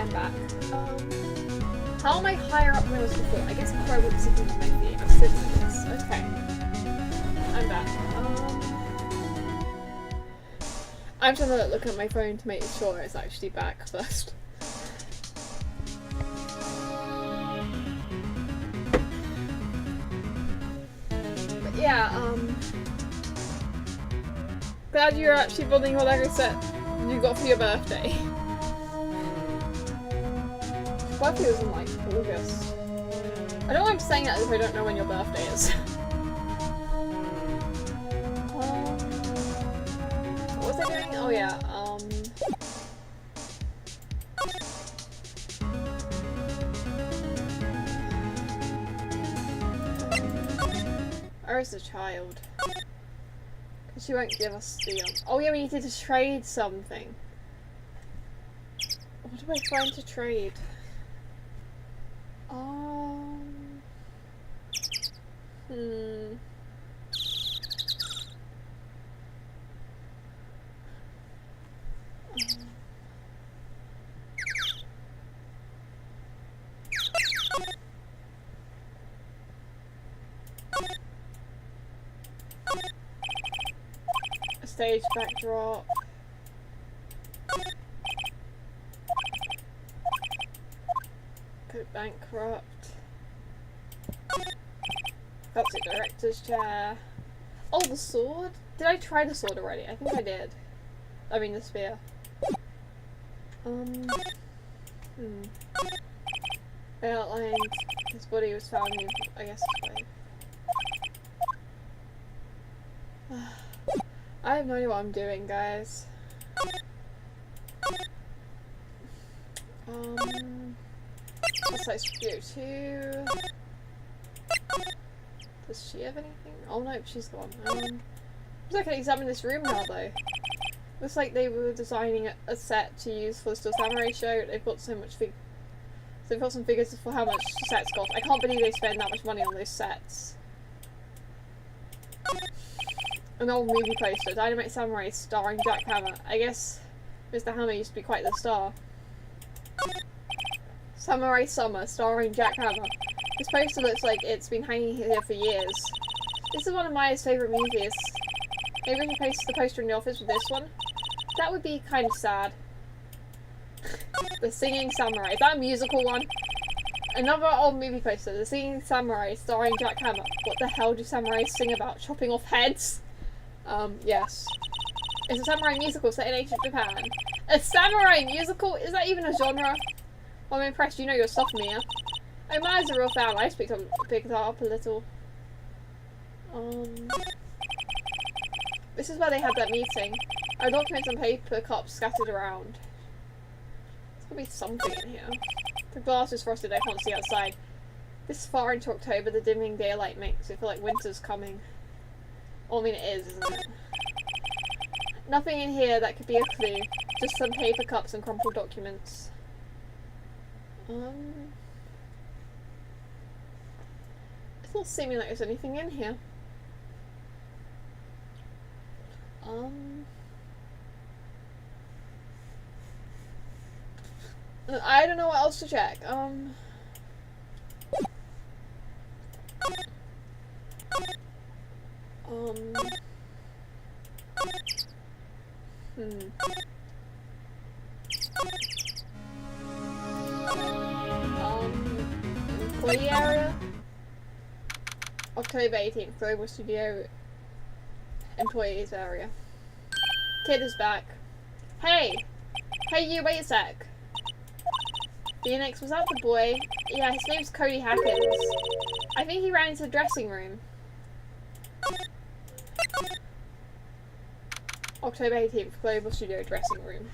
[SPEAKER 1] I'm back. How am I higher up than I was before? I guess before I wasn't sitting on my feet. I'm sitting like this. Okay. I'm back. I'm trying to look at my phone to make sure it's actually back first. But yeah, glad you're actually building your Lego set you got for your birthday. My birthday was in like August. I don't know why I'm saying that if I don't know when your birthday is. What was I doing? Oh yeah, where's the child? Because she won't give us the, oh yeah, we needed to trade something. What do I find to trade? A stage backdrop. Go bankrupt. That's a director's chair. Oh, the sword? Did I try the sword already? I think I did. I mean the spear. I outlined his body was found in, I guess, this way. I have no idea what I'm doing, guys. What's like Studio 2? Does she have anything? Oh no, she's gone. Looks like I can examine this room now though. Looks like they were designing a set to use for the Still Samurai show. They've got so much they've got some figures for how much sets cost. I can't believe they spend that much money on those sets. An old movie poster, Dynamite Samurai starring Jack Hammer. I guess Mr. Hammer used to be quite the star. Samurai Summer starring Jack Hammer. This poster looks like it's been hanging here for years. This is one of Maya's favourite movies. Maybe we can post the poster in the office with this one. That would be kind of sad. The Singing Samurai. Is that a musical one? Another old movie poster. The Singing Samurai starring Jack Hammer. What the hell do samurais sing about? Chopping off heads? Yes. It's a samurai musical set in ancient Japan. A samurai musical? Is that even a genre? Well, I'm impressed you know your stuff, Mia. Oh, Maya's a real fan. I just picked that up a little. This is where they had that meeting. Our documents and paper cups scattered around. There's gotta be something in here. The glass is frosted, I can't see outside. This far into October, the dimming daylight makes it feel like winter's coming. Well, I mean it is, isn't it? Nothing in here that could be a clue. Just some paper cups and crumpled documents. It's not seeming like there's anything in here. I don't know what else to check. Employee area? October 18th, Global Studio Employees area. Kid is back. Hey! Hey you, wait a sec. Phoenix, was that the boy? Yeah, his name's Cody Hackins. I think he ran into the dressing room. October 18th, Global Studio dressing room.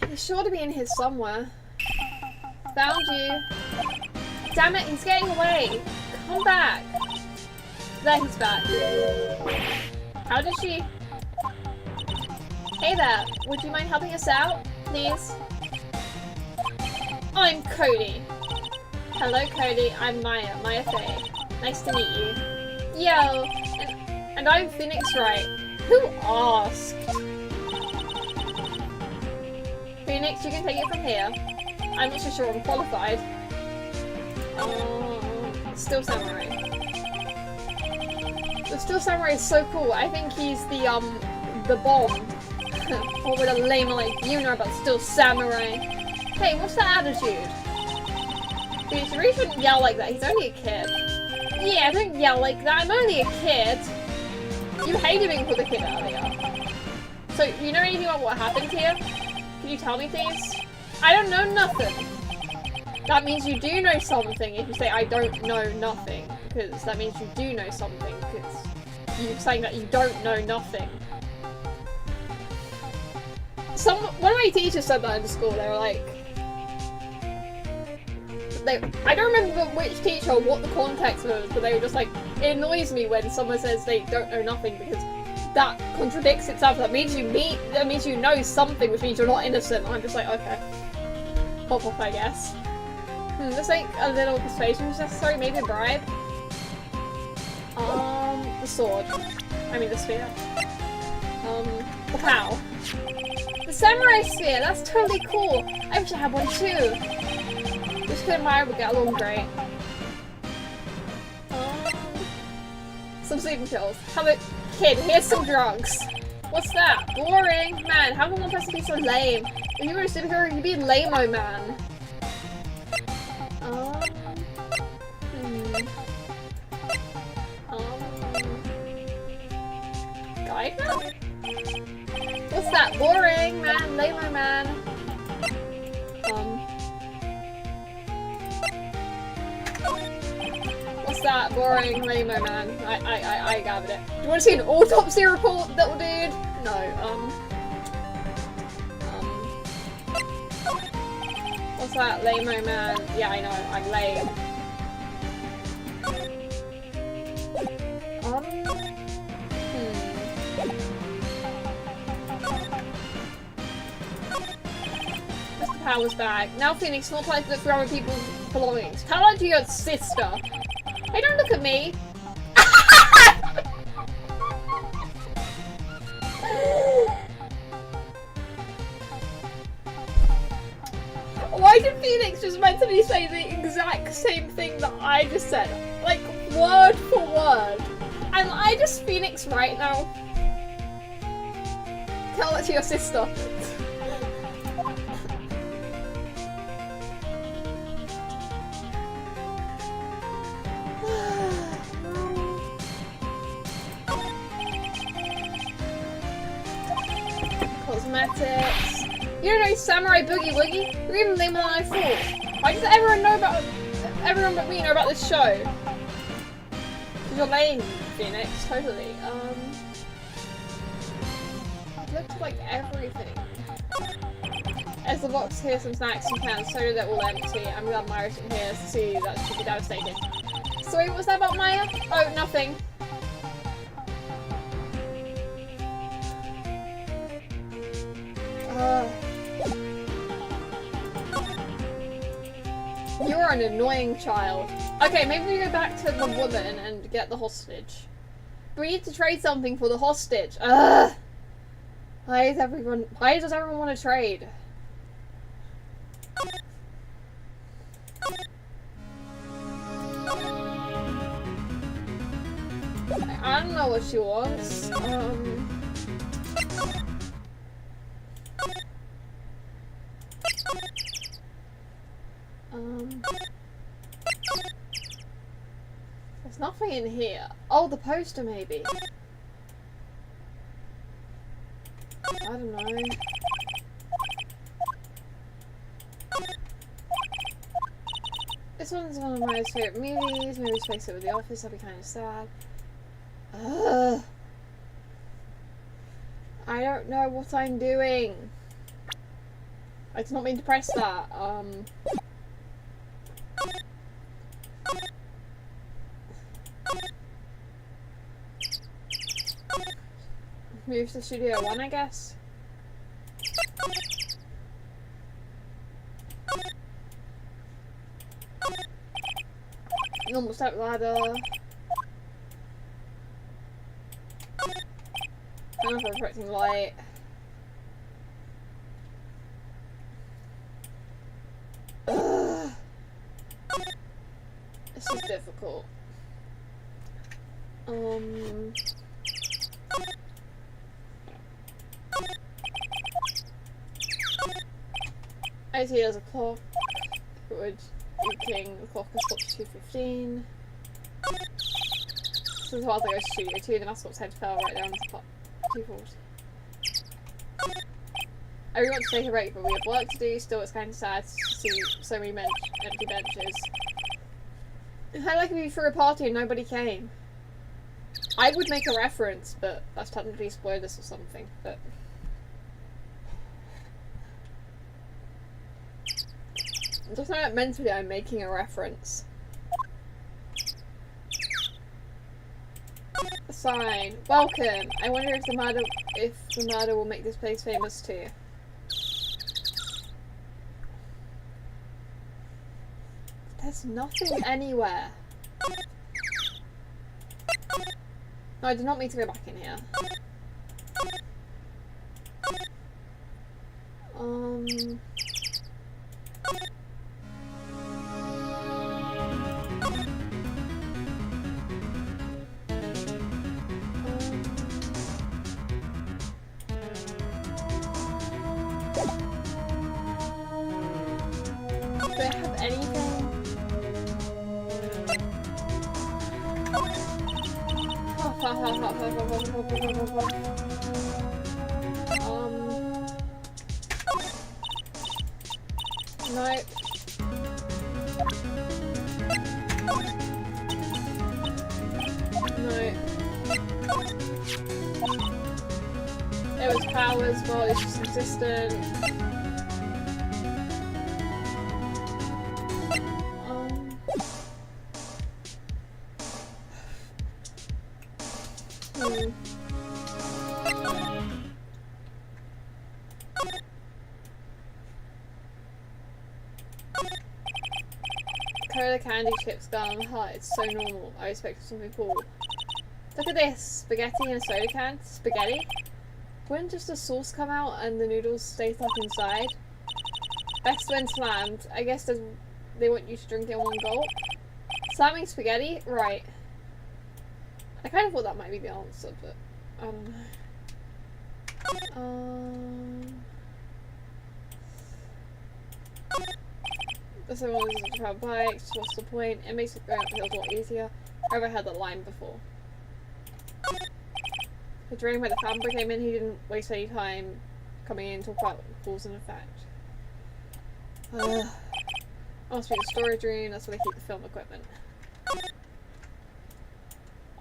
[SPEAKER 1] He's sure to be in here somewhere. Found you. Damn it, he's getting away. Come back. There, he's back. How did she... Hey there, would you mind helping us out, please? I'm Cody. Hello, Cody. I'm Maya Faye. Nice to meet you. Yo, and I'm Phoenix Wright. Who asked? Phoenix, you can take it from here. I'm not so sure I'm qualified. Still Samurai. The Still Samurai is so cool. I think he's the bomb. What would a lame like you know about Still Samurai? Hey, what's that attitude? Phoenix, you really shouldn't yell like that. He's only a kid. Yeah, don't yell like that. I'm only a kid. You hated being called a kid earlier. So, you know anything about what happened here? Can you tell me, please? I don't know nothing. That means you do know something if you say I don't know nothing. Because that means you do know something. Because you're saying that you don't know nothing. One of my teachers said that in school. They were like... I don't remember which teacher or what the context was, but they were just like, it annoys me when someone says they don't know nothing because that contradicts itself. That means you know something, which means you're not innocent. I'm just like, okay. Pop off, I guess. There's like a little persuasion is necessary, maybe a bribe. The sword. I mean the sphere. The pow. The samurai sphere, that's totally cool. I wish I had one too. This kid and Maya would get along great. Some sleeping pills. How about, kid, here's some drugs. What's that? Boring. Man, how can one person be so lame? If you were a superhero, you'd be a lame-o man. Guide map? What's that? Boring, man. Lame-o man. What's that? Boring, lame-o man. I gathered it. Do you want to see an autopsy report, little dude? No, what's that? Lame-o man. Yeah, I know. I'm lame. Mr. Power's bag. Now Phoenix, not like to look for other people's belongings. Tell that to your sister. Hey, don't look at me! Why did Phoenix just mentally say the exact same thing that I just said? Like, word for word. Am I just Phoenix right now? Tell that to your sister. Cosmetics. You don't know Samurai Boogie Woogie? You're even lamer than I thought. Why does everyone but me know about this show? Because you're lame, Phoenix, totally. I've looked at like everything. As the box here, some snacks and cans, so they're all empty. I'm glad Maya isn't here to see that she'd be devastated. Sorry, what's that about Maya? Oh, nothing. You're an annoying child. Okay, maybe we go back to the woman and get the hostage. We need to trade something for the hostage. Ugh! Why does everyone want to trade? I don't know what she wants. There's nothing in here. Oh, the poster maybe. I don't know. This one's one of my favourite movies. Maybe space it with The Office. That'd be kind of sad. Ugh. I don't know what I'm doing. I did not mean to press that. Move to Studio 1, I guess. Normal step ladder. Another reflecting light. This is difficult. I see there's a clock. It would be king. The clock has stopped to 2:15. So while they go to Studio 2, the mascot's head fell right down to 2:40. I really want to take a break, but we have work to do. Still, it's kind of sad to see so many empty benches. It's kind of like if you threw a party and nobody came. I would make a reference, but that's technically spoilers or something. But just not mentally, I'm making a reference. A sign. Welcome. I wonder if the murder will make this place famous too. There's nothing anywhere. No, I did not mean to go back in here. Do I have anything? No. No. It was powers, but it's just existent. Cola candy chips down on the heart. It's so normal. I expected something cool. Look at this. Spaghetti in a soda can. Spaghetti? Wouldn't just the sauce come out and the noodles stay stuck inside? Best when slammed. I guess they want you to drink it in one gulp. Slamming spaghetti? Right. I kind of thought that might be the answer, but I don't know. If someone uses a proud bikes, what's the point? It makes it going uphill a lot easier. I've never heard that line before. But during when the founder came in, he didn't waste any time coming in to talk about cause and effect. Must be a storage room, that's where they keep the film equipment.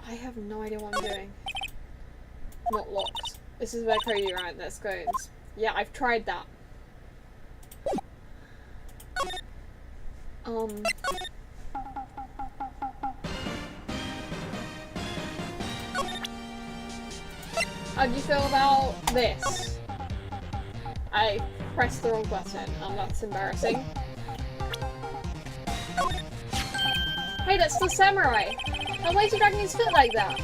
[SPEAKER 1] I have no idea what I'm doing. Not locked. This is where Cody ran their scones. Yeah, I've tried that. How do you feel about this? I pressed the wrong button, and that's embarrassing. Hey, that's the samurai! How why is he dragging his foot like that?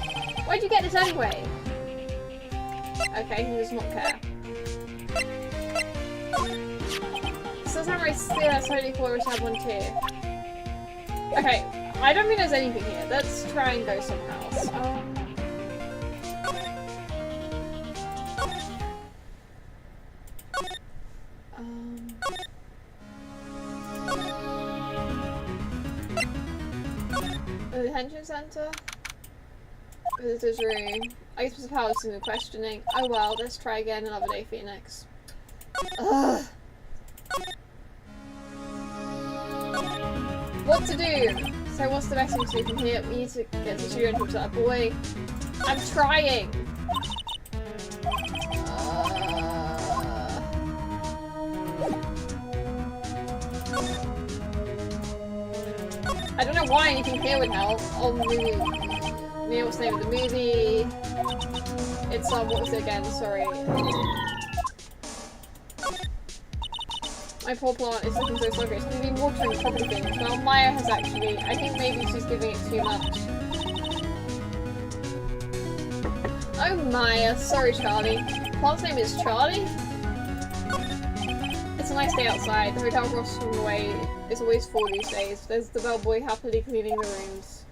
[SPEAKER 1] Why'd you get this anyway? Okay, he does not care. So samurai still has totally cool, I wish I had one too. Okay, I don't think there's anything here. Let's try and go somewhere else. The detention center? Visitor's room. I guess Mr. Powers is questioning. Oh well, let's try again another day, Phoenix. Ugh. What to do? So what's the best thing to do from here? We need to get to the studio and talk to that boy. I'm trying! I don't know why anything here would help. On the movie. What's the name of the movie? It's what was it again? Sorry. My poor plant is looking so sluggish. It's been watering property things. Well, Maya has actually. I think maybe she's giving it too much. Oh, Maya. Sorry, Charlie. Plant's name is Charlie? It's a nice day outside. The hotel across from the way It's always full these days. There's the bellboy happily cleaning the rooms.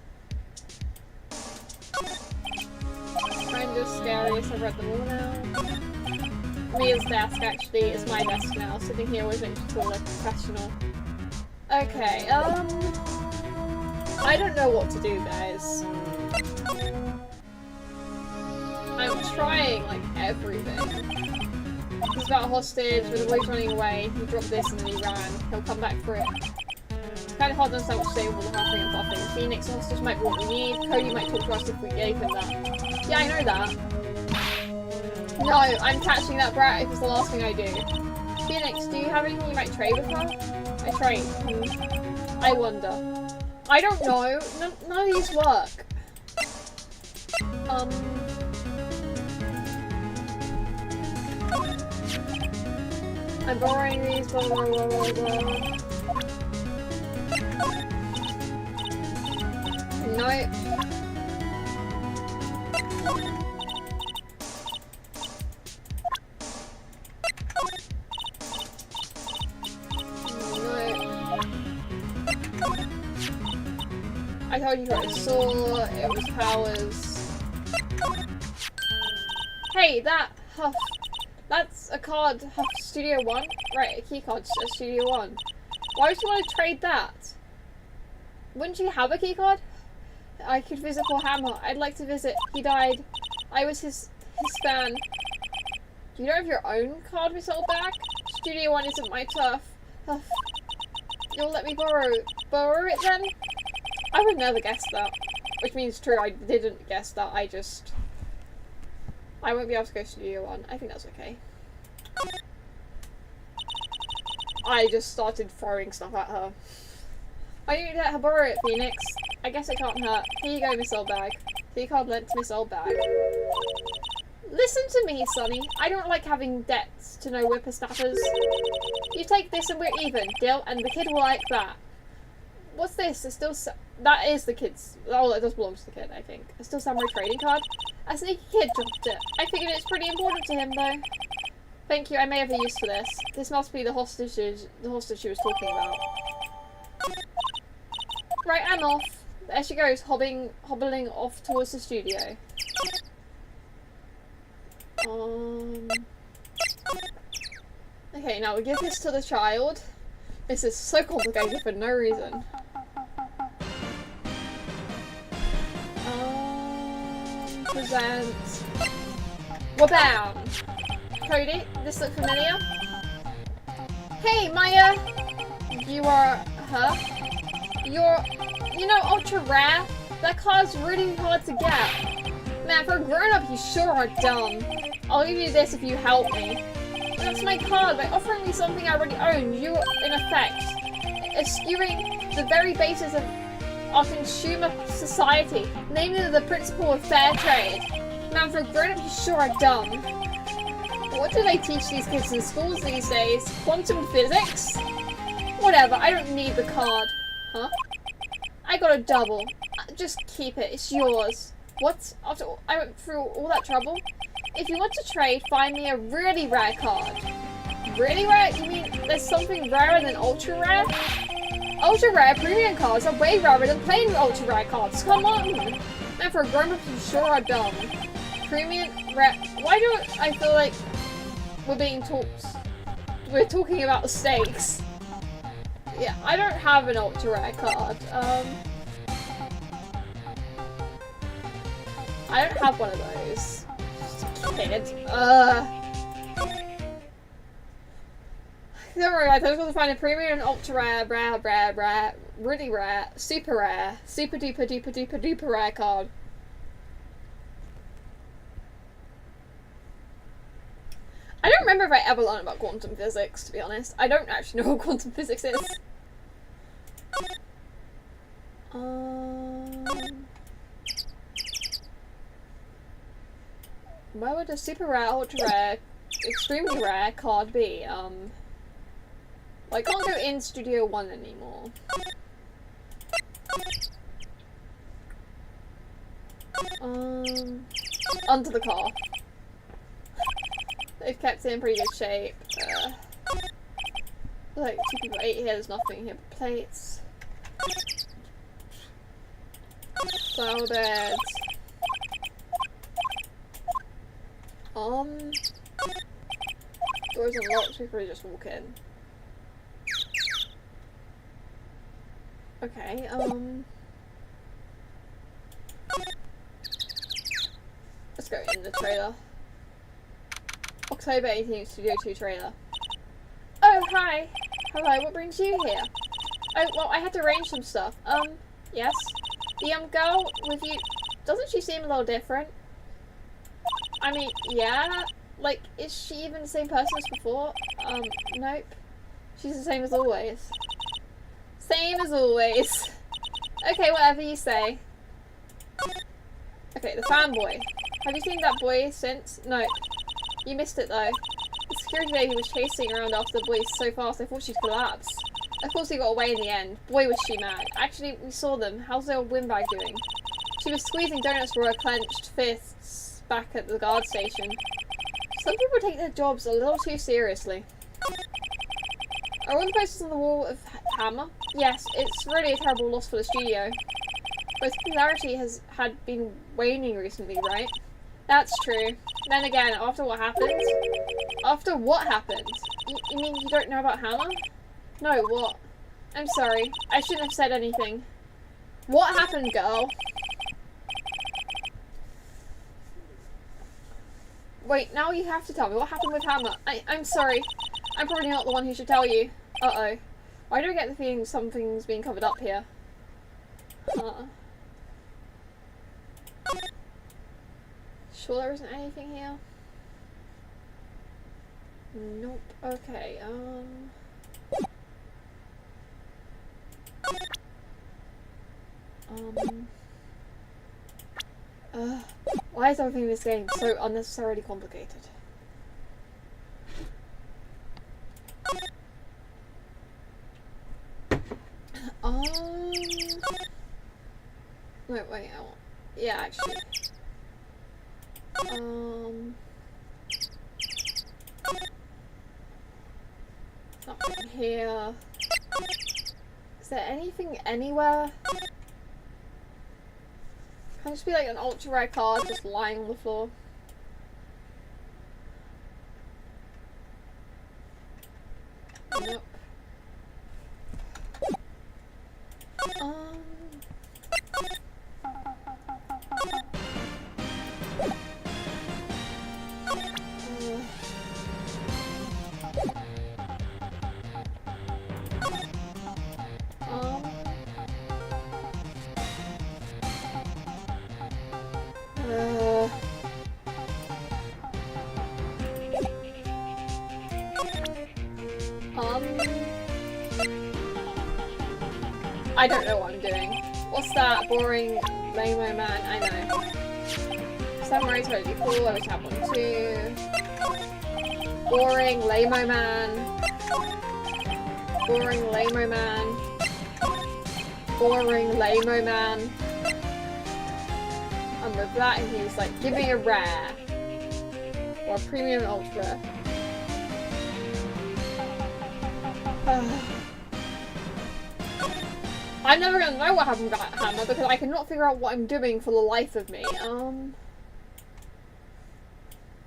[SPEAKER 1] Kind of scary, so I've read them all now. Mia's desk actually is my desk now. Sitting here always makes me feel like a professional. Okay, I don't know what to do, guys. I'm trying, like, everything. He's got a hostage, with the boy's running away. He dropped this and then he ran. He'll come back for it. It's kind of hard to understand what to say with all the huffing and puffing. Phoenix, the hostage might be what we need. Cody might talk to us if we gave him that. Yeah, I know that. No, I'm catching that brat if it's the last thing I do. Phoenix, do you have anything you might trade with her? I trade. I wonder. I don't know. None of these work. I'm borrowing these, blah blah blah blah blah. Nope. I told you what I saw, it was powers. Hey, that's a card, Studio 1? Right, a key card, Studio 1. Why would you want to trade that? Wouldn't you have a key card? I could visit for Hammer. I'd like to visit. He died. I was his fan. You don't have your own card we sold back? Studio 1 isn't my turf. You'll let me borrow it then? I would never guess that. Which means true, I didn't guess that, I won't be able to go to Studio 1. I think that's okay. I just started throwing stuff at her. Why don't you let her borrow it, Phoenix? I guess it can't hurt. Here you go, Miss Oldbag. Key card lent to Miss Oldbag. Listen to me, Sonny. I don't like having debts to no whippersnappers. You take this and we're even, deal, and the kid will like that. What's this? It's still that is the kid's. Oh, it does belong to the kid, I think. A still samurai trading card. A sneaky kid dropped it. I figured it's pretty important to him, though. Thank you. I may have a use for this. This must be the hostage she was talking about. Right, I'm off. There she goes, hobbling off towards the studio. Okay, now we give this to the child. This is so complicated for no reason. Present. Wabound! Cody, this look familiar? Hey, Maya! You are her? You know, ultra rare? That card's really hard to get. Man, for a grown-up, you sure are dumb. I'll give you this if you help me. That's my card. By offering me something I already own, you, in effect, eschewing the very basis of our consumer society, namely the principle of fair trade. Man, for a grown-up, you sure are dumb. What do they teach these kids in schools these days? Quantum physics? Whatever, I don't need the card. Huh? I got a double. Just keep it, it's yours. What? After all, I went through all that trouble? If you want to trade, find me a really rare card. Really rare? You mean there's something rarer than ultra rare? Ultra rare premium cards are way rarer than plain ultra rare cards. Come on! Man, for a grown-up, you sure are dumb. Premium rare. Why do I feel like we're talking about the stakes? Yeah, I don't have an ultra rare card. I don't have one of those. Kid. Don't worry guys, I was going to find a premium and ultra rare, really rare, super duper rare card. I don't remember if I ever learned about quantum physics, to be honest. I don't actually know what quantum physics is. Where would a super rare, ultra rare, extremely rare card be? Well, I can't go in Studio 1 anymore. Under the car. They've kept it in pretty good shape. Like 2 people ate here, there's nothing here but plates. Flower beds. Doors unlocked, we could probably just walk in. Okay, let's go in the trailer. October 18th, Studio 2 trailer. Oh, hi! Hello, what brings you here? Oh, well, I had to arrange some stuff. Yes? The, girl with you, doesn't she seem a little different? I mean, yeah? Like, is she even the same person as before? Nope. She's the same as always. Same as always. Okay, whatever you say. Okay, the fanboy. Have you seen that boy since? No. You missed it though. The security lady was chasing around after the boys so fast I thought she'd collapse. Of course he got away in the end. Boy was she mad. Actually, we saw them. How's the old windbag doing? She was squeezing donuts for her clenched fists back at the guard station. Some people take their jobs a little too seriously. Are all the posters on the wall of Hammer? Yes, it's really a terrible loss for the studio. But its popularity had been waning recently, right? That's true. Then again, after what happened? After what happened? You mean you don't know about Hammer? No, what? I'm sorry. I shouldn't have said anything. What happened, girl? Wait, now you have to tell me. What happened with Hammer? I'm sorry. I'm probably not the one who should tell you. Uh-oh. Why do I get the feeling something's being covered up here? Sure there isn't anything here? Nope. Okay, why is everything in this game so unnecessarily complicated? Wait, yeah, actually. Nothing here. Is there anything anywhere? Can it just be like an ultra rare card just lying on the floor? Nope. I don't know what I'm doing. What's that? Boring lame-o man? I know. Samurai's really cool. I wish I had one too. Boring lame-o man. Boring lame-o man. Boring lame-o man. And with that, he's like, give me a rare. Or a premium ultra. I'm never gonna know what happened with that Hammer because I cannot figure out what I'm doing for the life of me.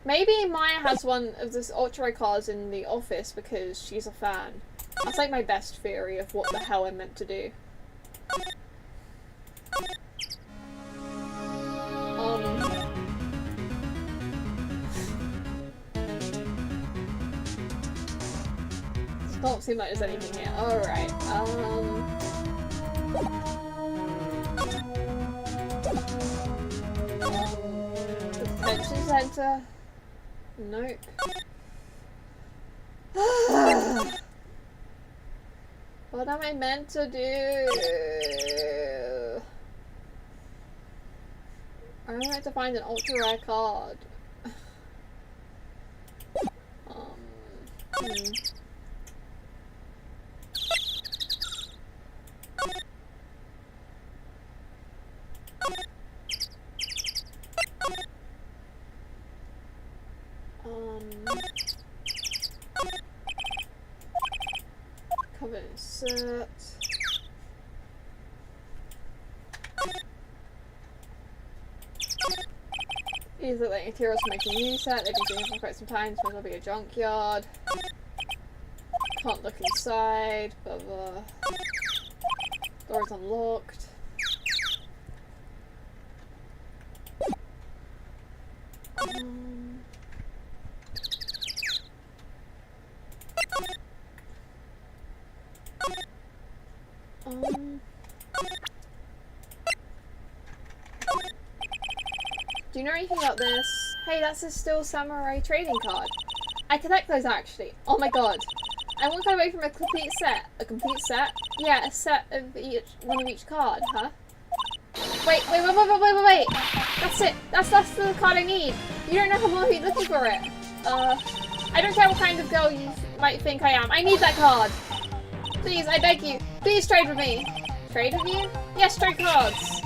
[SPEAKER 1] Maybe Maya has one of this ultra rare cards in the office because she's a fan. That's like my best theory of what the hell I'm meant to do. Does not seem like there's anything here. Alright, detention center? Nope. What am I meant to do? I'm meant to find an ultra rare card. These are the materials for making a new set. They've been doing for quite some time. This will be a junkyard. Can't look inside. Blah blah. Door's unlocked. Do you know anything about this? Hey, that's a Still Samurai trading card. I collect those actually. Oh my god. I want to go away from a complete set. A complete set? Yeah, a set of each, one of each card, huh? Wait. That's it. That's the card I need. You don't know how long I've been looking for it. I don't care what kind of girl you might think I am. I need that card. Please, I beg you. Please trade with me. Trade with you? Yes, trade cards.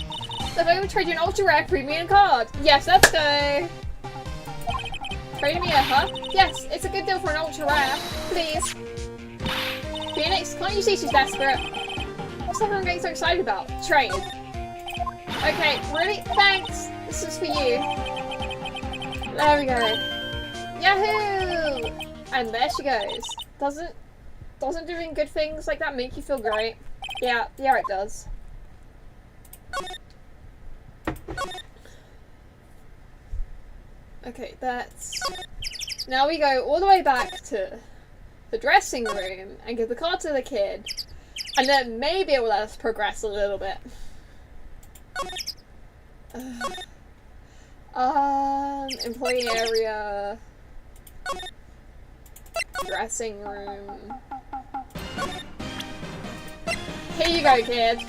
[SPEAKER 1] So if I would trade you an ultra rare premium card. Yes, let's go. Trade me a huh? Yes, it's a good deal for an ultra rare. Please. Phoenix, can't you see she's desperate? What's everyone getting so excited about? Trade. Okay, really? Thanks. This is for you. There we go. Yahoo! And there she goes. Doesn't doing good things like that make you feel great? Yeah, it does. Okay, now we go all the way back to the dressing room and give the card to the kid, and then maybe it will let us progress a little bit. Employee area, dressing room. Here you go, kid.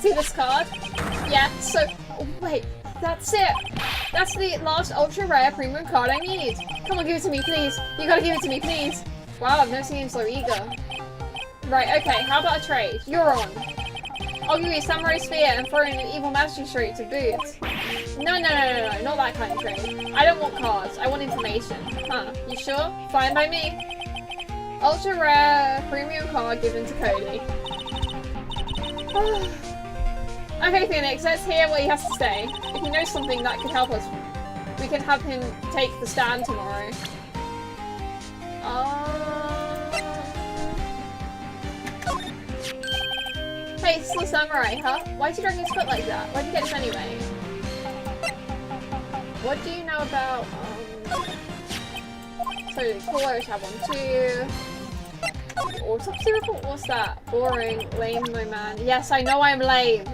[SPEAKER 1] See this card? Yeah, so, wait, that's it. That's the last ultra rare premium card I need. Come on, give it to me, please. You gotta give it to me, please. Wow, I've never seen him so eager. Right, okay, how about a trade? You're on. I'll give you a samurai spear and throw in an evil magistrate to boot. No, not that kind of trade. I don't want cards, I want information. Huh, you sure? Fine by me. Ultra rare premium card given to Cody. Okay, Phoenix, let's hear what he has to say. If he knows something that could help us, we can have him take the stand tomorrow. Hey, it's still samurai, huh? Why'd you drag his foot like that? Why'd you get this anyway? What do you know about, so cool, I wish I have one too. Autopsy report? What's that? Boring, lame, my man. Yes, I know I'm lame.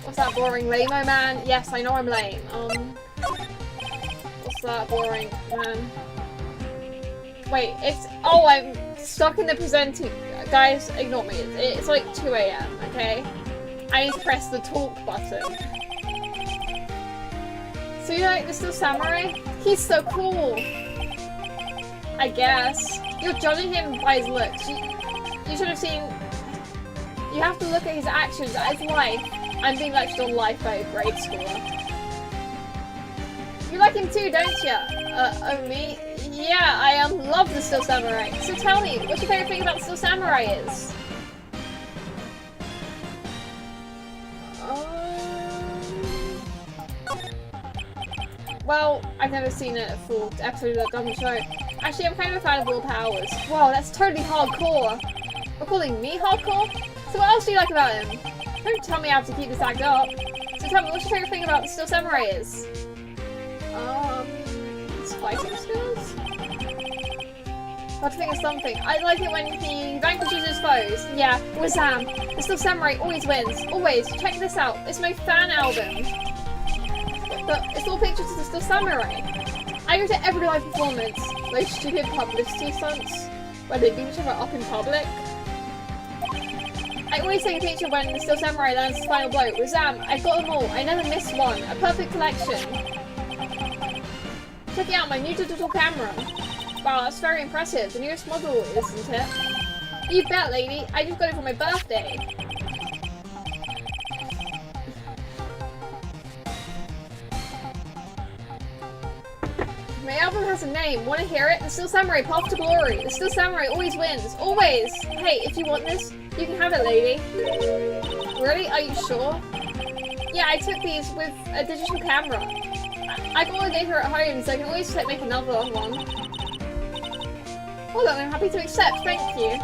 [SPEAKER 1] What's that? Boring, lame-o man? Yes, I know I'm lame. What's that? Boring, man. Wait, it's... Oh, I'm stuck in the presenting... Guys, ignore me. It's like 2 AM, okay? I need to press the talk button. So you like the Still Samurai? He's so cool! I guess. You're judging him by his looks. You should have seen... You have to look at his actions, at his life. I'm being lectured on life by a grade schooler. You like him too, don't you? Oh, me? Yeah, I love the Still Samurai. So tell me, what's your favorite thing about the Still Samurai is? Well, I've never seen a full episode of that dumb show. Actually, I'm kind of a fan of Will Powers. Wow, that's totally hardcore. You're calling me hardcore? So what else do you like about him? Don't tell me I have to keep this act up. So tell me, what's your favorite thing about the Still Samurai is? His fighting skills? Got to think of something. I like it when he vanquishes his foes. Yeah, Wazam. The Still Samurai always wins. Always. Check this out. It's my fan album. It's all pictures of the Still Samurai. I go to every live performance. Those stupid publicity stunts where they beat each other up in public. I always take a picture when the Still Samurai lands his final blow. Wazam, I've got them all. I never miss one. A perfect collection. Check it out, my new digital camera. Wow, that's very impressive. The newest model, isn't it? You bet, lady. I just got it for my birthday. My album has a name. Want to hear it? The Still Samurai, Path to Glory. The Still Samurai always wins. Always. Hey, if you want this, you can have it, lady. Really? Are you sure? Yeah, I took these with a digital camera. I got all the data at home, so I can always make another one. Hold on, I'm happy to accept, thank you.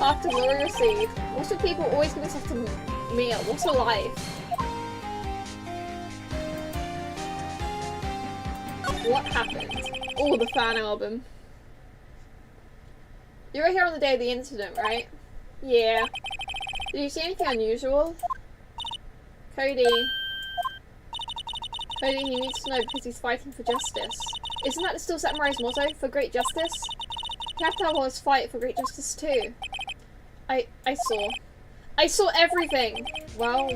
[SPEAKER 1] After glory received. What's with people always giving stuff to Mia? What's her life? What happened? Oh, the fan album. You were here on the day of the incident, right? Yeah. Did you see anything unusual? Cody, he needs to know because he's fighting for justice. Isn't that still Samurai's motto? For great justice? You have to have us fight for great justice too. I saw everything! Well,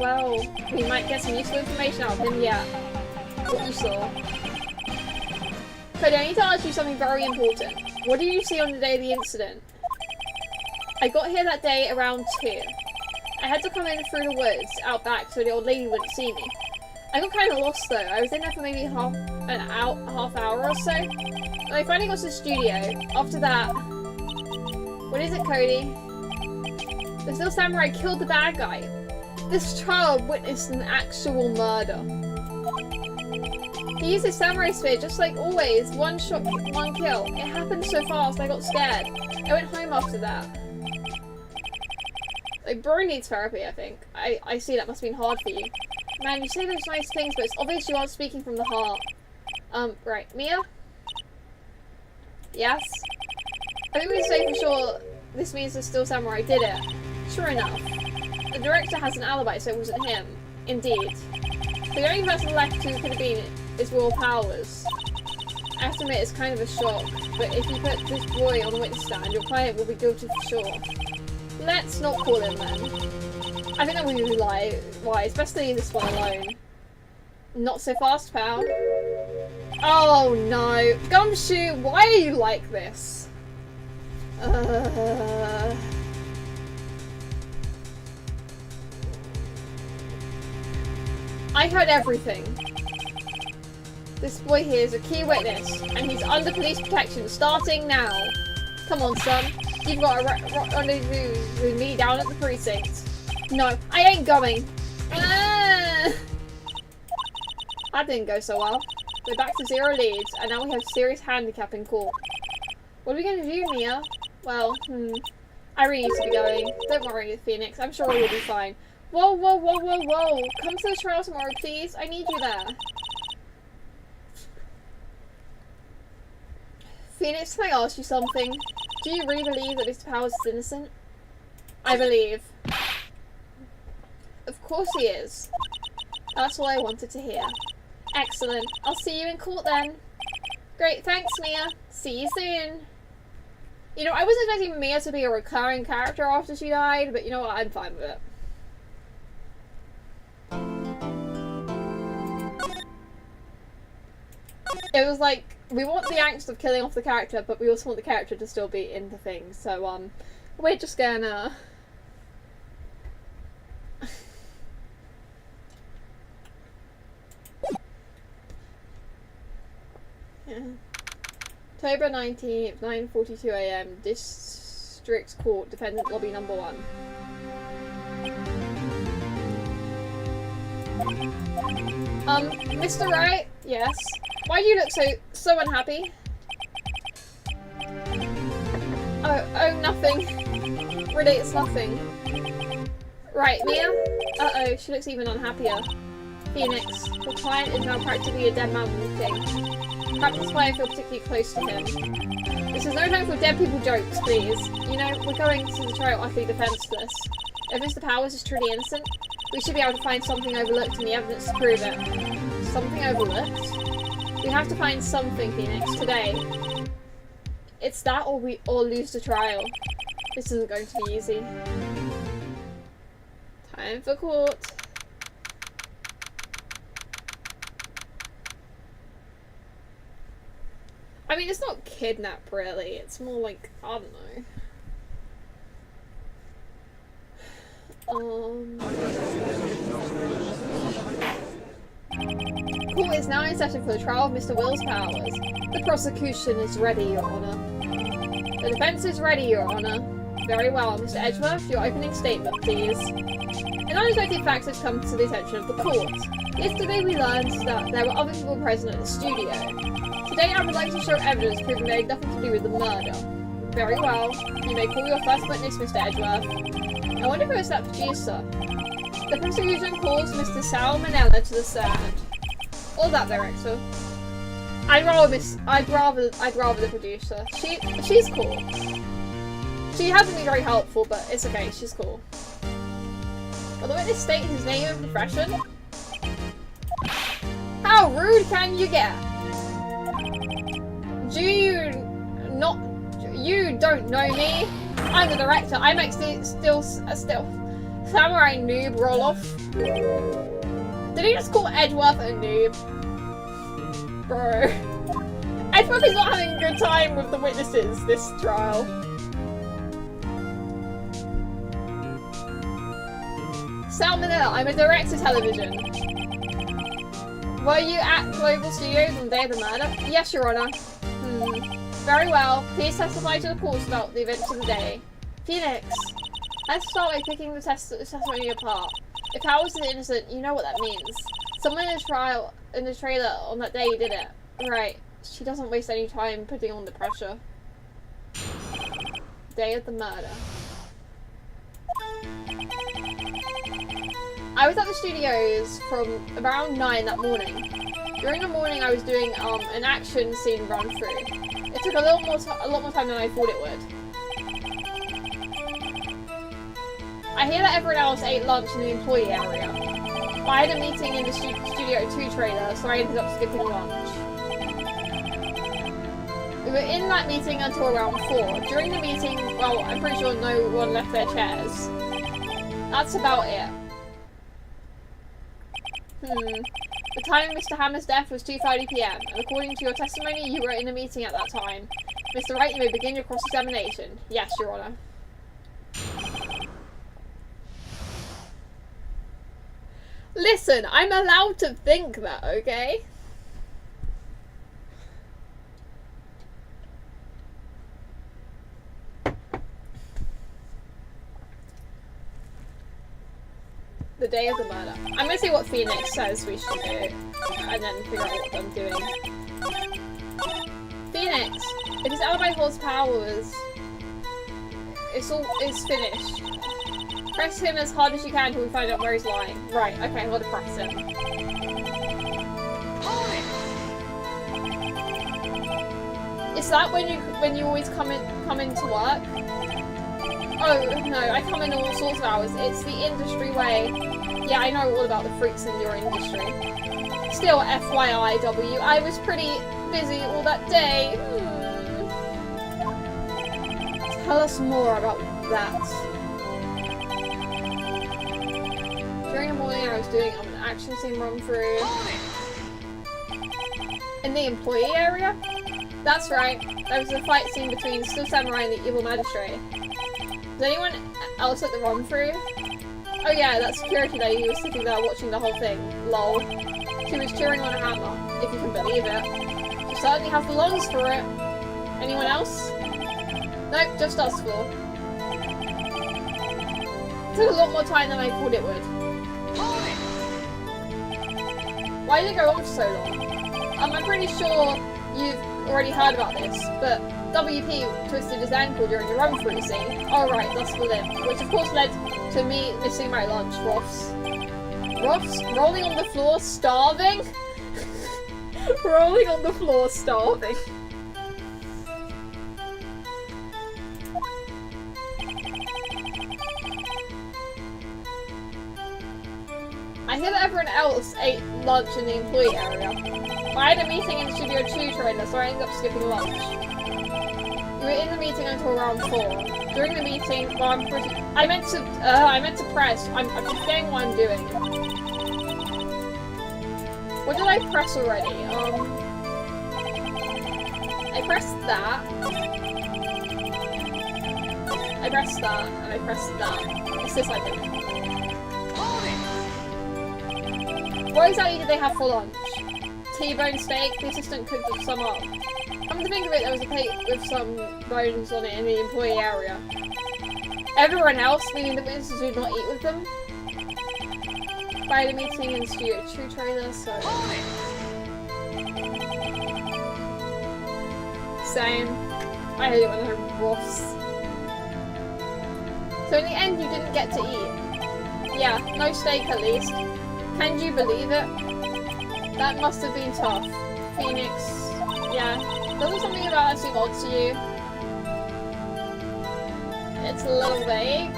[SPEAKER 1] we might get some useful information out of him, yeah. What you saw. Cody, I need to ask you something very important. What did you see on the day of the incident? I got here that day around 2. I had to come in through the woods, out back, so the old lady wouldn't see me. I got kind of lost though. I was in there for maybe half hour or so. And I finally got to the studio. After that... What is it, Cody? The Still Samurai killed the bad guy. This child witnessed an actual murder. He used his samurai spear just like always. One shot, one kill. It happened so fast, I got scared. I went home after that. Like, Bro needs therapy, I think. I see that must have been hard for you. Man, you say those nice things, but it's obvious you aren't speaking from the heart. Right. Mia? Yes? I think we can say for sure this means the Still Samurai did it. Sure enough. The director has an alibi, so it wasn't him. Indeed. The only person left who could have been is Royal Powers. I have to admit, it's kind of a shock, but if you put this boy on the witness stand, your client will be guilty for sure. Let's not call him then. I think that would be wise, especially this one alone. Not so fast, pal. Oh no. Gumshoe, why are you like this? I heard everything. This boy here is a key witness, and he's under police protection starting now. Come on, son. You've got a rendezvous with me down at the precinct. No, I ain't going. Ah! That didn't go so well. We're back to 0 leads, and now we have serious handicap in court. What are we going to do, Mia? Well, I really need to be going. Don't worry, Phoenix. I'm sure we'll be fine. Whoa, whoa, whoa, whoa, whoa. Come to the trial tomorrow, please. I need you there. Phoenix, can I ask you something? Do you really believe that Mr. Powers is innocent? I believe. Of course he is. That's all I wanted to hear. Excellent. I'll see you in court then. Great, thanks, Mia. See you soon. You know, I wasn't expecting Mia to be a recurring character after she died, but you know what? I'm fine with it. It was like, we want the angst of killing off the character, but we also want the character to still be in the thing, so, we're just gonna... yeah. October 19th, 9:42 AM, District Court, Defendant Lobby number 1. Mr. Wright? Yes? Why do you look so unhappy? Oh, nothing. Really, it's nothing. Right, Mia? Uh-oh, she looks even unhappier. Phoenix, the client is now practically a dead man walking. Perhaps that's why I feel particularly close to him. This is no time for dead people jokes, please. You know, we're going to the trial utterly defenseless. If Mr. Powers is truly innocent, we should be able to find something overlooked in the evidence to prove it. Something overlooked? We have to find something, Phoenix, today. It's that or we all lose the trial. This isn't going to be easy. Time for court. I mean, it's not kidnap, really. It's more like, I don't know. Court is now in session for the trial of Mr. Will's Powers. The prosecution is ready, Your Honour. The defence is ready, Your Honour. Very well, Mr. Edgeworth, your opening statement, please. An unexpected fact has come to the attention of the court. Yesterday we learned that there were other people present at the studio. Today I would like to show evidence proving they had nothing to do with the murder. Very well. You may call your first witness, Mr. Edgeworth. I wonder who is that producer. The prosecution calls Mr. Salmonella to the stand. Or that director. I'd rather the producer. She's cool. She hasn't been very helpful, but it's okay, she's cool. Will the witness state his name and profession? How rude can you get? You don't know me? I'm the director. I make still samurai noob roll off. Did he just call Edgeworth a noob? Bro. Edgeworth is not having a good time with the witnesses this trial. Salmonella, I'm a director television. Were you at Global Studios on the day of the murder? Yes, Your Honor. Very well. Please testify to the court about the events of the day. Phoenix, let's start by picking the testimony apart. If Howard is innocent, you know what that means. Someone in the trailer on that day did it. Right. She doesn't waste any time putting on the pressure. Day of the murder. I was at the studios from around 9 that morning. During the morning I was doing an action scene run through. It took a lot more time than I thought it would. I hear that everyone else ate lunch in the employee area. I had a meeting in the Studio 2 trailer, so I ended up skipping lunch. We were in that meeting until around 4. During the meeting, well, I'm pretty sure no one left their chairs. That's about it. The time of Mr. Hammer's death was 2:30 PM, and according to your testimony, you were in a meeting at that time. Mr. Wright, you may begin your cross-examination. Yes, Your Honor. Listen, I'm allowed to think that, okay? The day of the murder. I'm gonna see what Phoenix says we should do, and then figure out what I'm doing. Phoenix, if his alibi holds powers, it's finished. Press him as hard as you can until we find out where he's lying. Right, okay, I'm gonna press him. Is that when you always come into work? Oh no, I come in all sorts of hours. It's the industry way. Yeah, I know all about the freaks in your industry. Still, FYIW, I was pretty busy all that day. Tell us more about that. During the morning, I was doing an action scene run through. In the employee area? That's right. There was a fight scene between Still Samurai and the evil magistrate. Was anyone else at the run through? Oh yeah, that security lady was sitting there watching the whole thing. Lol. She was cheering on a hammer, if you can believe it. She certainly has the lungs for it. Anyone else? Nope, just us four. It took a lot more time than I thought it would. Why did it go on for so long? I'm pretty sure you've already heard about this, but WP twisted his ankle during the run-through scene. Oh right, that's the limb. Which of course led to me missing my lunch, Ross. Ross? Rolling on the floor, starving? Rolling on the floor, starving. I hear that everyone else ate lunch in the employee area. I had a meeting in the Studio 2 trailer, so I ended up skipping lunch. We were in the meeting until around 4. During the meeting, well, I meant to press. I'm forgetting what I'm doing. What did I press already? I pressed that. I pressed that, and I pressed that. It's this I think. What exactly did they have for lunch? T-bone steak, the assistant cooked some up. Come to think of it, there was a plate with some bones on it in the employee area. Everyone else, meaning the witnesses who do not eat with them. By the meeting in Studio 2 trailer, so... Same. I hate it when they're rough. So in the end you didn't get to eat. Yeah, no steak at least. Can you believe it? That must have been tough. Phoenix. Yeah. Doesn't something about that seem odd to you? It's a little vague.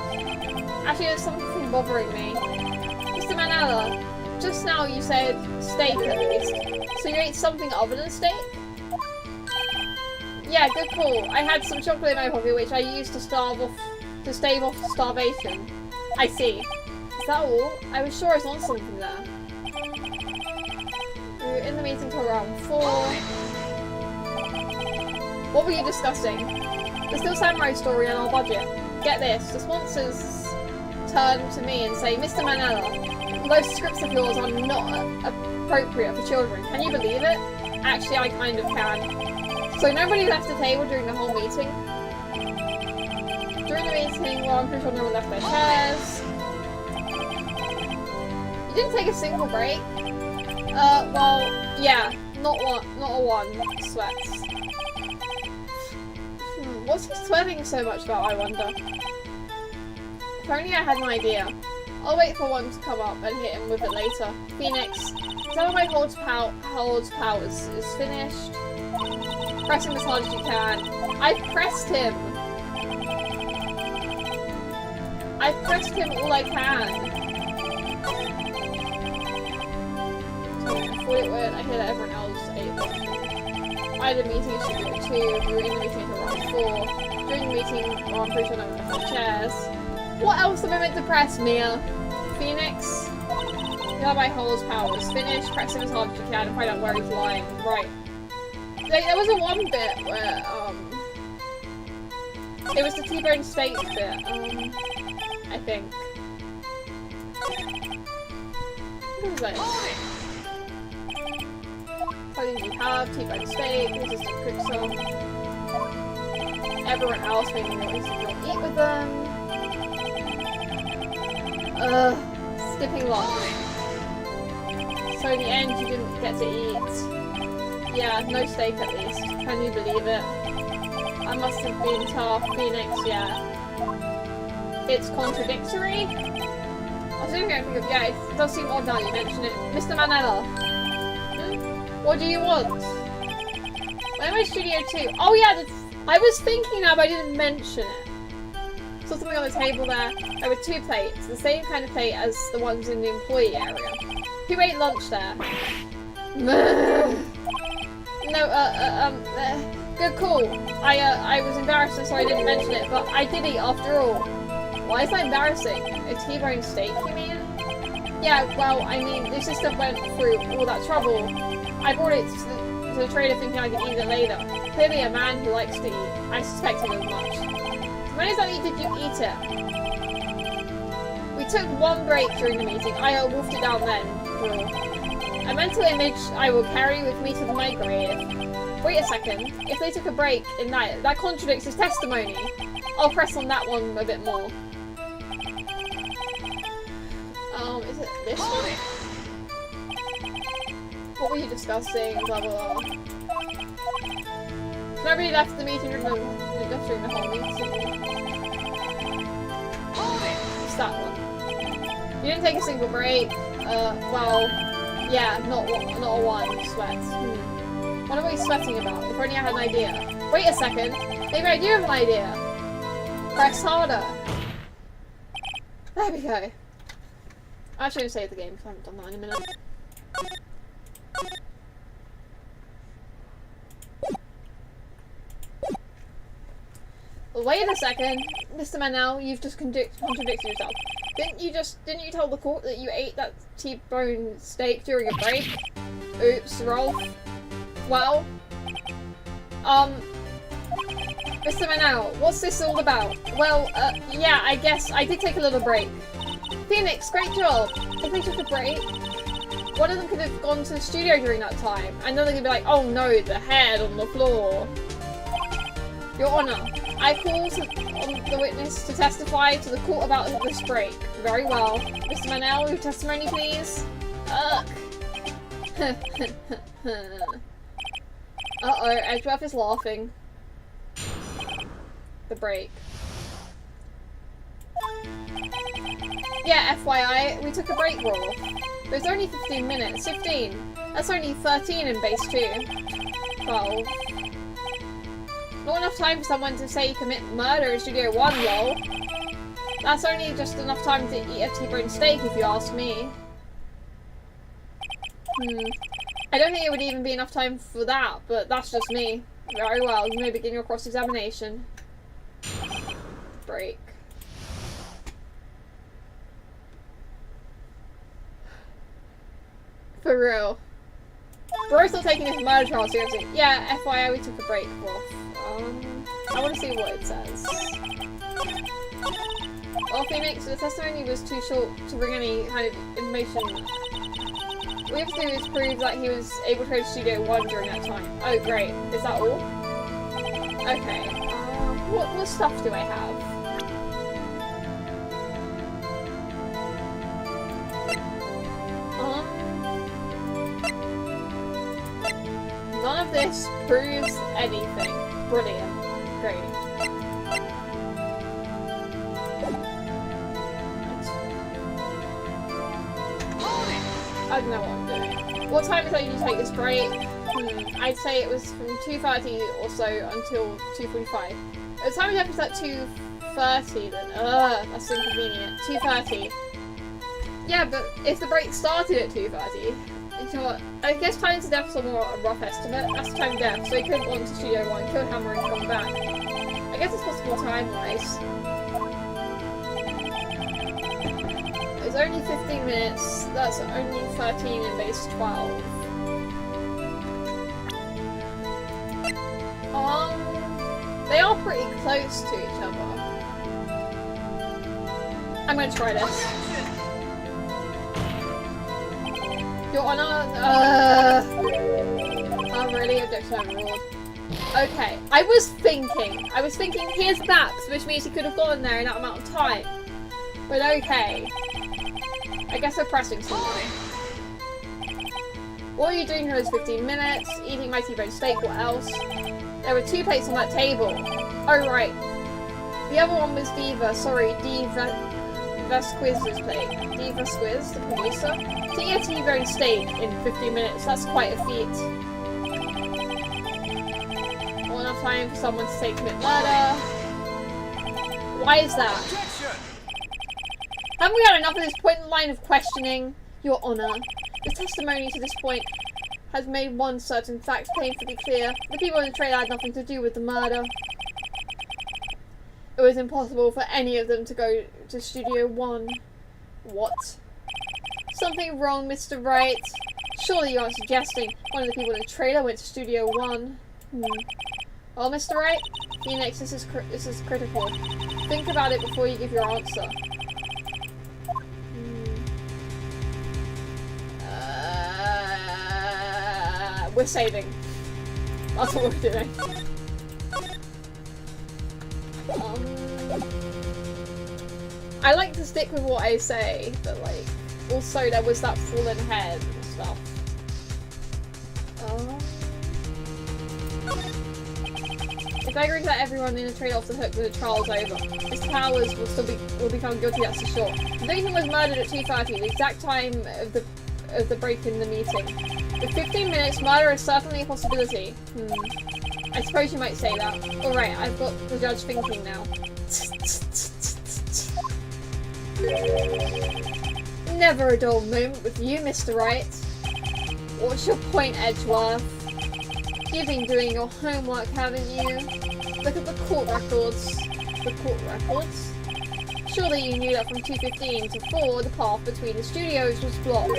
[SPEAKER 1] Actually, there's something bothering me. Mr. Manella, just now you said steak at least. So you ate something other than steak? Yeah, good call. I had some chocolate in my coffee which I used to stave off starvation. I see. Is that all? I was sure I saw something there. We were in the meeting till around 4. What were you discussing? The Still Samurai story and our budget. Get this, the sponsors turn to me and say, Mr. Manella, those scripts of yours are not appropriate for children. Can you believe it? Actually, I kind of can. So nobody left the table during the whole meeting. During the meeting, well, I'm pretty sure no one left their chairs. You didn't take a single break? Well, yeah, not a one. Sweats. What's he sweating so much about, I wonder? If only I had an idea. I'll wait for one to come up and hit him with it later. Phoenix, tell him my holds powers is finished. Press him as hard as you can. I've pressed him! I've pressed him all I can. So I thought it would. I hear that everyone else ate them. I had a meeting in Studio 2. We were in the meeting until around 4. During the meeting, well, I'm pretty sure no one left their chairs. What else am I meant to press, Mia? Phoenix? You have my holds powers. Finish, press him as hard as you can and find out where he's lying. Right. There was a one bit where, it was the T-bone steak bit, I think. What was that? How did you have T-bone steak, resistant cook everyone else maybe noticed you don't eat with them. Skipping lunch. So in the end you didn't get to eat. Yeah, no steak at least. Can you believe it? I must have been tough. Phoenix, yeah. It's contradictory? I was even going to think of, yeah, it does seem odd now you mention it. Mr. Manella. What do you want? When am I Studio 2? Oh yeah, I was thinking that but I didn't mention it. Saw something on the table there. There were 2 plates, the same kind of plate as the ones in the employee area. Who ate lunch there? Good call. I was embarrassed so I didn't mention it, but I did eat after all. Why is that embarrassing? A T-bone steak, you mean? Yeah, well, I mean, the assistant went through all that trouble. I brought it to the trader thinking I could eat it later. Clearly a man who likes to eat. I suspected as much. So when exactly did you eat it? We took 1 break during the meeting. I wolfed it down then. A mental image I will carry with me to the microwave. Wait a second. If they took a break in that contradicts his testimony. I'll press on that one a bit more. Is it this one? What were you discussing? Blah blah blah. Nobody left the meeting during the whole meeting. It's that one. You didn't take a single break. Well, yeah, not a one. Sweat. What are we sweating about? If only I had an idea. Wait a second. Maybe I do have an idea. Press harder. There we go. I'm actually going to save the game because I haven't done that in a minute. Wait a second, Mr. Manel, you've just contradicted yourself. Didn't you tell the court that you ate that T-bone steak during a break? Oops, Rolf. Well, Mr. Manel, what's this all about? Well, yeah, I guess I did take a little break. Phoenix, great job! If they took a break, one of them could have gone to the studio during that time, and then they could be like, oh no, the head on the floor. Your Honour, I call on the witness to testify to the court about this break. Very well. Mr. Manel, your testimony, please. Ugh. Uh-oh, Edgeworth is laughing. The break. Yeah, FYI, we took a break, Raw. It was only 15 minutes. 15. That's only 13 in base 2. 12. Not enough time for someone to say commit murder in Studio 1, lol. That's only just enough time to eat a T-bone steak, if you ask me. I don't think it would even be enough time for that, but that's just me. Very well, you may begin your cross-examination. Break. For real. We're still taking this murder trial seriously. Yeah, FYI, we took a break, Wolf. I want to see what it says. Well, Phoenix, the testimony was too short to bring any kind of information. What we have to do is prove that he was able to go to Studio 1 during that time. Oh, great. Is that all? Okay. What stuff do I have? None of this proves anything. Brilliant. Great. I don't know what I'm doing. What time is it you take this break? I'd say it was from 2:30 or so until 2:45. The time is at 2:30 then. That's inconvenient. 2:30. Yeah, but if the break started at 2:30, you know what? I guess time to death is a more rough estimate. That's time to death, so he could have gone to Studio 1, killed Hammer and come back. I guess it's possible time-wise. It's only 15 minutes, that's only 13 in base 12. They are pretty close to each other. I'm gonna try this. Your Honor, I'm really objection overruled. Okay, I was thinking here's maps, which means he could have gone there in that amount of time. But okay. I guess we're pressing something. What are you doing here is 15 minutes? Eating my T-bone steak, what else? There were 2 plates on that table. Oh right. The other one was Diva, sorry, Vasquez's plate. Diva Squiz, the producer. To eat a T-bone steak in 15 minutes, that's quite a feat. Not enough time for someone to say commit murder. Why is that? Haven't we had enough of this pointed line of questioning? Your Honor, the testimony to this point has made one certain fact painfully clear. The people in the trailer had nothing to do with the murder. It was impossible for any of them to go to Studio 1. What? Something wrong, Mr. Wright? Surely you aren't suggesting one of the people in the trailer went to Studio 1? Well, Mr. Wright, Phoenix, this is critical. Think about it before you give your answer. We're saving. That's what we're doing. I like to stick with what I say, but like, also there was that fallen head and stuff. If I agree to let everyone in the trade off the hook when the trial's over, Mr. Powers will become guilty, that's for sure. The victim was murdered at 2:30, the exact time of the break in the meeting. With 15 minutes, murder is certainly a possibility. I suppose you might say that. Alright, I've got the judge thinking now. Never a dull moment with you, Mr. Wright. What's your point, Edgeworth? You've been doing your homework, haven't you? Look at the court records. The court records? Surely you knew that from 2:15 to 4, the path between the studios was blocked.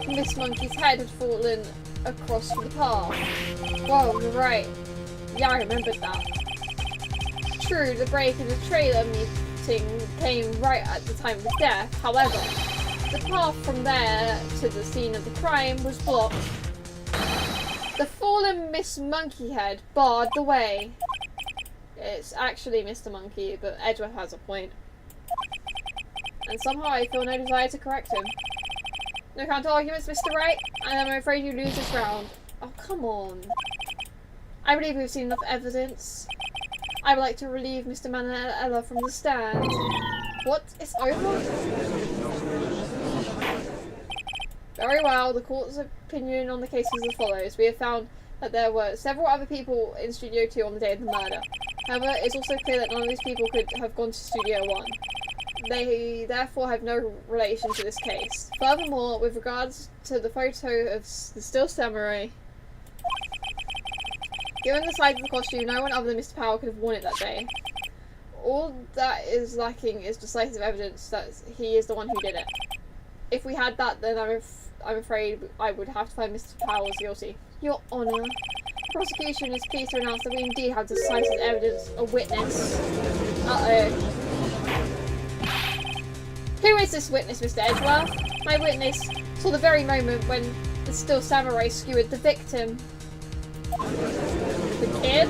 [SPEAKER 1] Miss Monkey's head had fallen across the path. Whoa, you're right. Yeah, I remembered that. True, the break in the trailer meeting came right at the time of the death. However, the path from there to the scene of the crime was blocked. The fallen Miss Monkeyhead barred the way. It's actually Mr. Monkey, but Edgeworth has a point. And somehow I feel no desire to correct him. No counter arguments, Mr. Wright, and I'm afraid you lose this round. Oh, come on. I believe we've seen enough evidence. I would like to relieve Mr. Manella from the stand. What? It's over? Very well, the court's opinion on the case is as follows. We have found that there were several other people in Studio 2 on the day of the murder. However, it's also clear that none of these people could have gone to Studio 1. They therefore have no relation to this case. Furthermore, with regards to the photo of the still samurai, given the size of the costume, no one other than Mr. Powell could have worn it that day. All that is lacking is decisive evidence that he is the one who did it. If we had that, then I'm afraid I would have to find Mr. Powell as guilty. Your Honour, the prosecution is pleased to announce that we indeed have decisive evidence, a witness. Uh-oh. Who is this witness, Mr. Edgeworth? My witness saw the very moment when the still samurai skewered the victim. The kid?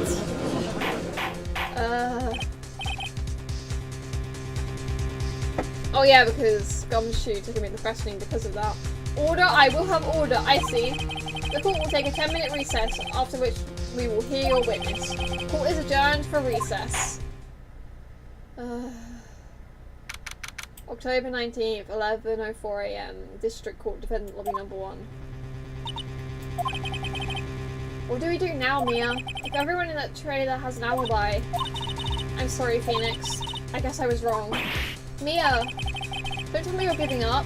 [SPEAKER 1] Oh yeah, because Gumshoe took him into questioning because of that. Order, I will have order, I see. The court will take a 10-minute recess, after which we will hear your witness. Court is adjourned for recess. October 19th, 11:04 AM. District Court, Defendant Lobby Number 1. What do we do now, Mia? If everyone in that trailer has an alibi... I'm sorry, Phoenix. I guess I was wrong. Mia! Don't tell me you're giving up.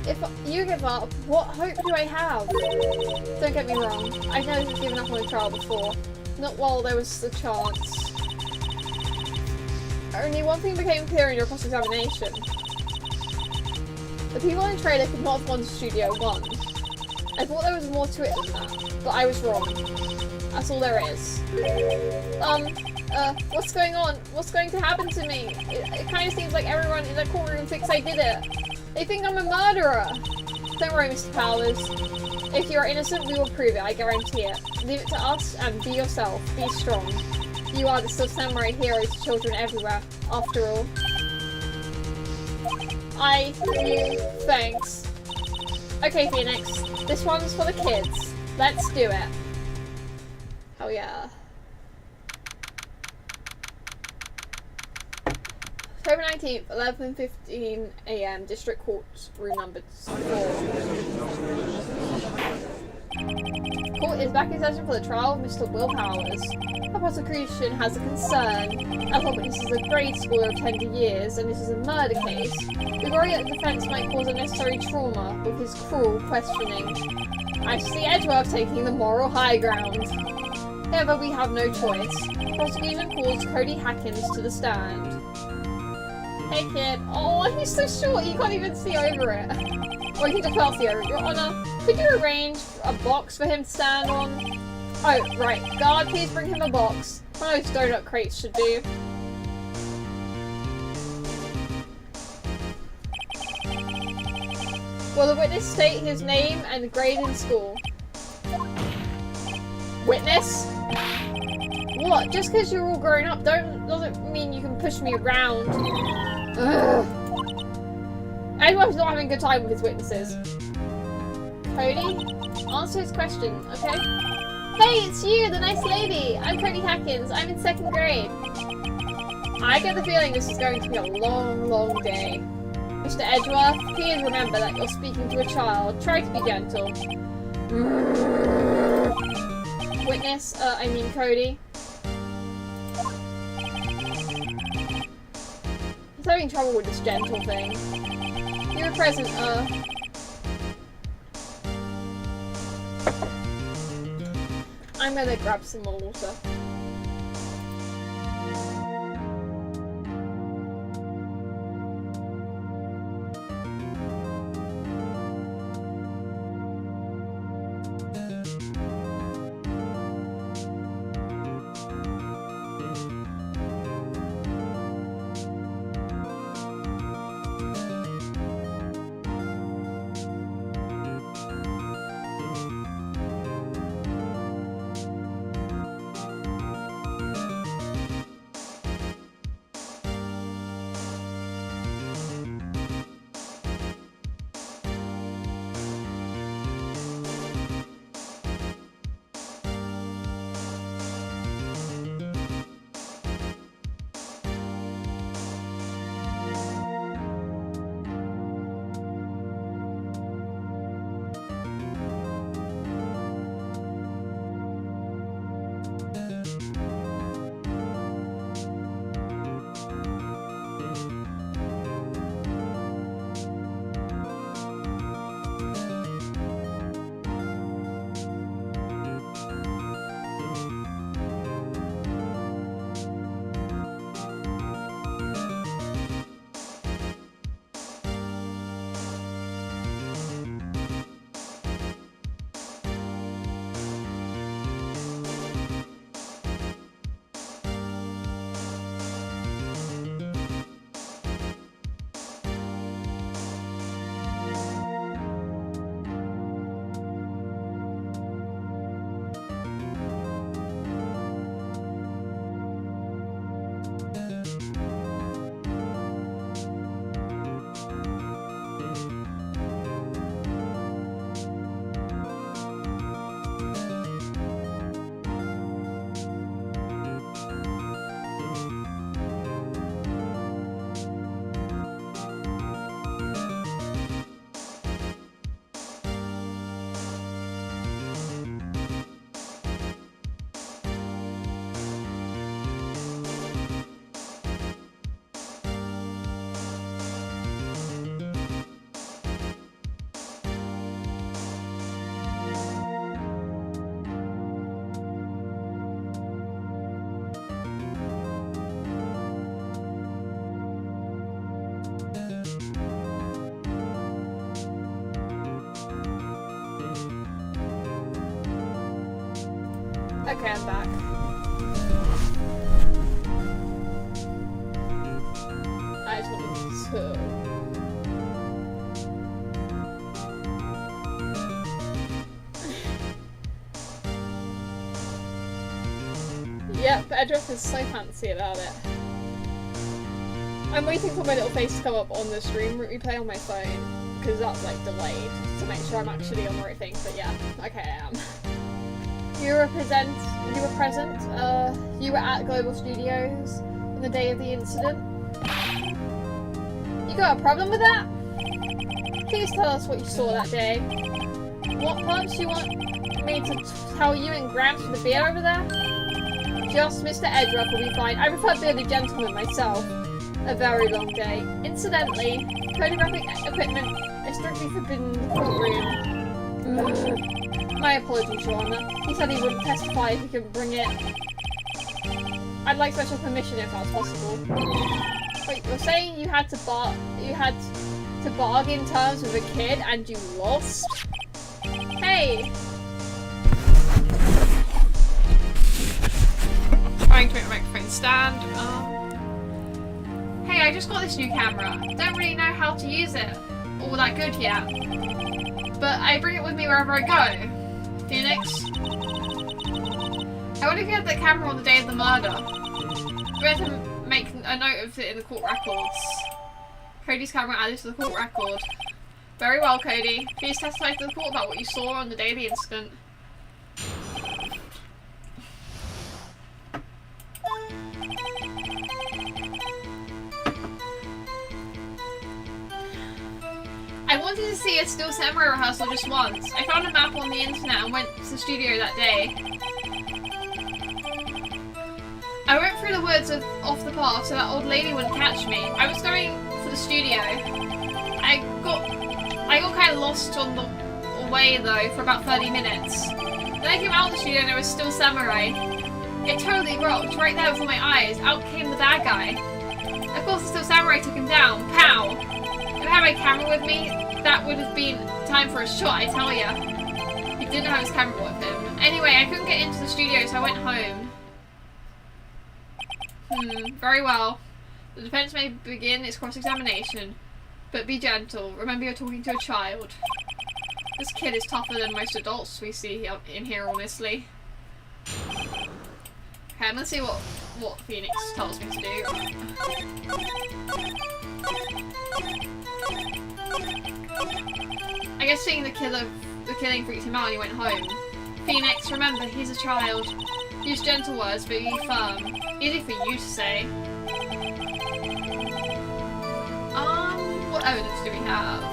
[SPEAKER 1] If you give up, what hope do I have? Don't get me wrong. I've never given up on a trial before. Not while there was the chance. Only one thing became clear in your cross-examination. The people in the trailer could not have gone to Studio 1. I thought there was more to it than that, but I was wrong. That's all there is. What's going on? What's going to happen to me? It kind of seems like everyone in the courtroom thinks I did it. They think I'm a murderer. Don't worry, Mr. Powers. If you're innocent, we will prove it, I guarantee it. Leave it to us and be yourself. Be strong. You are the still samurai hero to children everywhere, after all. You, thanks. Okay, Phoenix. This one's for the kids. Let's do it. Oh yeah. October 19th, 11:15 AM, District Court, room number 4. Court is back in session for the trial of Mr. Will Powers. The prosecution has a concern. Our witness is a grade schooler of tender years, and this is a murder case. We worry that the defense might cause unnecessary trauma with his cruel questioning. I see Edgeworth taking the moral high ground. However, we have no choice. Prosecution calls Cody Hackins to the stand. Hey kid. Oh, he's so short you can't even see over it. Or you can just see over it. Your Honour, could you arrange a box for him to stand on? Oh, right. Guard, please bring him a box. One of those donut crates should do. Will the witness state his name and grade in school? Witness? What? Just because you're all grown up doesn't mean you can push me around. Ugh. Edward's not having a good time with his witnesses. Cody? Answer his question, okay? Hey, it's you, the nice lady! I'm Cody Hackins. I'm in 2nd grade. I get the feeling this is going to be a long, long day. Mr. Edgeworth, please remember that you're speaking to a child. Try to be gentle. Witness, Cody. He's having trouble with this gentle thing. You were present, I'm gonna grab some more water. Okay, I'm back. I just wanted to... Yep, Edric is so fancy about it. I'm waiting for my little face to come up on the stream replay on my phone, because that's like delayed, to make sure I'm actually on the right thing, but yeah, okay I am. You were present, you were at Global Studios on the day of the incident. You got a problem with that? Please tell us what you saw that day. What parts you want me to tell you and Gramps for the beer over there? Just Mr. Edruff will be fine. I prefer bearded gentleman myself. A very long day. Incidentally, photographic equipment is strictly forbidden in the courtroom. My apologies, Your Honor. He said he wouldn't testify if he could bring it. I'd like special permission if that's possible. Wait, you're saying you had to bargain terms with a kid and you lost? Hey! Trying to make the microphone stand. Hey, I just got this new camera. Don't really know how to use it all that good yet. But I bring it with me wherever I go. Phoenix? I wonder if you had that camera on the day of the murder. We had to make a note of it in the court records. Cody's camera added to the court record. Very well, Cody. Please testify to the court about what you saw on the day of the incident. I wanted to see a Still Samurai rehearsal just once. I found a map on the internet and went to the studio that day. I went through the woods off the path so that old lady wouldn't catch me. I was going for the studio. I got kind of lost on the way though for about 30 minutes. Then I came out of the studio and there was Still Samurai. It totally rocked, right there before my eyes. Out came the bad guy. Of course the Still Samurai took him down. Pow! If I had my camera with me, that would have been time for a shot, I tell ya. He didn't have his camera with him. Anyway, I couldn't get into the studio, so I went home. Very well. The defense may begin its cross-examination, but be gentle. Remember you're talking to a child. This kid is tougher than most adults we see in here, honestly. Okay, I'm gonna see what Phoenix tells me to do. I guess seeing the killing freaked him out and he went home. Phoenix, remember, he's a child. Use gentle words, but be firm. Easy for you to say. What evidence do we have?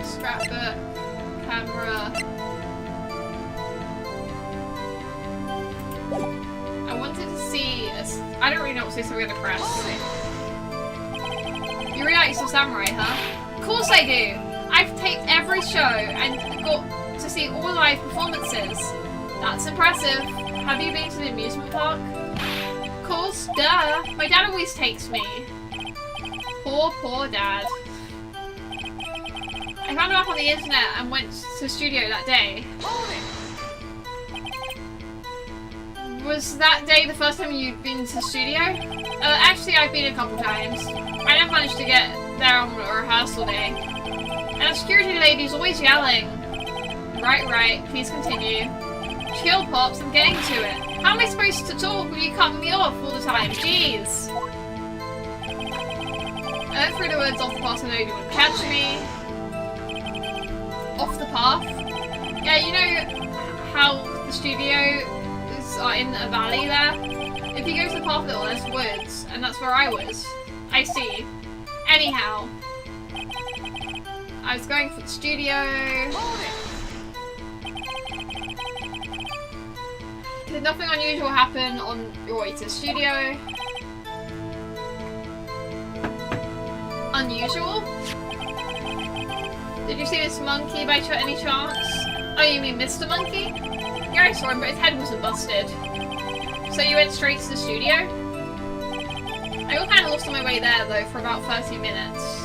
[SPEAKER 1] Scrapbook, camera. I wanted to see I don't really know what to say, so we're gonna press. You really like Still Samurai, huh? Of course I do! I've taped every show and got to see all live performances. That's impressive. Have you been to the amusement park? Of course, duh! My dad always takes me. Poor dad. I found him up on the internet and went to the studio that day. Was that day the first time you'd been to the studio? Actually, I've been a couple times. I never managed to get there on a rehearsal day. And the security lady's always yelling. Right, please continue. Chill, Pops, I'm getting to it. How am I supposed to talk with you cutting me off all the time? Jeez. I went through the woods off the path so nobody would catch me. Off the path? Yeah, you know how the studio are in a valley there? If you go to the path little, there's woods, and that's where I was. I see. Anyhow, I was going for the studio. Did nothing unusual happen on your way to the studio? Unusual? Did you see this monkey by any chance? Oh, you mean Mr. Monkey? Yeah, I saw him, but his head wasn't busted. So you went straight to the studio? I got kind of lost on my way there, though, for about 30 minutes.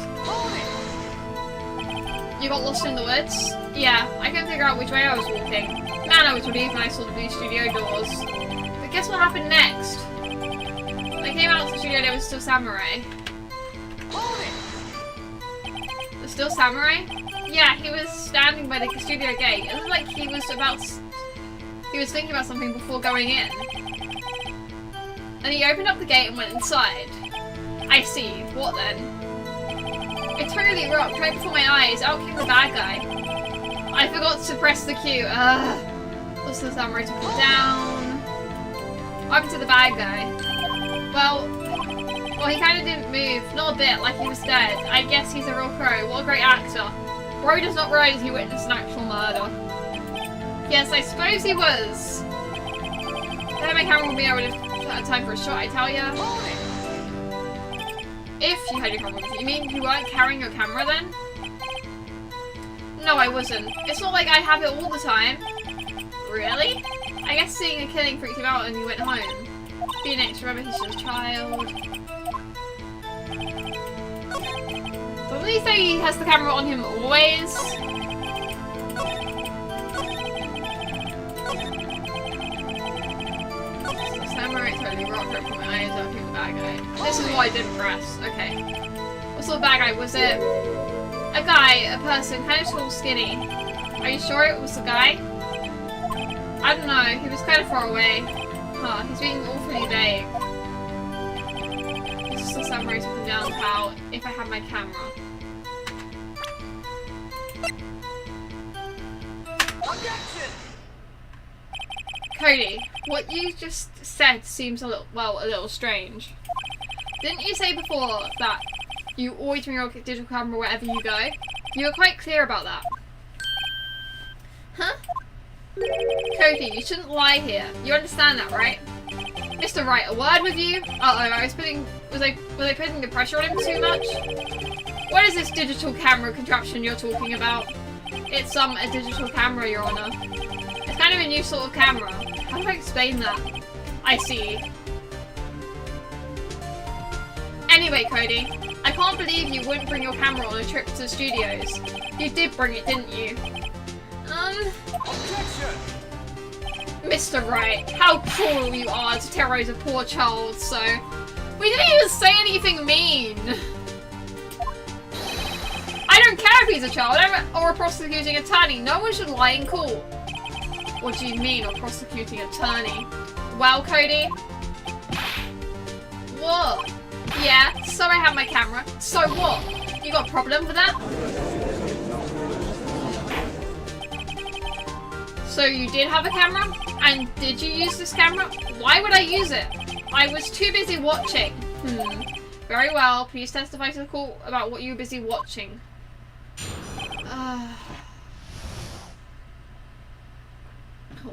[SPEAKER 1] You got lost in the woods? Yeah, I couldn't figure out which way I was walking. Man, man I was relieved when I saw the blue studio doors. But guess what happened next? When I came out to the studio, there was still Samurai. There's still Samurai? Yeah, he was standing by the studio gate. It looked like he was thinking about something before going in. And he opened up the gate and went inside. I see. What then? It totally rocked. Right before my eyes, out came the bad guy. I forgot to press the Q. What's the Samurai took him down? What happened to the bad guy? Well, he kind of didn't move. Not a bit, like he was dead. I guess he's a real pro. What a great actor. Bro does not realize he witnessed an actual murder. Yes, I suppose he was. If I had my camera with me, I would have had time for a shot, I tell ya. If you had your camera with you. You mean you weren't carrying your camera then? No, I wasn't. It's not like I have it all the time. Really? I guess seeing a killing freaked him out and he went home. Phoenix, remember he's just a child. Doesn't he say he has the camera on him always? Samurai totally rocked right from my eyes out to the bad guy. This is what I didn't press. Okay. What sort of bad guy was it? A guy, a person, kind of tall, skinny. Are you sure it was a guy? I don't know, he was kind of far away. Huh, he's being awfully vague. This is the Samurai took him down, pal, if I had my camera. Cody, what you just said seems a little strange. Didn't you say before that you always bring your digital camera wherever you go? You were quite clear about that. Huh? Cody, you shouldn't lie here. You understand that, right? Mr. Wright, a word with you? Was I putting the pressure on him too much? What is this digital camera contraption you're talking about? It's a digital camera, Your Honor. It's kind of a new sort of camera. How do I explain that? I see. Anyway, Cody, I can't believe you wouldn't bring your camera on a trip to the studios. You did bring it, didn't you?
[SPEAKER 12] Objection!
[SPEAKER 1] Mr. Wright, how cruel you are to terrorize a poor child, so... We didn't even say anything mean! I don't care if he's a child or a prosecuting attorney. No one should lie in court. What do you mean, a prosecuting attorney? Well, Cody? What? Yeah, so I have my camera. So what? You got a problem with that? So you did have a camera? And did you use this camera? Why would I use it? I was too busy watching. Very well, please testify to the court about what you were busy watching.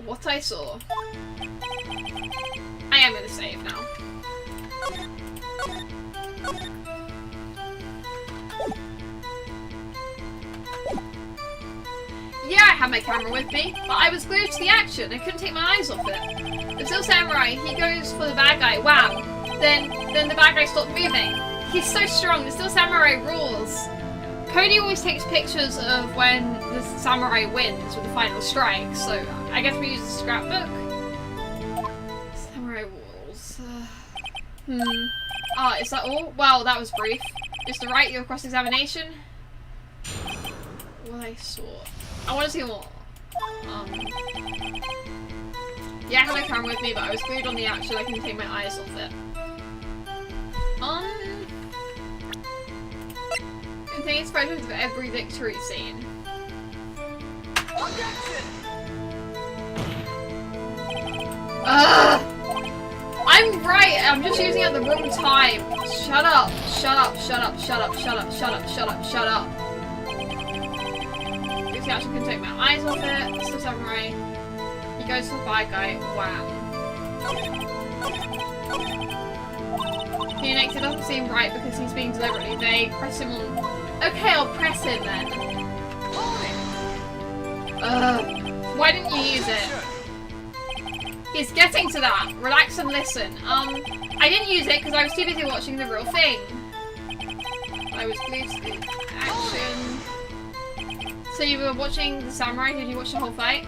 [SPEAKER 1] What I saw. I am gonna save now. Yeah, I had my camera with me, but I was glued to the action. I couldn't take my eyes off it. The Still Samurai, he goes for the bad guy. Wow. Then the bad guy stopped moving. He's so strong. The Still Samurai rules. Cody always takes pictures of when the samurai wins with the final strike, so I guess we use a scrapbook. Samurai rules. Is that all? Well, that was brief. Mr. Wright, your cross-examination? What I saw. I want to see more. Yeah, I had my camera with me, but I was glued on the action. I couldn't take my eyes off it. Contains photos of every victory scene. I'm right. I'm just using it at the wrong time. Shut up. Shut up. Shut up. Shut up. Shut up. Shut up. Shut up. Shut up. This actually can take my eyes off it. Still Samurai. He goes to the bad guy. Wow. Phoenix, it doesn't seem right because he's being deliberately vague. Press him on. Okay, I'll press him then. Why didn't you use it? He's getting to that. Relax and listen. I didn't use it because I was too busy watching the real thing. I was glued to the action. So you were watching the samurai? Did you watch the whole fight?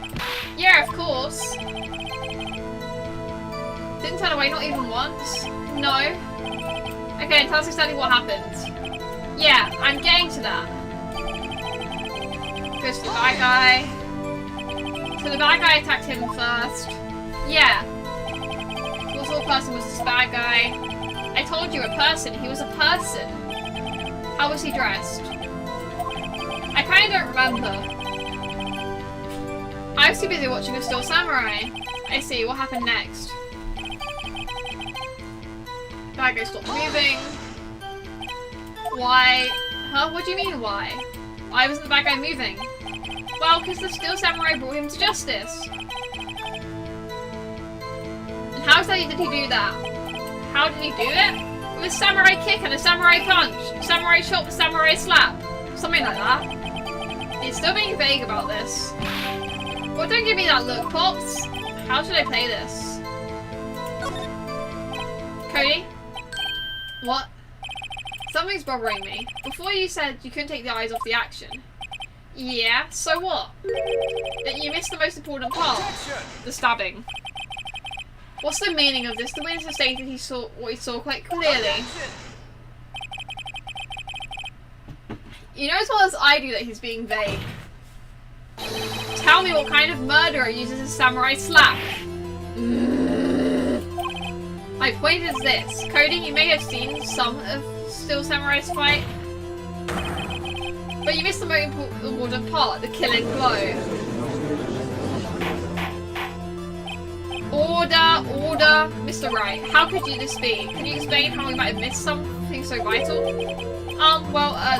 [SPEAKER 1] Yeah, of course. Didn't turn away, not even once? No. Okay, tell us exactly what happened. Yeah, I'm getting to that. Goes to the bad guy. So the bad guy attacked him first. Yeah. What sort of person was this bad guy? I told you, a person. He was a person. How was he dressed? I kinda don't remember. I was too busy watching a Still Samurai. I see, what happened next? Bad guy stopped moving. Why? Huh? What do you mean, why? Why wasn't the bad guy moving? Well, because the Still Samurai brought him to justice. And how exactly did he do that? How did he do it? With a samurai kick and a samurai punch. A samurai shot, a samurai slap. Something like that. He's still being vague about this. Well, don't give me that look, Pops. How should I play this? Cody? What? Something's bothering me. Before you said you couldn't take the eyes off the action. Yeah, so what? That you missed the most important part. The stabbing. What's the meaning of this? The witness stated he saw what he saw quite clearly. You know as well as I do that he's being vague. Tell me what kind of murderer uses a samurai slap. My point is this. Cody, you may have seen some of Still Samurai's fight, but you missed the most important part, the killing blow. Order, Mr. Wright. How could you this be? Can you explain how we might have missed something so vital?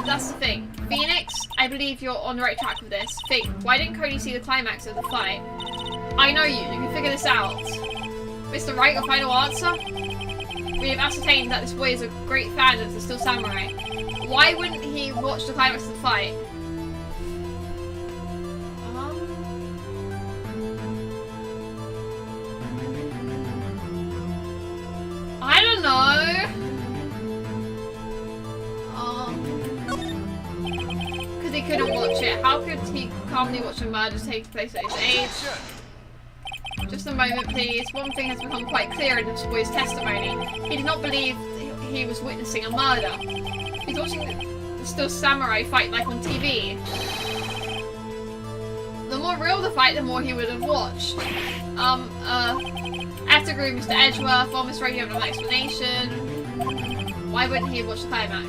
[SPEAKER 1] That's the thing. Phoenix, I believe you're on the right track with this. Think, why didn't Cody see the climax of the fight? I know you can figure this out. Mr. Wright, your final answer? We have ascertained that this boy is a great fan of the Still Samurai. Why wouldn't he watch the climax of the fight? I don't know. Because he couldn't watch it. How could he calmly watch a murder take place at his age? Just a moment, please. One thing has become quite clear in this boy's testimony. He did not believe he was witnessing a murder. He's watching the Still Samurai fight like on TV. The more real the fight, the more he would have watched. I have to agree with Mr. Edgeworth. Well, Mr. Radio have an explanation. Why wouldn't he have watched the climax?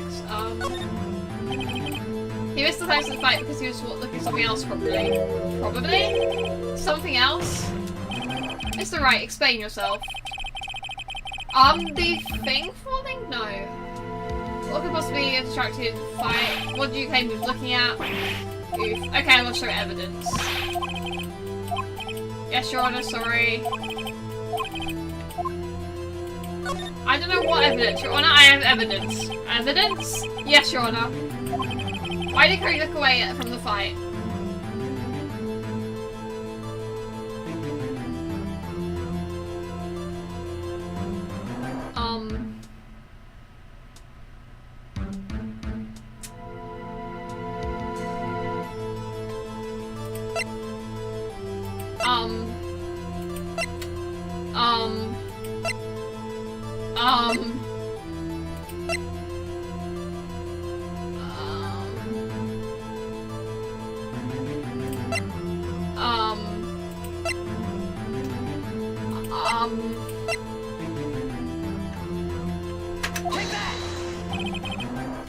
[SPEAKER 1] He missed the climax of the fight because he was looking at something else, probably. Probably? Something else? Mr. Wright, explain yourself. The thing falling? No. What could possibly have distracted the fight? What do you claim he was looking at? Oof. Okay, I'm gonna show evidence. Yes, Your Honor, sorry. I don't know what evidence, Your Honor. I have evidence. Evidence? Yes, Your Honor. Why did Cody look away from the fight?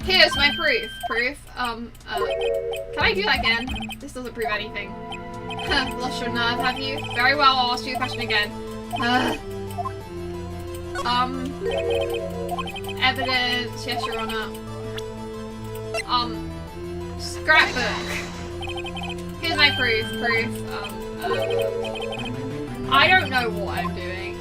[SPEAKER 1] Here's my proof. Can I do that again? This doesn't prove anything. Lost your nerve, have you? Very well, I'll ask you a question again. Evidence, yes, Your Honor. Scrapbook. Here's my proof. I don't know what I'm doing.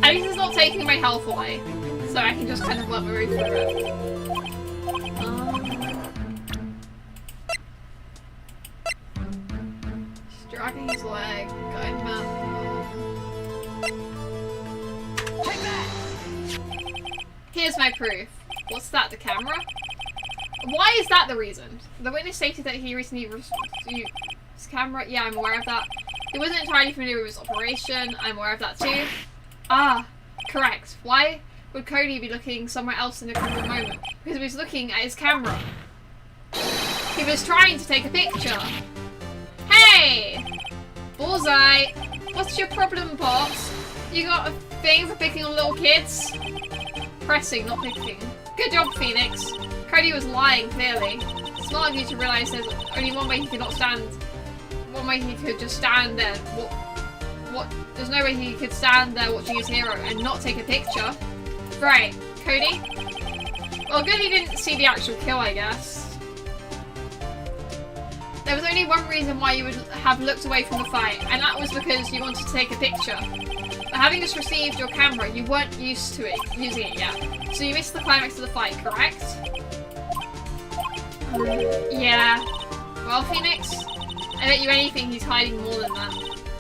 [SPEAKER 1] At least it's not taking my health away. So I can just kind of work my way through it. Just dragging his leg, going mad. Here's my proof. What's that, the camera? Why is that the reason? The witness stated that he recently used his camera. Yeah, I'm aware of that. He wasn't entirely familiar with his operation. I'm aware of that too. Ah, correct. Why would Cody be looking somewhere else in a critical moment? Because he was looking at his camera. He was trying to take a picture. Hey! Bullseye! What's your problem, Pops? You got a thing for picking on little kids? Pressing, not picking. Good job, Phoenix. Cody was lying, clearly. Smart of you to realise there's only one way he could not stand. One way he could just stand there. What? There's no way he could stand there watching his hero and not take a picture. Right, Cody? Well, good he didn't see the actual kill, I guess. There was only one reason why you would have looked away from the fight, and that was because you wanted to take a picture. But having just received your camera, you weren't used to using it yet. So you missed the climax of the fight, correct? Yeah. Well, Phoenix, I bet you anything he's hiding more than that.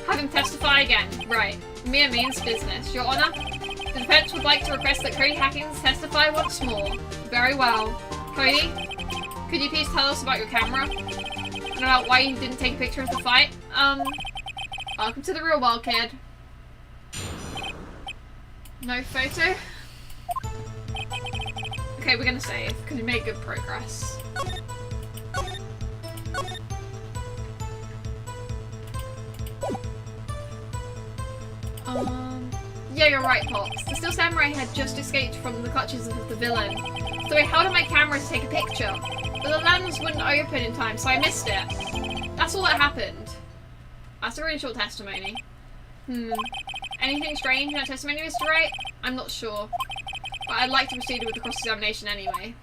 [SPEAKER 1] Have him testify again. Right. Mere means business. Your Honor, the defense would like to request that Cody Hackins testify once more. Very well. Cody, could you please tell us about your camera? And about why you didn't take a picture of the fight? Welcome to the real world, kid. No photo? Okay, we're gonna save, because we made good progress. Yeah, you're right, Pops. The Steel Samurai had just escaped from the clutches of the villain. So I held up my camera to take a picture. But the lens wouldn't open in time, so I missed it. That's all that happened. That's a really short testimony. Anything strange in that testimony, Mr. Wright? I'm not sure. But I'd like to proceed with the cross-examination anyway.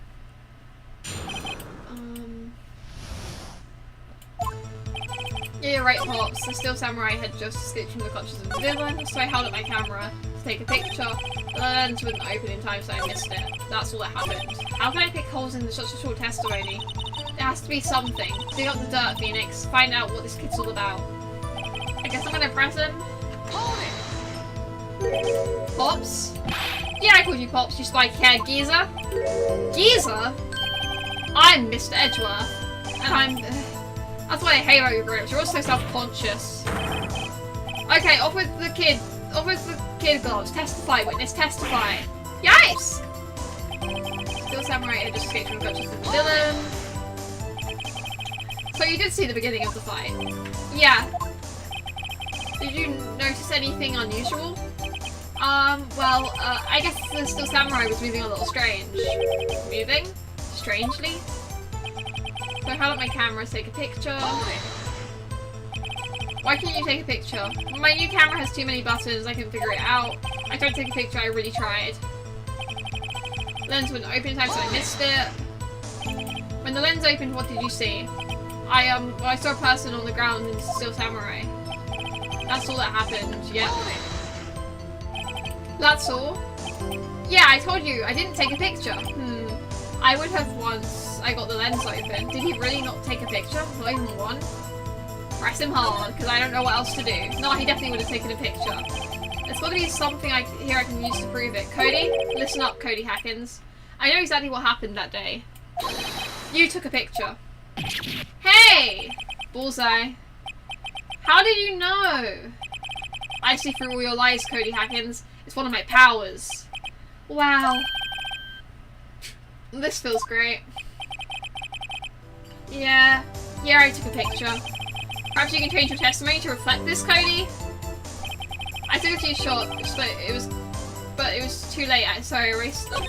[SPEAKER 1] Yeah, you're right, Pops. The Steel Samurai had just escaped from the clutches of the villain, so I held up my camera to take a picture, but the lens wouldn't open in time, so I missed it. That's all that happened. How can I pick holes in such a short testimony? There has to be something. Dig up the dirt, Phoenix. Find out what this kid's all about. I guess I'm gonna press him. Pops? Yeah, I called you Pops, you spiky-haired geezer. Geezer? I'm Mr. Edgeworth, and I'm... That's why I hate about your groups. You're all so self-conscious. Okay, off with the kid. Off with the kid gloves. Testify, witness, testify. Yikes! Steel Samurai had just escaped from the clutches of the villain. So you did see the beginning of the fight? Yeah. Did you notice anything unusual? Well, I guess the Steel Samurai was moving a little strange. Moving? Strangely? So I held up my camera to take a picture. Why can't you take a picture? My new camera has too many buttons, I can figure it out. I tried to take a picture, I really tried. Lens wouldn't open in time, so I missed it. When the lens opened, what did you see? I saw a person on the ground in Steel Samurai. That's all that happened, yep. That's all? Yeah, I told you, I didn't take a picture. I would have once I got the lens open. Did he really not take a picture? Not even one? Press him hard, because I don't know what else to do. No, he definitely would have taken a picture. There's got to be something here I can use to prove it. Cody? Listen up, Cody Hackins. I know exactly what happened that day. You took a picture. Hey! Bullseye. How did you know? I see through all your lies, Cody Hackins. It's one of my powers. Wow. This feels great. Yeah, I took a picture. Perhaps you can change your testimony to reflect this, Cody? I took a few shots, but it was too late, so I erased them.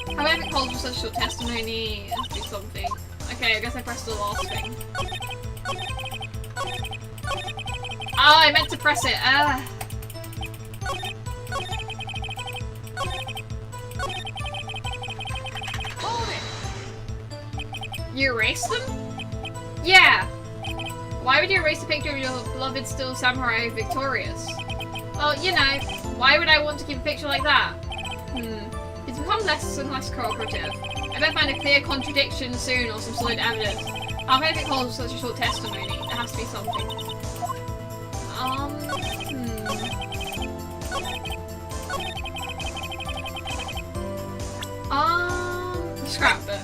[SPEAKER 1] How about if it calls for such a short testimony? Do something. Okay, I guess I pressed the last thing. Oh, I meant to press it. You erased them? Yeah. Why would you erase a picture of your beloved Steel Samurai victorious? Well, you know, why would I want to keep a picture like that? It's become less and less cooperative. I better find a clear contradiction soon or some solid evidence. I'll make it call such a short testimony. There has to be something. Scrapbook.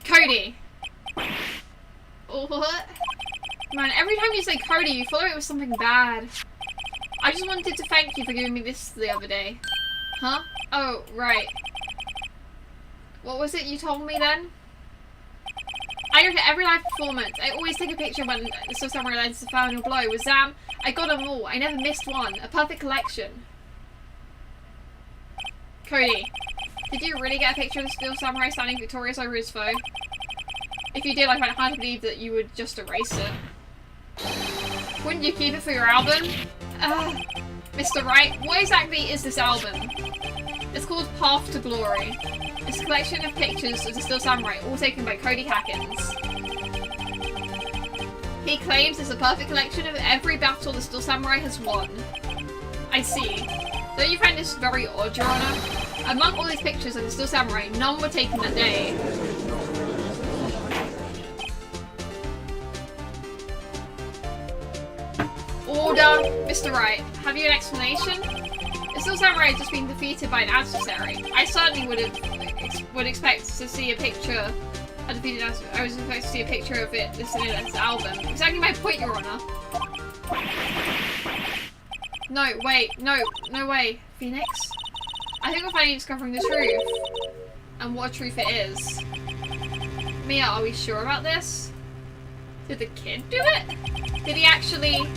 [SPEAKER 1] Cody. What? Man, every time you say Cody, you follow it with something bad. I just wanted to thank you for giving me this the other day. Huh? Oh, right. What was it you told me then? I go to every live performance. I always take a picture when the Still Samurai lands the final blow. With Zam, I got them all. I never missed one. A perfect collection. Cody, did you really get a picture of the Still Samurai standing victorious over his foe? If you did, I find it hard to believe that you would just erase it. Wouldn't you keep it for your album? Mr. Wright, what exactly is this album? It's called Path to Glory. It's a collection of pictures of the Still Samurai, all taken by Cody Hackins. He claims it's a perfect collection of every battle the Still Samurai has won. I see. Don't you find this very odd, Your Honor? Among all these pictures of the Still Samurai, none were taken that day. Order! Mr. Wright, have you an explanation? The Still Samurai has just been defeated by an adversary. I certainly would expect to see a picture. I was supposed to see a picture of it listed in its album. Exactly my point, Your Honor. No, wait, no way, Phoenix. I think we're finally discovering the truth, and what a truth it is. Mia, are we sure about this? Did the kid do it? Did he actually?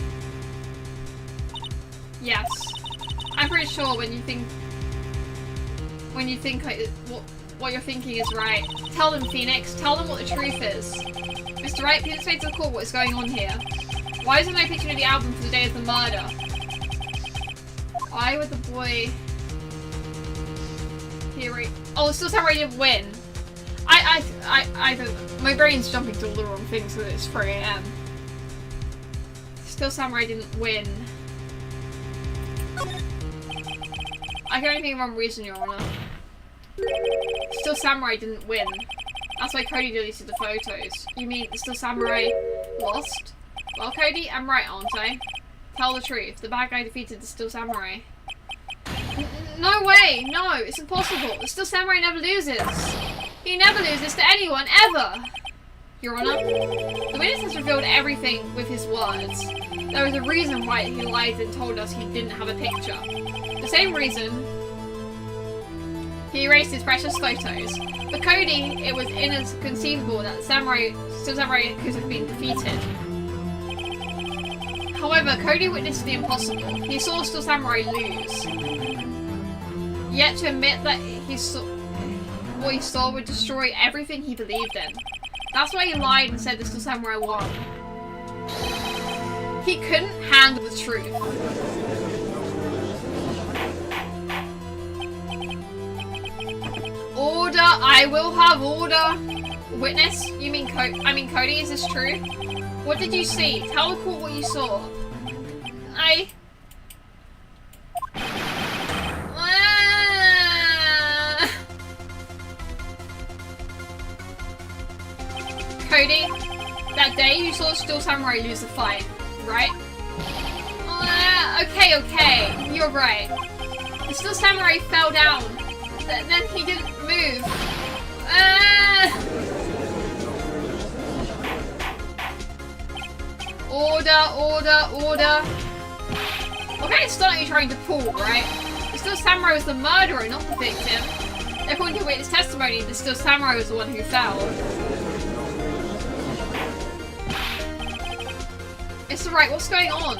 [SPEAKER 1] Yes. I'm pretty sure when you think like, what you're thinking is right. Tell them, Phoenix. Tell them what the truth is. Mr. Wright, please explain to the court what is going on here. Why is there no picture of the album for the day of the murder? Why would the boy... Oh, the Still Samurai didn't win. I don't... My brain's jumping to all the wrong things when it's 3 AM. Still Samurai didn't win. I can only think of one reason, Your Honor. Still Samurai didn't win. That's why Cody deleted the photos. You mean the Still Samurai lost? Well, Cody, I'm right, aren't I? Tell the truth. The bad guy defeated the Still Samurai. No way! No, it's impossible. The Still Samurai never loses. He never loses to anyone, ever! Your Honor, the witness has revealed everything with his words. There was a reason why he lied and told us he didn't have a picture. The same reason he erased his precious photos. For Cody, it was inconceivable that the Still Samurai could have been defeated. However, Cody witnessed the impossible. He saw Still Samurai lose. Yet to admit that what he saw would destroy everything he believed in. That's why he lied and said the Still Samurai won. He couldn't handle the truth. Order! I will have order! Witness? You mean Cody, is this true? What did you see? Tell the court what you saw. Cody, that day you saw Still Samurai lose the fight, right? Okay, you're right. The Still Samurai fell down. Then he didn't move. Order. What kind of stunt are you trying to pull, right? The Still Samurai was the murderer, not the victim. According to witness testimony, the Still Samurai was the one who fell. It's alright, what's going on?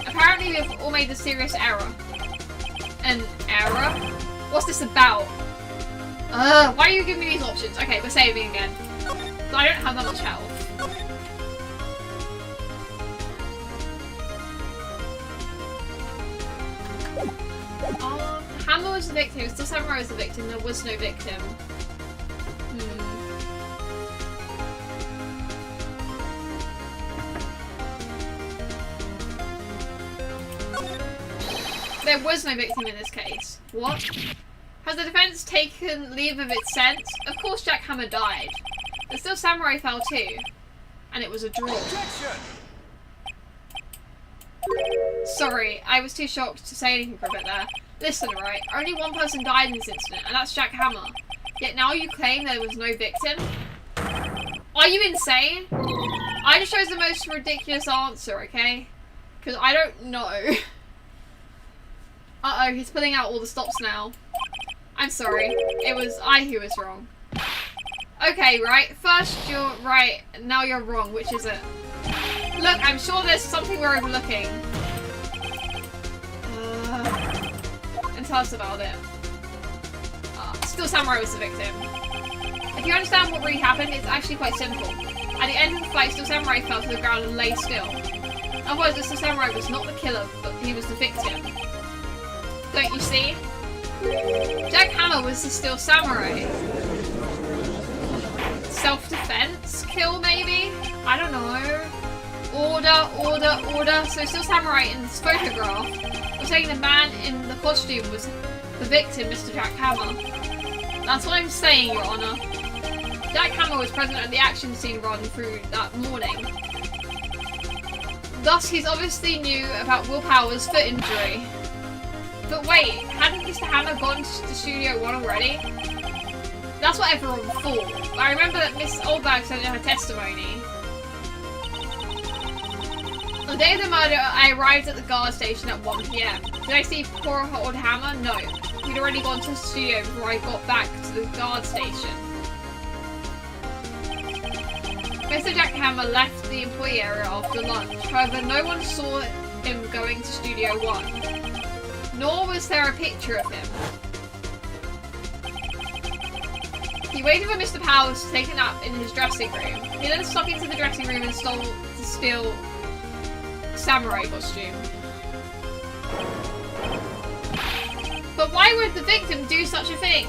[SPEAKER 1] Apparently we've all made a serious error. An error? What's this about? Why are you giving me these options? Okay, we're saving again. I don't have that much health. Hammer was the victim, Still Samurai was the victim, there was no victim. There was no victim in this case. What? Has the defense taken leave of its sense? Of course Jack Hammer died. The Still Samurai fell too. And it was a draw. Sorry, I was too shocked to say anything for a bit there. Listen, right, only one person died in this incident, and that's Jack Hammer. Yet now you claim there was no victim? Are you insane? I just chose the most ridiculous answer, okay? Because I don't know. Uh-oh, he's pulling out all the stops now. I'm sorry. It was I who was wrong. Okay, right. First you're right, now you're wrong. Which is it? Look, I'm sure there's something we're overlooking. And tell us about it. Still Samurai was the victim. If you understand what really happened, it's actually quite simple. At the end of the fight, Still Samurai fell to the ground and lay still. Otherwise, the Still Samurai was not the killer, but he was the victim. Don't you see? Jack Hammer was the Still Samurai. Self-defense kill, maybe? I don't know. Order. So Still Samurai in this photograph was saying the man in the costume was the victim, Mr. Jack Hammer. That's what I'm saying, Your Honor. Jack Hammer was present at the action scene run through that morning. Thus, he's obviously knew about Will Power's foot injury. But wait, hadn't Mr. Hammer gone to Studio 1 already? That's what everyone thought. I remember that Miss Oldbag said in her testimony. On the day of the murder, I arrived at the guard station at 1 PM. Did I see poor old Hammer? No. He'd already gone to the studio before I got back to the guard station. Mr. Jack Hammer left the employee area after lunch. However, no one saw him going to Studio 1. Nor was there a picture of him. He waited for Mr. Powers to take a nap in his dressing room. He then snuck into the dressing room and stole the Still Samurai costume. But why would the victim do such a thing?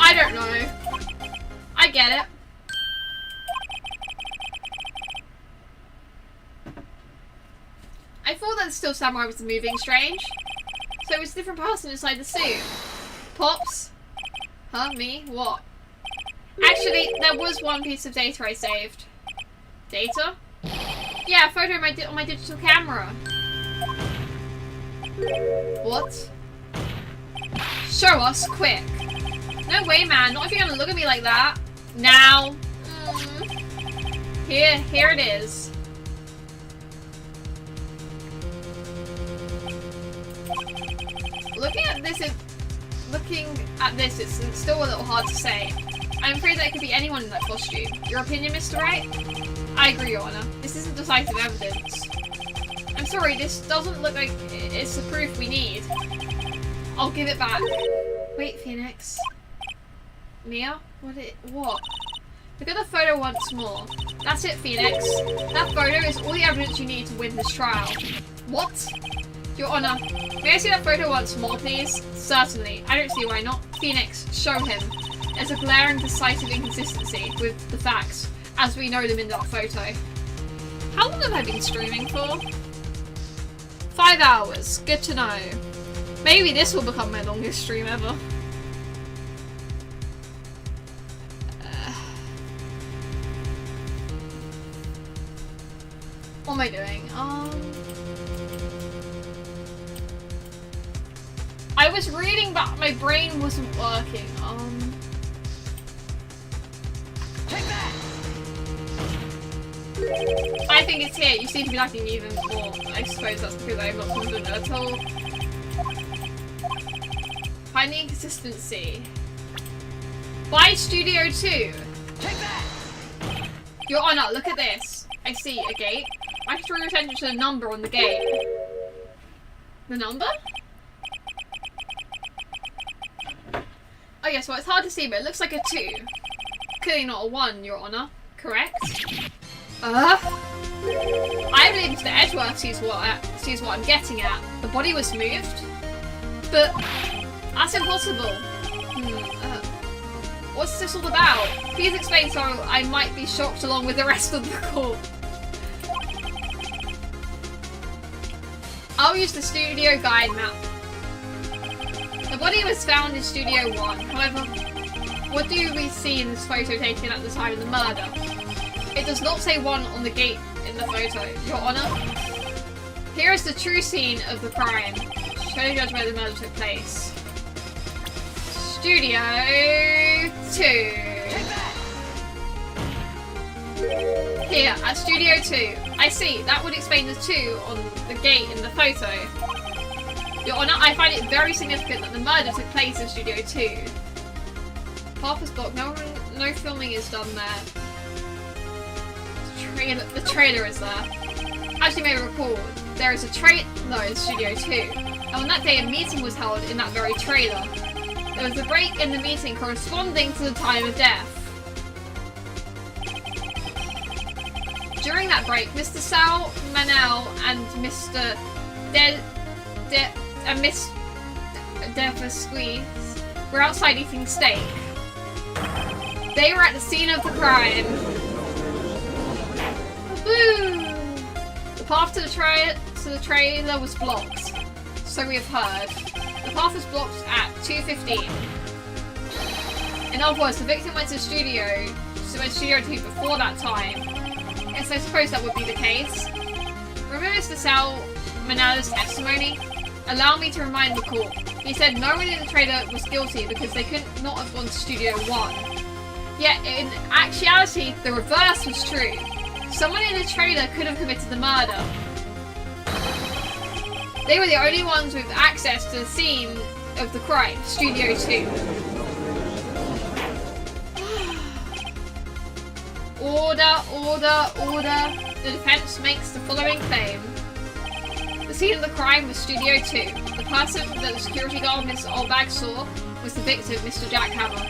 [SPEAKER 1] I don't know. I get it. I thought that Still Samurai was moving strange. So it was a different person inside the suit. Pops? Huh? Me? What? Actually, there was one piece of data I saved. Data? Yeah, a photo on my digital camera. What? Show us, quick. No way, man. Not if you're gonna look at me like that. Now. Here it is. Looking at this, it's still a little hard to say. I'm afraid that it could be anyone in that costume. Your opinion, Mr. Wright? I agree, Your Honor. This isn't decisive evidence. I'm sorry, this doesn't look like it's the proof we need. I'll give it back. Wait, Phoenix. Mia? What? Look at the photo once more. That's it, Phoenix. That photo is all the evidence you need to win this trial. What? Your Honor, may I see that photo once more, please? Certainly. I don't see why not. Phoenix, show him. There's a glaring, decisive inconsistency with the facts, as we know them in that photo. How long have I been streaming for? 5 hours. Good to know. Maybe this will become my longest stream ever. What am I doing? I was reading, but my brain wasn't working.
[SPEAKER 5] Take that!
[SPEAKER 1] I think it's here. You seem to be lacking even more. I suppose that's because I'm not confident at all. Finding inconsistency. By Studio 2.
[SPEAKER 5] Take that!
[SPEAKER 1] Your Honor, look at this. I see a gate. I should draw your attention to the number on the gate. The number? Oh yes, well it's hard to see, but it looks like a 2. Clearly not a 1, Your Honor. Correct? I believe Mr. Edgeworth sees what I'm getting at. The body was moved? But that's impossible. What's this all about? Please explain so I might be shocked along with the rest of the court. I'll use the studio guide map. The body was found in Studio 1. However, what do we see in this photo taken at the time of the murder? It does not say 1 on the gate in the photo, Your Honor. Here is the true scene of the crime. Show judge where the murder took place. Studio 2. Here, at Studio 2. I see, that would explain the 2 on the gate in the photo. Your Honour, I find it very significant that the murder took place in Studio 2. Harper's block, no filming is done there. The trailer is there. As you may recall, there is a trailer in Studio 2. And on that day a meeting was held in that very trailer. There was a break in the meeting corresponding to the time of death. During that break, Mr. Sal Manel and Mr. Miss Devasquez were outside eating steak. They were at the scene of the crime. Woo! The path to the trailer was blocked, so we have heard. The path was blocked at 2:15. In other words, the victim went to Studio 2 before that time. Yes, I suppose that would be the case. Remember Mr. Sal Manala's testimony? Allow me to remind the court. He said no one in the trailer was guilty because they could not have gone to Studio 1. Yet, in actuality, the reverse was true. Someone in the trailer could have committed the murder. They were the only ones with access to the scene of the crime, Studio 2. Order, order, order. The defense makes the following claim. The scene of the crime was Studio 2. The person that the security guard Miss Olbag saw was the victim, Mr. Jack Hammer.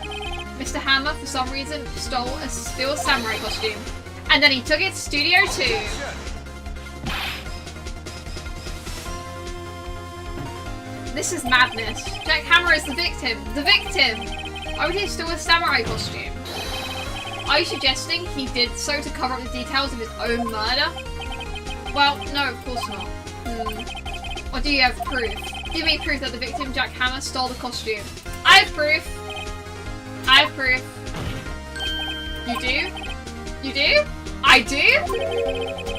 [SPEAKER 1] Mr. Hammer, for some reason, stole a steel samurai costume. And then he took it to Studio 2. This is madness. Jack Hammer is the victim. The victim! Why would he steal a samurai costume? Are you suggesting he did so to cover up the details of his own murder? Well, no, of course not. Or do you have proof? Give me proof that the victim, Jack Hammer, stole the costume. I have proof. I have proof. You do? You do? I do?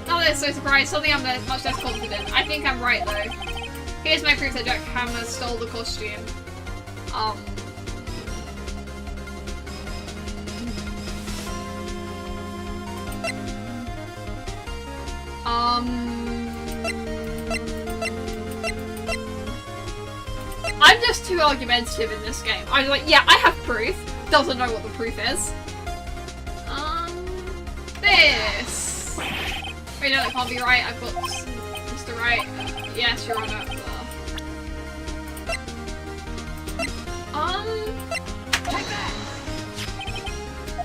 [SPEAKER 1] Not that it's so surprised. Suddenly I'm much less confident. I think I'm right though. Here's my proof that Jack Hammer stole the costume. I'm just too argumentative in this game. I'm like, yeah, I have proof. Doesn't know what the proof is. This. Wait, no, that can't be right. I've got Mr. Wright. Yes, Your Honour.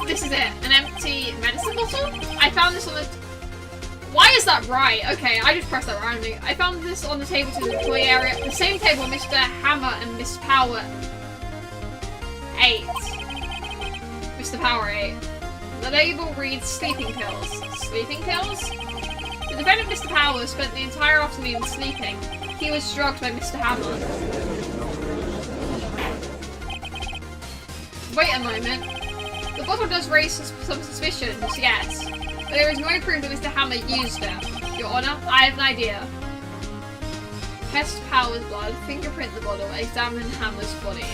[SPEAKER 1] This is it. An empty medicine bottle? I found this on the... Why is that right? Okay, I just pressed that randomly. I found this on the table to the employee area. The same table Mr. Hammer and Miss Power ate. Mr. Power ate. The label reads sleeping pills. Sleeping pills? The defendant, Mr. Power, spent the entire afternoon sleeping. He was drugged by Mr. Hammer. Wait a moment. The bottle does raise some suspicions, yes. But there is no proof that Mr. Hammer used it. Your Honour, I have an idea. Test Power's blood, fingerprint the bottle, examine Hammer's body.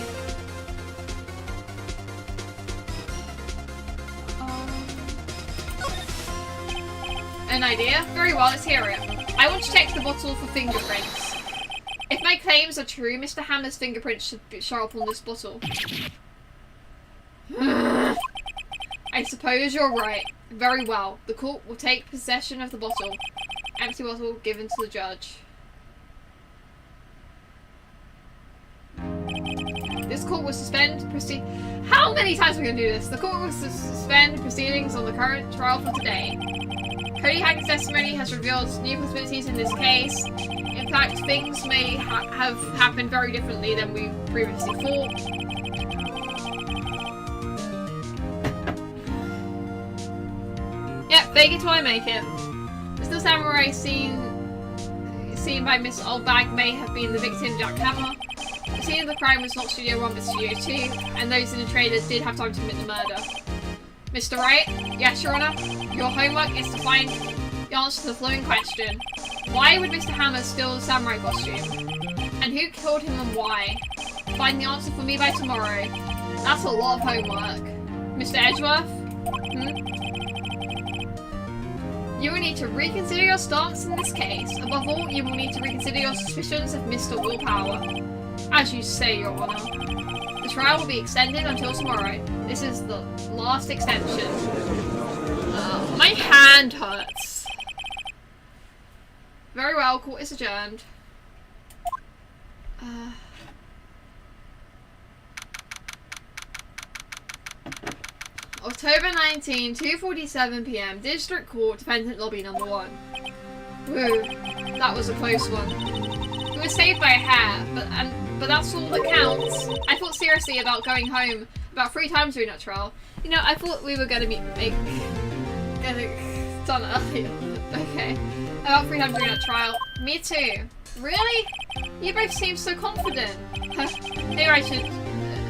[SPEAKER 1] An idea? Very well, let's hear it. I want to check the bottle for fingerprints. If my claims are true, Mr. Hammer's fingerprints should show up on this bottle. I suppose you're right. Very well. The court will take possession of the bottle. Empty bottle given to the judge. This court will suspend How many times are we going to do this? The court will suspend proceedings on the current trial for today. Cody Hack's testimony has revealed new possibilities in this case. In fact, things may have happened very differently than we previously thought. Yep, fake it till I make it. The still samurai seen by Miss Oldbag may have been the victim, Jack Hammer. The scene of the crime was not Studio 1 but Studio 2, and those in the trailer did have time to commit the murder. Mr. Wright? Yes, Your Honour? Your homework is to find the answer to the following question. Why would Mr. Hammer steal the samurai costume? And who killed him and why? find the answer for me by tomorrow. That's a lot of homework. Mr. Edgeworth? You will need to reconsider your stance in this case. Above all, you will need to reconsider your suspicions of Mr. Willpower. As you say, Your Honor. The trial will be extended until tomorrow. This is the last extension. My hand hurts. Very well, court is adjourned. October 19, 2:47 PM, District Court, Defendant Lobby number 1. Woo, that was a close one. We were saved by a hair, but that's all that counts. I thought seriously about going home about 3 times during that trial. You know, I thought we were gonna get it done earlier. Okay, about 3 times during that trial. Me too. Really? You both seem so confident. Maybe I should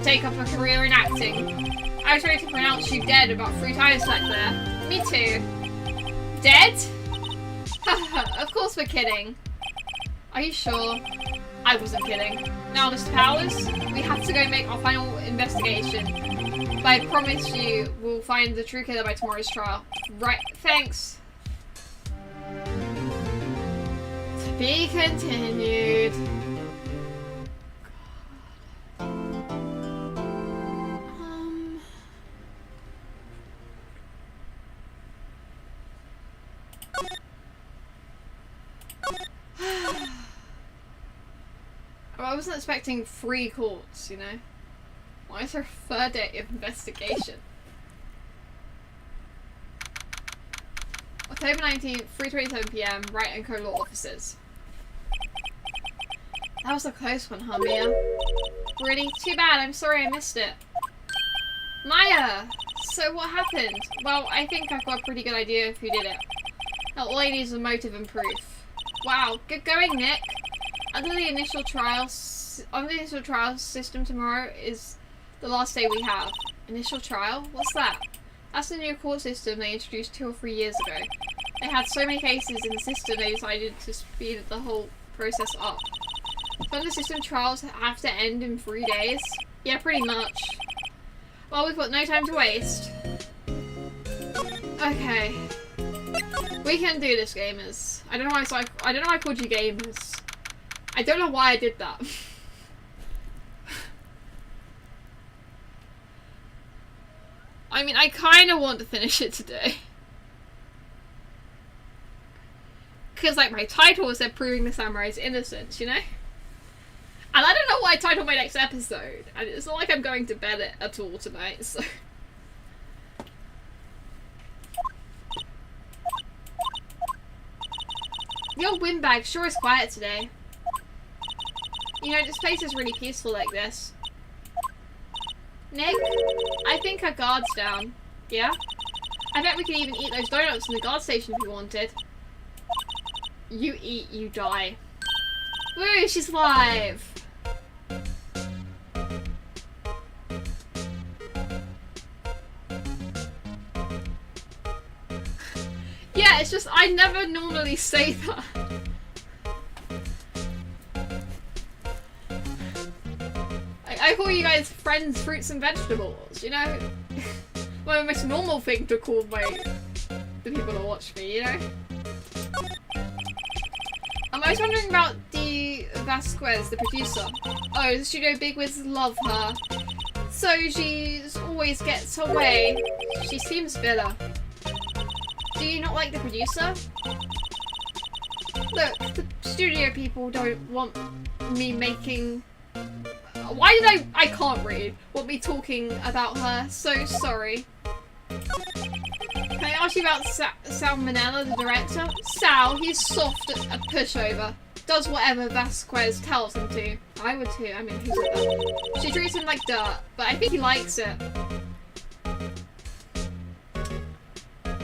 [SPEAKER 1] take up a career in acting. I was ready to pronounce you dead about 3 times back there. Me too. Dead? Of course we're kidding. Are you sure? I wasn't kidding. Now, Mr. Powers, we have to go make our final investigation. But I promise you we'll find the true killer by tomorrow's trial. Right, thanks. To be continued. I wasn't expecting 3 courts, you know? Why is there a 3rd day of investigation? October 19th, 3:27 PM, Wright and Co. Law Offices. That was a close one, huh, Mia? Really? Too bad, I'm sorry I missed it. Maya! So what happened? Well, I think I've got a pretty good idea of who did it. Now all I need is a motive and proof. Wow, good going, Nick! Under the initial trial system, tomorrow is the last day we have. Initial trial? What's that? That's the new court system they introduced 2 or 3 years ago. They had so many cases in the system they decided to speed the whole process up. Don't the system trials have to end in 3 days? Yeah, pretty much. Well, we've got no time to waste. Okay. We can do this, gamers. I don't know why I called you gamers. I don't know why I did that. I mean, I kind of want to finish it today. Because, like, my title said Proving the Samurai's Innocence, you know? And I don't know what I titled my next episode. And it's not like I'm going to bed at all tonight, so... Your windbag sure is quiet today. You know, this place is really peaceful like this. Nick, I think our guard's down. Yeah? I bet we could even eat those donuts in the guard station if we wanted. You eat, you die. Woo, she's alive! Yeah, it's just, I never normally say that. I call you guys friends, fruits and vegetables, you know? Well, the most normal thing to call the people that watch me, you know? I was wondering about Dee Vasquez, the producer. Oh, the studio bigwigs love her. So she always gets her way. She seems bitter. Do you not like the producer? Look, the studio people don't want me making... Why did I can't read. Want me talking about her. So sorry. Can I ask you about Sal Manella, the director? Sal, he's soft a pushover. Does whatever Vasquez tells him to. I would too. I mean, who said that? She treats him like dirt, but I think he likes it.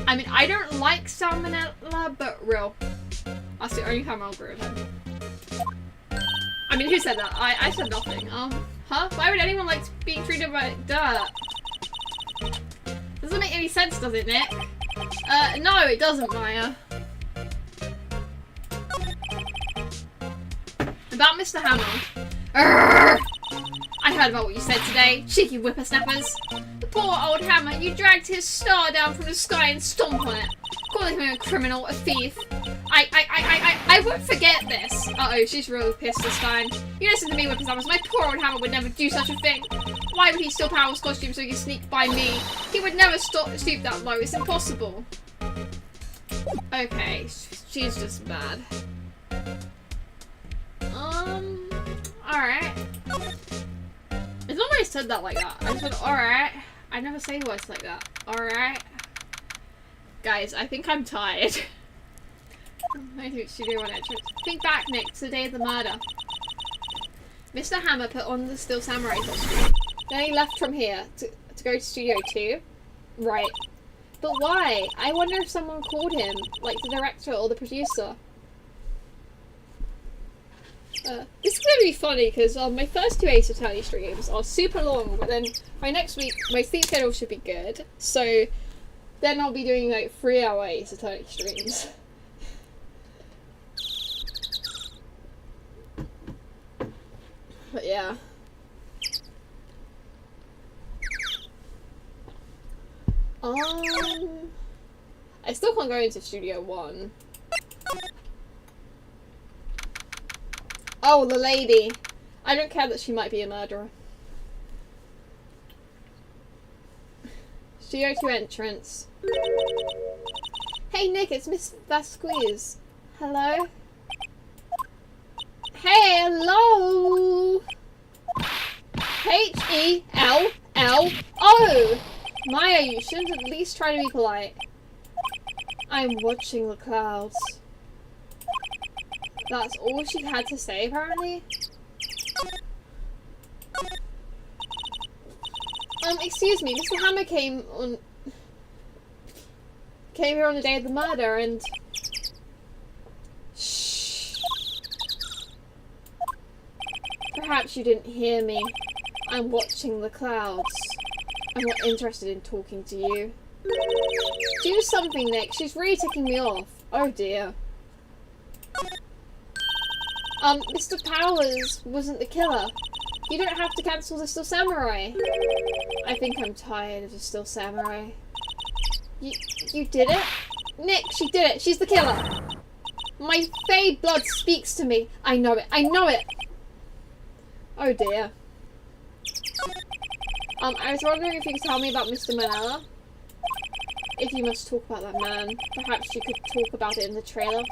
[SPEAKER 1] I mean, I don't like Sal Manella, but real. That's the only time I'll agree with him. I mean, who said that? I said nothing. Huh? Why would anyone like being treated like dirt? Doesn't make any sense, does it, Nick? No, it doesn't, Maya. About Mr. Hammer. Arrgh! I heard about what you said today, cheeky whippersnappers. The poor old hammer, you dragged his star down from the sky and stomped on it, calling him a criminal, a thief. I won't forget this. Uh-oh, she's really pissed this time. You listen to me, whippersnappers, my poor old hammer would never do such a thing. Why would he steal Powell's costume so he could sneak by me? He would never stoop that low, it's impossible. Okay, she's just bad. Alright. It's not when I said that like that. I just went, alright. I never say words like that. Alright. Guys, I think I'm tired. I think Studio 1 entrance. Think back, Nick, to the day of the murder. Mr. Hammer put on the Still Samurai costume. Then he left from here to go to Studio 2. Right. But why? I wonder if someone called him, like the director or the producer. This is going to be funny because my first 2 Ace Attorney streams are super long, but then by next week my sleep schedule should be good. So then I'll be doing like 3-hour Ace Attorney streams. But yeah. I still can't go into Studio 1. Oh, the lady. I don't care that she might be a murderer. Studio 2 entrance. Hey Nick, it's Miss Vasquez. Hello? Hey, hello! H-E-L-L-O! Maya, you shouldn't at least try to be polite. I'm watching the clouds. That's all she had to say, apparently? Excuse me, Mr. Hammer came here on the day of the murder and... Shh. Perhaps you didn't hear me. I'm watching the clouds. I'm not interested in talking to you. Do something, Nick. She's really ticking me off. Oh dear. Mr. Powers wasn't the killer. You don't have to cancel the Still Samurai. I think I'm tired of the Still Samurai. You did it? Nick, she did it. She's the killer. My fey blood speaks to me. I know it. I know it. Oh dear. I was wondering if you could tell me about Mr. Manella. If you must talk about that man, perhaps you could talk about it in the trailer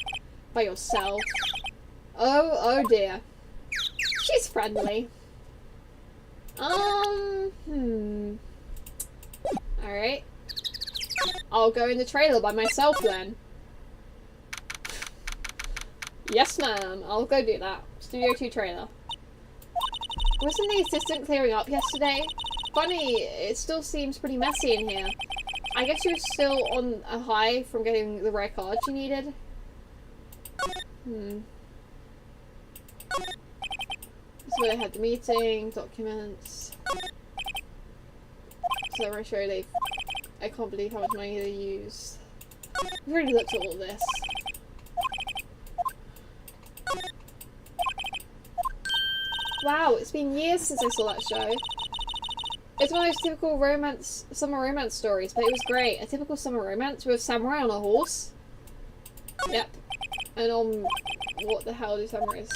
[SPEAKER 1] by yourself. Oh dear. She's friendly. Alright. I'll go in the trailer by myself then. Yes, ma'am. I'll go do that. Studio 2 trailer. Wasn't the assistant clearing up yesterday? Funny, it still seems pretty messy in here. I guess you're still on a high from getting the rare cards you needed. This is where they had the meeting, documents. So I'm very sure I can't believe how much money they use. I've already looked at all this. Wow, it's been years since I saw that show. It's one of those typical summer romance stories, but it was great. A typical summer romance with a samurai on a horse. Yep. And on what the hell do samurais?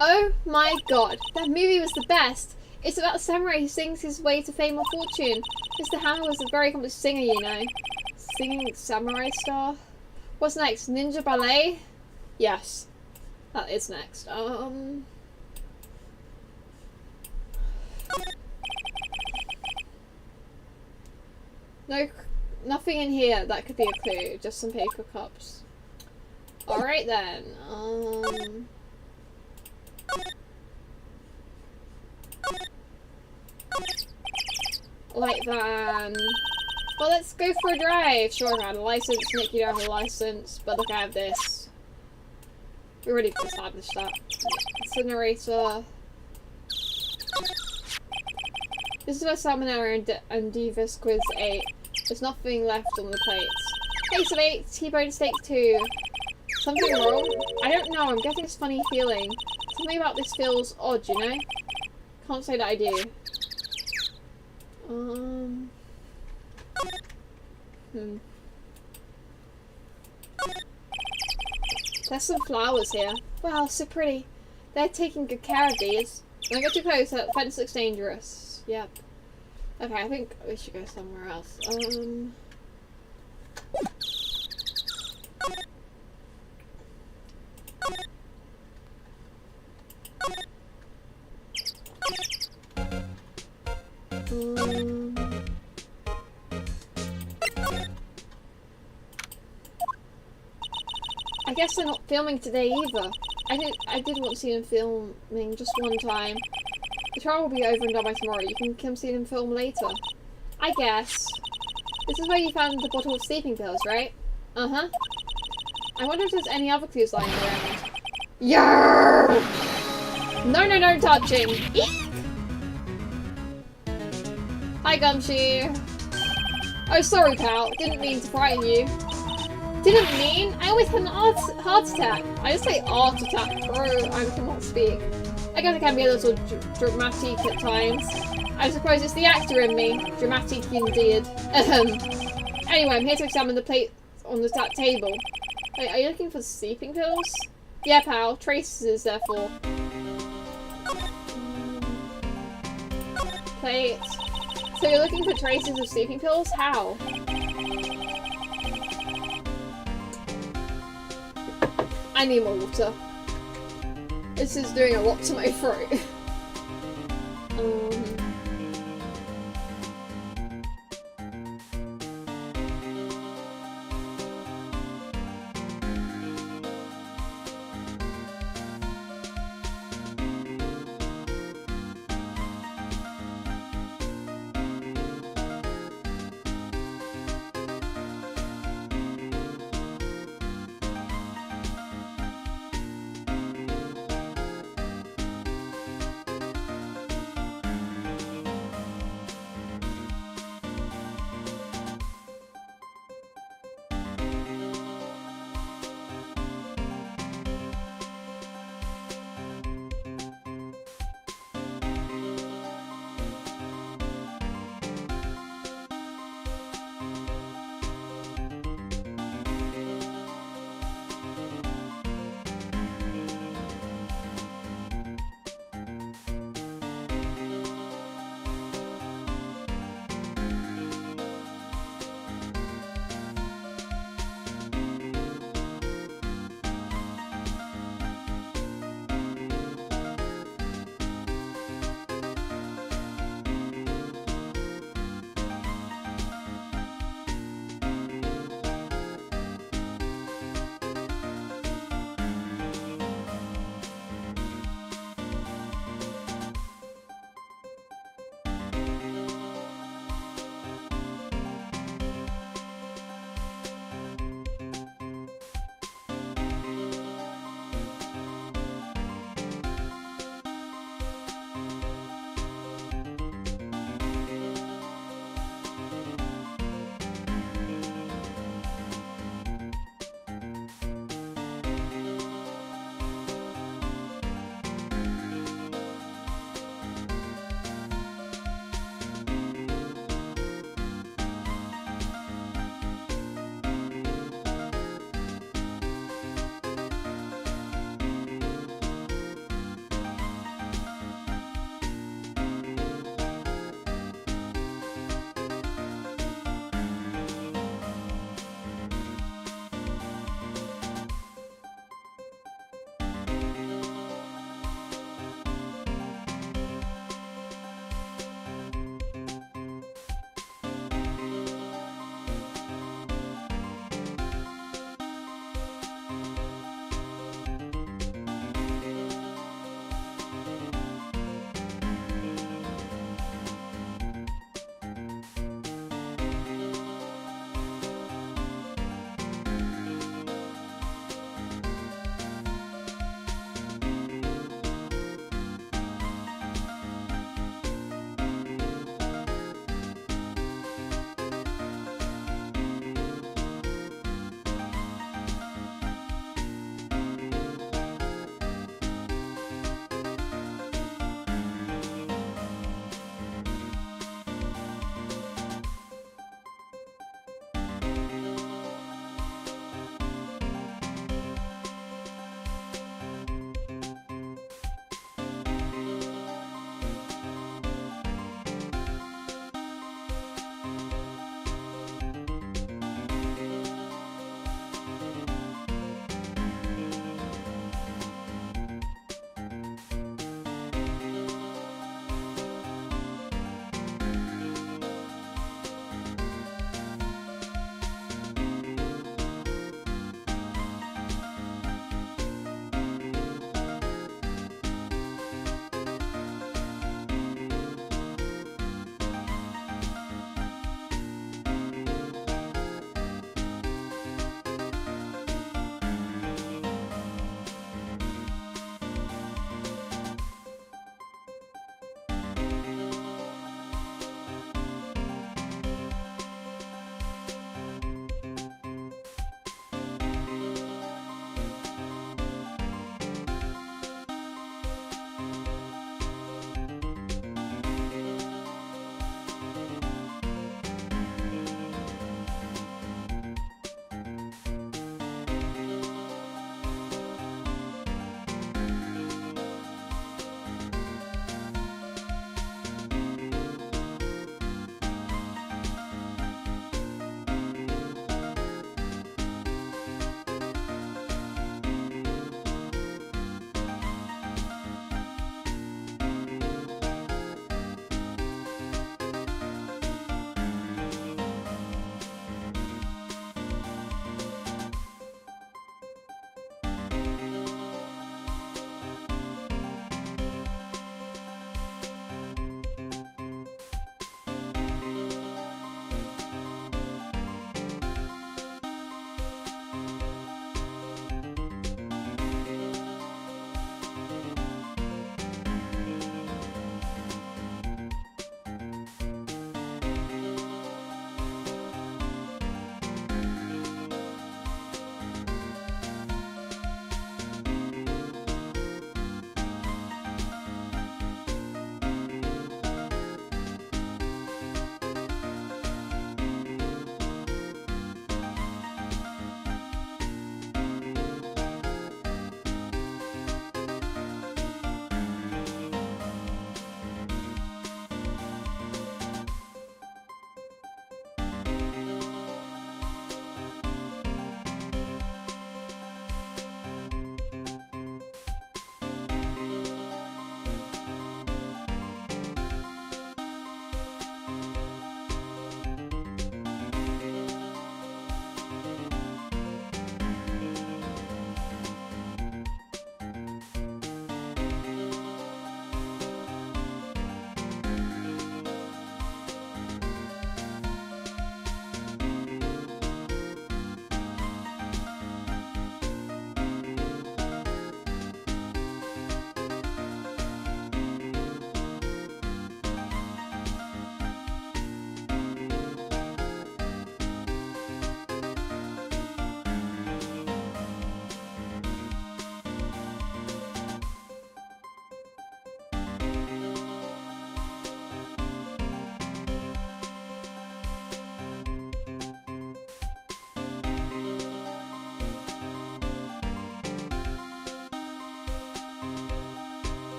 [SPEAKER 1] Oh my god, that movie was the best. It's about a samurai who sings his way to fame or fortune. Mr. Hammer was a very accomplished singer, you know. Singing samurai star. What's next? Ninja ballet? Yes. That is next. No, nothing in here that could be a clue. Just some paper cups. Alright then. Light van. Well, let's go for a drive. Sure, I have a license. Nick, you don't have a license. But look, I have this. We already established that. Incinerator. This is where Salmonella and Divas Quiz 8. There's nothing left on the plates. Case of 8, T-bone steak 2. Something wrong? I don't know, I'm getting this funny feeling. Something about this feels odd, you know? Can't say that I do. There's some flowers here. Wow, so pretty. They're taking good care of these. Don't get too close, that fence looks dangerous. Yep. Okay, I think we should go somewhere else. I guess they're not filming today either. I did want to see them filming just one time. The trial will be over and done by tomorrow. You can come see them film later. I guess. This is where you found the bottle of sleeping pills, right? Uh-huh. I wonder if there's any other clues lying around. Yarr! No touching! Eek! Hi, Gumshoe. Oh, sorry, pal. Didn't mean to frighten you. Didn't mean? I always had an heart attack. I just say art attack, bro. I cannot speak. I guess I can be a little dramatic at times. I suppose it's the actor in me. Dramatic indeed. Anyway, I'm here to examine the plate on that table. Wait, are you looking for sleeping pills? Yeah, pal. Traces, therefore. Plate. So you're looking for traces of sleeping pills? How? I need more water. This is doing a lot to my throat.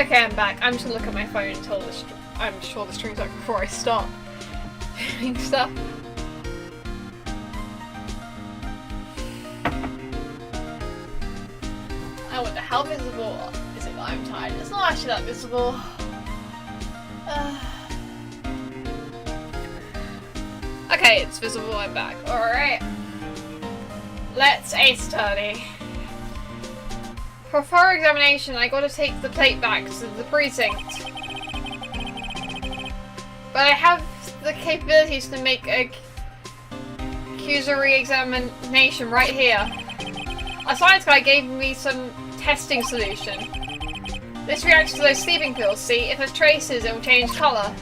[SPEAKER 1] Okay, I'm back. I'm just gonna look at my phone until I'm sure the stream's over before I start doing stuff. I wonder how visible is it that I'm tired? It's not actually that visible. Okay, it's visible. I'm back. Alright. Let's ace attorney. For thorough examination, I gotta take the plate back to the precinct. But I have the capabilities to make a accusory examination right here. A science guy gave me some testing solution. This reacts to those sleeping pills, see? If there's traces, it will change colour.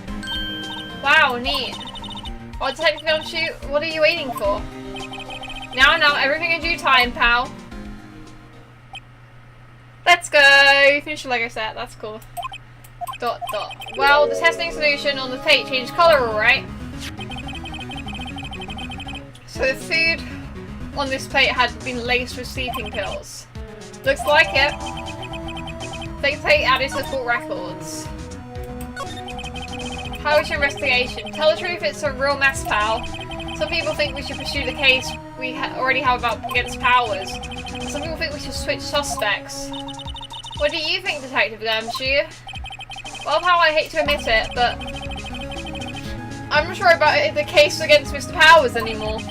[SPEAKER 1] Wow, neat. Well, Detective Film Shoot, what are you waiting for? Now, everything in due time, pal. Let's go! Finish the Lego set, that's cool. ... Well, the testing solution on the plate changed colour, alright? So the food on this plate had been laced with sleeping pills. Looks like it. Fake plate added to court records. How is your investigation? Tell the truth, it's a real mess, pal. Some people think we should pursue the case we already have against Powers. Some people think we should switch suspects. What do you think, Detective Gumshoe? Well, pal, I hate to admit it, but I'm not sure about the case against Mr. Powers anymore.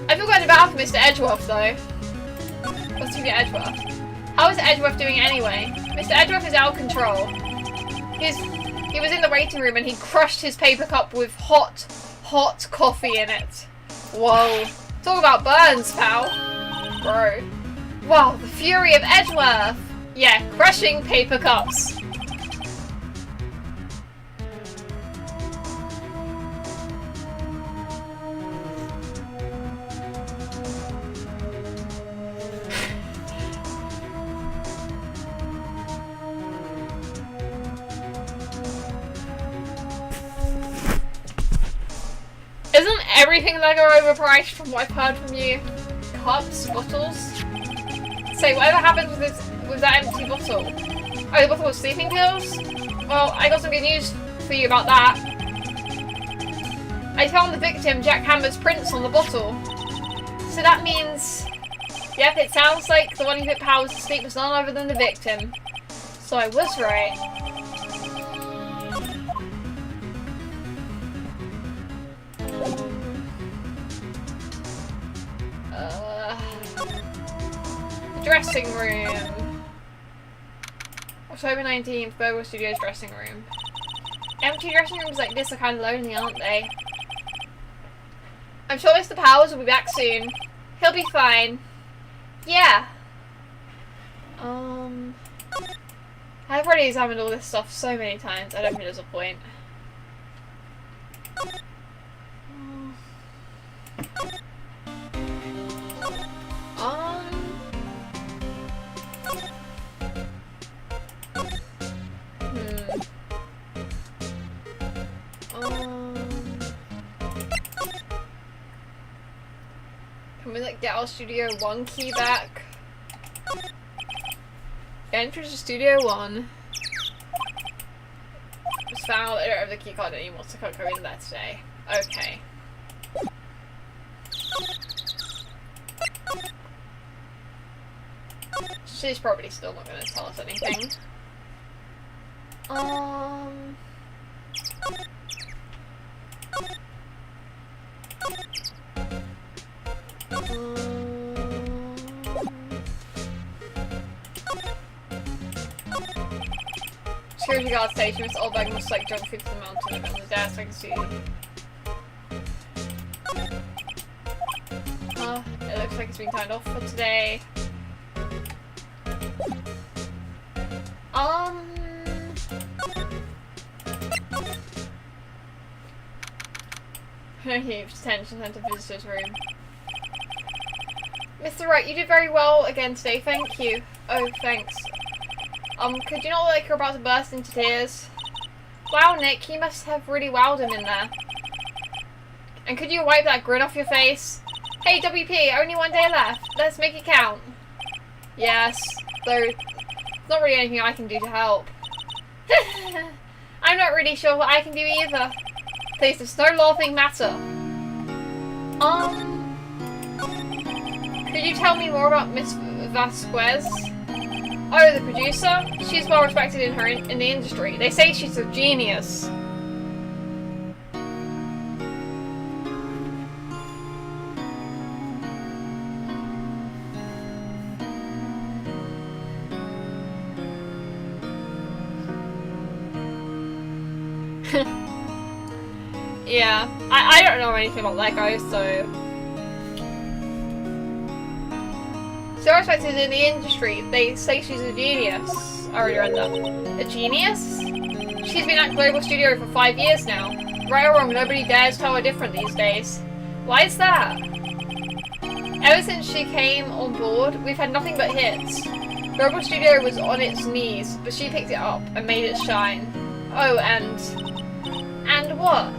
[SPEAKER 1] I feel kind of bad for Mr. Edgeworth, though. What's Mr. Edgeworth? How is Edgeworth doing anyway? Mr. Edgeworth is out of control. He was in the waiting room and he crushed his paper cup with hot coffee in it. Whoa. Talk about burns, pal. Bro. Wow, the fury of Edgeworth. Yeah, crushing paper cups. Isn't everything Lego overpriced from what I've heard from you? Cups, bottles? Say, whatever happened with that empty bottle? Oh, the bottle was sleeping pills? Well, I got some good news for you about that. I found the victim, Jack Hammer's prints on the bottle. So that means... Yep, it sounds like the one who put Powers to sleep was none other than the victim. So I was right. Dressing room. October 19th, Burgle Studios dressing room. Empty dressing rooms like this are kind of lonely, aren't they? I'm sure Mr. Powers will be back soon. He'll be fine. Yeah. I've already examined all this stuff so many times, I don't think there's a point. Can we like get our Studio 1 key back? Enter to Studio 1. Just found I don't have the key card anymore, so I can't go in there today. Okay. She's probably still not going to tell us anything. Security guard station, Mr. Oldberg must like jump through the mountain on the desk, I can see. It looks like it's been turned off for today. Huge detention center visitors room. Mr. Wright, you did very well again today, thank you. Oh, thanks. Could you not look like you're about to burst into tears? Wow, Nick, you must have really wowed him in there. And could you wipe that grin off your face? Hey, WP, only one day left. Let's make it count. Yes, though There's not really anything I can do to help. I'm not really sure what I can do either. Please, there's no laughing matter. Could you tell me more about Miss Vasquez? Oh, the producer? She's well respected in the industry. They say she's a genius. Yeah, I don't know anything about Lego, so... So respected in the industry, they say she's a genius. I already read that. A genius? She's been at Global Studio for 5 years now. Right or wrong, nobody dares tell her different these days. Why is that? Ever since she came on board, we've had nothing but hits. Global Studio was on its knees, but she picked it up and made it shine. Oh, and what?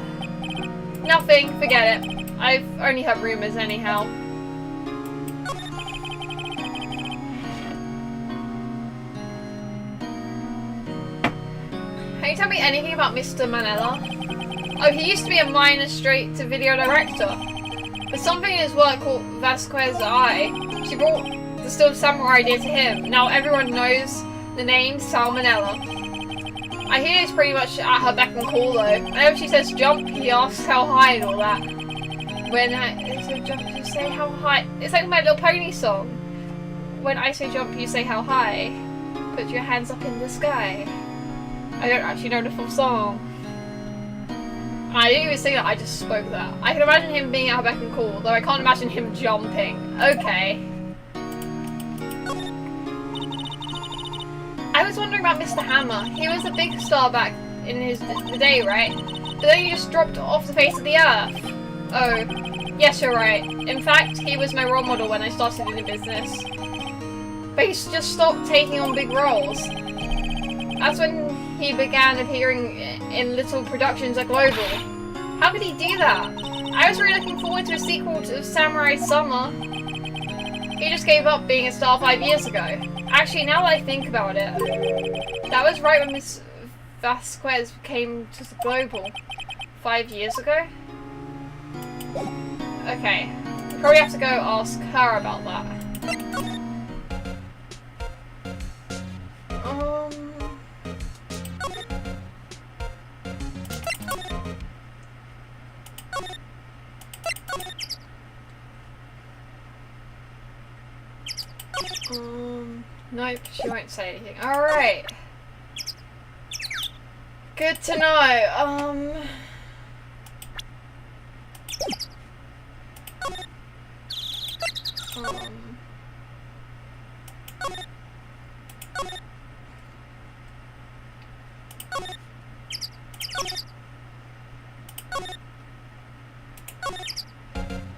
[SPEAKER 1] Nothing, forget it. I've only heard rumours anyhow. Can you tell me anything about Mr. Manella? Oh, he used to be a minor straight-to-video director. But something in his work called Vasquez's Eye, she brought the Still Samurai idea to him. Now everyone knows the name Salmonella. I hear he's pretty much at her beck and call though. Whenever she says jump, he asks how high and all that. When I say jump, you say how high. It's like My Little Pony song. When I say jump, you say how high. Put your hands up in the sky. I don't actually know the full song. I didn't even sing that, I just spoke that. I can imagine him being at her beck and call, though I can't imagine him jumping. Okay. I was wondering about Mr. Hammer. He was a big star back in the day, right? But then he just dropped off the face of the earth. Oh, yes, you're right. In fact, he was my role model when I started in the business. But he's just stopped taking on big roles. That's when he began appearing in little productions at Global. How could he do that? I was really looking forward to a sequel to Samurai Summer. He just gave up being a star 5 years ago. Actually, now that I think about it, that was right when Miss Vasquez came to Global 5 years ago. Okay, we probably have to go ask her about that. Nope, she won't say anything. Alright. Good to know.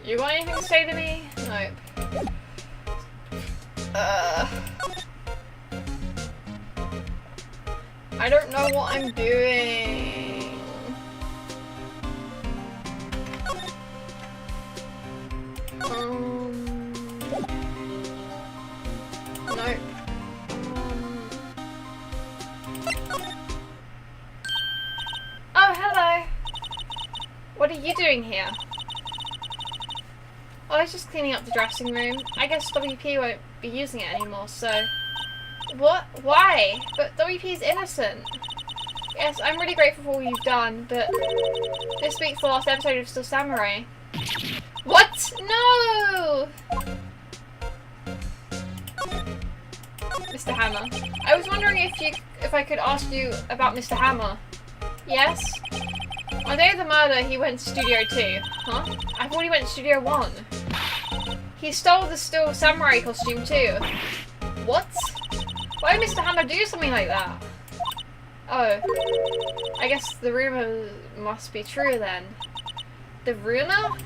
[SPEAKER 1] You got anything to say to me? Nope. I don't know what I'm doing. Nope. Oh, hello. What are you doing here? Oh, I was just cleaning up the dressing room. I guess WP won't be using it anymore, so... What? Why? But WP is innocent. Yes, I'm really grateful for all you've done, but... This week's the last episode of Still Samurai. What? No! Mr. Hammer. I was wondering if I could ask you about Mr. Hammer. Yes? On the day of the murder, he went to Studio 2. Huh? I thought he went to Studio 1. He stole the Still Samurai costume too. What? Why would Mr. Hammer do something like that? Oh. I guess the rumor must be true then. The rumor?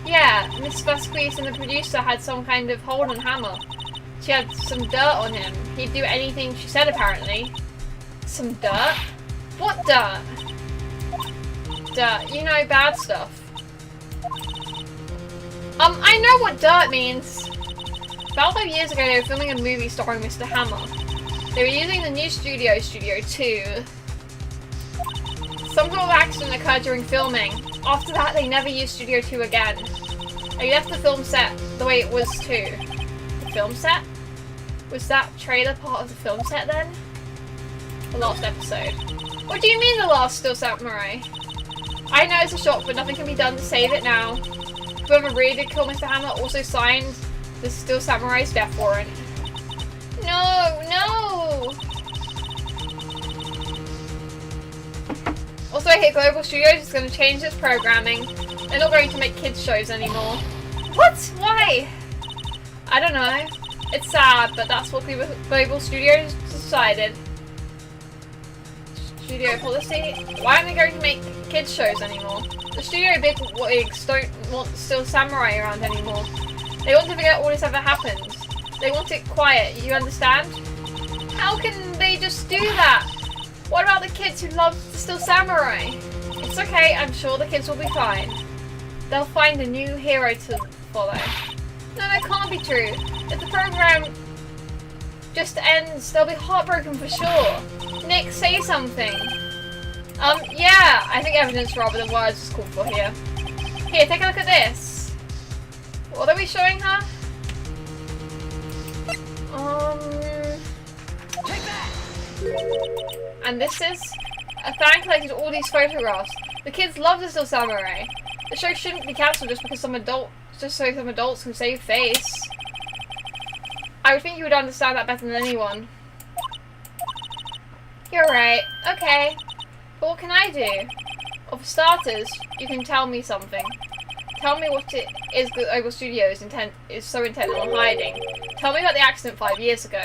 [SPEAKER 1] Yeah, Miss Vasquez and the producer had some kind of hold on Hammer. She had some dirt on him. He'd do anything she said apparently. Some dirt? What dirt? Dirt. You know, bad stuff. I know what dirt means. About 5 years ago, they were filming a movie starring Mr. Hammer. They were using the new studio, Studio 2. Some sort of accident occurred during filming. After that, they never used Studio 2 again. They left the film set the way it was too. The film set? Was that trailer part of the film set then? The last episode. What do you mean the last Still Samurai? I know it's a shock, but nothing can be done to save it now. Whoever really did kill Mr. Hammer also signed the Still Samurai's death warrant. No, no! Also, I hear Global Studios is going to change its programming. They're not going to make kids shows anymore. What? Why? I don't know. It's sad, but that's what Global Studios decided. Studio policy? Why aren't they going to make kids shows anymore? The studio big wigs don't want Still Samurai around anymore. They want to forget all this ever happened. They want it quiet, you understand? How can they just do that? What about the kids who love Still Samurai? It's okay, I'm sure the kids will be fine. They'll find a new hero to follow. No, that can't be true. If the program just ends, they'll be heartbroken for sure. Nick, say something. Yeah, I think evidence rather than words is called for here. Here, take a look at this. What are we showing her?
[SPEAKER 6] Take that!
[SPEAKER 1] And this is? A fan collected all these photographs. The kids love the Still Samurai. The show shouldn't be cancelled just because some adults can save face. I would think you would understand that better than anyone. You're right. Okay. But what can I do? Well, for starters, you can tell me something. Tell me what it is Global Studios is so intent on hiding. Tell me about the accident 5 years ago.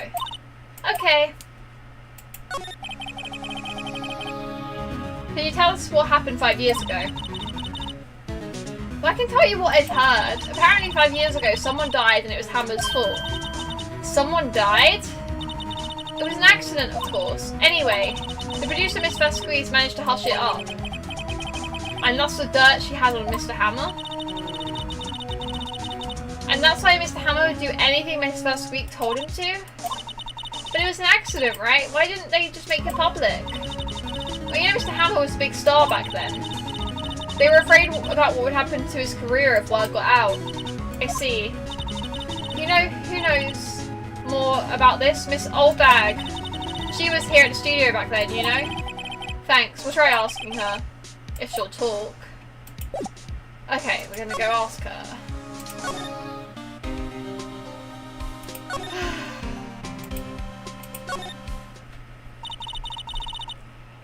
[SPEAKER 1] Okay. Can you tell us what happened 5 years ago? Well, I can tell you what I've heard. Apparently 5 years ago, someone died and it was Hammer's fault. Someone died? It was an accident, of course. Anyway, the producer, Miss Vasquez, managed to hush it up. And that's the dirt she had on Mr. Hammer. And that's why Mr. Hammer would do anything Miss Vasquez told him to? But it was an accident, right? Why didn't they just make it public? Well, you know Mr. Hammer was a big star back then. They were afraid about what would happen to his career if word got out. I see. You know, who knows more about this? Miss Oldbag. She was here at the studio back then, you know? Thanks, we'll try asking her. If she'll talk. Okay, we're gonna go ask her.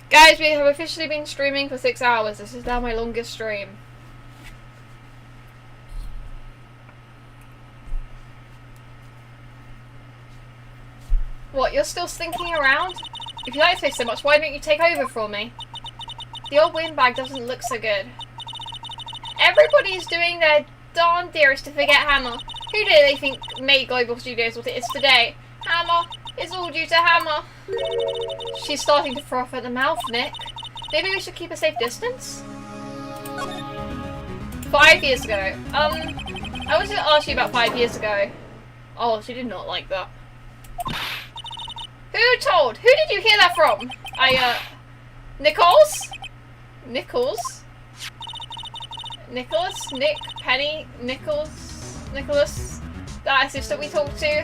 [SPEAKER 1] Guys, we have officially been streaming for 6 hours. This is now my longest stream. What, you're still slinking around? If you like this so much, why don't you take over for me? The old windbag doesn't look so good. Everybody's doing their darn dearest to forget Hammer. Who do they think made Global Studios what it is today? Hammer. It's all due to Hammer. She's starting to froth at the mouth, Nick. Maybe we should keep a safe distance? 5 years ago. I wanted to ask you about 5 years ago. Oh, she did not like that. Who told? Who did you hear that from? Nichols? Nichols? Nicholas? Nick? Penny? Nicholas? That assistant we talked to?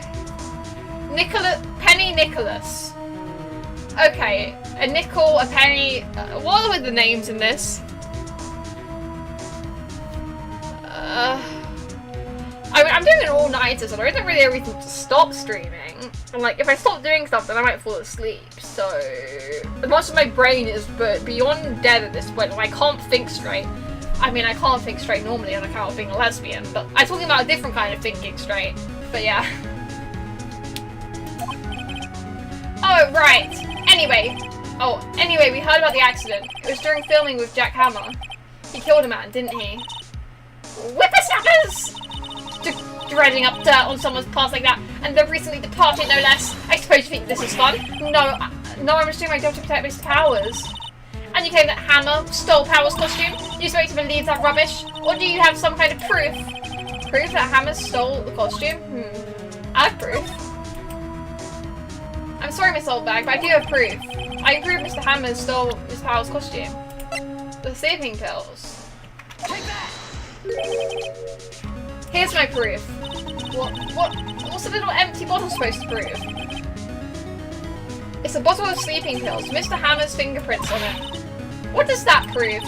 [SPEAKER 1] Penny Nicholas. Okay, a nickel, a penny. What were the names in this? I'm doing an all-nighter, so there isn't really a reason to stop streaming. And like, if I stop doing stuff, then I might fall asleep. So, as much as my brain is beyond dead at this point, I can't think straight. I mean, I can't think straight normally on account of being a lesbian, but I'm talking about a different kind of thinking straight. But yeah. Oh, right. Anyway, we heard about the accident. It was during filming with Jack Hammer. He killed a man, didn't he? Whippersnappers! Dredging up dirt on someone's past like that, and they're recently departed, no less. I suppose you think this is fun? No, I'm just doing my job to protect Mr. Powers. And you claim that Hammer stole Powers' costume? You expect to believe that rubbish? Or do you have some kind of proof? Proof that Hammer stole the costume? I have proof. I'm sorry, Miss Oldbag, but I do have proof. I can prove Mr. Hammer stole Miss Powell's costume. The sleeping pills.
[SPEAKER 5] Take that!
[SPEAKER 1] Here's my proof. What's a little empty bottle supposed to prove? It's a bottle of sleeping pills. Mr. Hammer's fingerprints on it. What does that prove?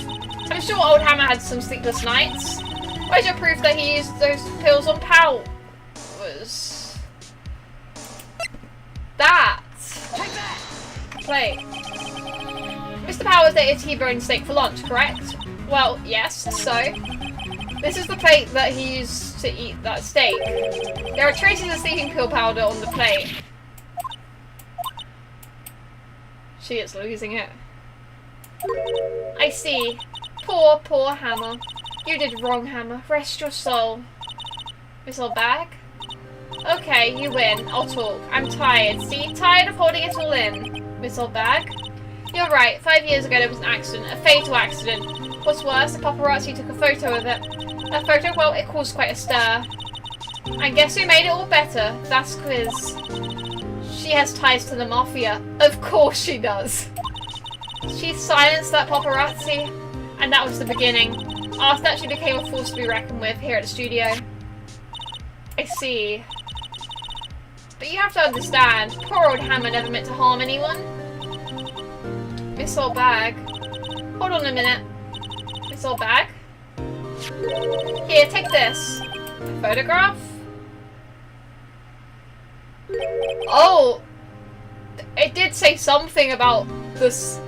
[SPEAKER 1] I'm sure old Hammer had some sleepless nights. Where's your proof that he used those pills on Powell? Was that?
[SPEAKER 5] Take that!
[SPEAKER 1] Wait. Mr. Powers ate a T-bone steak for lunch, correct? Well, yes, so. This is the plate that he used to eat that steak. There are traces of sleeping pill powder on the plate. She is losing it. I see. Poor, poor Hammer. You did wrong, Hammer. Rest your soul. Miss Oldbag? Okay, you win. I'll talk. I'm tired. See? Tired of holding it all in. Miss Oldbag? You're right. 5 years ago there was an accident. A fatal accident. What's worse, the paparazzi took a photo of it. That photo, well, it caused quite a stir. And guess who made it all better? That's Quiz. She has ties to the Mafia. Of course she does. She silenced that paparazzi. And that was the beginning. After that, she became a force to be reckoned with here at the studio. I see. But you have to understand, poor old Hammer never meant to harm anyone. Miss Oldbag. Hold on a minute. Miss Oldbag? Here, take this. A photograph? Oh! It did say something about this.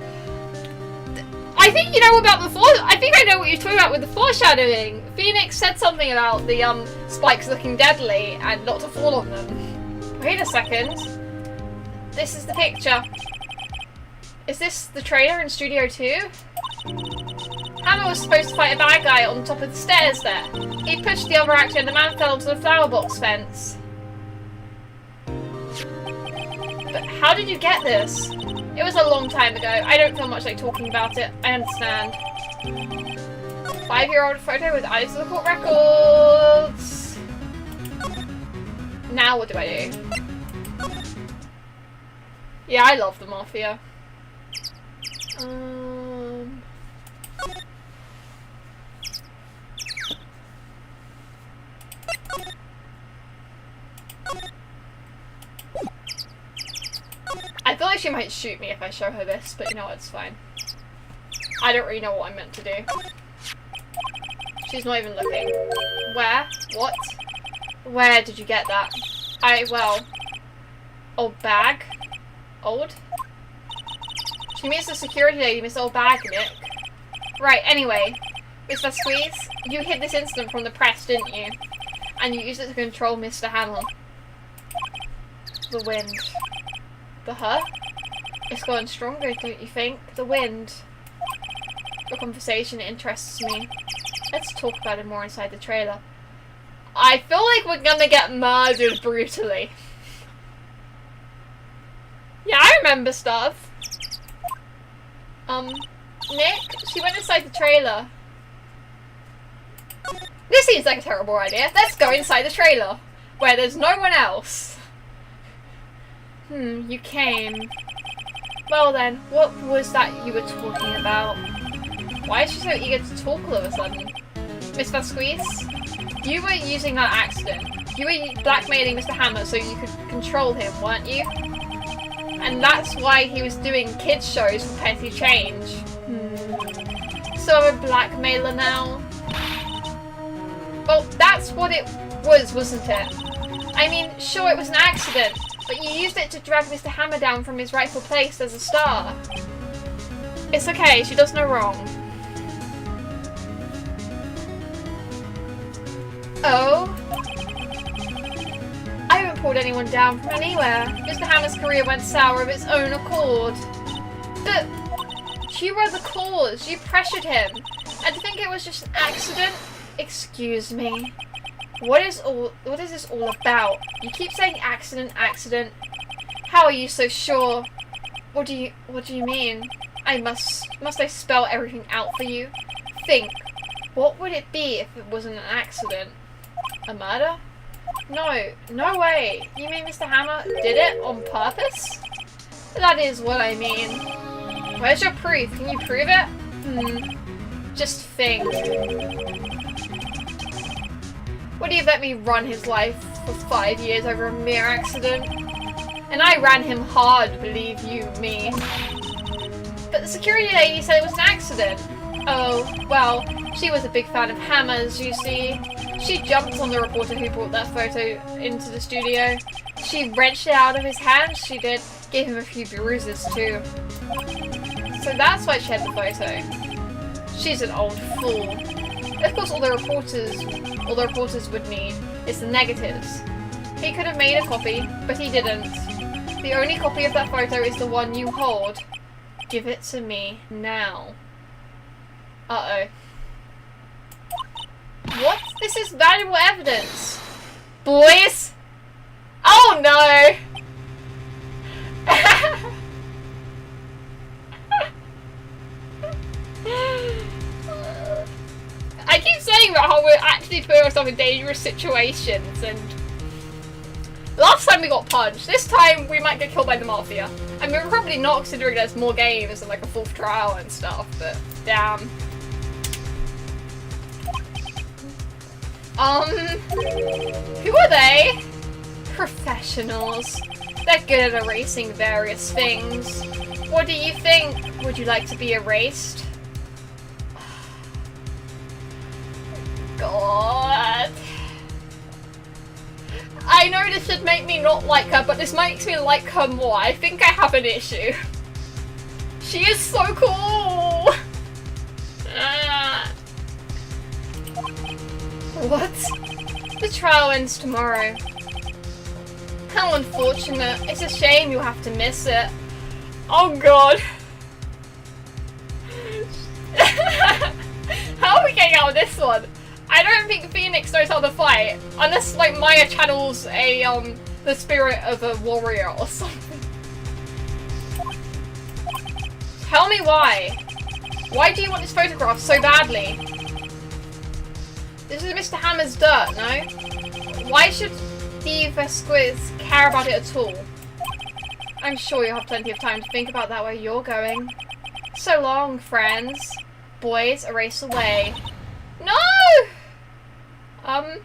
[SPEAKER 1] I think you know about the I think I know what you're talking about with the foreshadowing. Phoenix said something about the spikes looking deadly and not to fall on them. Wait a second. This is the picture. Is this the trailer in Studio 2? Hammer was supposed to fight a bad guy on top of the stairs there. He pushed the other actor and the man fell onto the flower box fence. But how did you get this? It was a long time ago. I don't feel much like talking about it. I understand. 5-year-old photo with eyes to the court records. Now what do I do? Yeah, I love the Mafia. I feel like she might shoot me if I show her this, but you know what, it's fine. I don't really know what I'm meant to do. She's not even looking. Where? What? Where did you get that? Well... Old bag? Old? She means the security lady, Miss Oldbag, Nick. Right, anyway. Mr. Squeeze, you hid this incident from the press, didn't you? And you used it to control Mr. Hammer. The wind. The her? It's gotten stronger, don't you think? The wind. The conversation interests me. Let's talk about it more inside the trailer. I feel like we're gonna get murdered brutally. Yeah, I remember stuff. Nick, she went inside the trailer. This seems like a terrible idea. Let's go inside the trailer, where there's no one else. You came. Well then, what was that you were talking about? Why is she so eager to talk all of a sudden? Miss Vasquez, you were using that accident. You were blackmailing Mr. Hammer so you could control him, weren't you? And that's why he was doing kids shows for petty change. So I'm a blackmailer now? Well, that's what it was, wasn't it? I mean, sure, it was an accident, but you used it to drag Mr. Hammer down from his rightful place as a star. It's okay, she does no wrong. Oh? I haven't pulled anyone down from anywhere. Mr. Hammer's career went sour of its own accord. But you were the cause. You pressured him. And to think it was just an accident? Excuse me. What is this all about? You keep saying accident, accident. How are you so sure? What do you mean? Must I spell everything out for you? Think. What would it be if it wasn't an accident? A murder? No way. You mean Mr. Hammer did it on purpose? That is what I mean. Where's your proof? Can you prove it? Just think. Would he have let me run his life for 5 years over a mere accident? And I ran him hard, believe you me. But the security lady said it was an accident. Oh, well, she was a big fan of hammers, you see. She jumped on the reporter who brought that photo into the studio. She wrenched it out of his hands, she did. Gave him a few bruises too. So that's why she had the photo. She's an old fool. Of course all the reporters would need is the negatives. He could have made a copy, but he didn't. The only copy of that photo is the one you hold. Give it to me now. Uh-oh. What? This is valuable evidence. Boys! Oh no! I keep saying about how we're actually putting ourselves in dangerous situations, and last time we got punched, this time we might get killed by the Mafia. I mean, we're probably not, considering there's more games and like a 4th trial and stuff, but damn. Who are they? Professionals. They're good at erasing various things. What do you think? Would you like to be erased? God. I know this should make me not like her, but this makes me like her more. I think I have an issue. She is so cool! What? The trial ends tomorrow. How unfortunate. It's a shame you'll have to miss it. Oh god. How are we getting out of this one? I don't think Phoenix knows how to fight. Unless like Maya channels a the spirit of a warrior or something. Tell me why. Why do you want this photograph so badly? This is Mr. Hammer's dirt, no? Why should the Vasquez care about it at all? I'm sure you'll have plenty of time to think about that where you're going. So long, friends. Boys, erase away. No! Hold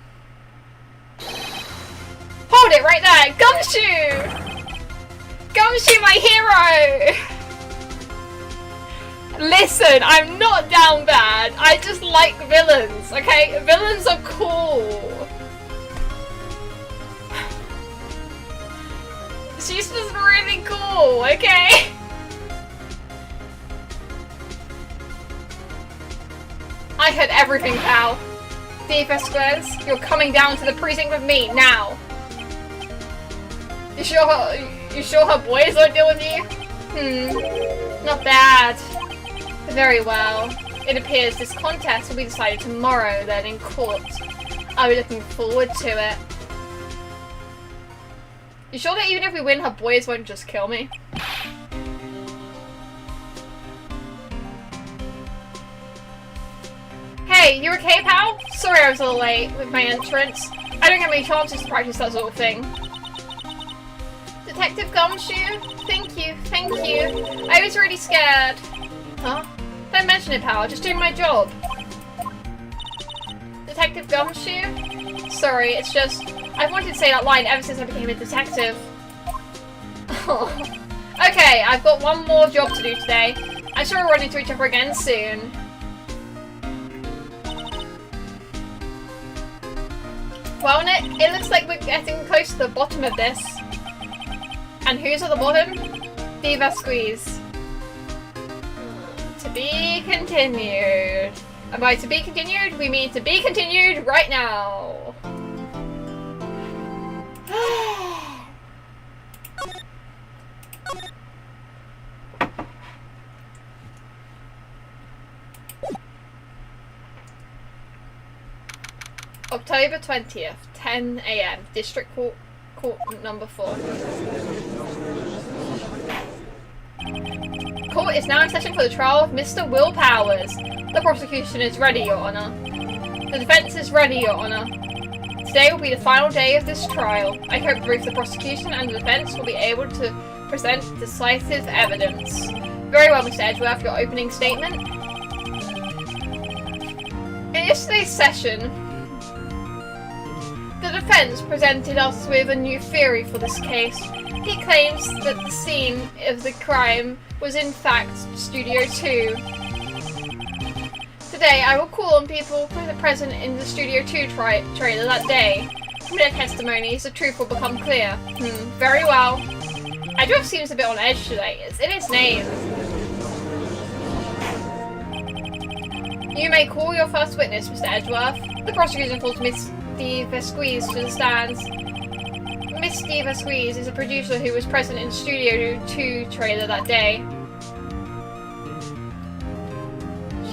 [SPEAKER 1] it right there! Gumshoe! Gumshoe, my hero! Listen, I'm not down bad. I just like villains, okay? Villains are cool. She's just really cool, okay? I heard everything, pal. DFS Squares, you're coming down to the precinct with me, now. You sure her boys won't deal with you? Not bad. Very well. It appears this contest will be decided tomorrow, then, in court. I'll be looking forward to it. You sure that even if we win, her boys won't just kill me? Hey, you okay, pal? Sorry I was a little late with my entrance. I don't get many chances to practice that sort of thing. Detective Gumshoe? Thank you, thank you. I was really scared. Huh? Don't mention it, pal. Just doing my job. Detective Gumshoe? Sorry, it's just... I've wanted to say that line ever since I became a detective. Okay, I've got one more job to do today. I'm sure we'll run into each other again soon. Well, Nick, it looks like we're getting close to the bottom of this. And who's at the bottom? Diva Squeeze. To be continued. And by to be continued, we mean to be continued right now. October 20th, 10 AM, District Court number 4. Court is now in session for the trial of Mr. Will Powers. The prosecution is ready, Your Honor. The defense is ready, Your Honor. Today will be the final day of this trial. I hope both the prosecution and the defense will be able to present decisive evidence. Very well, Mr. Edgeworth, your opening statement. In yesterday's session, the defense presented us with a new theory for this case. He claims that the scene of the crime was in fact Studio 2. Today, I will call on people present in the Studio 2 trailer that day. From their testimonies, the truth will become clear. Very well. Edgeworth seems a bit on edge today. It's in his name. You may call your first witness, Mr. Edgeworth. The prosecution calls Miss Squeeze to the stands. Miss Squeeze is a producer who was present in Studio 2 trailer that day.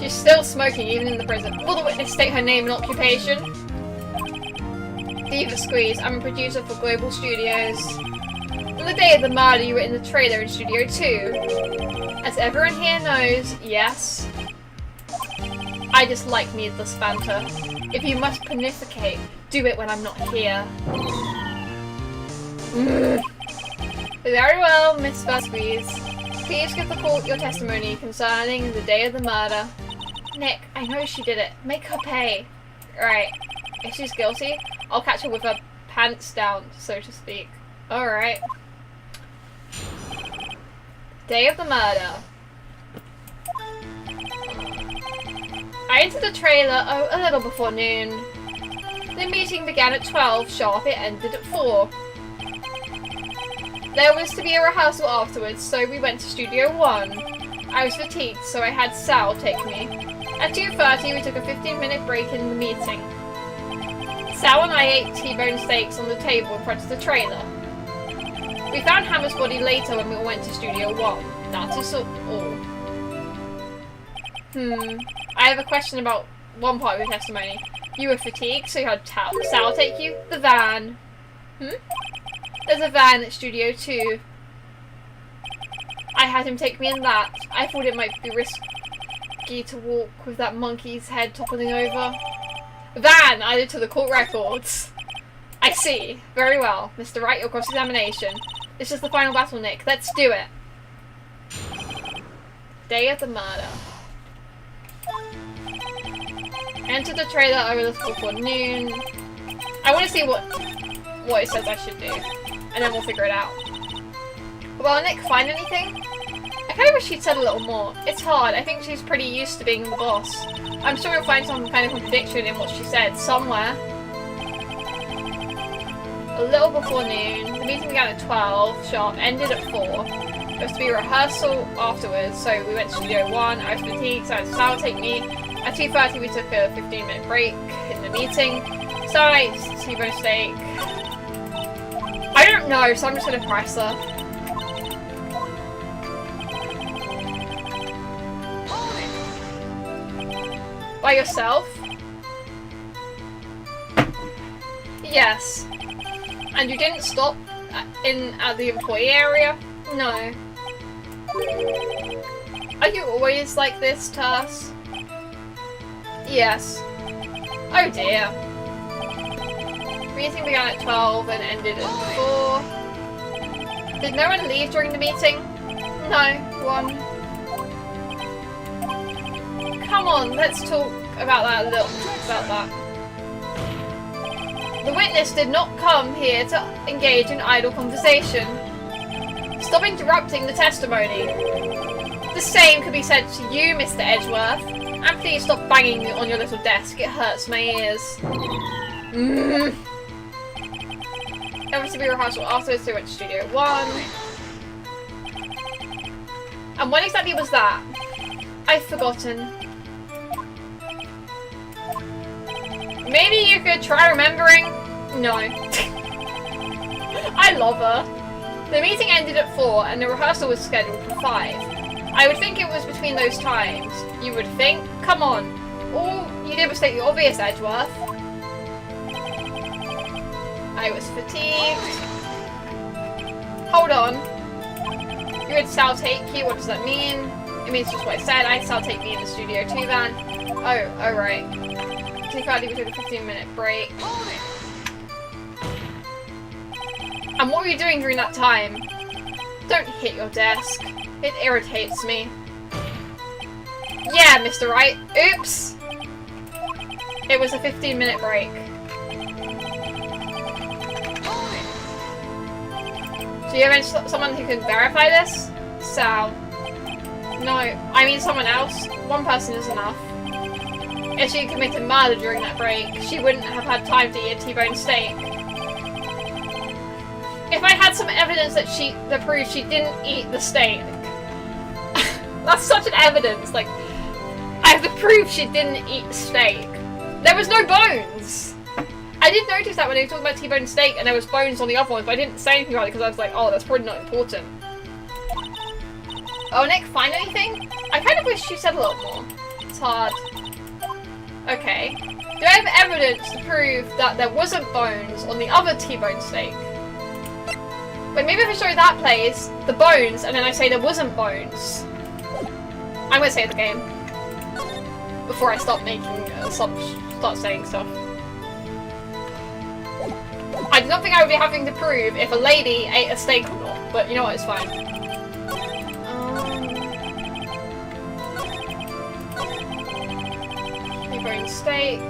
[SPEAKER 1] She's still smoking even in the prison. Will the witness state her name and occupation? Diva Squeeze, I'm a producer for Global Studios. On the day of the murder, you were in the trailer in Studio 2. As everyone here knows, yes. I just like needless banter. If you must pontificate, do it when I'm not here. Very well, Miss Squeeze. Please give the court your testimony concerning the day of the murder. Nick, I know she did it. Make her pay. Right. If she's guilty, I'll catch her with her pants down, so to speak. Alright. Day of the murder. I entered the trailer a little before noon. The meeting began at 12 sharp, it ended at 4. There was to be a rehearsal afterwards, so we went to Studio 1. I was fatigued, so I had Sal take me. At 2:30, we took a 15-minute break in the meeting. Sal and I ate T-bone steaks on the table in front of the trailer. We found Hammer's body later when we went to Studio 1. That is all. I have a question about one part of your testimony. You were fatigued, so you had Sal take you? The van. There's a van at Studio 2. I had him take me in that. I thought it might be risky to walk with that monkey's head toppling over. Van added to the court records. I see. Very well. Mr. Wright, your cross-examination. This is the final battle, Nick. Let's do it. Day of the murder. Entered the trailer a little before noon. I want to see what it says I should do, and then we'll figure it out. Well, Nick, find anything? I kind of wish she'd said a little more. It's hard. I think she's pretty used to being the boss. I'm sure you'll find some kind of contradiction in what she said somewhere. A little before noon. The meeting began at 12 sharp, ended at 4. There was to be a rehearsal afterwards, so we went to Studio 1. I was fatigued, so I had Sal take me. At 2:30, we took a 15-minute break in the meeting. So I ate T-bone steak. I don't know, so I'm just gonna press her. By yourself? Yes. And you didn't stop at the employee area? No. Are you always like this, Tess? Yes. Oh dear. Meeting began at 12 and ended at 4. Did no one leave during the meeting? No, one. Come on, let's talk about that a little. The witness did not come here to engage in idle conversation. Stop interrupting the testimony. The same could be said to you, Mr. Edgeworth. And please stop banging on your little desk, it hurts my ears. There was to be a rehearsal afterwards, so we went to Studio 1. And when exactly was that? I've forgotten. Maybe you could try remembering? No. I love her. The meeting ended at 4 and the rehearsal was scheduled for 5. I would think it was between those times. You would think? Come on. All you did was state the obvious, Edgeworth. I was fatigued. Hold on. You had Sal take you, what does that mean? It means just what I said. I had Sal take me in the Studio 2 van. Oh right. 2:30 we took a 15-minute break. And what were you doing during that time? Don't hit your desk. It irritates me. Yeah, Mr. Wright. Oops! It was a 15-minute break. Do you have someone who can verify this? Sal. No, I mean someone else. One person is enough. If she committed murder during that break, she wouldn't have had time to eat a T-bone steak. If I had some evidence that proved she didn't eat the steak, that's such an evidence. Like, I have to prove she didn't eat the steak. There was no bones. I did notice that when they were talking about T-bone steak, and there was bones on the other one, but I didn't say anything about it because I was like, oh, that's probably not important. Oh, Nick, find anything? I kind of wish you said a little more. It's hard. Okay. Do I have evidence to prove that there wasn't bones on the other T-bone steak? Wait, maybe if I show you that place, the bones, and then I say there wasn't bones. I'm gonna save the game before I start start saying stuff. I don't think I would be having to prove if a lady ate a steak or not, but you know what, it's fine. T-bone steak.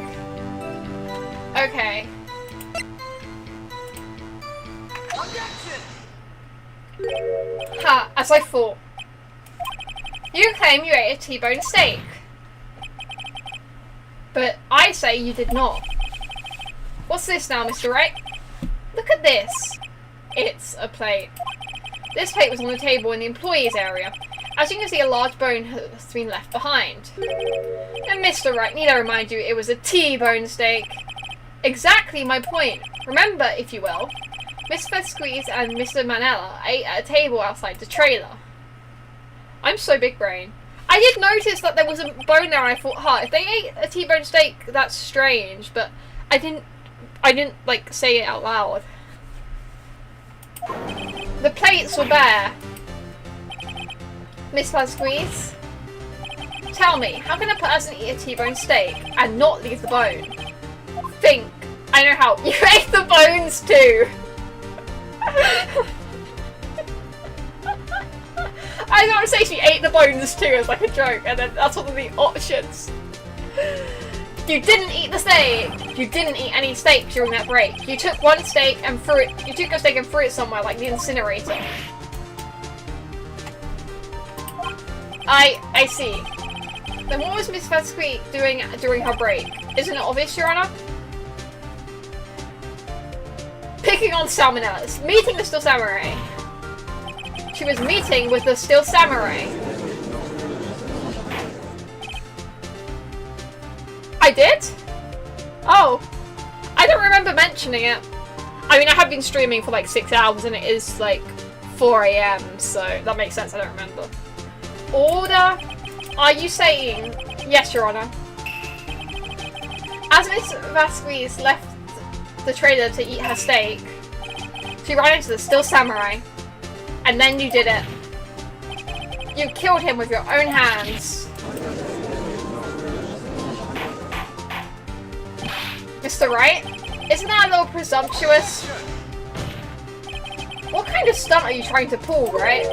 [SPEAKER 1] Okay. Ha, as I thought. You claim you ate a T-bone steak. But I say you did not. What's this now, Mr. Wright? Look at this. It's a plate. This plate was on the table in the employees area. As you can see, a large bone has been left behind. And Mr. Wright, need I remind you, it was a T-bone steak. Exactly my point. Remember, if you will, Miss Fesquez and Mr. Manella ate at a table outside the trailer. I'm so big brain. I did notice that there was a bone there and I thought, huh, if they ate a T-bone steak, that's strange, but I didn't like say it out loud. The plates were bare. Miss Vasquez, tell me, how can a person eat a T-bone steak and not leave the bone? Think. I know how. You ate the bones too. I don't want to say she ate the bones too as like a joke, and then that's one of the options. You didn't eat the steak. You didn't eat any steak during that break. You took one steak and threw it. You took a steak and threw it somewhere, like the incinerator. I see. Then what was Miss Vasquez doing during her break? Isn't it obvious, Your Honor? Picking on salmonellas. Meeting the Steel Samurai. She was meeting with the Steel Samurai. I did? Oh. I don't remember mentioning it. I mean, I have been streaming for like 6 hours and it is like 4 AM, so that makes sense, I don't remember. Order? Are you saying... Yes, Your Honor. As Miss Vasquez left the trailer to eat her steak, she ran into the Steel Samurai. And then you did it. You killed him with your own hands. Mr. Wright? Isn't that a little presumptuous? What kind of stunt are you trying to pull, right?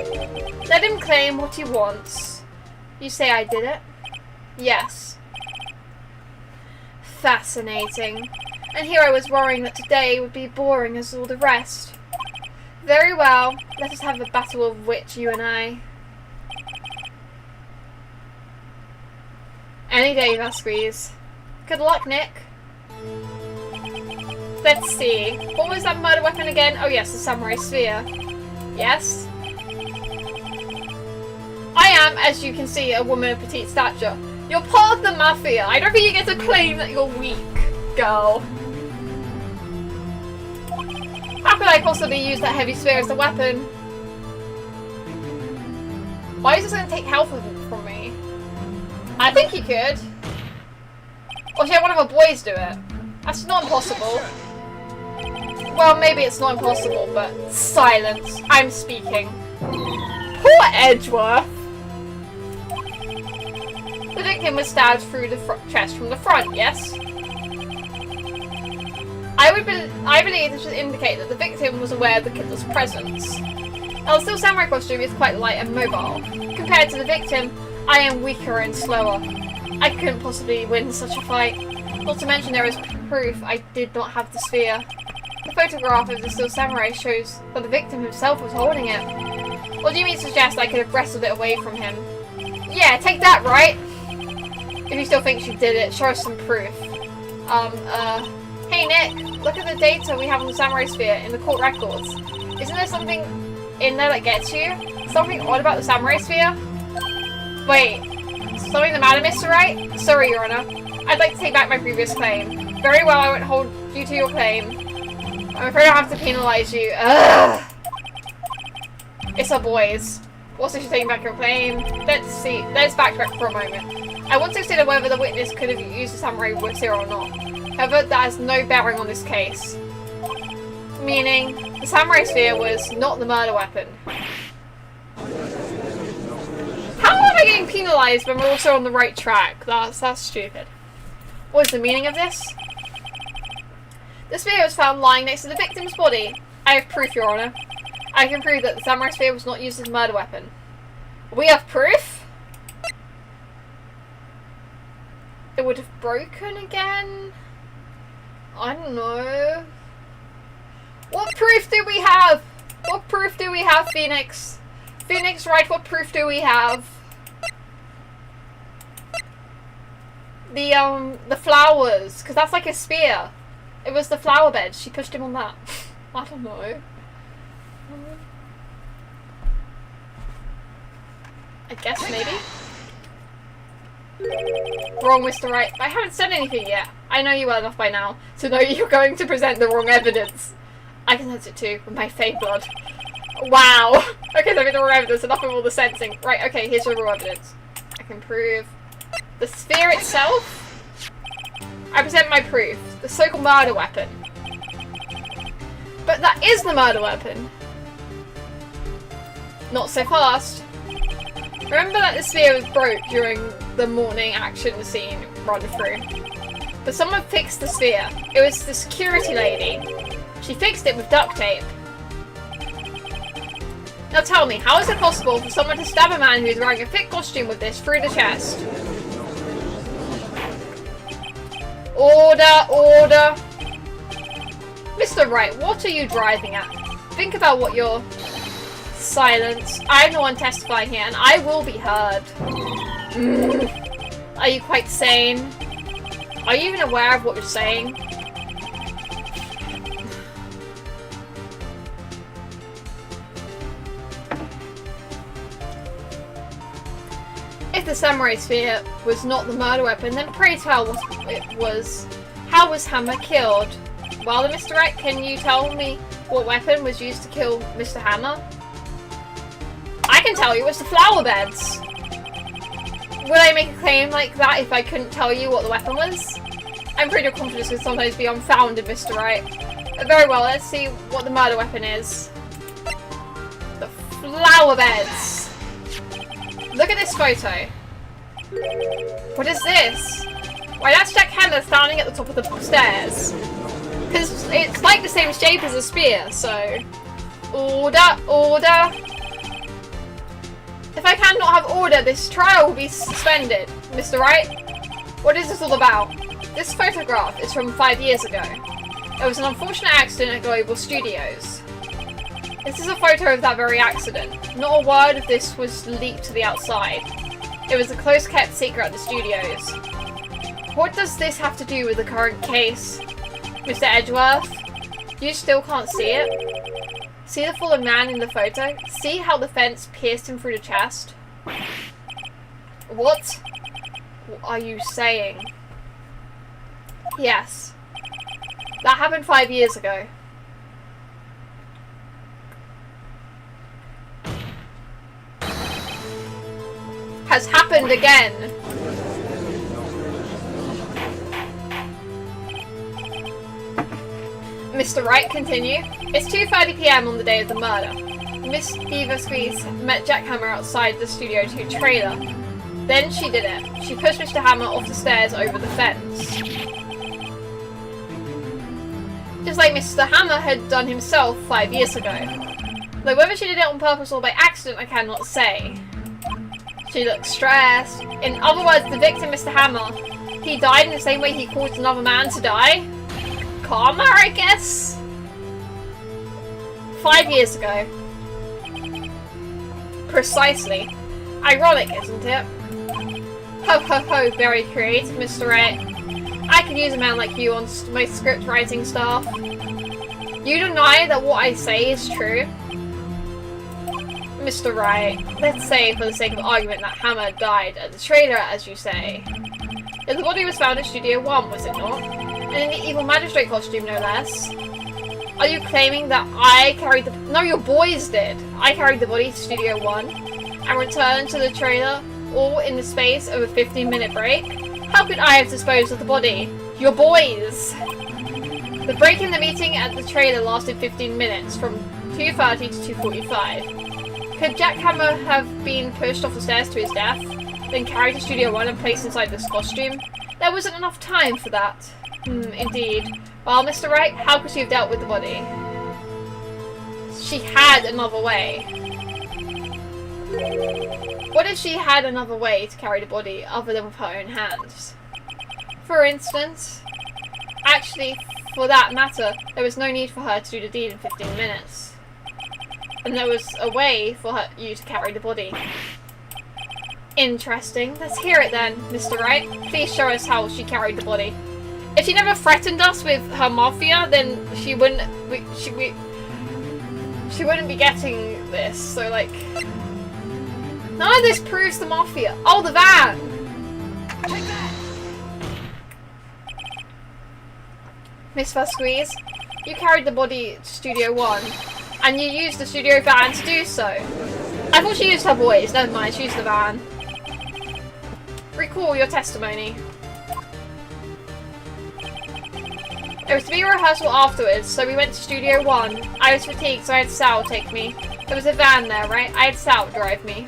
[SPEAKER 1] Let him claim what he wants. You say I did it? Yes. Fascinating. And here I was worrying that today would be boring as all the rest. Very well. Let us have a battle of wit, you and I. Any day, Vasquez. Good luck, Nick. Let's see. What was that murder weapon again? Oh yes, the samurai sphere. Yes? I am, as you can see, a woman of petite stature. You're part of the mafia. I don't think you get to claim that you're weak, girl. How could I possibly use that heavy spear as a weapon? Why is this going to take health from me? I think you could. Or should I have one of our boys do it? That's not impossible. Well, maybe it's not impossible, but silence. I'm speaking. Poor Edgeworth. The victim was stabbed through the chest from the front, yes? I believe this would indicate that the victim was aware of the killer's presence. Our Still Samurai costume is quite light and mobile. Compared to the victim, I am weaker and slower. I couldn't possibly win such a fight. Not to mention there is proof I did not have the sphere. The photograph of the Still Samurai shows that the victim himself was holding it. Or do you mean to suggest I could have wrestled it away from him? Yeah, take that, Wright! If you still think she did it, show us some proof. Hey Nick, look at the data we have on the Samurai Sphere in the court records. Isn't there something in there that gets you? Something odd about the Samurai Sphere? Wait, something the matter, Mr. Wright? Sorry, Your Honor. I'd like to take back my previous claim. Very well, I won't hold you to your claim. I'm afraid I'll have to penalise you. Ugh! It's our boys. Also, she's taking back your claim. Let's backtrack for a moment. I want to consider whether the witness could have used the Samurai Sphere or not. However, that has no bearing on this case. Meaning, the Samurai Sphere was not the murder weapon. How am I getting penalised when we're also on the right track? That's stupid. What is the meaning of this? The sphere was found lying next to the victim's body. I have proof, Your Honour. I can prove that the Samurai Sphere was not used as a murder weapon. We have proof? It would have broken again? I don't know. What proof do we have? What proof do we have, Phoenix? Phoenix, Wright, what proof do we have? The flowers, because that's like a spear. It was the flower bed. She pushed him on that. I don't know. I guess maybe. Wrong, Mr. Wright. I haven't said anything yet. I know you well enough by now to know you're going to present the wrong evidence. I can sense it too, with my fey blood. Wow. Okay, so I mean the wrong evidence. Enough of all the sensing. Right, okay, here's the raw evidence. I can prove the sphere itself. I present my proof. The so-called murder weapon. But that is the murder weapon. Not so fast. Remember that the sphere was broke during the morning action scene run through. But someone fixed the sphere. It was the security lady. She fixed it with duct tape. Now tell me, how is it possible for someone to stab a man who is wearing a thick costume with this through the chest? Order, order. Mr. Wright, what are you driving at? Think about what you're... Silence. I'm the one testifying here, and I will be heard. Are you quite sane? Are you even aware of what you're saying? If the Samurai Sphere was not the murder weapon, then pray tell what it was. How was Hammer killed? Well then, Mr. Wright, can you tell me what weapon was used to kill Mr. Hammer? I can tell you, it's the flower beds. Would I make a claim like that if I couldn't tell you what the weapon was? I'm pretty confident could sometimes be unfounded, Mr. Wright. Very well, let's see what the murder weapon is. The flower beds. Look at this photo. What is this? Why, that's Jack Hammer standing at the top of the stairs. Because it's like the same shape as a spear, so... Order, order. If I cannot have order, this trial will be suspended. Mr. Wright, what is this all about? This photograph is from 5 years ago. It was an unfortunate accident at Global Studios. This is a photo of that very accident. Not a word of this was leaked to the outside. It was a close-kept secret at the studios. What does this have to do with the current case? Mr. Edgeworth, you still can't see it? See the fallen man in the photo? See how the fence pierced him through the chest? What are you saying? Yes. That happened 5 years ago. Has happened again. Mr. Wright, continue. It's 2:30 PM on the day of the murder. Miss Eva Squeeze met Jack Hammer outside the Studio 2 trailer. Then she did it. She pushed Mr. Hammer off the stairs over the fence. Just like Mr. Hammer had done himself 5 years ago. Though whether she did it on purpose or by accident, I cannot say. She looked stressed. In other words, the victim, Mr. Hammer, he died in the same way he caused another man to die. Karma, I guess? 5 years ago. Precisely. Ironic, isn't it? Ho ho ho, very creative, Mr. Wright. I could use a man like you on my script writing stuff. You deny that what I say is true? Mr. Wright, let's say for the sake of argument that Hammer died at the trailer, as you say. If the body was found in Studio 1, was it not? And in the evil magistrate costume, no less. Are you claiming that I carried the... No, your boys did. I carried the body to Studio 1 and returned to the trailer all in the space of a 15-minute break? How could I have disposed of the body? Your boys! The break in the meeting at the trailer lasted 15 minutes, from 2:30 to 2:45. Could Jack Hammer have been pushed off the stairs to his death, then carried to Studio 1 and placed inside this costume? There wasn't enough time for that. Indeed. Well, Mr. Wright, how could she have dealt with the body? She had another way. What if she had another way to carry the body other than with her own hands? For instance, actually, for that matter, there was no need for her to do the deed in 15 minutes. And there was a way for you to carry the body. Interesting. Let's hear it then, Mr. Wright. Please show us how she carried the body. If she never threatened us with her mafia, then she wouldn't be getting this. So like, none of this proves the mafia. Oh, the van.
[SPEAKER 4] Take that.
[SPEAKER 1] Miss Vasquez, you carried the body to Studio 1, and you used the studio van to do so. I thought she used her boys. Never mind, she used the van. Recall your testimony. There was to be a rehearsal afterwards, so we went to Studio 1. I was fatigued, so I had Sal take me. There was a van there, right? I had Sal drive me.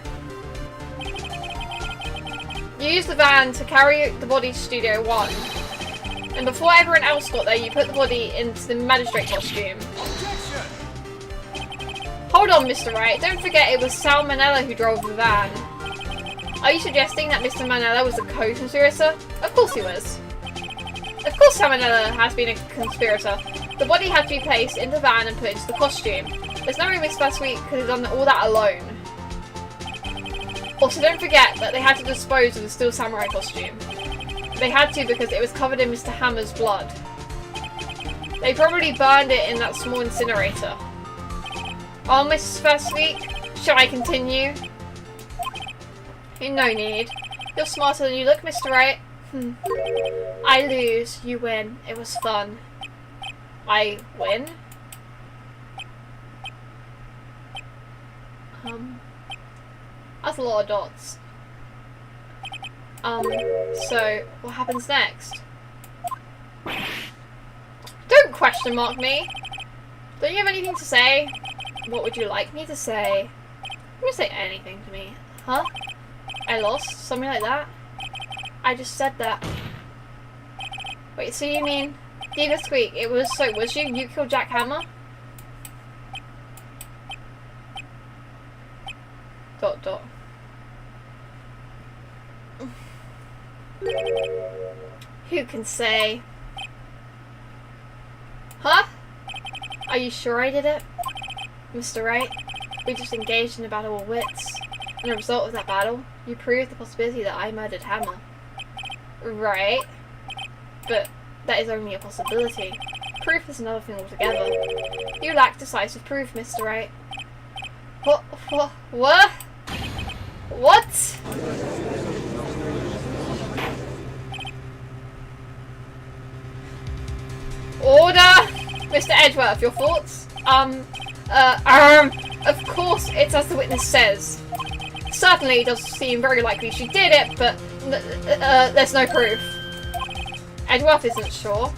[SPEAKER 1] You used the van to carry the body to Studio 1. And before everyone else got there, you put the body into the magistrate costume. Hold on, Mr. Wright. Don't forget it was Sal Manella who drove the van. Are you suggesting that Mr. Manella was a co-conspirator? Of course he was. Of course Sal Manella has been a conspirator. The body had to be placed in the van and put into the costume. There's no way Miss Basweek could have done all that alone. Also, don't forget that they had to dispose of the Steel Samurai costume. They had to because it was covered in Mr. Hammer's blood. They probably burned it in that small incinerator. Oh, Mrs. Firstweek, shall I continue? No need. You're smarter than you look, Mr. Wright. I lose, you win. It was fun. I win? That's a lot of dots. So, what happens next? Don't question mark me! Don't you have anything to say? What would you like me to say? You can say anything to me. Huh? I lost? Something like that? I just said that. Wait, so you mean... Diva Squeak, it was... So, was you? You killed Jack Hammer? Dot dot. Who can say? Huh? Are you sure I did it? Mr. Wright, we just engaged in a battle of wits. And as a result of that battle, you proved the possibility that I murdered Hammer. Right. But that is only a possibility. Proof is another thing altogether. You lack decisive proof, Mr. Wright. What? What? What? Order! Mr. Edgeworth, your thoughts? Of course, it's as the witness says. Certainly, it does seem very likely she did it, but there's no proof. Edgeworth isn't sure.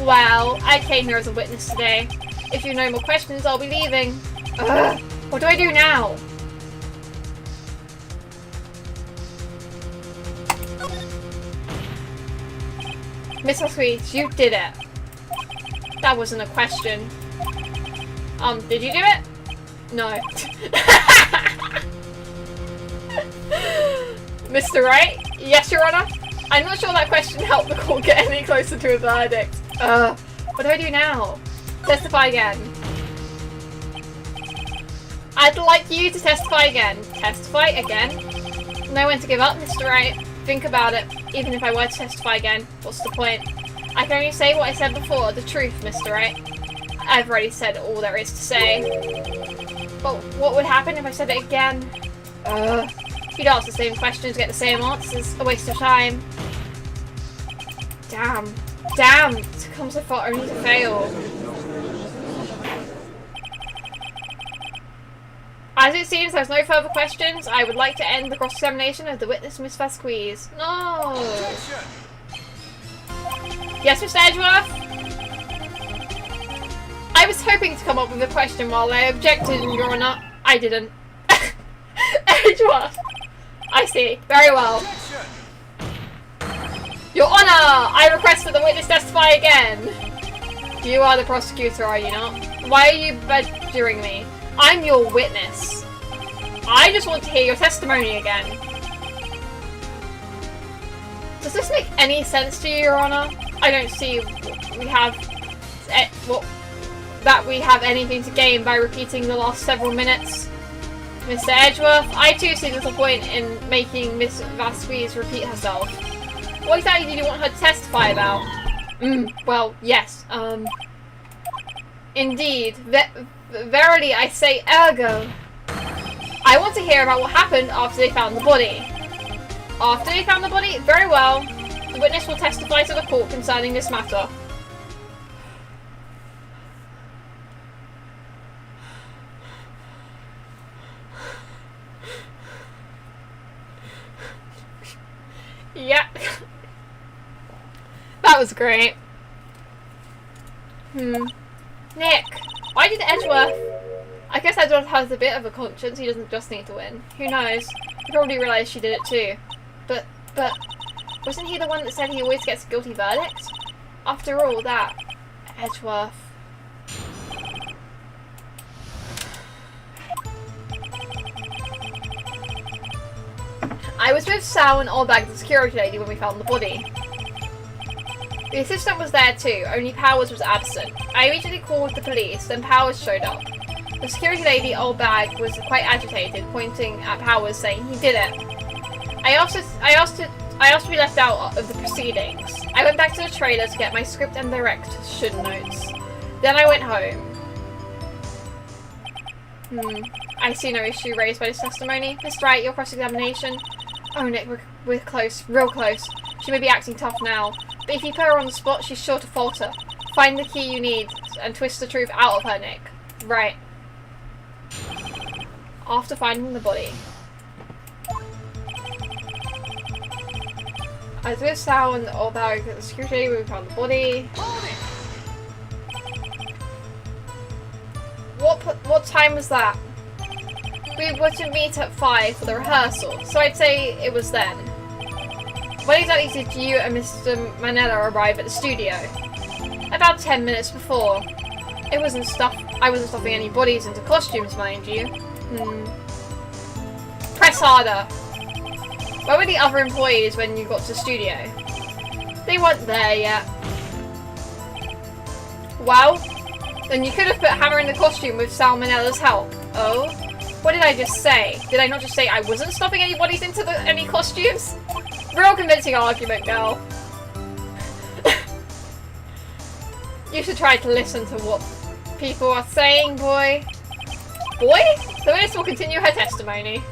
[SPEAKER 1] Well, I came here as a witness today. If you have no more questions, I'll be leaving. What do I do now? Miss Sweet, you did it. That wasn't a question. Did you do it? No. Mr. Wright? Yes, Your Honor? I'm not sure that question helped the court get any closer to a verdict. What do I do now? Testify again. I'd like you to testify again. Testify again? Know when to give up, Mr. Wright. Think about it. Even if I were to testify again, what's the point? I can only say what I said before, the truth, Mr. Wright. I've already said all there is to say. But what would happen if I said it again? You'd ask the same questions, get the same answers. A waste of time. Damn. Damn! To come so far only to fail. As it seems there's no further questions, I would like to end the cross-examination of the witness, Miss Vasquez. No! Yes, Mr. Edgeworth? I was hoping to come up with a question while I objected, and Your Honor. I didn't. Edgeworth! I see. Very well. Your Honor! I request that the witness testify again. You are the prosecutor, are you not? Why are you badgering me? I'm your witness. I just want to hear your testimony again. Does this make any sense to you, Your Honor? I don't see we have anything to gain by repeating the last several minutes. Mr. Edgeworth, I too see little point in making Miss Vasquez repeat herself. What exactly did you want her to testify about? Well, yes, indeed. Verily I say ergo. I want to hear about what happened after they found the body. After they found the body? Very well. The witness will testify to the court concerning this matter. Yeah. That was great. Nick, why did Edgeworth... I guess Edgeworth has a bit of a conscience, he doesn't just need to win. Who knows? He probably realised she did it too. But... wasn't he the one that said he always gets a guilty verdict? After all that... Edgeworth... I was with Sal and Orbag, the security lady, when we found the body. The assistant was there too, only Powers was absent. I immediately called the police, then Powers showed up. The security lady, Orbag, was quite agitated, pointing at Powers, saying he did it. I asked to be left out of the proceedings. I went back to the trailer to get my script and direction notes. Then I went home. I see no issue raised by this testimony. Mr. Wright, your cross-examination. Oh, Nick, we're close. Real close. She may be acting tough now, but if you put her on the spot, she's sure to falter. Find the key you need and twist the truth out of her, Nick. Right. After finding the body. I was with Sal and Orbag at the security when we found the body. What time was that? We were to meet at 5 for the rehearsal, so I'd say it was then. When exactly did you and Mr. Manella arrive at the studio? About 10 minutes before. I wasn't stuffing any bodies into costumes, mind you. Press harder. Where were the other employees when you got to the studio? They weren't there yet. Well, then you could have put Hammer in the costume with Sal Manella's help. Oh? What did I just say? Did I not just say I wasn't stuffing any bodies into any costumes? Real convincing argument, girl. You should try to listen to what people are saying, boy. Boy? The witness will continue her testimony.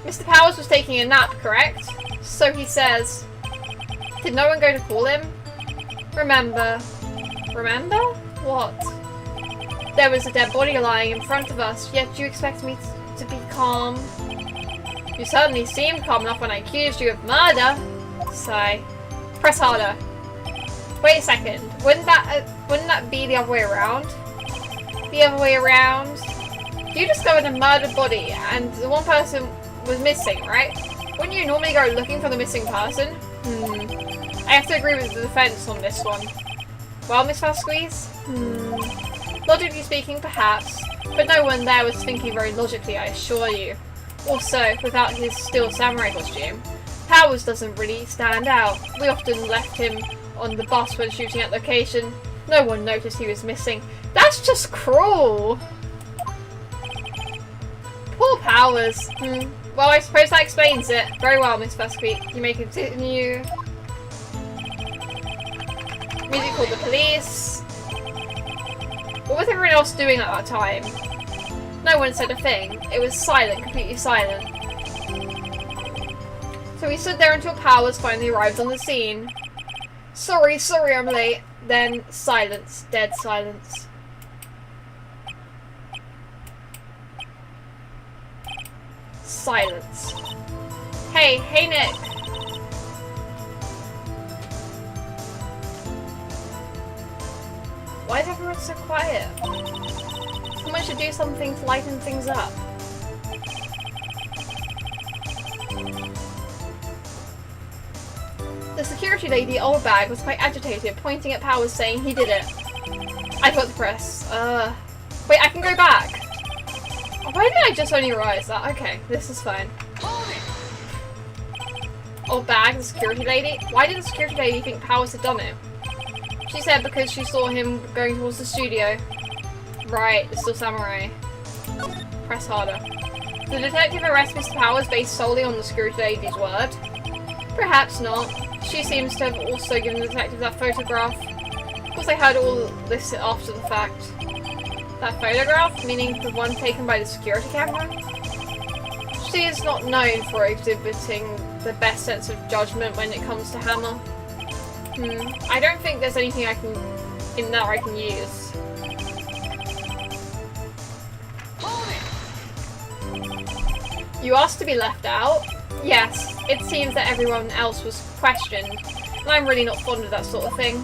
[SPEAKER 1] Mr. Powers was taking a nap, correct? So he says. Did no one go to call him? Remember? What? There was a dead body lying in front of us, yet you expect me to be calm? You certainly seemed calm enough when I accused you of murder. Sigh. Press harder. Wait a second. Wouldn't that be the other way around? The other way around? You discovered a murdered body, and the one person was missing, right? Wouldn't you normally go looking for the missing person? I have to agree with the defense on this one. Well, Miss Vasquez? Logically speaking, perhaps, but no one there was thinking very logically, I assure you. Also, without his steel samurai costume, Powers doesn't really stand out. We often left him on the bus when shooting at location. No one noticed he was missing. That's just cruel! Poor Powers. Well, I suppose that explains it. Very well, Miss Vasquez. You may continue. Music called the police. What was everyone else doing at that time? No one said a thing. It was silent, completely silent. So we stood there until Powers finally arrived on the scene. Sorry, I'm late. Then silence, dead silence. Silence. Hey Nick! Why is everyone so quiet? Someone should do something to lighten things up. The security lady, old bag, was quite agitated, pointing at Powers saying he did it. I thought the press. Wait, I can go back! Why did I just only realise that? Okay, this is fine. Old bag, the security lady? Why did the security lady think Powers had done it? She said because she saw him going towards the studio. Right, it's still samurai. Press harder. The detective arrests Mr. Powers based solely on the security lady's word? Perhaps not. She seems to have also given the detective that photograph. Of course I heard all this after the fact. That photograph? Meaning the one taken by the security camera? She is not known for exhibiting the best sense of judgment when it comes to Hammer. I don't think there's anything in there I can use. You asked to be left out? Yes, it seems that everyone else was questioned, and I'm really not fond of that sort of thing.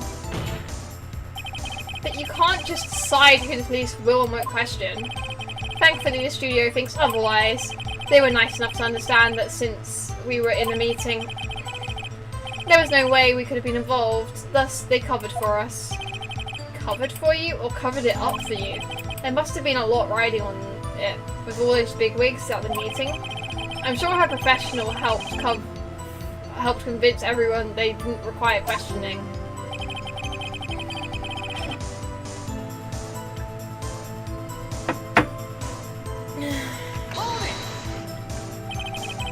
[SPEAKER 1] But you can't just decide who the police will and won't question. Thankfully the studio thinks otherwise. They were nice enough to understand that since we were in a meeting, there was no way we could have been involved, thus they covered for us. Covered for you, or covered it up for you? There must have been a lot riding on it, with all those big wigs at the meeting. I'm sure her professional helped convince everyone they didn't require questioning.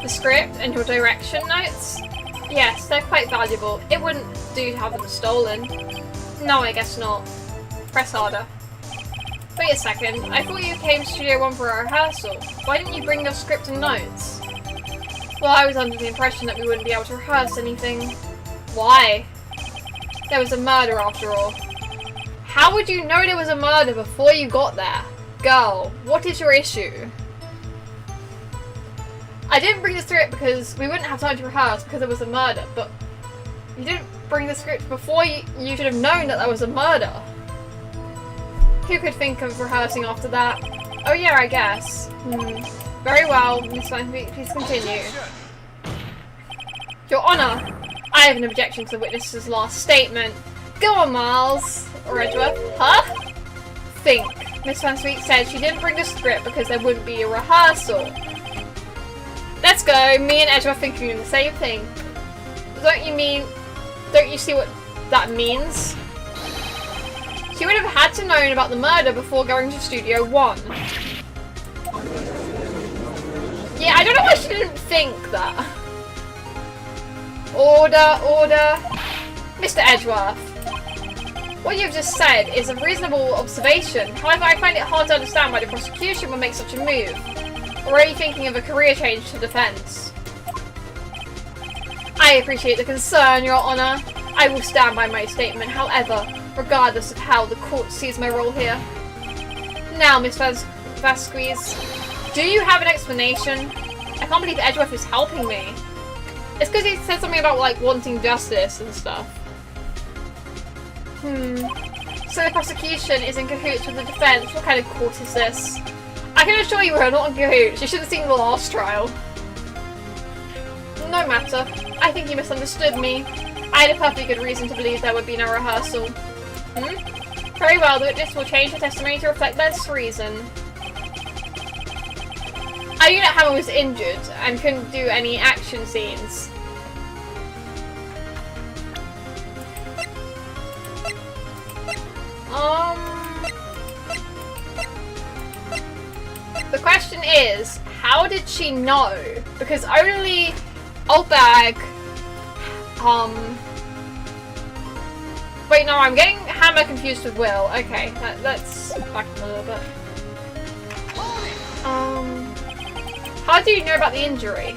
[SPEAKER 1] The script and your direction notes? Yes, they're quite valuable. It wouldn't do to have them stolen. No, I guess not. Press harder. Wait a second, I thought you came to Studio 1 for a rehearsal. Why didn't you bring your script and notes? Well, I was under the impression that we wouldn't be able to rehearse anything. Why? There was a murder after all. How would you know there was a murder before you got there? Girl, what is your issue? I didn't bring the script because we wouldn't have time to rehearse because there was a murder, but you didn't bring the script before you should have known that there was a murder. Who could think of rehearsing after that? Oh yeah, I guess. Very well, Miss Van, please continue. Your Honour, I have an objection to the witness's last statement. Go on, Miles. Or Edgeworth. Huh? Think. Miss Van Sweet said she didn't bring the script because there wouldn't be a rehearsal. Let's go, me and Edgeworth thinking the same thing. Don't you see what that means? She would have had to known about the murder before going to Studio 1. Yeah, I don't know why she didn't think that. Order. Mr. Edgeworth. What you've just said is a reasonable observation. However, I find it hard to understand why the prosecution would make such a move. Or are you thinking of a career change to defense? I appreciate the concern, Your Honour. I will stand by my statement, however, regardless of how the court sees my role here. Now, Miss Vasquez, do you have an explanation? I can't believe Edgeworth is helping me. It's because he said something about, like, wanting justice and stuff. So the prosecution is in cahoots with the defense. What kind of court is this? I can assure you we're not in cahoots. You should have seen the last trial. No matter. I think you misunderstood me. I had a perfectly good reason to believe there would be no rehearsal. Very well, the witness will change the testimony to reflect this reason. I knew that Hammer was injured and couldn't do any action scenes. The question is, how did she know? Because only Oldbag, wait, no, I'm getting Hammer confused with Will. Okay, let's back up a little bit. How do you know about the injury?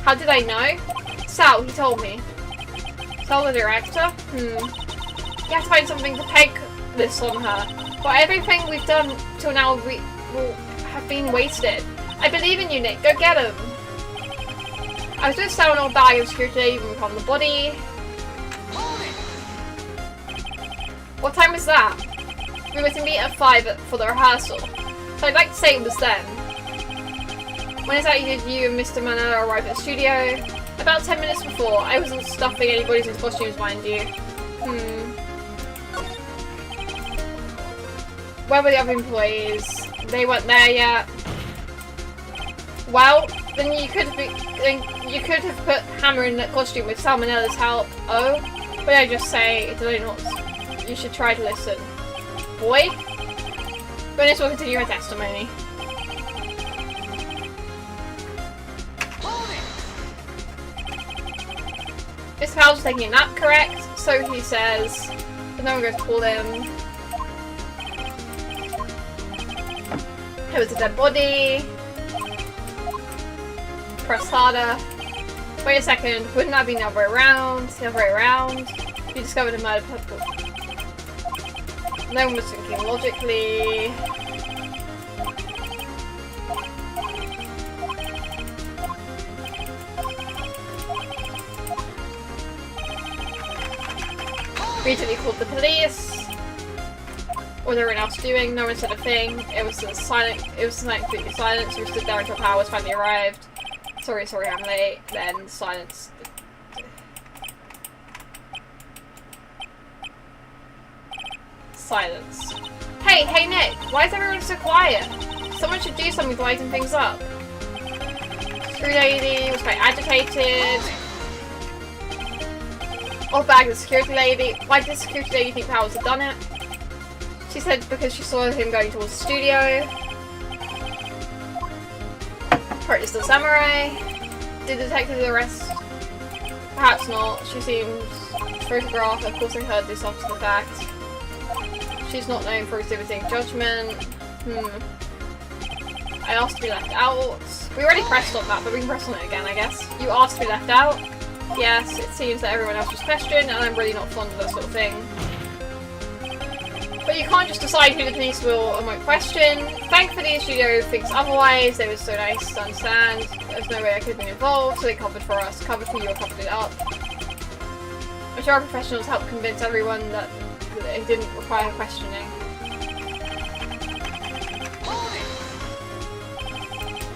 [SPEAKER 1] How did I know? Sal, he told me. Sal, the director? You have to find something to peg this on her. But everything we've done till now will have been wasted. I believe in you, Nick. Go get him. I was with Sal and Oldbag of security even from the body. What time was that? We were to meet at 5 for the rehearsal. So I'd like to say it was then. When exactly did you and Mr. Manor arrive at the studio? About 10 minutes before. I wasn't stuffing anybody's in costumes, mind you. Where were the other employees? They weren't there yet. Well, then you could have put Hammer in that costume with Salmonella's help. Oh, what did I just say? Did I not? You should try to listen. Boy? Witness will continue her testimony. Mr. Powell's taking a nap, correct? So he says. But no one goes to call him. There was a dead body. Press harder. Wait a second. Wouldn't that be the other way around? The other way around. You discovered a murder purple. No one was thinking logically. Immediately called the police. What was everyone else doing? No one said a thing. It was silent. It was completely silent. So we stood there until Powers finally arrived. Sorry, I'm late. Then silence. Silence. Hey, Nick. Why is everyone so quiet? Someone should do something to lighten things up. Screw lady was quite agitated. Oldbag, the security lady. Why did the security lady think Powers had done it? She said because she saw him going towards the studio. Apparently still samurai. Did the detective arrest? Perhaps not. She seems photographed. Of course I heard this after the fact. She's not known for exhibiting judgment. I asked to be left out. We already pressed on that, but we can press on it again, I guess. You asked to be left out? Yes, it seems that everyone else was questioned, and I'm really not fond of that sort of thing. But you can't just decide who the police will or won't question. Thankfully, the studio thinks otherwise. They were so nice to understand. There's no way I could have been involved, so they covered for us. Covered for you or covered it up. I'm sure our professionals helped convince everyone that it didn't require questioning.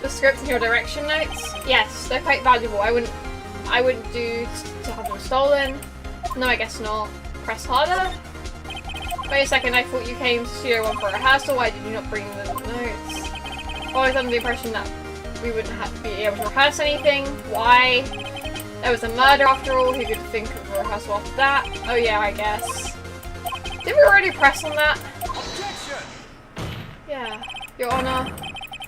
[SPEAKER 1] The script and your direction notes? Yes, they're quite valuable. I wouldn't do to have them stolen. No, I guess not. Press harder? Wait a second, I thought you came to Studio 1 for a rehearsal. Why did you not bring the notes? I was under the impression that we wouldn't have to be able to rehearse anything. Why? There was a murder after all. Who could think of a rehearsal after that? Oh yeah, I guess. Did we already press on that?
[SPEAKER 12] Objection!
[SPEAKER 1] Yeah. Your Honour,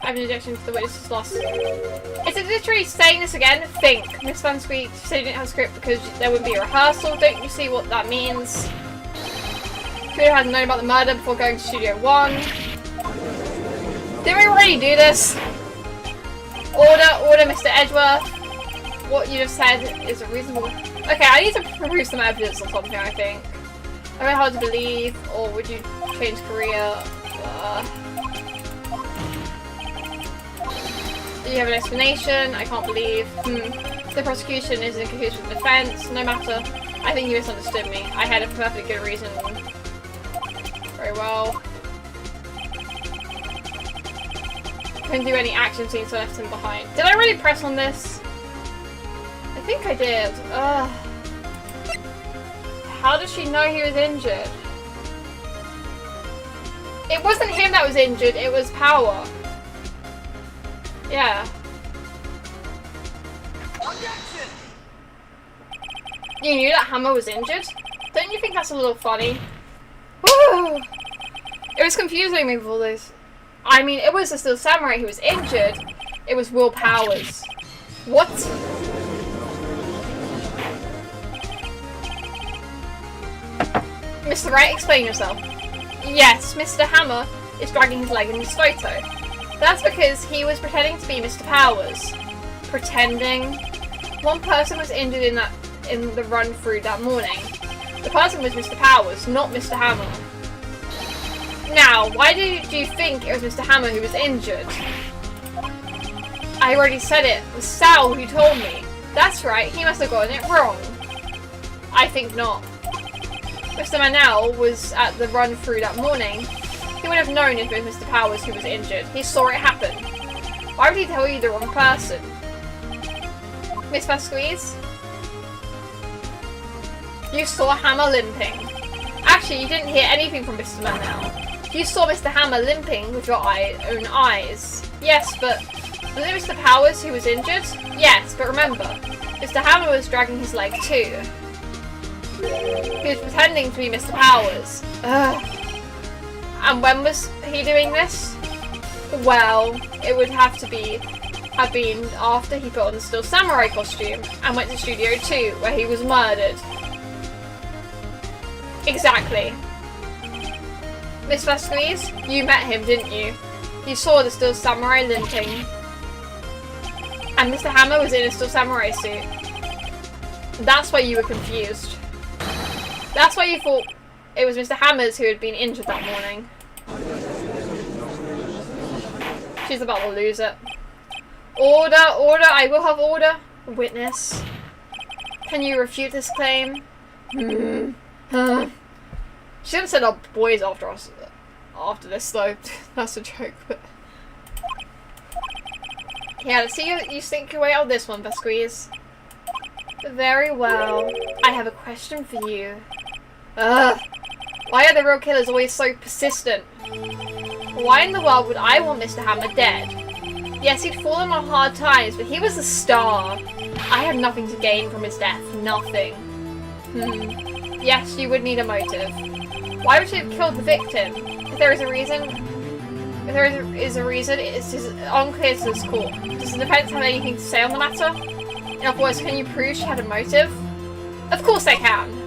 [SPEAKER 1] I have an objection to the witness's loss. Is it literally saying this again? Think. Miss Van Sweet said you didn't have a script because there wouldn't be a rehearsal. Don't you see what that means? Could have known about the murder before going to Studio 1. Didn't we already do this? Order, Mr. Edgeworth. What you just said is reasonable. Okay, I need to prove some evidence or something, I think. I mean, hard to believe, or would you change career? Do you have an explanation? I can't believe. The prosecution is in cahoots with the defense. No matter. I think you misunderstood me. I had a perfectly good reason. Very well. Couldn't do any action scenes, so I left him behind. Did I really press on this? I think I did. How does she know he was injured? It wasn't him that was injured, it was Power. Yeah. You knew that Hammer was injured? Don't you think that's a little funny? Woo! It was confusing me with all this. I mean, it was the Steel Samurai who was injured. It was Will Powers. What? Mr. Wright, explain yourself. Yes, Mr. Hammer is dragging his leg in this photo. That's because he was pretending to be Mr. Powers. Pretending? One person was injured in the run through that morning. The person was Mr. Powers, not Mr. Hammer. Now, why did you think it was Mr. Hammer who was injured? I already said it. It was Sal who told me. That's right, he must have gotten it wrong. I think not. Mr. Manel was at the run through that morning. He would have known if it was Mr. Powers who was injured. He saw it happen. Why would he tell you the wrong person? Miss Vasquez? You saw Hammer limping. Actually, you didn't hear anything from Mr. Manel. You saw Mr. Hammer limping with your own eyes. Yes, but was it Mr. Powers who was injured? Yes, but remember, Mr. Hammer was dragging his leg too. He was pretending to be Mr. Powers. Ugh. And when was he doing this? Well, it would have been after he put on the Steel Samurai costume and went to Studio 2, where he was murdered. Exactly. Miss Vasquez, you met him, didn't you? You saw the Steel Samurai limping. And Mr. Hammer was in a Steel Samurai suit. That's why you were confused. That's why you thought it was Mr. Hammers who had been injured that morning. She's about to lose it. Order, order, I will have order. Witness. Can you refute this claim? She didn't send our boys after us after this though. That's a joke, but yeah, let's see you sink your way out of this one, Vasquez. Very well. I have a question for you. Ugh. Why are the real killers always so persistent? Why in the world would I want Mr. Hammer dead? Yes, he'd fallen on hard times, but he was a star. I have nothing to gain from his death. Nothing. Yes, you would need a motive. Why would you have killed the victim? If there is a reason, it's unclear to this court. Does the defense have anything to say on the matter? In other words, can you prove she had a motive? Of course I can.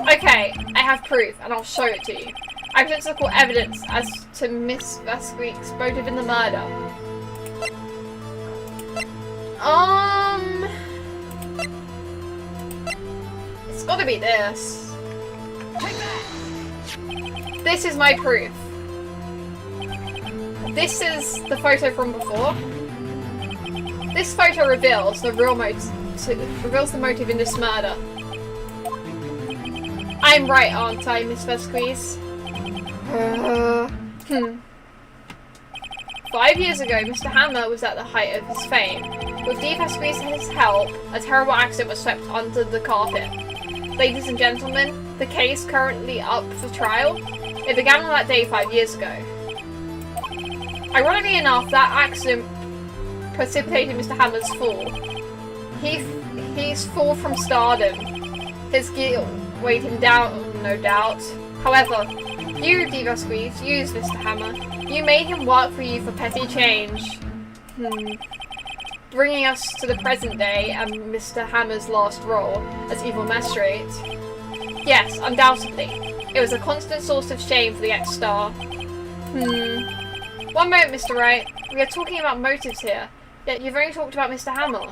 [SPEAKER 1] Okay, I have proof, and I'll show it to you. I present to the court evidence as to Miss Vasquez's motive in the murder. It's gotta be this. This is my proof. This is the photo from before. This photo reveals the real the motive in this murder. I'm right, aren't I, Miss Vasquez? 5 years ago, Mr. Hammer was at the height of his fame. With Dee Vasquez's help, a terrible accident was swept under the carpet. Ladies and gentlemen, the case currently up for trial. It began on that day 5 years ago. Ironically enough, that accident precipitated Mr. Hammer's fall. His fall from stardom. His guilt weighed him down, no doubt. However, you, Dee Vasquez, used Mr. Hammer. You made him work for you for petty change. Bringing us to the present day and Mr. Hammer's last role as evil magistrate. Yes, undoubtedly. It was a constant source of shame for the ex-star. One moment, Mr. Wright. We are talking about motives here, yet you've only talked about Mr. Hammer.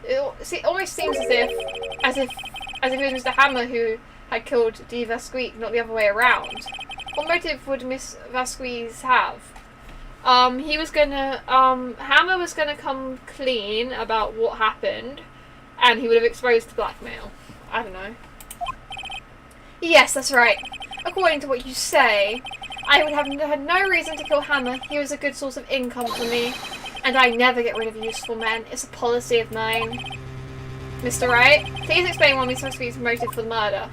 [SPEAKER 1] It almost seems as if it was Mr. Hammer who had killed Dee Vasquez, not the other way around. What motive would Miss Vasquez have? Hammer was gonna come clean about what happened, and he would have exposed the blackmail. I don't know. Yes, that's right. According to what you say, I would have had no reason to kill Hammer. He was a good source of income for me, and I never get rid of useful men. It's a policy of mine. Mr. Wright, please explain why Miss Vasquez's motive for the murder.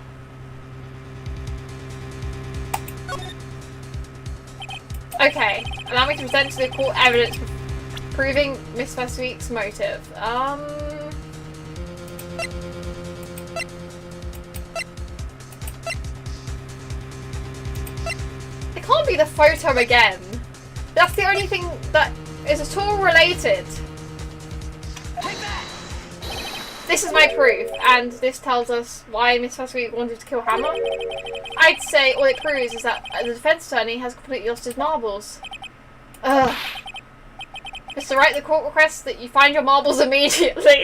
[SPEAKER 1] Okay, allow me to present to the court evidence proving Miss Fasweek's motive. It can't be the photo again. That's the only thing that is at all related. This is my proof, and this tells us why Miss Fasweek wanted to kill Hammer. I'd say all it proves is that the defense attorney has completely lost his marbles. Ugh. Mr. Wright, the court requests that you find your marbles immediately.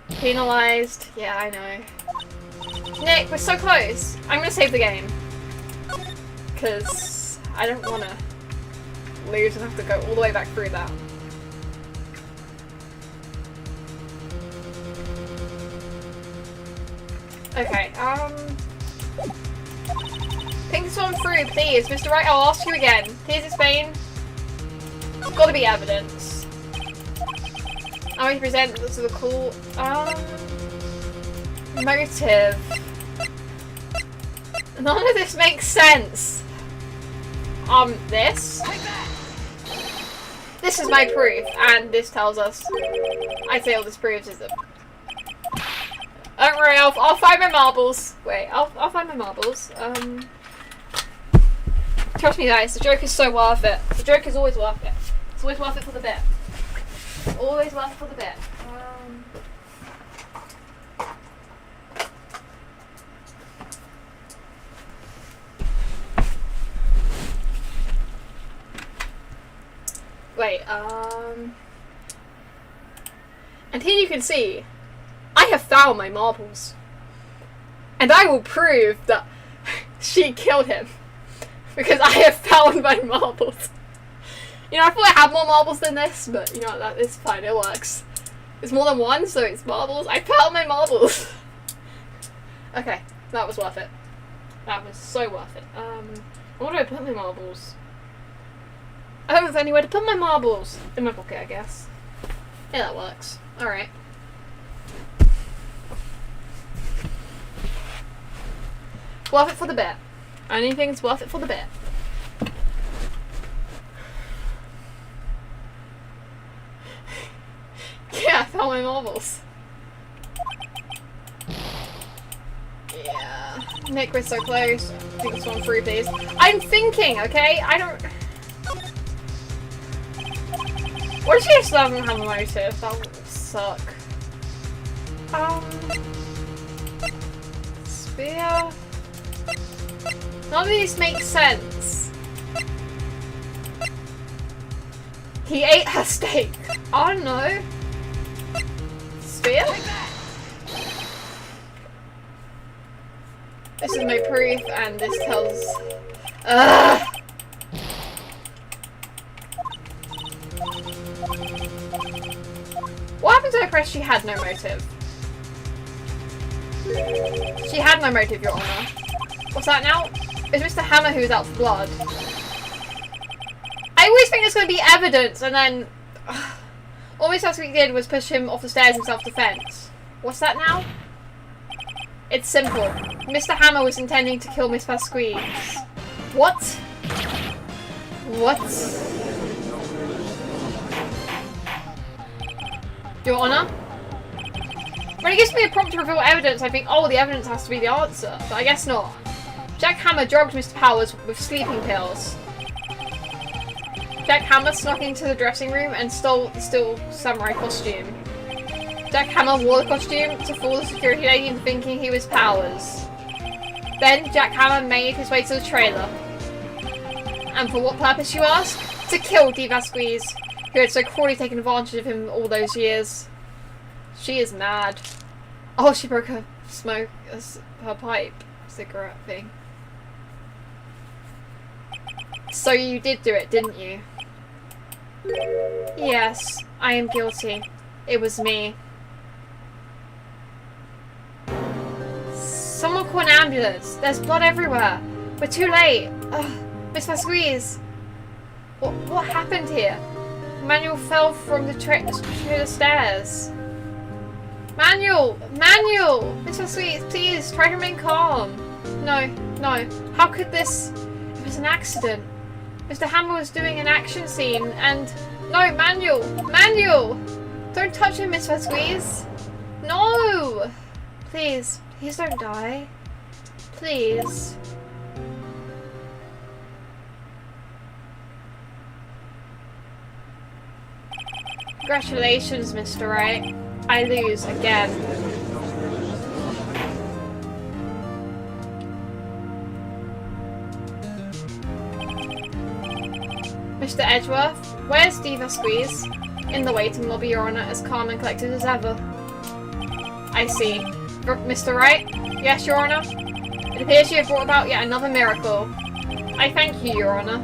[SPEAKER 1] Penalised. Yeah, I know. Nick, we're so close. I'm gonna save the game. Because I don't want to lose and have to go all the way back through that. Okay, think this one through, please. Mr. Wright, I'll ask you again. Please explain. Gotta be evidence. I'm going to present this to the court. Motive. None of this makes sense. This? This is my proof, and this tells us. I'd say all this proves is that. Don't worry, I'll find my marbles. Wait, I'll find my marbles. Trust me guys, the joke is so worth it. The joke is always worth it. It's always worth it for the bit. Always worth it for the bit. Wait, and here you can see I have found my marbles. And I will prove that she killed him. Because I have found my marbles. You know, I thought I had more marbles than this, but you know what, that is fine, it works. It's more than one, so it's marbles. I found my marbles. Okay, that was worth it. That was so worth it. Where do I put my marbles? I don't have anywhere to put my marbles. In my pocket, I guess. Yeah, that works. Alright. Worth it for the bit. Anything's worth it for the bit. Yeah, I found my marbles. Yeah. Nick, we're so close. Think this one through, please. I'm thinking, okay? I don't... What if she just doesn't have a motive? That would suck. Spear... None of these make sense. He ate her steak. I don't know. Spear? This is my proof, and this tells... Ugh! What happened to her press? She had no motive. She had no motive, Your Honour. What's that now? It's Mr. Hammer who's out for blood. I always think there's going to be evidence, and then... all Miss Fasweek did was push him off the stairs in self-defense. What's that now? It's simple. Mr. Hammer was intending to kill Miss Fasweek. What? What? Your Honour? When it gives me a prompt to reveal evidence, I think, oh, the evidence has to be the answer. But I guess not. Jack Hammer drugged Mr. Powers with sleeping pills. Jack Hammer snuck into the dressing room and stole the Steel Samurai costume. Jack Hammer wore the costume to fool the security lady into thinking he was Powers. Then Jack Hammer made his way to the trailer. And for what purpose, you ask? To kill Dee Vasquez, who had so cruelly taken advantage of him all those years. She is mad. Oh, she broke her her pipe cigarette thing. So you did do it, didn't you? Yes, I am guilty. It was me. Someone call an ambulance. There's blood everywhere. We're too late. Ugh, Miss Vasquez. What happened here? Manuel fell from the stairs. Manuel! Miss Vasquez, please try to remain calm. No, No. How could this... It was an accident. Mr. Hammer was doing an action scene and... No, Manuel! Manuel! Don't touch him, Miss Squeeze! No! Please. Please don't die. Please. Congratulations, Mr. Wright. I lose again. Mr. Edgeworth, where's Diva Squeeze? In the waiting lobby, Your Honor, as calm and collected as ever. I see. Mr. Wright? Yes, Your Honor? It appears you have brought about yet another miracle. I thank you, Your Honor.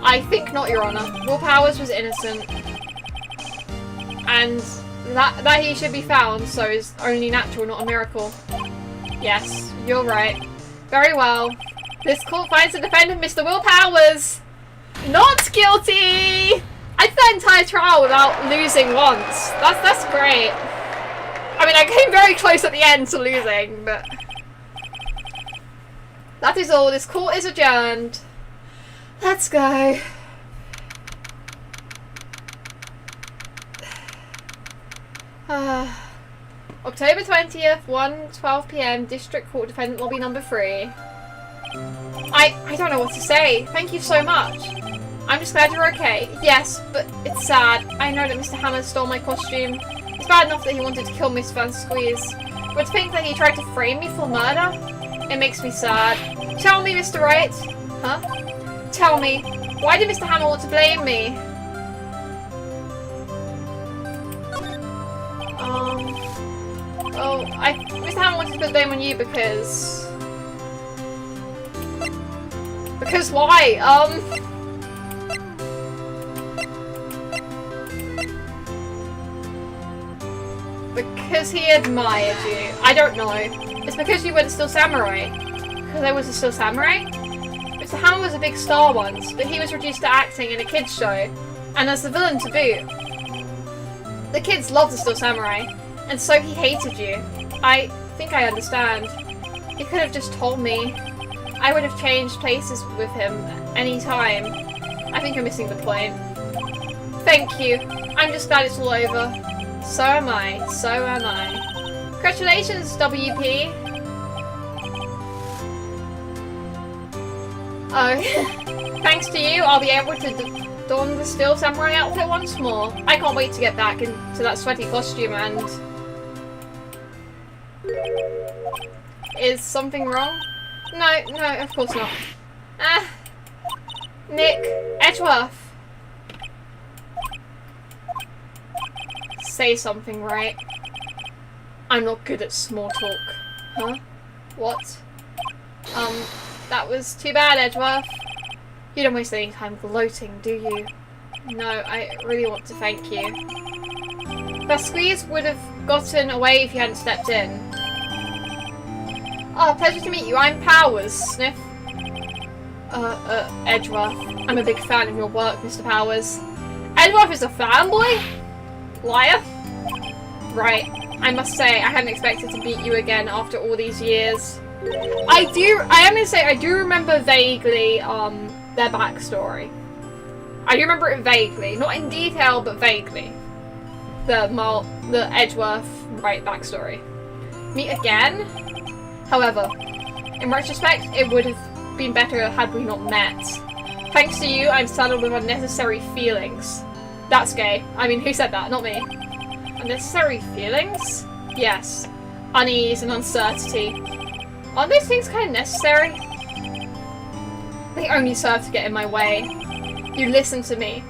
[SPEAKER 1] I think not, Your Honor. Will Powers was innocent. And that he should be found, so is only natural, not a miracle. Yes, you're right. Very well. This court finds the defendant, Mr. Will Powers, not guilty! I did that entire trial without losing once. That's great. I mean, I came very close at the end to losing, but... That is all. This court is adjourned. Let's go. October 20th, 1:12 PM, District Court Defendant Lobby number 3. I don't know what to say. Thank you so much. I'm just glad you're okay. Yes, but it's sad. I know that Mr. Hammer stole my costume. It's bad enough that he wanted to kill Miss Van Squeeze. But to think that he tried to frame me for murder? It makes me sad. Tell me, Mr. Wright. Huh? Tell me, why did Mr. Hammer want to blame me? Oh, Mr. Hammer wanted to put blame on you because... Because why? Because he admired you. I don't know. It's because you were the Still Samurai. Because I was a Still Samurai? Mr. Hammer was a big star once, but he was reduced to acting in a kids show. And as the villain to boot. The kids loved the Still Samurai. And so he hated you. I think I understand. You could have just told me. I would have changed places with him any time. I think you're missing the point. Thank you. I'm just glad it's all over. So am I. So am I. Congratulations, WP. Oh, thanks to you, I'll be able to don the Still Samurai outfit once more. I can't wait to get back into that sweaty costume and... Is something wrong? No, of course not. Nick, Edgeworth. Say something, right? I'm not good at small talk. Huh? What? That was too bad, Edgeworth. You don't waste any time gloating, do you? No, I really want to thank you. That Squeeze would have gotten away if you hadn't stepped in. Oh, pleasure to meet you. I'm Powers, Sniff. Edgeworth. I'm a big fan of your work, Mr. Powers. Edgeworth is a fanboy? Liar? Right. I must say, I hadn't expected to beat you again after all these years. I am gonna say, I do remember vaguely, their backstory. I do remember it vaguely. Not in detail, but vaguely. The Edgeworth Wright backstory. Meet again? However, in retrospect, it would have been better had we not met. Thanks to you, I'm saddled with unnecessary feelings. That's gay. I mean, who said that? Not me. Unnecessary feelings? Yes. Unease and uncertainty. Aren't those things kind of necessary? They only serve to get in my way. You listen to me.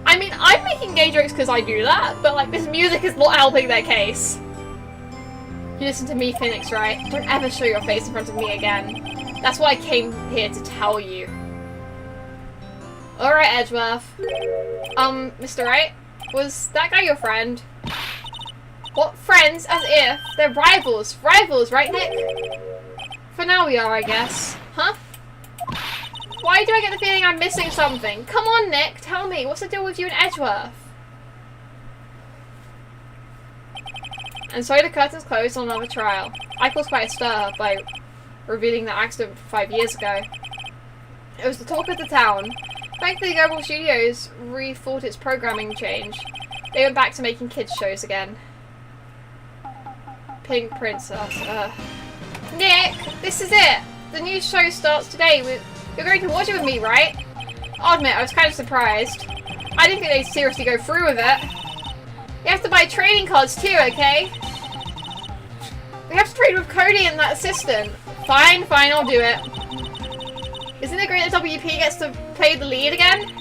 [SPEAKER 1] I mean, I'm making gay jokes because I do that, but like, this music is not helping their case. You listen to me, Phoenix, right? Don't ever show your face in front of me again. That's why I came here to tell you. Alright, Edgeworth. Mr. Wright? Was that guy your friend? What? Friends? As if. They're rivals. Rivals, right, Nick? For now we are, I guess. Huh? Why do I get the feeling I'm missing something? Come on, Nick, tell me. What's the deal with you and Edgeworth? And so the curtains closed on another trial. I caused quite a stir by revealing the accident 5 years ago. It was the talk of the town. Thankfully, Global Studios rethought its programming change. They went back to making kids shows again. Pink Princess. Nick, this is it. The new show starts today. You're going to watch it with me, right? I'll admit, I was kind of surprised. I didn't think they'd seriously go through with it. You have to buy training cards too, okay? We have to trade with Cody and that assistant. Fine, I'll do it. Isn't it great that WP gets to play the lead again?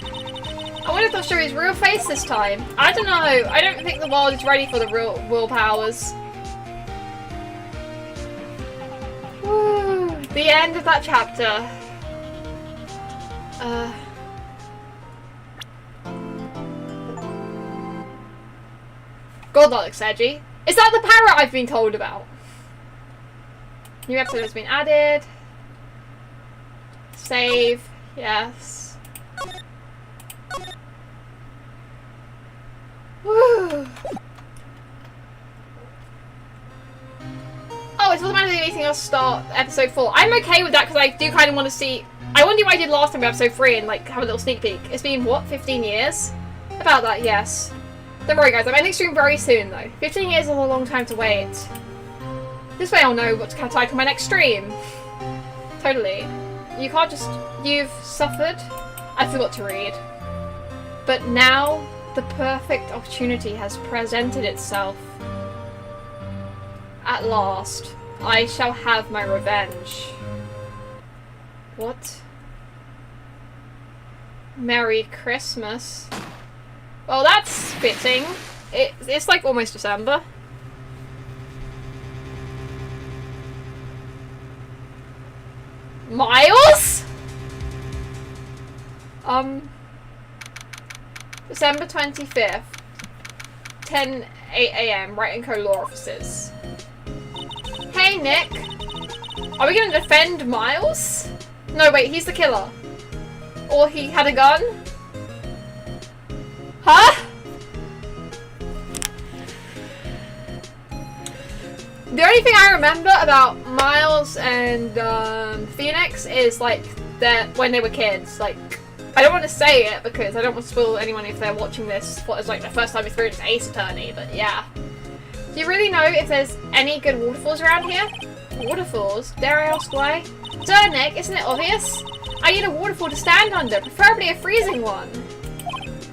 [SPEAKER 1] I wonder if they'll show his real face this time. I don't know. I don't think the world is ready for the real powers. Woo. The end of that chapter. God, that looks edgy. Is that the parrot I've been told about? New episode has been added. Save. Yes. Woo. Oh, it's automatically making us start episode 4. I'm okay with that because I do kind of want to see... I wonder what I did last time with episode 3 and like have a little sneak peek. It's been, what, 15 years? About that, yes. Don't worry guys, I'm ending stream very soon though. 15 years is a long time to wait. This way I'll know what to title my next stream. Totally. You can't just... You've suffered? I forgot to read. But now, the perfect opportunity has presented itself. At last, I shall have my revenge. What? Merry Christmas. Well, that's fitting. It's like almost December. Miles? December 25th, 8 AM, Wright & Co. Law Offices. Hey, Nick. Are we gonna defend Miles? No, wait, he's the killer. Or he had a gun? Huh? The only thing I remember about Miles and Phoenix is like when they were kids. Like, I don't want to say it because I don't want to spoil anyone if they're watching this what is like their first time experiencing Ace Attorney, but yeah. Do you really know if there's any good waterfalls around here? Waterfalls? Dare I ask why? Duh, Nick, isn't it obvious? I need a waterfall to stand under, preferably a freezing one.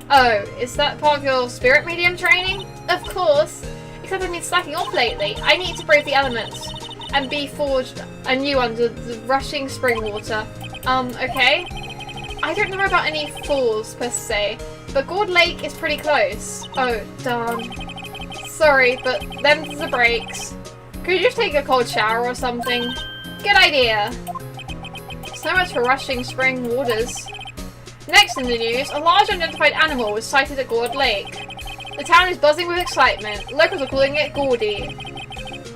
[SPEAKER 1] Oh, is that part of your spirit medium training? Of course. Except I've been slacking off lately. I need to brave the elements and be forged anew under the rushing spring water. Okay. I don't know about any falls per se, but Gourd Lake is pretty close. Oh, darn. Sorry, but them's the breaks. Could you just take a cold shower or something? Good idea. So much for rushing spring waters. Next in the news, a large unidentified animal was sighted at Gourd Lake. The town is buzzing with excitement. Locals are calling it Gordy.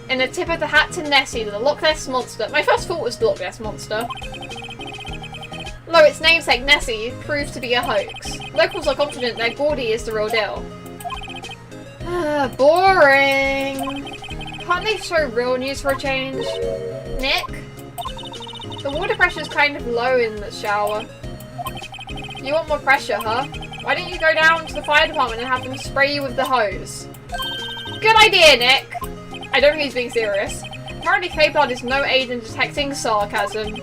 [SPEAKER 1] In a tip of the hat to Nessie, the Loch Ness Monster. My first thought was the Loch Ness Monster. Though its namesake Nessie proved to be a hoax. Locals are confident that Gordy is the real deal. Boring. Can't they show real news for a change? Nick? The water pressure is kind of low in the shower. You want more pressure, huh? Why don't you go down to the fire department and have them spray you with the hose? Good idea, Nick! I don't think he's being serious. Apparently K-Blood is no aid in detecting sarcasm.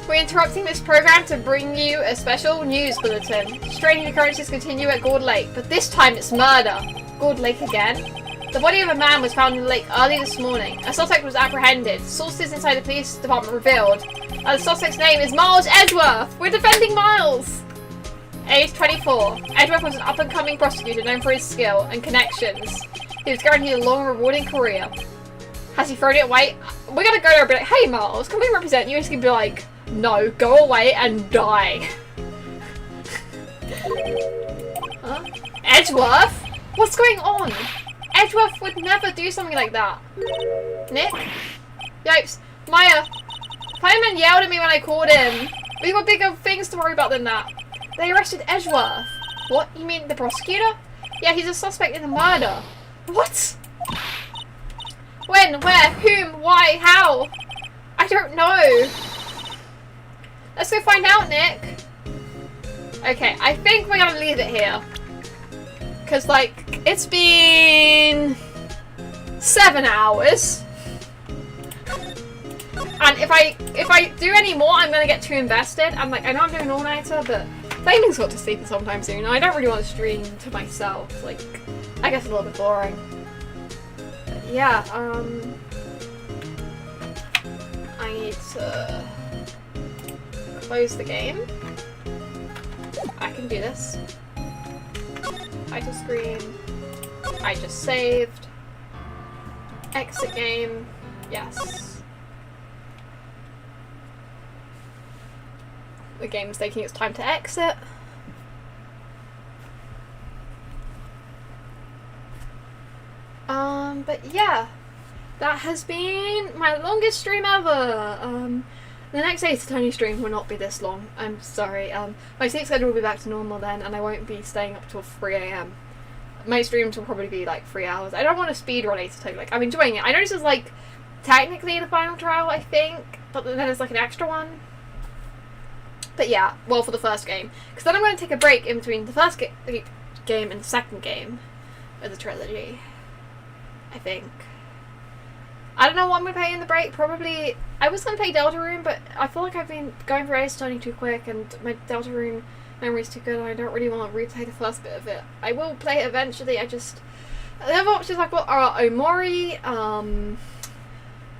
[SPEAKER 1] We're interrupting this program to bring you a special news bulletin. Strange occurrences continue at Gourd Lake, but this time it's murder. Gourd Lake again? The body of a man was found in the lake early this morning. A suspect was apprehended. Sources inside the police department revealed that the suspect's name is Miles Edgeworth. We're defending Miles! Age 24. Edgeworth was an up-and-coming prosecutor known for his skill and connections. He was guaranteed a long, rewarding career. Has he thrown it away? We're gonna go there and be like, hey Miles, can we represent you? And he's gonna be like, no, go away and die. Huh? Edgeworth? What's going on? Edgeworth would never do something like that. Nick? Yipes. Maya. Fireman yelled at me when I called him. We've got bigger things to worry about than that. They arrested Edgeworth. What? You mean the prosecutor? Yeah, he's a suspect in the murder. What? When? Where? Whom? Why? How? I don't know. Let's go find out, Nick. Okay, I think we're gonna leave it here. Because, like, it's been 7 hours. And if I do any more, I'm gonna get too invested. I'm like, I know I'm doing all-nighter, but Flaming's got to sleep sometime soon. I don't really want to stream to myself. Like, I guess a little bit boring. But yeah, I need to close the game. I can do this. Title screen. I just saved. Exit game. Yes. The game's taking its time to exit. But yeah, that has been my longest stream ever. The next day's Tony stream will not be this long. I'm sorry. My sleep schedule will be back to normal then, and I won't be staying up till 3 AM. My streams will probably be like 3 hours. I don't want to speedrun it, so like I'm enjoying it. I know this is like technically the final trial, I think, but then there's like an extra one. But yeah, well, for the first game. Because then I'm going to take a break in between the first game and the second game of the trilogy. I think. I don't know what I'm going to play in the break. Probably, I was going to play Deltarune, but I feel like I've been going through Ace Attorney too quick, and my Deltarune memory's too good, and I don't really want to replay the first bit of it. I will play it eventually, the other options I've got are Omori,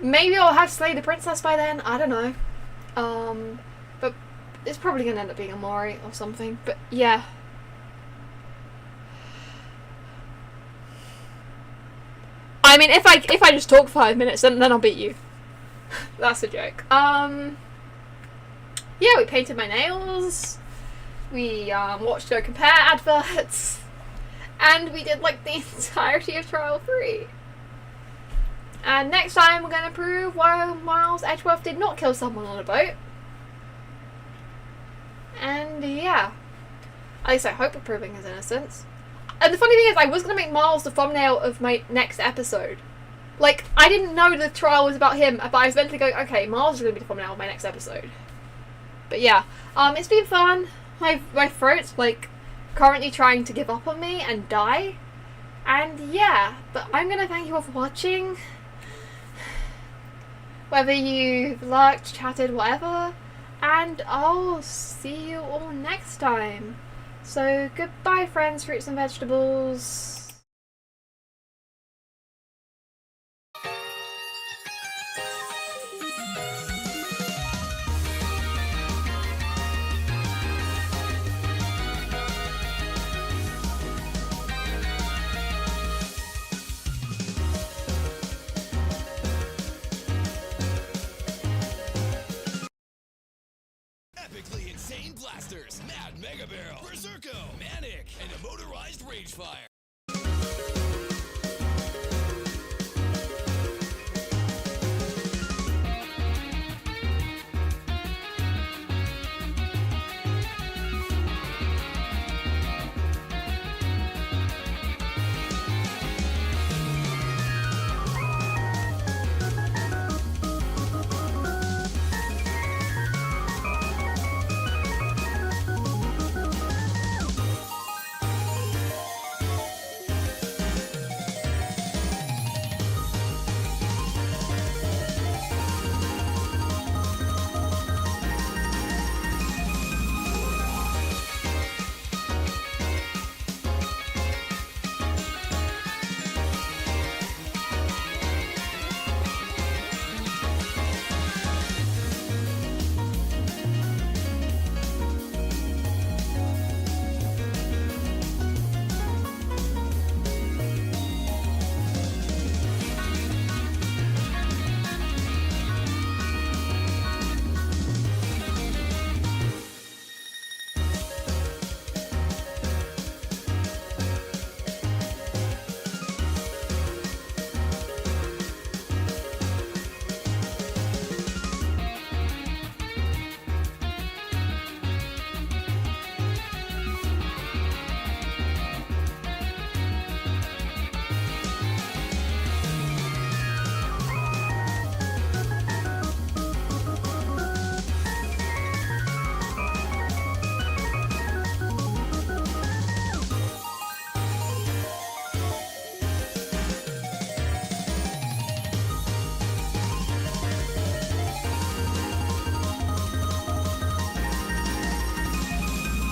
[SPEAKER 1] maybe I'll have Slay the Princess by then, I don't know. But it's probably going to end up being Omori or something, but yeah. I mean, if I just talk 5 minutes, then I'll beat you. That's a joke. Yeah, we painted my nails. We watched Go Compare adverts, and we did like the entirety of Trial 3. And next time we're gonna prove why Miles Edgeworth did not kill someone on a boat. And yeah, at least I hope we're proving his innocence. And the funny thing is, I was going to make Miles the thumbnail of my next episode. Like, I didn't know the trial was about him, but I was meant to go, okay, Miles is going to be the thumbnail of my next episode. But yeah, it's been fun. My throat's, like, currently trying to give up on me and die. And yeah, but I'm going to thank you all for watching. Whether you've lurked, chatted, whatever. And I'll see you all next time. So, goodbye friends, fruits and vegetables.
[SPEAKER 13] Epically insane blasters, mad mega barrel, berserko, manic, and a motorized rage fire.